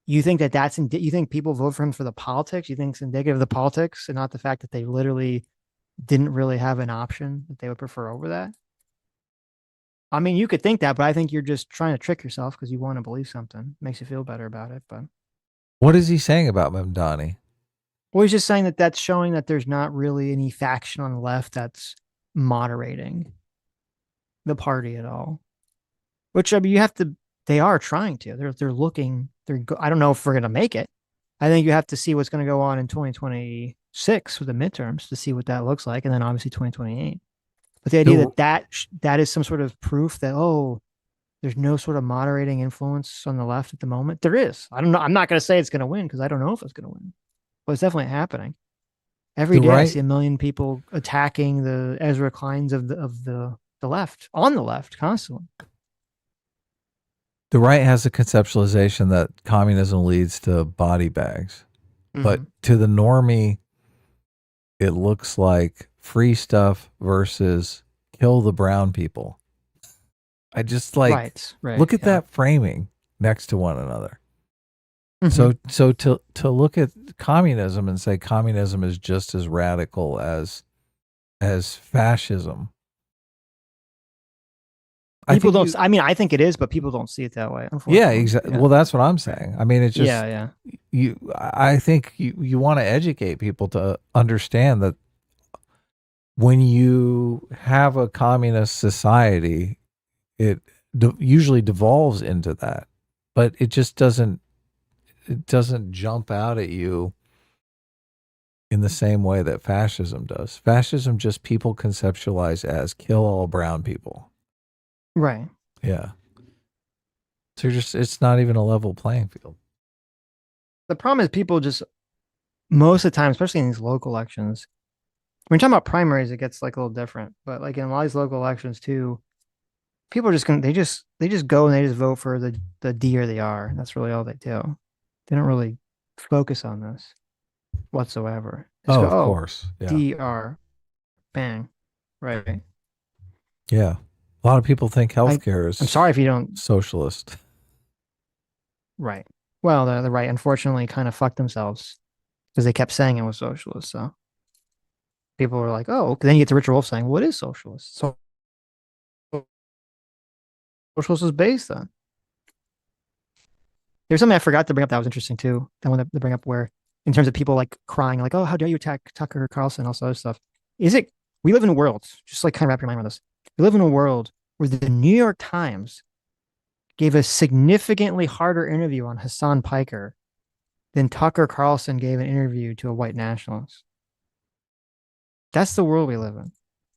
You think you think people vote for him for the politics? You think it's indicative of the politics and not the fact that they literally didn't really have an option that they would prefer over that? I mean, you could think that, but I think you're just trying to trick yourself because you want to believe something. Makes you feel better about it. But what is he saying about Mamdani? well, he's just saying that that's showing that there's not really any faction on the left that's moderating the party at all. Which, I mean, they are trying to. They're looking. I don't know if we're going to make it. I think you have to see what's going to go on in 2026 with the midterms to see what that looks like, and then obviously 2028. But the idea that is some sort of proof that, there's no sort of moderating influence on the left at the moment. There is. I don't know. I'm not going to say it's going to win because I don't know if it's going to win. But it's definitely happening. Every day I see a million people attacking the Ezra Kleins of the left, on the left, constantly. The right has a conceptualization that communism leads to body bags. Mm-hmm. But to the normie, it looks like free stuff versus kill the brown people. I just look at that framing next to one another. Mm-hmm. So to look at communism and say communism is just as radical as as fascism. People don't. I mean, I think it is, but people don't see it that way. Yeah, exactly. Well, that's what I'm saying. I mean, it's just yeah. I think you want to educate people to understand that when you have a communist society, it usually devolves into that, but it just doesn't. It doesn't jump out at you in the same way that fascism does. Fascism just people conceptualize as kill all brown people. Right. Yeah. So it's not even a level playing field. The problem is people just, most of the time, especially in these local elections, when you're talking about primaries, it gets like a little different. But like in a lot of these local elections too, people are just gonna they just go and they just vote for the D or the R. That's really all they do. They don't really focus on this whatsoever. Just Of go, course. Yeah. D R, bang, right. Yeah. A lot of people think healthcare is I'm sorry if you don't socialist. Right. Well, the right unfortunately kind of fucked themselves because they kept saying it was socialist. So people were like, "Oh," then you get to Richard Wolff saying, "What is socialist?" So socialist is based on. There's something I forgot to bring up that was interesting too. I want to bring up where, in terms of people like crying, like, "Oh, how dare you attack Tucker Carlson?" Also other stuff. Is it? We live in a world, just like kind of wrap your mind around this. We live in a world where the New York Times gave a significantly harder interview on Hassan Piker than Tucker Carlson gave an interview to a white nationalist. That's the world we live in.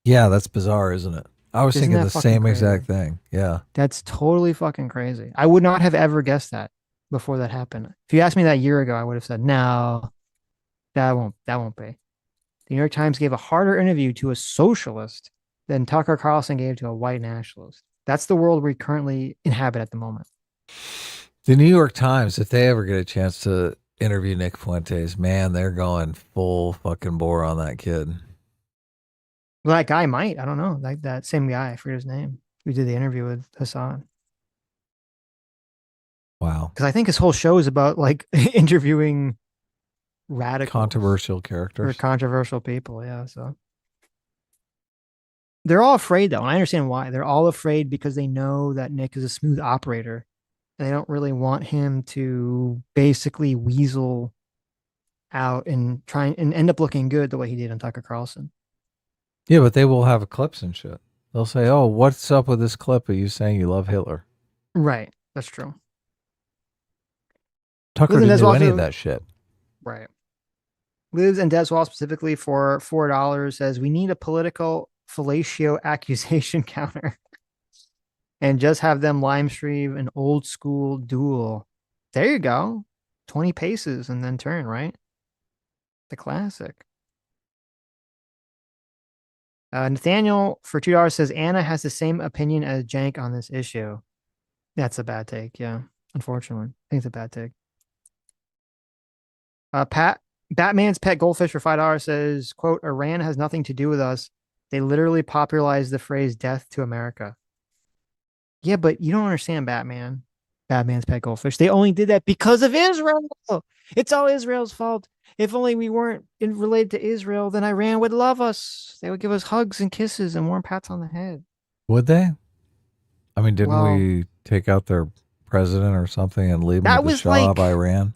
Yeah, that's bizarre, isn't it? I was Isn't thinking that the fucking same crazy? exact thing. Yeah. That's totally fucking crazy. I would not have ever guessed that before that happened. If you asked me that a year ago, I would have said, no, that won't be. The New York Times gave a harder interview to a socialist than Tucker Carlson gave to a white nationalist. That's the world we currently inhabit at the moment. The New York Times, if they ever get a chance to interview Nick Fuentes, man, they're going full fucking bore on that kid. Well, that guy might. I don't know. Like that same guy, I forget his name, who did the interview with Hassan. Wow. Because I think his whole show is about like interviewing radical, controversial characters or controversial people. Yeah. So they're all afraid though. And I understand why. They're all afraid because they know that Nick is a smooth operator. And they don't really want him to basically weasel out and try and end up looking good the way he did on Tucker Carlson. Yeah, but they will have clips and shit. They'll say, "Oh, what's up with this clip of you saying you love Hitler?" Right. That's true. Tucker didn't do any of that shit. Right. Lives and Deswall specifically for $4 says we need a political fellatio accusation counter and just have them live stream an old school duel. There you go. 20 paces and then turn, right? The classic. Nathaniel for $2 says Anna has the same opinion as Jank on this issue. That's a bad take. Yeah. Unfortunately. I think it's a bad take. Batman's Pet Goldfish for $5 says, quote, Iran has nothing to do with us. They literally popularized the phrase death to America. Yeah, but you don't understand Batman. Batman's Pet Goldfish. They only did that because of Israel. It's all Israel's fault. If only we weren't related to Israel, then Iran would love us. They would give us hugs and kisses and warm pats on the head. Would they? I mean, didn't we take out their president or something and leave them with the Shah of Iran?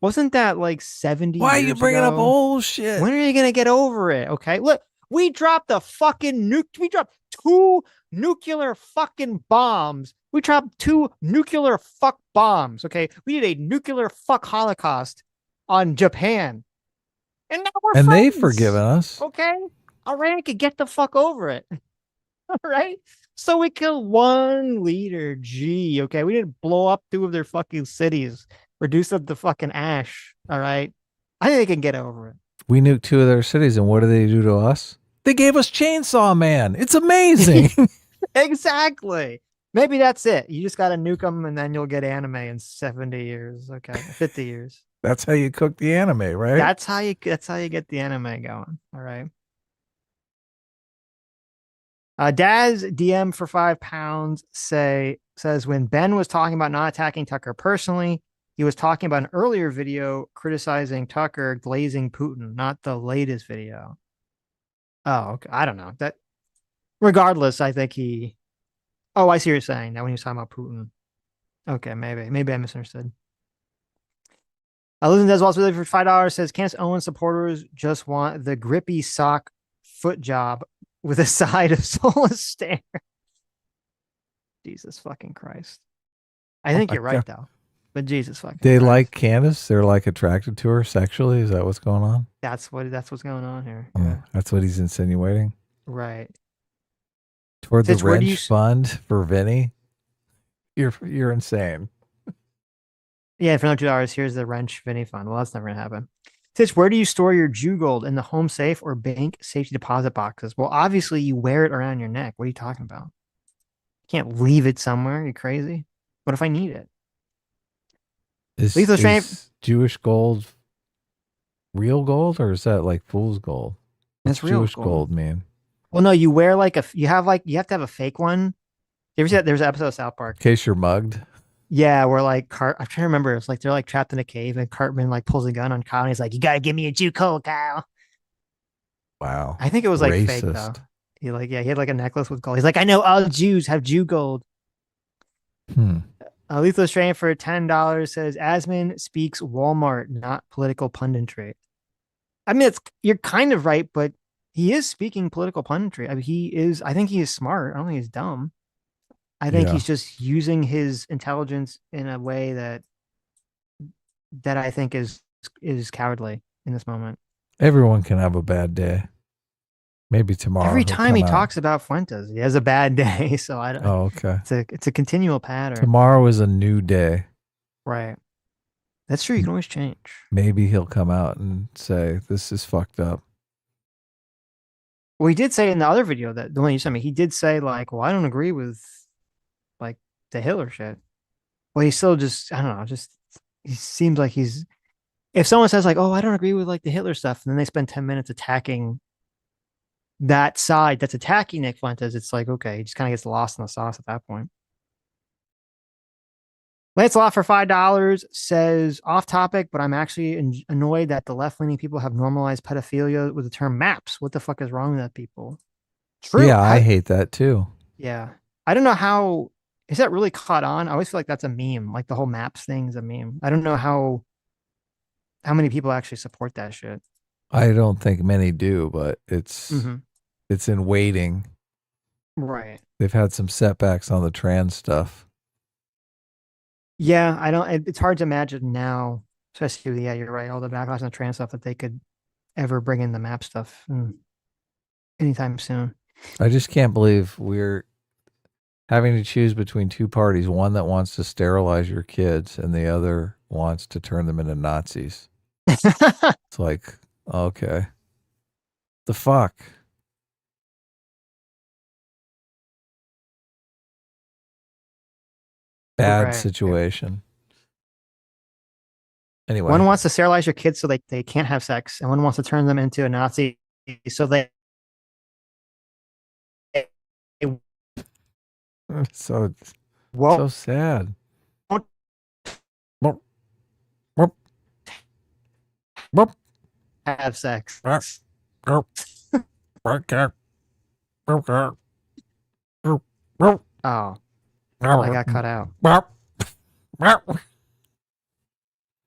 Wasn't that like 70 Why years are you bringing ago? up old shit? When are you going to get over it? Okay, look, we dropped the fucking nuke. We dropped 2 nuclear fucking bombs. We dropped 2 nuclear fuck bombs. Okay, we did a nuclear fuck holocaust on Japan. And now we're and friends. they've forgiven us. Okay, Iran could get the fuck over it. All right. So we killed 1 leader. Gee, okay. We didn't blow up 2 of their fucking cities. Reduce them to fucking ash. All right. I think they can get over it. We nuked 2 of their cities, and what did they do to us? They gave us Chainsaw Man. It's amazing. Exactly. Maybe that's it. You just got to nuke them, and then you'll get anime in 70 years. Okay, 50 years. That's how you cook the anime, right? That's how you get the anime going. All right. Daz DM for £5 says when Ben was talking about not attacking Tucker personally, he was talking about an earlier video criticizing Tucker glazing Putin, not the latest video. Oh, okay. I don't know. That regardless, I think he. Oh, I see what you're saying. That when he was talking about Putin. Okay, maybe I misunderstood. Listen, does also for $5 says Candace Owens supporters just want the grippy sock foot job with a side of soulless stare. Jesus fucking Christ. I Oh think my you're right God. though. But Jesus fucking They Christ. like Candace. They're like attracted to her sexually. Is that what's going on? That's what's going on here. Oh, Yeah. that's what he's insinuating. Right. Toward the Fitz, where do you wrench fund for Vinny. You're insane. Yeah, for no $2, here's the wrench Vinny fund. Well, that's never gonna happen. Stitch, where do you store your Jew gold? In the home safe or bank safety deposit boxes? Well, obviously you wear it around your neck. What are you talking about? You can't leave it somewhere. You crazy? What if I need it? Lethal Strain. Is Jewish gold real gold or is that like fool's gold? What's It's real Jewish gold. gold mean? Well, no, you wear you have to have a fake one. You ever see that? There's an episode of South Park. In case you're mugged. Yeah, where like I'm trying to remember. It's like they're like trapped in a cave and Cartman like pulls a gun on Kyle and he's like, "You gotta give me a Jew code, Kyle." Wow. I think it was like fake though. Racist. He had like a necklace with gold. He's like, "I know all Jews have Jew gold." Lethal Strain for $10 says Asman speaks Walmart, not political punditry. I mean, you're kind of right, but he is speaking political punditry. I mean, I think he is smart. I don't think he's dumb. I think he's just using his intelligence in a way that I think is cowardly in this moment. Everyone can have a bad day. Maybe tomorrow. Every he'll time he come out. talks about Fuentes, he has a bad day. So I don't. Oh, okay. It's a continual pattern. Tomorrow is a new day. Right. That's true. You can always change. Maybe he'll come out and say, this is fucked up. Well, he did say in the other video, that the one you sent me, he did say like, well, I don't agree with like the Hitler shit. Well, he's still just, I don't know, just he seems like if someone says like, oh, I don't agree with like the Hitler stuff, and then they spend 10 minutes attacking that side that's attacking Nick Fuentes, it's like, okay, he just kind of gets lost in the sauce at that point. Lancelot for $5 says, off topic, but I'm actually annoyed that the left-leaning people have normalized pedophilia with the term maps. What the fuck is wrong with that, people? True. Yeah, I hate that too. Yeah. I don't know how, is that really caught on? I always feel like that's a meme. Like the whole maps thing is a meme. I don't know how many people actually support that shit. I don't think many do, but it's in waiting. Right. They've had some setbacks on the trans stuff. Yeah, it's hard to imagine now, especially, yeah, you're right, all the backlash and the trans stuff, that they could ever bring in the map stuff anytime soon. I just can't believe we're having to choose between two parties, one that wants to sterilize your kids and the other wants to turn them into Nazis. It's like, okay. The fuck? Bad situation. Anyway. One wants to sterilize your kids so they can't have sex, and one wants to turn them into a Nazi so they so sad. Have sex. Oh. I got cut out.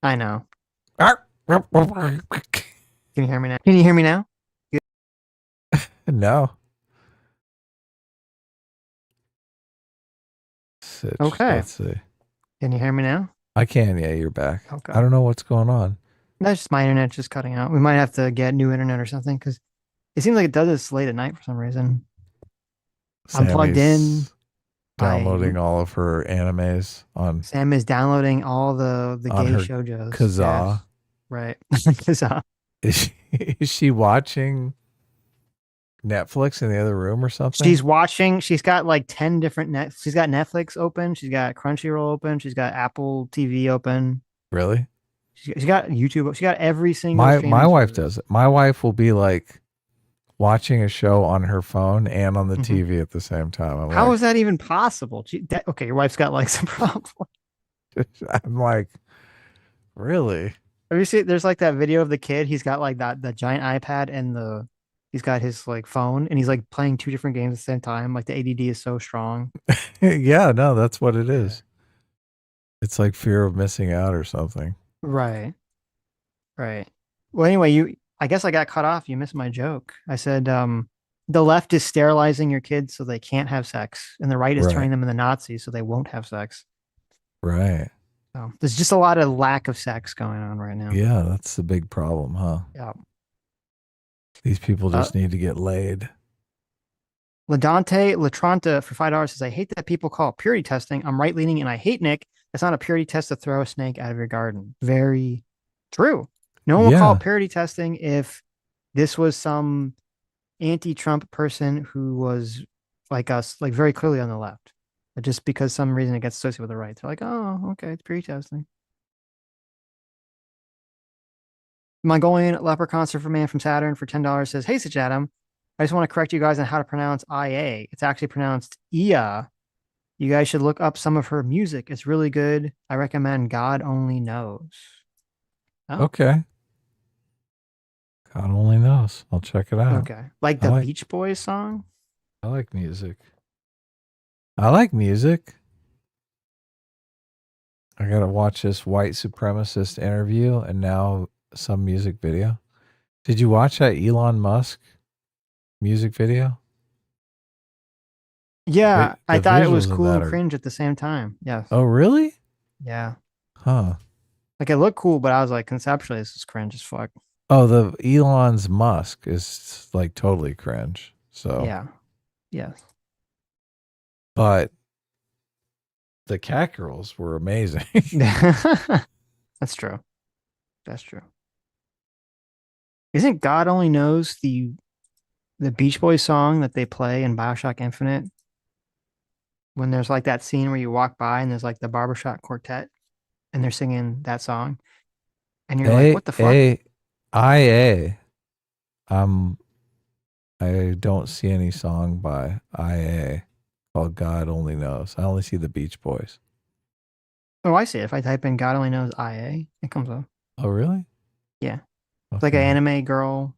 I know. Can you hear me now? Can you hear me now? No. Okay. Let's see. Can you hear me now? I can. Yeah, you're back. Okay. I don't know what's going on. That's just my internet just cutting out. We might have to get new internet or something because it seems like it does this late at night for some reason. I'm plugged in. Downloading all of her animes on. Sam is downloading all the gay shoujos. Kazaa. Yes. Right. Kazaa. Is she watching Netflix in the other room or something? She's watching. She's got like 10 different She's got Netflix open. She's got Crunchyroll open. She's got Apple TV open. Really? She got YouTube. She got every single. My wife does it. My wife will be like watching a show on her phone and on the TV at the same time. How is that even possible? Okay, your wife's got like some problem. I'm like, really? Have you seen? There's like that video of the kid. He's got like the giant iPad and the He's got his like phone and he's like playing two different games at the same time. Like the ADD is so strong. Yeah, no, that's what it is. It's like fear of missing out or something. Right. Right. Well, anyway, I guess I got cut off. You missed my joke. I said, the left is sterilizing your kids so they can't have sex, and the right is Right. turning them into Nazis so they won't have sex. Right. So there's just a lot of lack of sex going on right now. Yeah, that's the big problem, huh? Yeah. These people just need to get laid. Ladante Latranta for $5 says, I hate that people call it purity testing. I'm right leaning and I hate Nick. It's not a purity test to throw a snake out of your garden. Very true. No one will call it purity testing if this was some anti-Trump person who was like us, like very clearly on the left. But just because some reason it gets associated with the right, they're like, oh, okay, it's purity testing. Mongolian leprechaun surfer man from Saturn for $10 says, hey, Sitch Adam, I just want to correct you guys on how to pronounce IA. It's actually pronounced Ia. You guys should look up some of her music. It's really good. I recommend God Only Knows. Oh. Okay. God only knows. I'll check it out. Okay. Like the Beach Boys song? I like music. I like music. I got to watch this white supremacist interview and now some music video. Did you watch that Elon Musk music video? Yeah, I thought it was visuals of cool that and are- cringe at the same time. Yes. Oh, really? Yeah. Huh. Like it looked cool, but I was like, conceptually, this is cringe as fuck. Oh, the Elon's Musk is like totally cringe. So Yeah. Yes. But the cat girls were amazing. That's true. That's true. Isn't God Only Knows the Beach Boys song that they play in BioShock Infinite? When there's like that scene where you walk by and there's like the barbershop quartet and they're singing that song. And you're like, what the fuck? IA. I don't see any song by IA called God Only Knows. I only see the Beach Boys. Oh, I see it. If I type in God Only Knows IA, it comes up. Oh, really? Yeah. It's like an anime girl.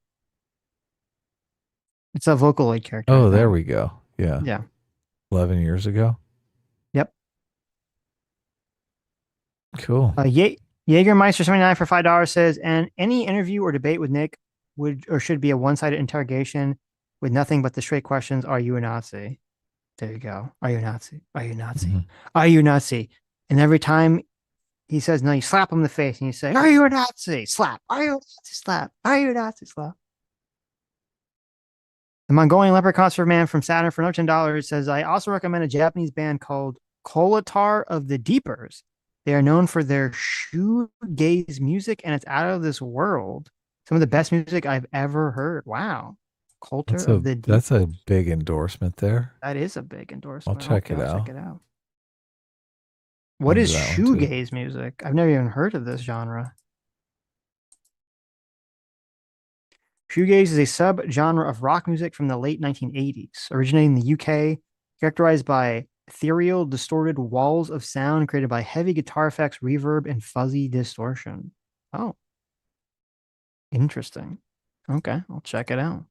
It's a Vocaloid character. Oh, there we go. Yeah. Yeah. 11 years ago. Yep. Cool. Jägermeister 79 for $5 says, and any interview or debate with Nick would or should be a one-sided interrogation with nothing but the straight questions. Are you a Nazi? There you go. Are you a Nazi? Are you a Nazi? Mm-hmm. Are you a Nazi? And every time he says no, you slap him in the face and you say, are you a Nazi? Slap. Are you a Nazi? Slap. Are you a Nazi? Slap. The Mongolian leprechaun surfer man from Saturn for another $10 says, I also recommend a Japanese band called Kolatar of the Deepers. They are known for their shoegaze music, and it's out of this world. Some of the best music I've ever heard. Wow. Coulter of the Deepers. That's a big endorsement there. That is a big endorsement. I'll check it out. Check it out. What is shoegaze music? I've never even heard of this genre. Shoegaze is a sub-genre of rock music from the late 1980s, originating in the UK, characterized by ethereal, distorted walls of sound created by heavy guitar effects, reverb, and fuzzy distortion. Oh. Interesting. Okay, I'll check it out.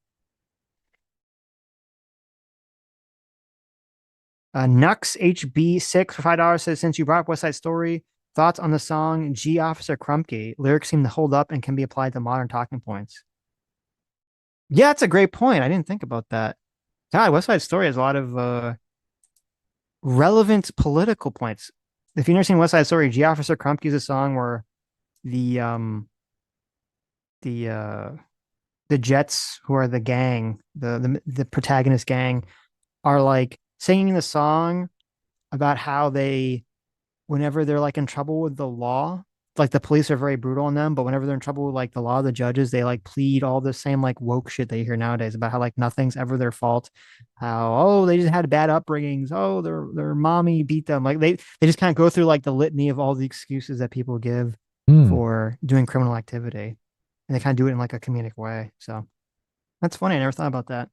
Nux HB6 for $5 says, since you brought up West Side Story, thoughts on the song G Officer Krumke? Lyrics seem to hold up and can be applied to modern talking points. Yeah, that's a great point. I didn't think about that. God, West Side Story has a lot of relevant political points. If you've never seen West Side Story, G Officer Krumke is a song where the Jets, who are the gang, the protagonist gang, are like singing the song about how they, whenever they're like in trouble with the law, like the police are very brutal on them, but whenever they're in trouble with like the law, the judges, they like plead all the same like woke shit that you hear nowadays about how like nothing's ever their fault. How, they just had bad upbringings. Their mommy beat them. Like they just kind of go through like the litany of all the excuses that people give for doing criminal activity. And they kind of do it in like a comedic way. So that's funny. I never thought about that.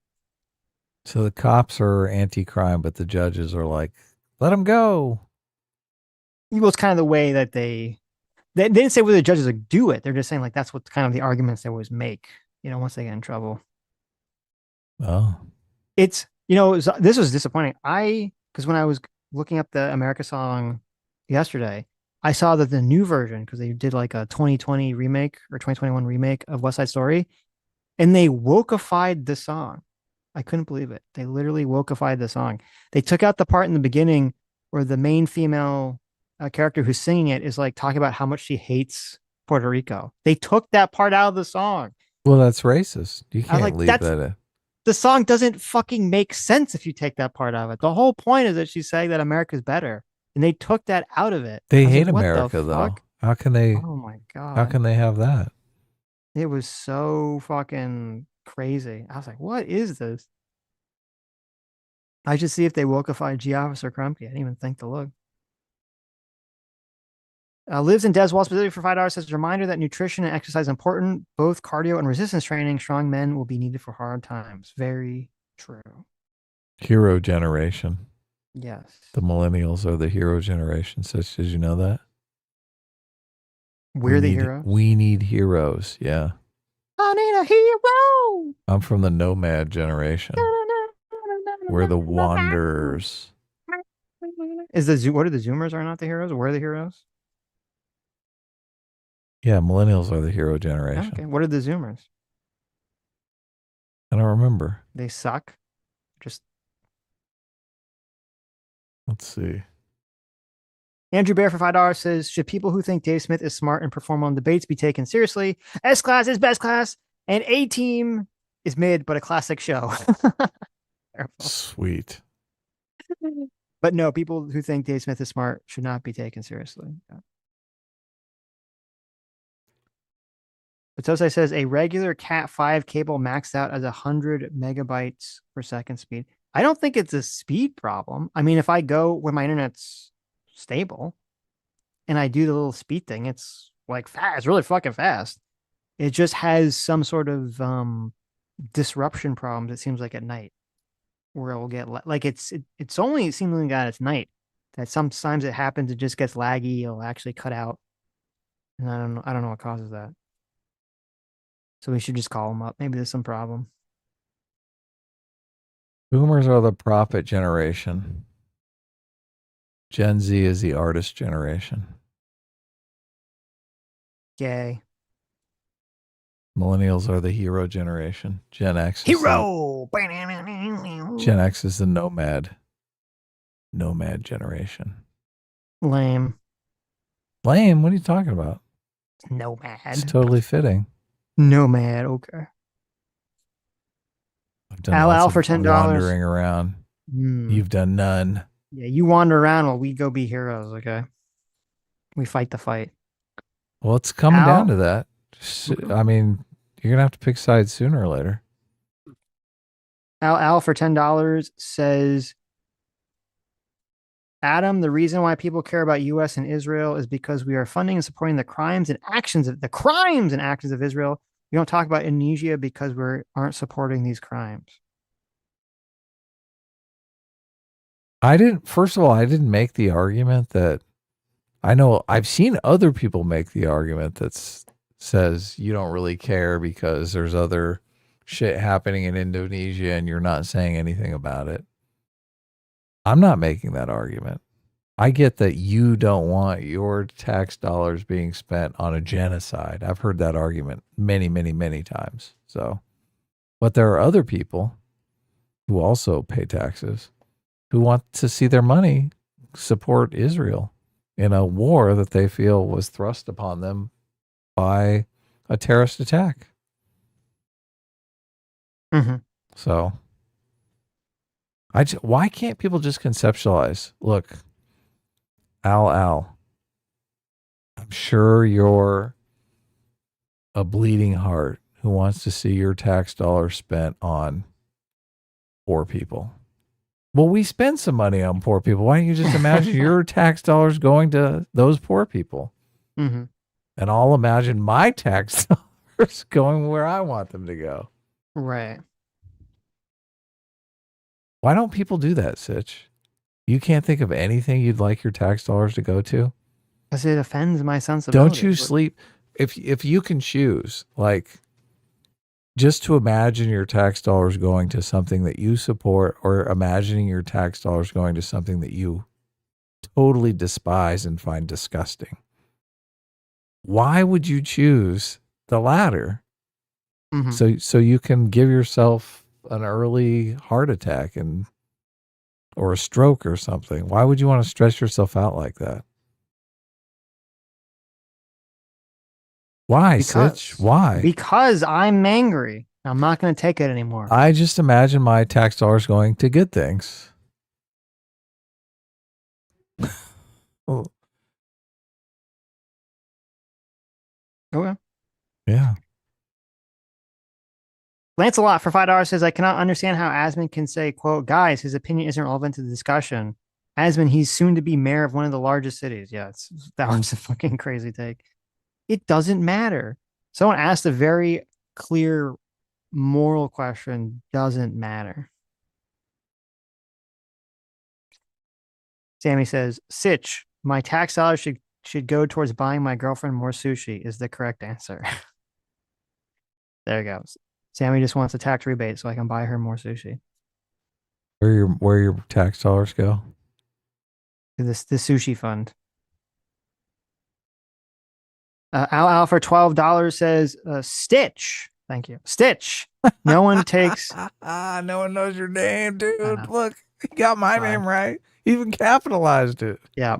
So the cops are anti-crime, but the judges are like, let them go. Well, it's kind of the way that they didn't say whether the judges would do it. They're just saying like that's what kind of the arguments they always make, once they get in trouble. Oh. It's, this was disappointing. Because when I was looking up the America song yesterday, I saw that the new version, because they did like a 2020 remake or 2021 remake of West Side Story, and they wokeified the song. I couldn't believe it. They literally wokeified the song. They took out the part in the beginning where the main female character who's singing it is like talking about how much she hates Puerto Rico. They took that part out of the song. Well, that's racist. You I was can't like, leave that in. The song doesn't fucking make sense if you take that part out of it. The whole point is that she's saying that America's better, and they took that out of it. They I was hate like, what the America, though. fuck? How can they? Oh my How God. can they have that? It was so fucking crazy. I was like, what is this? I should see if they wokeify G Officer Crumpy. I didn't even think to look. Lives in Des Wall specifically for $5 says, reminder that nutrition and exercise are important. Both cardio and resistance training. Strong men will be needed for hard times. Very true. Hero generation. Yes. The millennials are the hero generation. So did you know that? We're the heroes. We need heroes. Yeah. I need a hero. I'm from the nomad generation. We're the wanderers. What are the Zoomers are not the heroes? We're the heroes. Yeah, millennials are the hero generation. Okay. What are the Zoomers? I don't remember. They suck. Just let's see. Andrew Bear for $5 says, should people who think Dave Smith is smart and perform on debates be taken seriously? S class is best class, and A team is mid, but a classic show. Sweet. But no, people who think Dave Smith is smart should not be taken seriously. Yeah. But Tosai says a regular Cat 5 cable maxed out as 100 megabytes per second speed. I don't think it's a speed problem. I mean, if I go where my internet's stable and I do the little speed thing, it's like fast, it's really fucking fast. It just has some sort of disruption problems, it seems like, at night, where it will get like it's only seemingly that it's night that sometimes it happens, it just gets laggy, it'll actually cut out. And I don't know what causes that. So we should just call them up. Maybe there's some problem. Boomers are the profit generation. Gen Z is the artist generation. Yay. Millennials are the hero generation. Gen X is hero. Gen X is the nomad generation. Lame. Lame? What are you talking about? Nomad. It's totally fitting. Nomad. Okay. I've done Al lots for of $10. wandering around. You've done none. Yeah, you wander around while we go be heroes. Okay. We fight the fight. Well, it's coming down to that. I mean, you're gonna have to pick sides sooner or later. Al for $10 says, Adam, the reason why people care about U.S. and Israel is because we are funding and supporting the crimes and actions of Israel. We don't talk about Indonesia because we aren't supporting these crimes. First of all, I didn't make the argument that I know I've seen other people make the argument that says you don't really care because there's other shit happening in Indonesia and you're not saying anything about it. I'm not making that argument. I get that you don't want your tax dollars being spent on a genocide. I've heard that argument many, many, many times. So, but there are other people who also pay taxes who want to see their money support Israel in a war that they feel was thrust upon them by a terrorist attack. Mm-hmm. So, why can't people just conceptualize? Look, Al, I'm sure you're a bleeding heart who wants to see your tax dollars spent on poor people. Well, we spend some money on poor people. Why don't you just imagine your tax dollars going to those poor people? Mm-hmm. And I'll imagine my tax dollars going where I want them to go. Right. Why don't people do that, Sitch? You can't think of anything you'd like your tax dollars to go to? Because it offends my sensibilities. Don't you sleep? If you can choose, like, just to imagine your tax dollars going to something that you support, or imagining your tax dollars going to something that you totally despise and find disgusting. Why would you choose the latter? So you can give yourself an early heart attack or a stroke or something. Why would you want to stress yourself out like that? Why, Sitch? Why? Because I'm angry. I'm not going to take it anymore. I just imagine my tax dollars going to good things. Oh. Okay. Yeah. Lancelot for $5 says, I cannot understand how Asman can say, quote, guys, his opinion isn't relevant to the discussion. Asman, he's soon to be mayor of one of the largest cities. Yeah, that was a fucking crazy take. It doesn't matter. Someone asked a very clear moral question. Doesn't matter. Sammy says, Sitch, my tax dollars should go towards buying my girlfriend more sushi is the correct answer. There it goes. Sammy just wants a tax rebate so I can buy her more sushi. Where your tax dollars go? The sushi fund. Al for $12 says, Stitch. Thank you. Stitch. No one takes. No one knows your name, dude. Look, you got my name right. Even capitalized it. Yeah.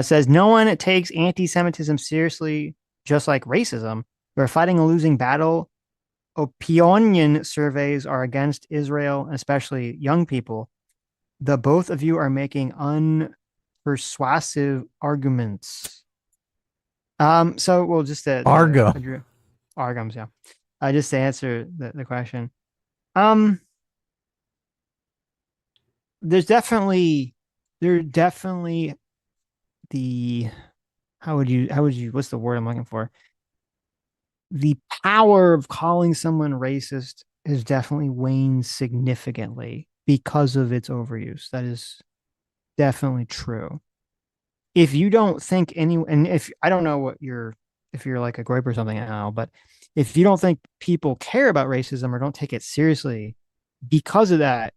Says, no one takes anti-Semitism seriously, just like racism. We're fighting a losing battle. Opinion surveys are against Israel, especially young people. The both of you are making unpersuasive arguments. So we'll just Argums, yeah. Just to answer the question. There's definitely the what's the word I'm looking for? The power of calling someone racist has definitely waned significantly because of its overuse. That is definitely true. If you don't think and if I don't know if you're like a grape or something now, but if you don't think people care about racism or don't take it seriously because of that,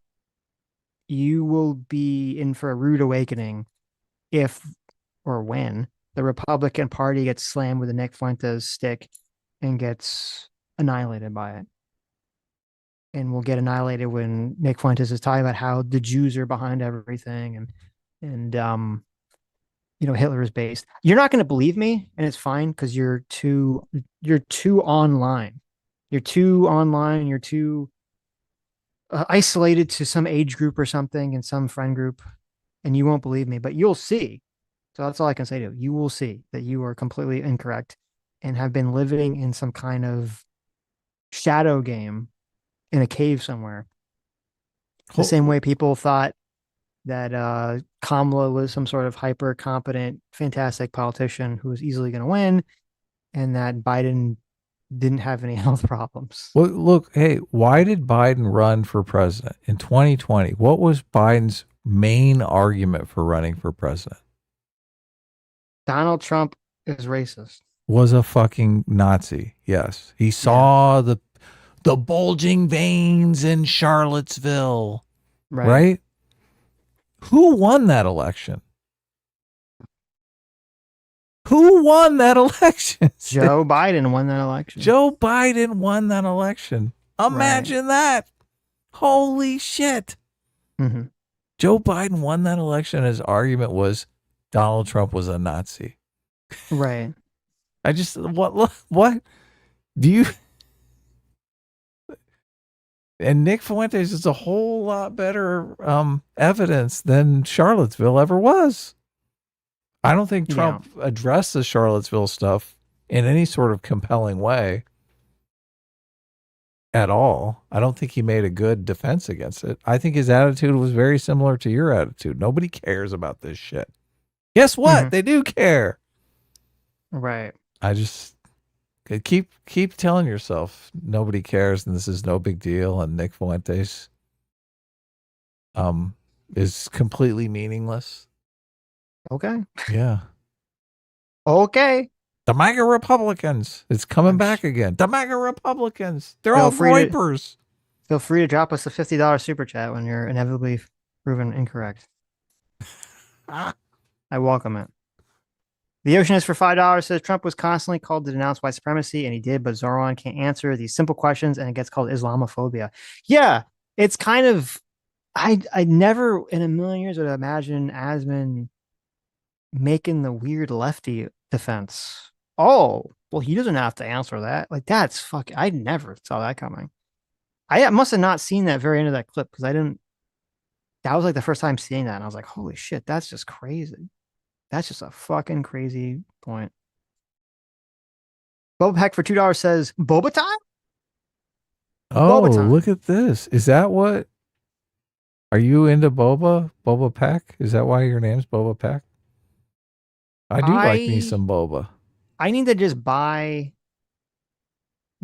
you will be in for a rude awakening if or when the Republican Party gets slammed with a Nick Fuentes stick and gets annihilated by it. And we'll get annihilated when Nick Fuentes is talking about how the Jews are behind everything and Hitler is based. You're not going to believe me, and it's fine because you're too online. You're too online. You're too isolated to some age group or something in some friend group, and you won't believe me, but you'll see. So that's all I can say to you. You will see that you are completely incorrect and have been living in some kind of shadow game in a cave somewhere. The same way people thought that Kamala was some sort of hyper competent, fantastic politician who was easily going to win, and that Biden didn't have any health problems. Well, look, hey, why did Biden run for president in 2020? What was Biden's main argument for running for president? Donald Trump is racist. Was a fucking Nazi. Yes. He saw the bulging veins in Charlottesville. Right? Who won that election? Who won that election? Joe Biden won that election. Joe Biden won that election. Imagine that. Holy shit. Mm-hmm. Joe Biden won that election. His argument was Donald Trump was a Nazi. Right. I just, what do you, and Nick Fuentes is a whole lot better evidence than Charlottesville ever was. I don't think Trump addressed the Charlottesville stuff in any sort of compelling way at all. I don't think he made a good defense against it. I think his attitude was very similar to your attitude. Nobody cares about this shit. Guess what? Mm-hmm. They do care. Right. I just keep telling yourself nobody cares and this is no big deal and Nick Fuentes is completely meaningless. Okay. Yeah. Okay. The MAGA Republicans. It's coming back again. The MAGA Republicans. They're Feel all free to- vipers. Feel free to drop us a $50 super chat when you're inevitably proven incorrect. I welcome it. The Oceanist for $5 says Trump was constantly called to denounce white supremacy, and he did, but Zoran can't answer these simple questions, and it gets called Islamophobia. Yeah, it's kind of. I never in a million years would imagine Asman making the weird lefty defense. Oh, well, he doesn't have to answer that. Like, that's fucking. I never saw that coming. I must have not seen that very end of that clip because I didn't. That was like the first time seeing that, and I was like, holy shit, that's just crazy. That's just a fucking crazy point. Boba Heck for $2 says, Boba time? Oh, Boba time. look at this. Is that what? Are you into Boba? Boba Peck? Is that why your name's Boba Peck? I do like me some Boba. I need to just buy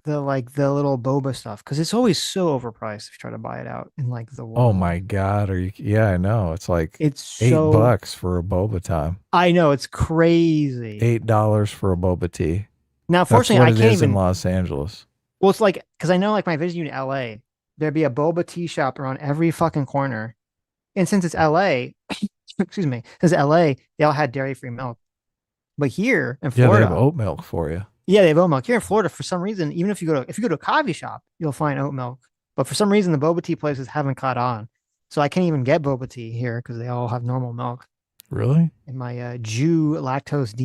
the little boba stuff because it's always so overpriced if you try to buy it out in like the world. Oh my god, are you? Yeah, I know. It's like It's $8 for a boba time. I know, it's crazy. $8 for a boba tea. Now, That's fortunately, what I it can't is even. in Los Angeles. Well, it's like because I know like my visit in LA, there'd be a boba tea shop around every fucking corner, and since it's LA, excuse me, since LA, they all had dairy-free milk. But here in Florida, Yeah, they have oat milk for you. yeah, they have oat milk. Here in Florida, for some reason, even if you go to a coffee shop, you'll find oat milk. But for some reason, the boba tea places haven't caught on. So I can't even get boba tea here because they all have normal milk. Really? And my Jew lactose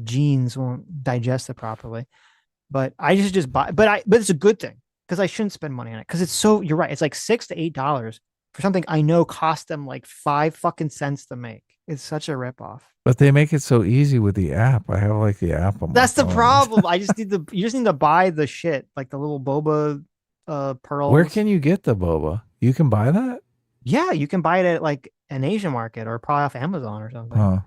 genes won't digest it properly. But I just buy. But it's a good thing because I shouldn't spend money on it because it's so. You're right. It's like $6 to $8 for something I know cost them like 5 fucking cents to make. It's such a ripoff. But they make it so easy with the app. I have like the app on my That's the phone. problem. I just need you just need to buy the shit, like the little boba pearls. Where can you get the boba? You can buy that? Yeah, you can buy it at like an Asian market or probably off Amazon or something. Huh.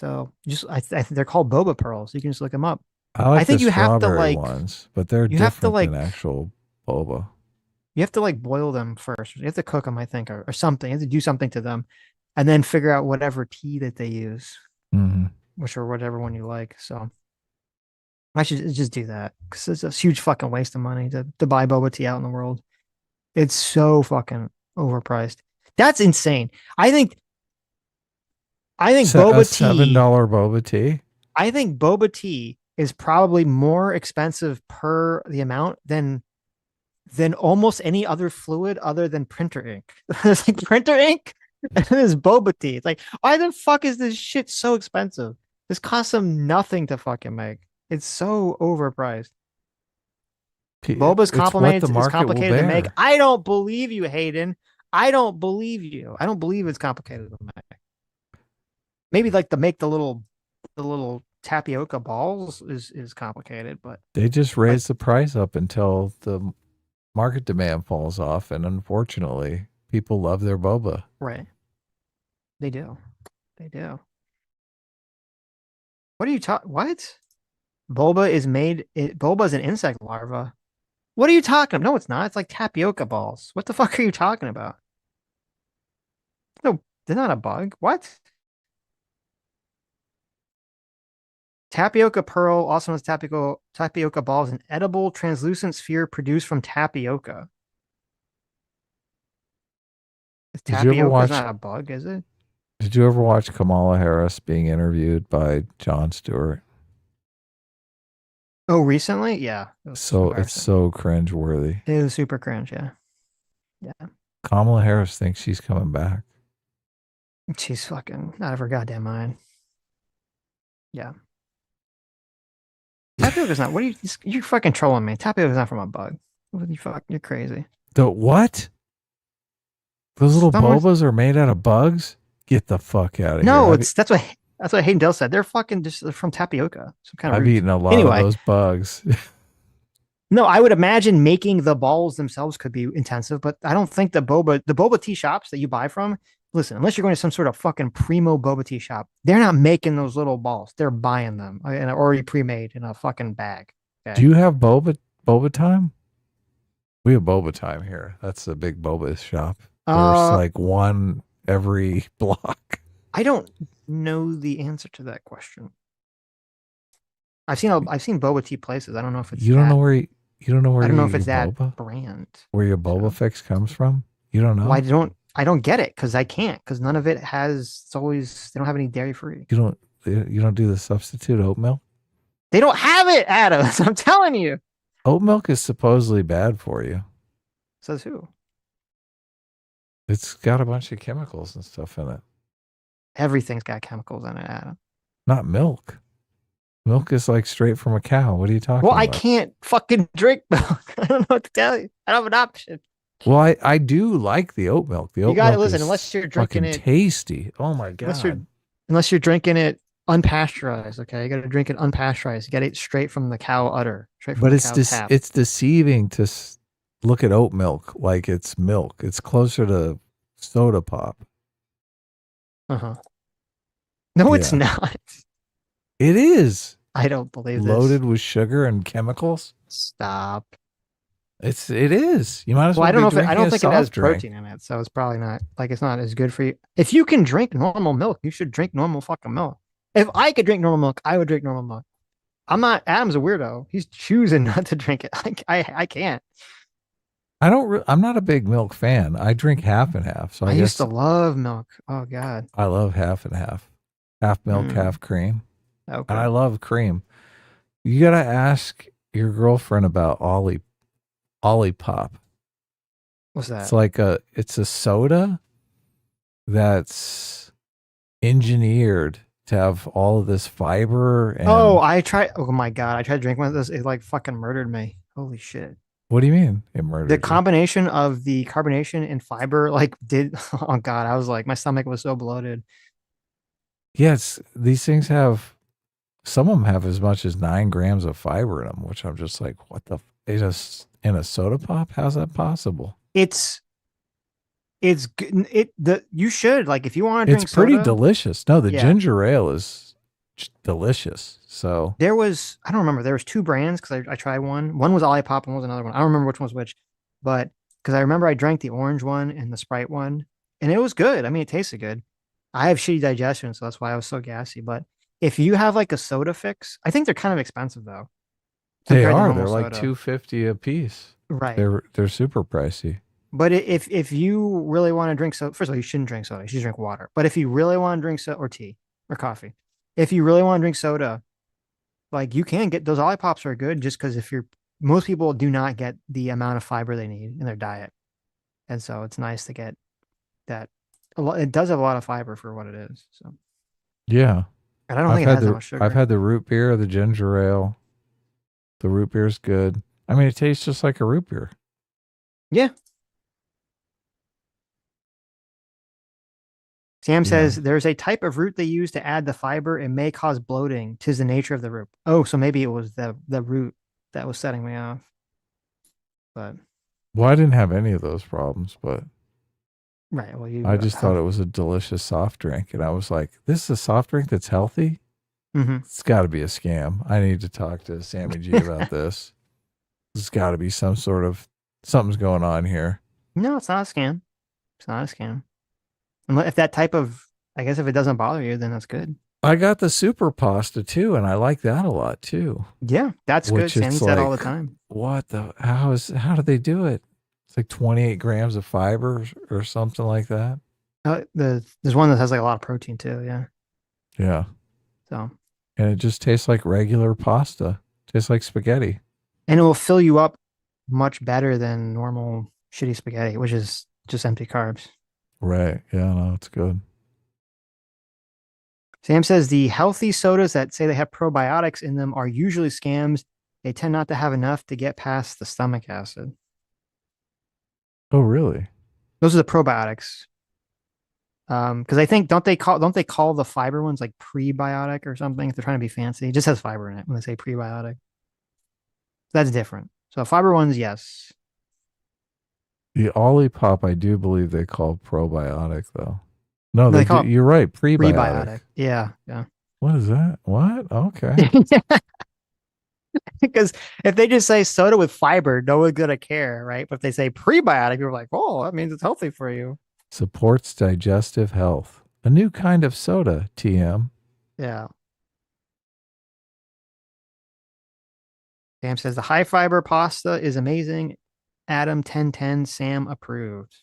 So I think they're called boba pearls. You can just look them up. I like think the you have to strawberry like ones, but they're you have to different like than actual boba. you have to like boil them first. You have to cook them, I think, or something. You have to do something to them, and then figure out whatever tea that they use, which or whatever one you like. So I should just do that because it's a huge fucking waste of money to buy boba tea out in the world. It's so fucking overpriced. That's insane. I think boba tea, $7 boba tea. I think boba tea is probably more expensive per the amount than almost any other fluid other than printer ink. There's like printer ink and there's boba tea. It's like, why the fuck is this shit so expensive? This costs them nothing to fucking make. It's so overpriced. Boba's complicated to make. I don't believe you, Hayden. I don't believe you. I don't believe it's complicated to make. Maybe like to make the little tapioca balls is complicated, but They just raise the price up until the market demand falls off, and unfortunately, people love their boba. right. They do. They do. What are you talking? What? Boba is an insect larva. What are you talking about? No, it's not. It's like tapioca balls. What the fuck are you talking about? No, they're not a bug. What? Tapioca pearl, also known as tapioca ball, is an edible translucent sphere produced from tapioca. Tapioca is not a bug, is it? Did you ever watch Kamala Harris being interviewed by Jon Stewart? Oh, recently? Yeah. It's so cringeworthy. It was super cringe, yeah. Yeah. Kamala Harris thinks she's coming back. She's fucking out of her goddamn mind. Yeah. Tapioca's not. What are you're fucking trolling me? Tapioca's not from a bug. What you fuck? You're crazy. The what? Those little bobas are made out of bugs? Get the fuck out of here. No, that's what Hayden Dell said. They're from tapioca. Some kind of I've eaten a lot of those bugs. No, I would imagine making the balls themselves could be intensive, but I don't think the boba tea shops that you buy from, listen, unless you're going to some sort of fucking primo boba tea shop, they're not making those little balls. They're buying them and already pre-made in a fucking bag. Okay? Do you have boba time? We have boba time here. That's a big boba shop. There's like one every block. I don't know the answer to that question. I've seen boba tea places. I don't know if it's You don't know where you don't know where I don't you know get if it's your that boba? brand. Where your boba fix comes from? You don't know? Well, I don't get it because I can't because none of it has. It's always they don't have any dairy free. You don't do the substitute oat milk? They don't have it, Adam. I'm telling you. Oat milk is supposedly bad for you. Says who? It's got a bunch of chemicals and stuff in it. Everything's got chemicals in it, Adam. Not milk. Milk is like straight from a cow. What are you talking Well, I about? can't fucking drink milk. I don't know what to tell you. I don't have an option. Well, I do like the oat milk. The You oat got to milk listen. is Unless you're drinking fucking it, tasty. Oh my god! unless you're drinking it unpasteurized. Okay, you got to drink it unpasteurized. You got to eat straight from the cow udder, straight from But the cow's tap. it's deceiving to look at oat milk like it's milk. It's closer to soda pop. No, it's Yeah. not. It is. I don't believe this. Loaded with sugar and chemicals. Stop. It is. You might as well. Well, I don't know if be I don't drinking a think it has soft drink. protein in it, so it's probably not like it's not as good for you. If you can drink normal milk, you should drink normal fucking milk. If I could drink normal milk, I would drink normal milk. I'm not. Adam's a weirdo. He's choosing not to drink it. I can't. I'm not a big milk fan. I drink half and half. So I guess used to love milk. Oh God. I love half and half. Half milk, half cream. Okay. And I love cream. You gotta ask your girlfriend about Ollie Pop. What's that? It's like it's a soda that's engineered to have all of this fiber. And Oh my God. I tried drinking one of those. It like fucking murdered me. Holy shit. What do you mean it murdered The you? combination of the carbonation and fiber oh God, I was like, my stomach was so bloated. Yes, these things have. Some of them have as much as 9 grams of fiber in them, which I'm just like, what the? They just in a soda pop? How's that possible? It's good. You should like if you want to drink It's pretty soda, delicious. No, the Yeah. ginger ale is delicious. So I don't remember. There was 2 brands because I tried one. One was Olipop and one was another one. I don't remember which one was which, but because I remember I drank the orange one and the Sprite one, and it was good. I mean, it tasted good. I have shitty digestion, so that's why I was so gassy. But if you have like a soda fix, I think they're kind of expensive though. they compared to are. normal They're like soda. $2.50 a piece. Right. They're super pricey. But if you really want to drink soda, first of all, you shouldn't drink soda. You should drink water. But if you really want to drink soda or tea or coffee, if you really want to drink soda, like you can get those Olipops are good just because most people do not get the amount of fiber they need in their diet. And so it's nice to get that. It does have a lot of fiber for what it is. So, Yeah. and I don't think it has that much sugar. I've had the root beer, the ginger ale. The root beer is good. I mean, it tastes just like a root beer. Yeah. Sam says there's a type of root they use to add the fiber. It may cause bloating. 'Tis the nature of the root. Oh, so maybe it was the root that was setting me off. But Well, I didn't have any of those problems, but right. Well, I just thought it was a delicious soft drink. And I was like, this is a soft drink that's healthy? Mhm. It's got to be a scam. I need to talk to Sammy G about this. There's got to be something's going on here. No, it's not a scam. It's not a scam. If that type of, I guess if it doesn't bother you, then that's good. I got the super pasta too, and I like that a lot too. Yeah, that's good. Which Sammy it's said all the like, time. How do they do it? It's like 28 grams of fiber or something like that. There's one that has like a lot of protein too. Yeah. Yeah. So. And it just tastes like regular pasta. Tastes like spaghetti. And it will fill you up much better than normal shitty spaghetti, which is just empty carbs. Right. Yeah, no, it's good. Sam says the healthy sodas that say they have probiotics in them are usually scams. They tend not to have enough to get past the stomach acid. Oh, really? Those are the probiotics. Because I think don't they call the fiber ones like prebiotic or something if they're trying to be fancy? It just has fiber in it when they say prebiotic. That's different. So fiber ones, yes. The Olipop, I do believe they call probiotic though. No, They they call do, it you're right. Prebiotic. Prebiotic. Yeah, yeah. What is that? What? Okay. Because if they just say soda with fiber, no one's gonna care, right? But if they say prebiotic, people are like, oh, that means it's healthy for you. Supports digestive health. A new kind of soda, TM. Yeah. Sam says the high fiber pasta is amazing. Adam 1010 Sam approved.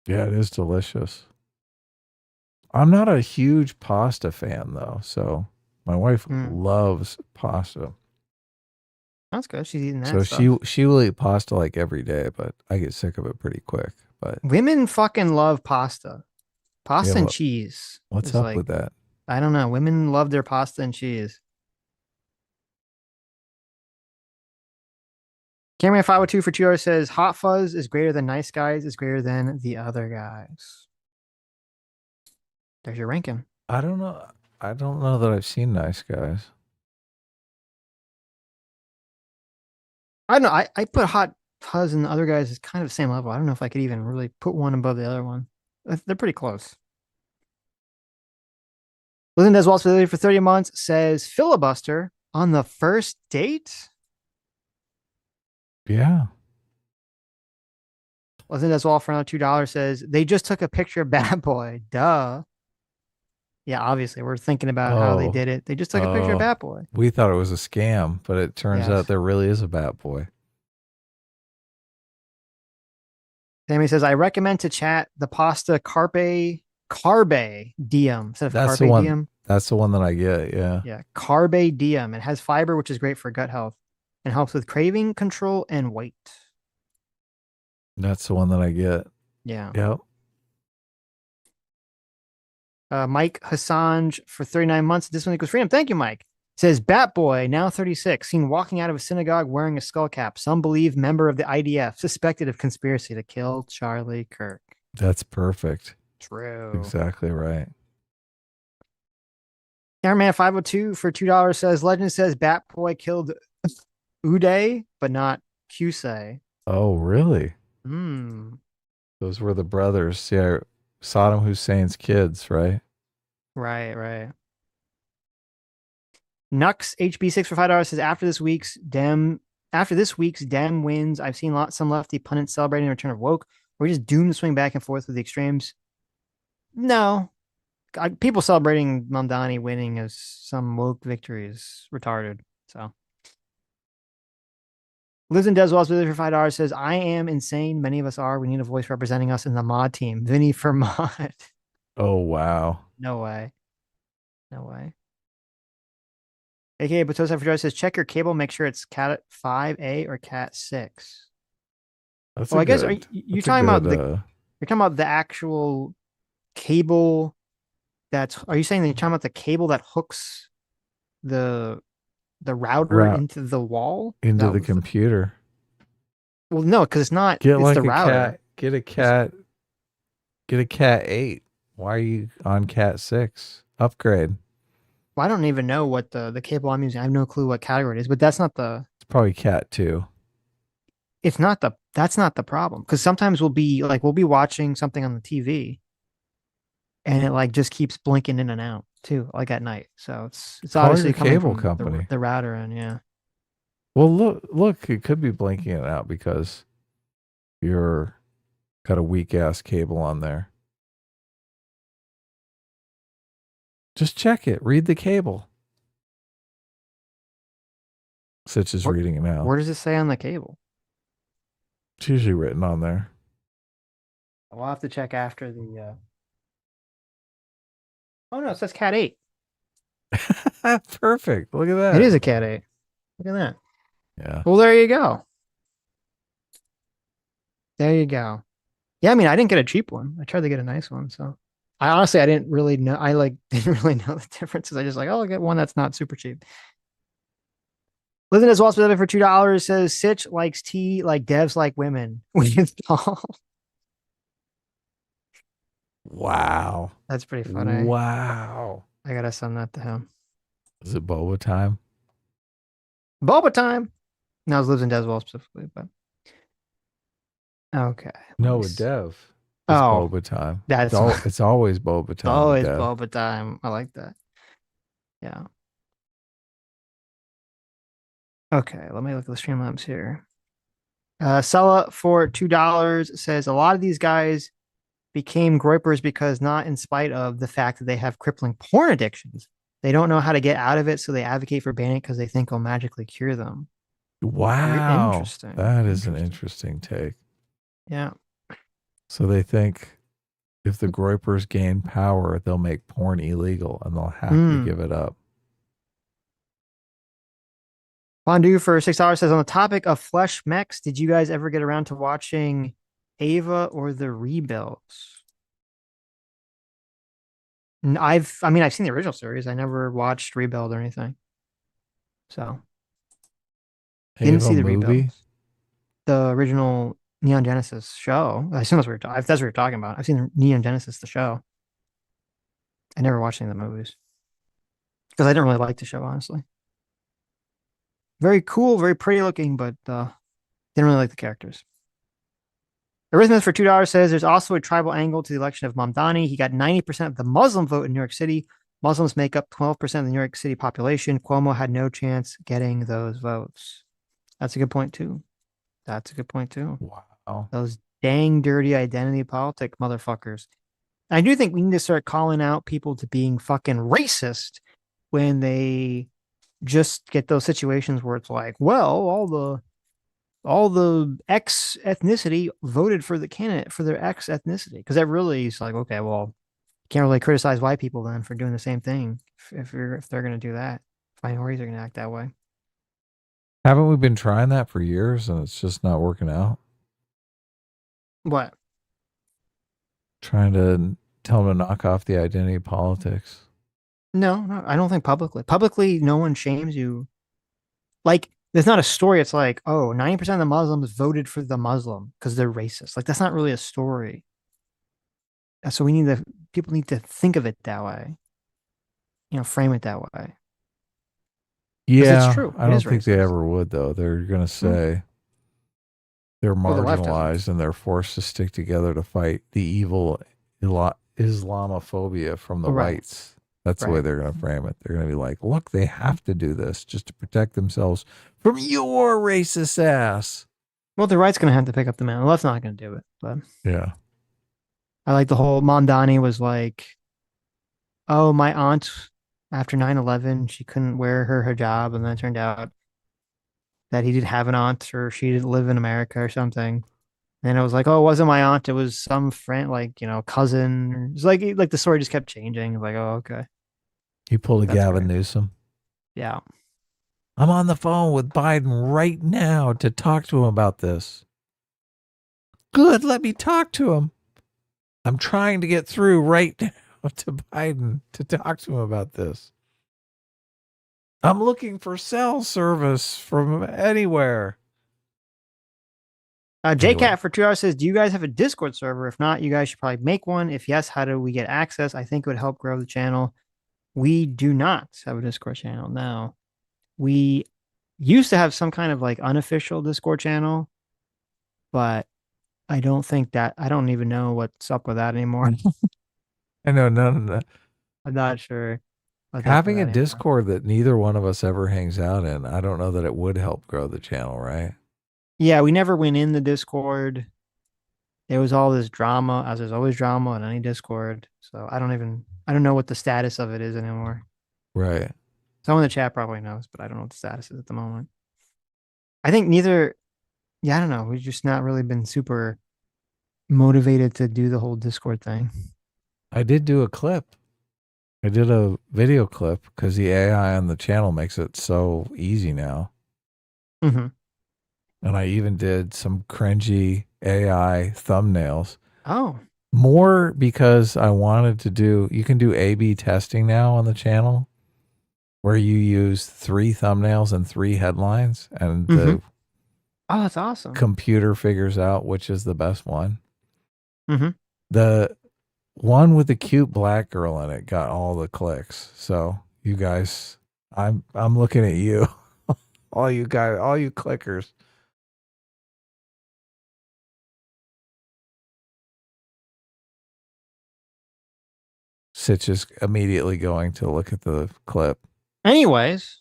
Yeah, it is delicious. I'm not a huge pasta fan though, so my wife loves pasta. That's good. She's eating that So stuff. she will eat pasta like every day, but I get sick of it pretty quick. But Women fucking love pasta. Pasta Yeah, and what- cheese. what's is up like, with that? I don't know. Women love their pasta and cheese. Cameraman 502 for 2 hours says Hot Fuzz is greater than Nice Guys is greater than the other guys. There's your ranking. I don't know. I don't know that I've seen Nice Guys. I don't know. I put Hot Fuzz and the other guys is kind of the same level. I don't know if I could even really put one above the other one. They're pretty close. Linda as well for 30 months says filibuster on the first date. Yeah. Wasn't as well for another $2 says they just took a picture of Bad Boy. Duh. Yeah, obviously we're thinking about how they did it. They just took a picture of Bad Boy. We thought it was a scam, but it turns out there really is a Bat Boy. Sammy says I recommend to chat the pasta carbe diem instead of That's carpe the one. diem. That's the one that I get. Yeah. Yeah, carbe diem. It has fiber, which is great for gut health and helps with craving control and weight. That's the one that I get. Yeah. Yep. Mike Hassange for 39 months. This one equals freedom. Thank you, Mike. Says Bat Boy, now 36, seen walking out of a synagogue wearing a skull cap. Some believe member of the IDF, suspected of conspiracy to kill Charlie Kirk. That's perfect. True. Exactly right. Cameraman 502 for $2 says Legend says Bat Boy killed Uday, but not Qusay. Oh, really? Hmm. Those were the brothers. Yeah. Saddam Hussein's kids, right? Right. Nux HB6 for $5 says after this week's Dem wins, I've seen some lefty pundits celebrating the return of woke. We're just doomed to swing back and forth with the extremes. No. People celebrating Mamdani winning as some woke victory is retarded. So Lives and Does Well for $5 says, I am insane. Many of us are. We need a voice representing us in the mod team. Vinny for mod. Oh, wow. No way. AKA Batosa for Joy says, check your cable. Make sure it's Cat 5A or Cat 6. That's I guess you're talking about the actual cable are you saying that you're talking about the cable that hooks the router into the wall? Into the computer. Well, no, because it's not. Get it's like the a router. cat. Get a cat 8. Why are you on Cat 6? Upgrade. Well, I don't even know what the cable I'm using. I have no clue what category it is, but that's not the. It's probably Cat 2. It's not the. That's not the problem, because sometimes we'll be watching something on the TV, and it like just keeps blinking in and out too, like at night. So it's Call obviously your coming cable from company. the router in. Yeah. Well, look, it could be blinking it out because you're got a weak ass cable on there. Just check it. Read the cable. Sitch is reading it now. Where does it say on the cable? It's usually written on there. We'll have to check after the. Oh no, it says Cat 8. Perfect. Look at that. It is a Cat 8. Look at that. Yeah. Well, there you go. There you go. Yeah, I mean, I didn't get a cheap one. I tried to get a nice one. So I didn't really know. I didn't really know the differences. I just I'll get one that's not super cheap. Living as well specific for $2 says Sitch likes tea like devs like women. Wow. That's pretty funny. Wow. I gotta send that to him. Is it boba time? Boba time. No, it lives in Deswell specifically, but okay. No, with Dev. It's boba time. It's always boba time. Always boba time. I like that. Yeah. Okay, let me look at the Streamlabs here. Sella for $2 says a lot of these guys became groypers because not in spite of the fact that they have crippling porn addictions. They don't know how to get out of it, so they advocate for banning it because they think it'll magically cure them. Wow. Interesting. That is an interesting take. Yeah. So they think if the Groypers gain power, they'll make porn illegal and they'll have to give it up. Fondue for $6 says, on the topic of flesh mechs, did you guys ever get around to watching Ava or the Rebuilds? I've seen the original series. I never watched Rebuild or anything. So didn't see the movie? Rebuilds. The original Neon Genesis show. I assume that's what that's what you're talking about. I've seen Neon Genesis, the show. I never watched any of the movies because I didn't really like the show, honestly. Very cool, very pretty looking, but didn't really like the characters. Arrhythmus for $2 says there's also a tribal angle to the election of Mamdani. He got 90% of the Muslim vote in New York City. Muslims make up 12% of the New York City population. Cuomo had no chance getting those votes. That's a good point, too. Wow. Those dang dirty identity politic motherfuckers. I do think we need to start calling out people to being fucking racist when they just get those situations where it's like, well, all the X ethnicity voted for the candidate for their X ethnicity. Because that really is like, okay, well, you can't really criticize white people then for doing the same thing if they're going to do that. Minorities are going to act that way. Haven't we been trying that for years and it's just not working out? What? Trying to tell them to knock off the identity politics. No, I don't think publicly. Publicly, no one shames you. Like, there's not a story. It's like, oh, 90% of the Muslims voted for the Muslim because they're racist. Like, that's not really a story. So people need to think of it that way. Frame it that way. Yeah, it's true. I don't think they ever would, though. They're going to say they're marginalized and they're forced to stick together to fight the evil Islamophobia from the whites. That's the way they're going to frame it. They're going to be like, look, they have to do this just to protect themselves from your racist ass. Well, the right's going to have to pick up the mantle. Left's not going to do it. But yeah. I like the whole Mamdani was like, oh, my aunt, after 9/11, she couldn't wear her hijab. And then it turned out that he did have an aunt or she didn't live in America or something. And I was like, oh, it wasn't my aunt. It was some friend, like, cousin. It's like the story just kept changing. Like, oh, okay. He pulled a Gavin Newsom. Yeah. I'm on the phone with Biden right now to talk to him about this. Good, let me talk to him. I'm trying to get through right now to Biden to talk to him about this. I'm looking for cell service from anywhere. JCat for $2 says, do you guys have a Discord server? If not, you guys should probably make one. If yes, how do we get access? I think it would help grow the channel. We do not have a Discord channel now. We used to have some kind of like unofficial Discord channel, but I don't even know what's up with that anymore. I know none of that. I'm not sure. Having a Discord that neither one of us ever hangs out in, I don't know that it would help grow the channel, right? Yeah, we never went in the Discord. There was all this drama, as there's always drama on any Discord. So I don't know what the status of it is anymore. Right. Someone in the chat probably knows, but I don't know what the status is at the moment. I think neither, I don't know. We've just not really been super motivated to do the whole Discord thing. I did do a clip. I did a video clip because the AI on the channel makes it so easy now. Mm-hmm. And I even did some cringy AI thumbnails. Oh. More because I wanted to do, you can do A/B testing now on the channel where you use 3 thumbnails and 3 headlines and the oh, that's awesome. Computer figures out which is the best one. Mm-hmm. The one with the cute black girl in it got all the clicks. So you guys, I'm looking at you. all you guys, all you clickers. Sitch is immediately going to look at the clip. Anyways,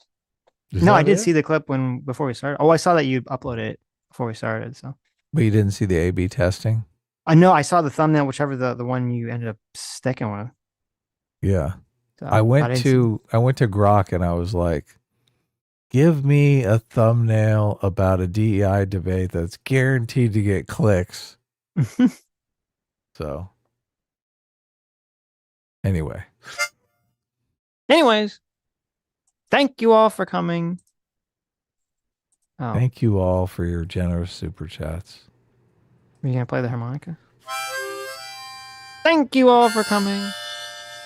no, I did it? see the clip before we started. Oh, I saw that you uploaded it before we started. So, but you didn't see the A/B testing. I know I saw the thumbnail, whichever the one you ended up sticking with. Yeah, So, I went to Grok and I was like, Give me a thumbnail about a DEI debate that's guaranteed to get clicks. So, anyway. Anyways, thank you all for coming. Oh, Thank you all for your generous super chats. are you going to play the harmonica? Thank you all for coming.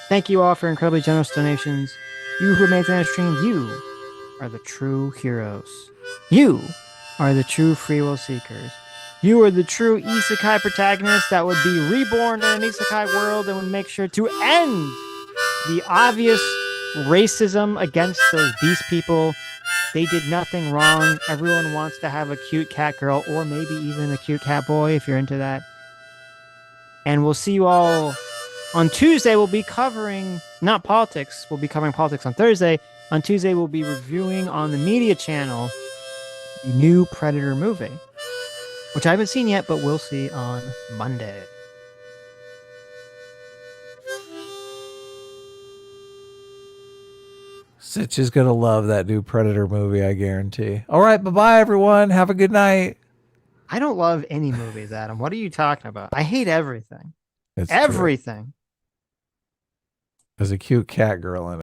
Thank you all for incredibly generous donations. You who made that stream, you are the true heroes. You are the true free will seekers. You are the true isekai protagonists that would be reborn in an isekai world and would make sure to end the obvious racism against those beast people. They did nothing wrong. Everyone wants to have a cute cat girl or maybe even a cute cat boy if you're into that. And we'll see you all on Tuesday. We'll be covering, not politics, we'll be covering politics on Thursday. On Tuesday, we'll be reviewing on the media channel the new Predator movie, which I haven't seen yet, but we'll see on Monday. Sitch is going to love that new Predator movie, I guarantee. All right, bye-bye, everyone. Have a good night. I don't love any movies, Adam. What are you talking about? I hate everything. It's everything. True. There's a cute cat girl in it.